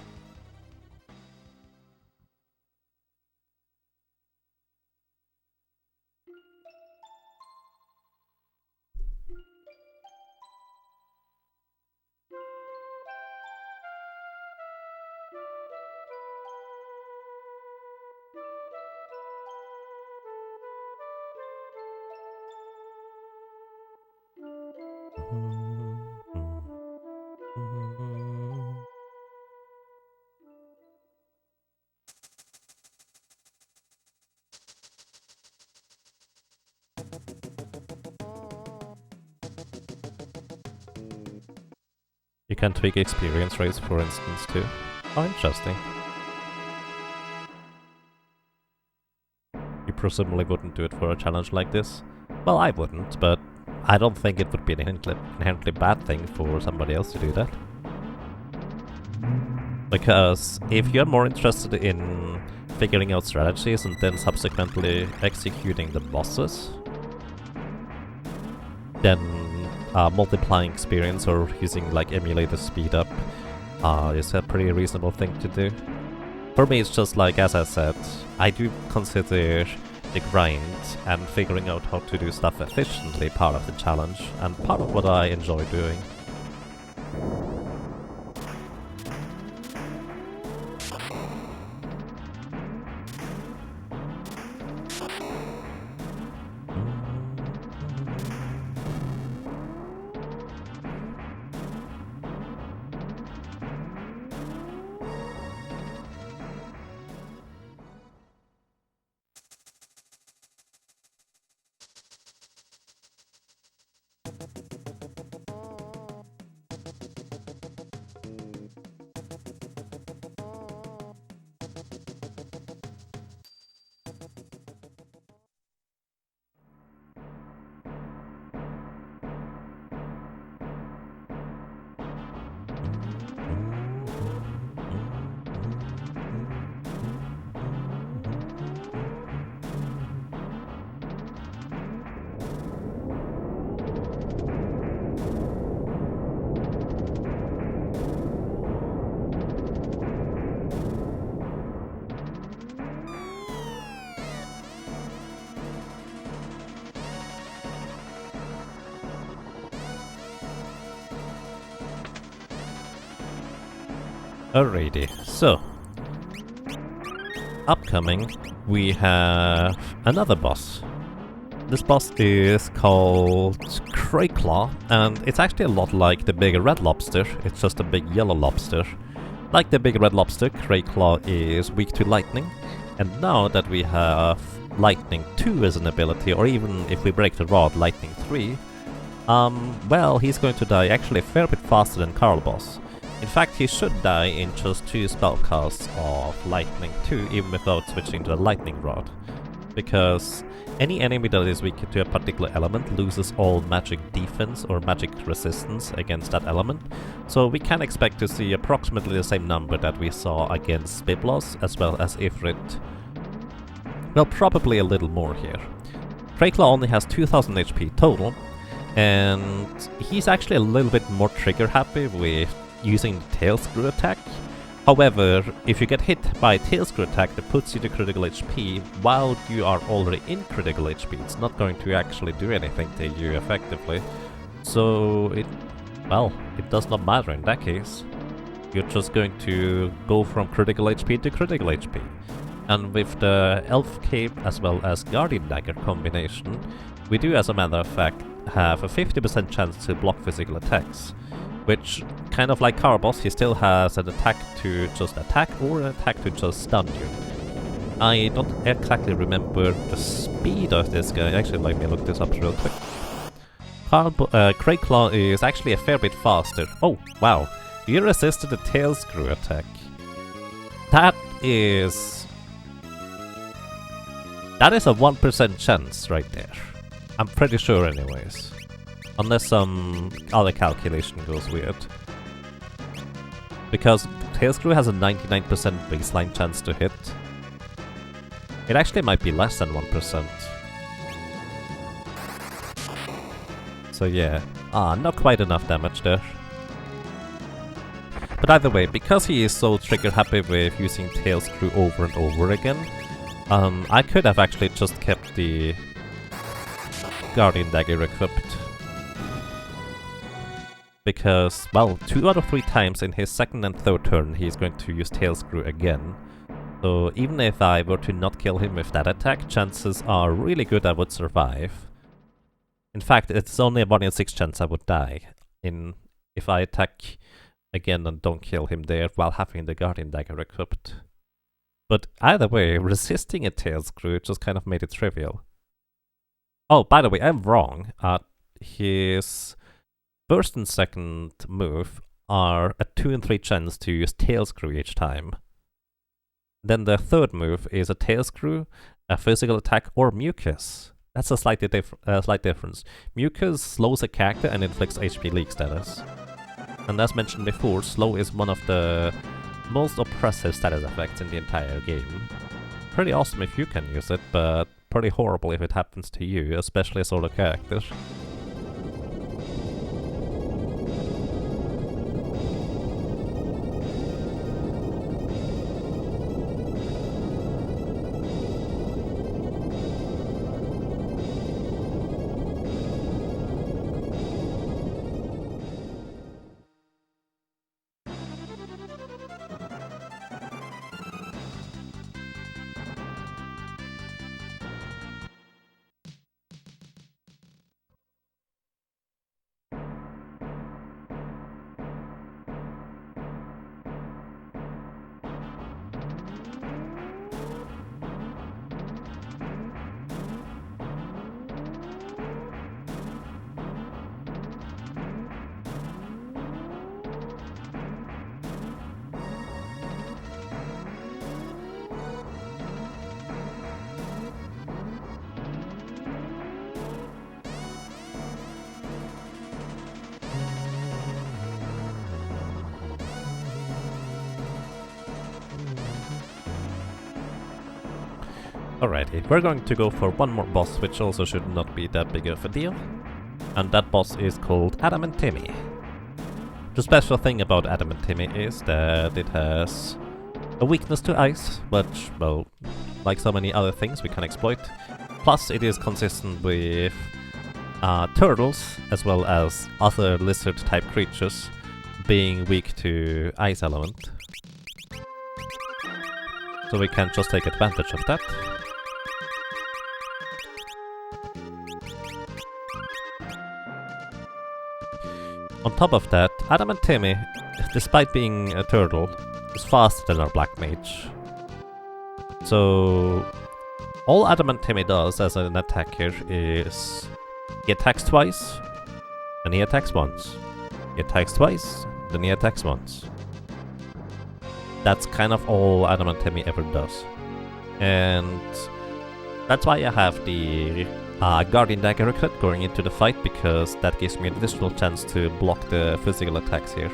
You can tweak experience rates, for instance, too. Oh, interesting. You presumably wouldn't do it for a challenge like this? Well, I wouldn't, but I don't think it would be an inherently bad thing for somebody else to do that. Because if you're more interested in figuring out strategies and then subsequently executing the bosses, then multiplying experience or using like emulator speed up is a pretty reasonable thing to do. For me, it's just like, as I said, I do consider the grind and figuring out how to do stuff efficiently part of the challenge and part of what I enjoy doing. Alrighty, so upcoming we have another boss. This boss is called Crayclaw, and it's actually a lot like the big red lobster, it's just a big yellow lobster. Like the big red lobster, Crayclaw is weak to lightning, and now that we have Lightning 2 as an ability, or even if we break the rod, Lightning 3, well, he's going to die actually a fair bit faster than Carl Boss. In fact, he should die in just 2 spellcasts of Lightning 2, even without switching to the Lightning Rod. Because any enemy that is weak to a particular element loses all magic defense or magic resistance against that element, so we can expect to see approximately the same number that we saw against Biblos as well as Ifrit. Well, probably a little more here. Crayclaw only has 2000 HP total, and he's actually a little bit more trigger happy with using the tail screw attack. However, if you get hit by a tail screw attack that puts you to critical HP while you are already in critical HP, it's not going to actually do anything to you effectively. So it does not matter in that case. you're just going to go from critical HP to critical HP. And with the Elf Cape as well as Guardian Dagger combination, we do, as a matter of fact, have a 50% chance to block physical attacks. Which, kind of like Carbos, he still has an attack to just attack or an attack to just stun you. I don't exactly remember the speed of this guy. Actually, let me look this up real quick. Craig Claw is actually a fair bit faster. Oh, wow. You resisted the tail screw attack. That is a 1% chance right there. I'm pretty sure anyways. Unless some other calculation goes weird. Because tail screw has a 99% baseline chance to hit. It actually might be less than 1%. So yeah, not quite enough damage there. But either way, because he is so trigger happy with using tail screw over and over again, I could have actually just kept the Guardian Dagger equipped. Because, well, 2 out of 3 times in his second and third turn he's going to use tail screw again. So even if I were to not kill him with that attack, chances are really good I would survive. In fact, it's only a 1 in 6 chance I would die if I attack again and don't kill him there while having the Guardian Dagger equipped. But either way, resisting a tail screw just kind of made it trivial. Oh, by the way, I'm wrong. His first and second move are a 2 in 3 chance to use tail screw each time. Then the third move is a tail screw, a physical attack, or mucus. That's a slight difference. Mucus slows a character and inflicts HP leak status. And as mentioned before, slow is one of the most oppressive status effects in the entire game. Pretty awesome if you can use it, but pretty horrible if it happens to you, especially a solo character. Alrighty, we're going to go for one more boss, which also should not be that big of a deal. And that boss is called Adam and Timmy. The special thing about Adam and Timmy is that it has a weakness to ice, which, well, like so many other things we can exploit. Plus, it is consistent with turtles, as well as other lizard-type creatures, being weak to ice element. So we can just take advantage of that. On top of that, Adam and Timmy, despite being a turtle, is faster than our Black Mage. So all Adam and Timmy does as an attacker is he attacks twice, then he attacks once. He attacks twice, then he attacks once. That's kind of all Adam and Timmy ever does. And that's why I have the Guardian Dagger equipped going into the fight, because that gives me an additional chance to block the physical attacks here.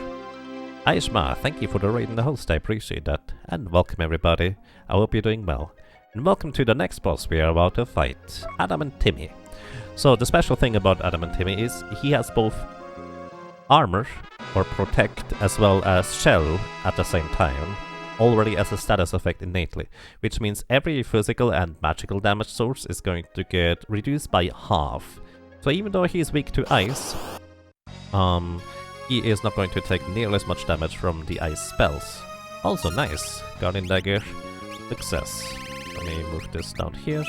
Aishma, thank you for the raid in the host, I appreciate that. And welcome everybody, I hope you're doing well. And welcome to the next boss we are about to fight, Adam and Timmy. So the special thing about Adam and Timmy is he has both armor, or protect, as well as shell at the same time, already as a status effect innately, which means every physical and magical damage source is going to get reduced by half. So even though he's weak to ice, he is not going to take nearly as much damage from the ice spells. Also nice, Guardian Dagger, success. Let me move this down here.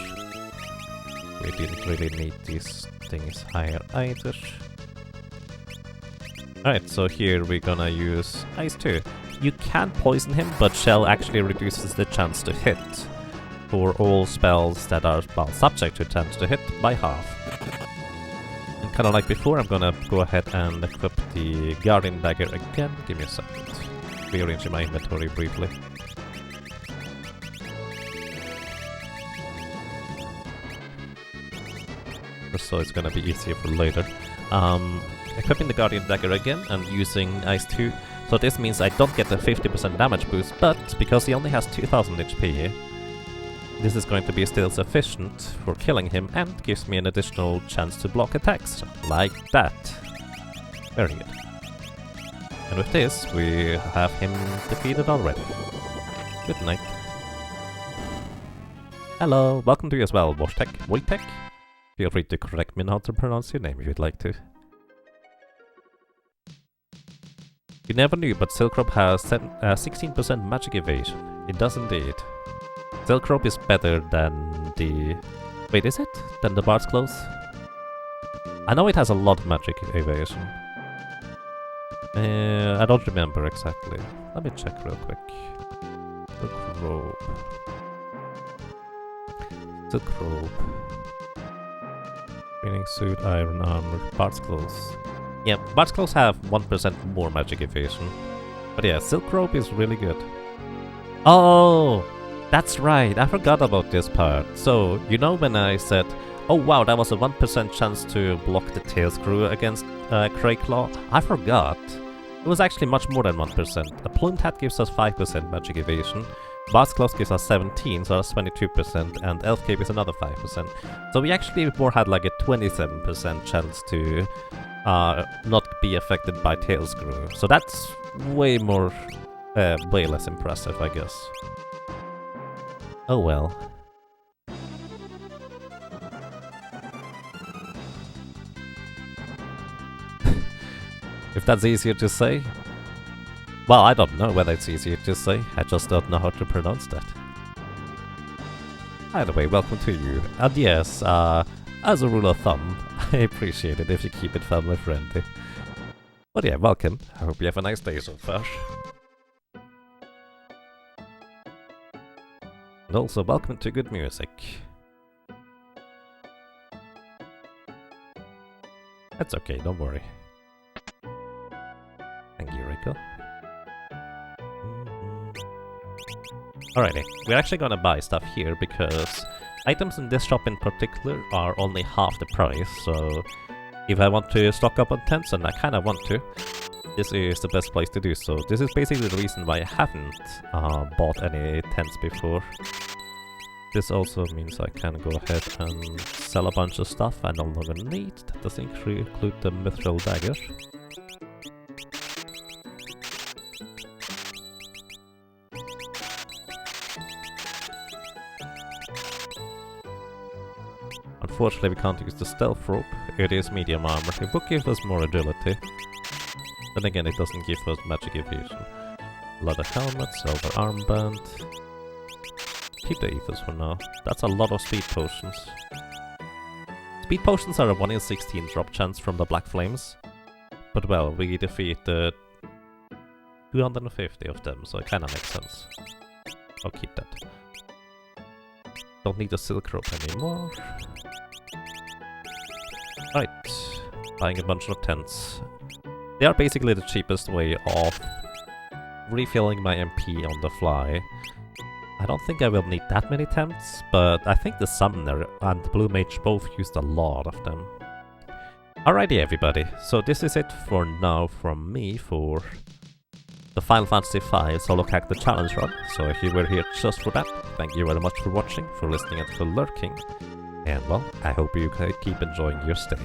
We didn't really need these things higher either. Alright, so here we're gonna use Ice 2. You can poison him, but Shell actually reduces the chance to hit for all spells that are, well, subject to chance to hit by half. And kinda like before, I'm gonna go ahead and equip the Guardian Dagger again. Give me a second. Rearranging my inventory briefly. So it's gonna be easier for later. Equipping the Guardian Dagger again and using Ice 2. So this means I don't get the 50% damage boost, but because he only has 2000 HP, this is going to be still sufficient for killing him and gives me an additional chance to block attacks, like that. Very good. And with this, we have him defeated already. Good night. Hello, welcome to you as well, Wojtek. Feel free to correct me on how to pronounce your name if you'd like to. You never knew, but Silk Robe has 16% magic evasion. It does indeed. Silk Robe is better than the... Wait, is it? Than the Bard's Clothes? I know it has a lot of magic evasion. I don't remember exactly. Let me check real quick. Silk Robe. Silk Robe. Training Suit, Iron Armor, Bard's Clothes. Yeah, Bard's Clothes have 1% more magic evasion. But yeah, Silk Robe is really good. Oh! That's right, I forgot about this part. So, you know when I said, oh wow, that was a 1% chance to block the Tail Screw against Crayclaw? I forgot. It was actually much more than 1%. A Plumed Hat gives us 5% magic evasion. Bard's Clothes gives us 17, so that's 22%, and Elf Cape is another 5%. So we actually more had like a 27% chance to not be affected by Tail Screw. So that's way more, way less impressive, I guess. Oh well. If that's easier to say. Well, I don't know whether it's easier to say, I just don't know how to pronounce that. Either way, welcome to you. And yes, as a rule of thumb, I appreciate it if you keep it family friendly. But yeah, welcome. I hope you have a nice day so far. And also, welcome to good music. That's okay, don't worry. Thank you, Rico. Alrighty, we're actually gonna buy stuff here because items in this shop in particular are only half the price, so if I want to stock up on tents, and I kinda want to, this is the best place to do so. This is basically the reason why I haven't bought any tents before. This also means I can go ahead and sell a bunch of stuff I no longer need. That doesn't include the Mithril Dagger. Unfortunately, we can't use the Stealth Rope. It is medium armor. It would give us more agility. Then again, it doesn't give us magic evasion. Leather helmet, silver armband. Keep the ethers for now. That's a lot of speed potions. Speed potions are a 1 in 16 drop chance from the Black Flames. But well, we defeated 250 of them, so it kinda makes sense. I'll keep that. Don't need the Silk Rope anymore. Right, buying a bunch of tents. They are basically the cheapest way of refilling my MP on the fly. I don't think I will need that many tents, but I think the Summoner and the Blue Mage both used a lot of them. Alrighty everybody, so this is it for now from me for the Final Fantasy V Solo Character Challenge Run. So if you were here just for that, thank you very much for watching, for listening and for lurking. And well, I hope you keep enjoying your stay.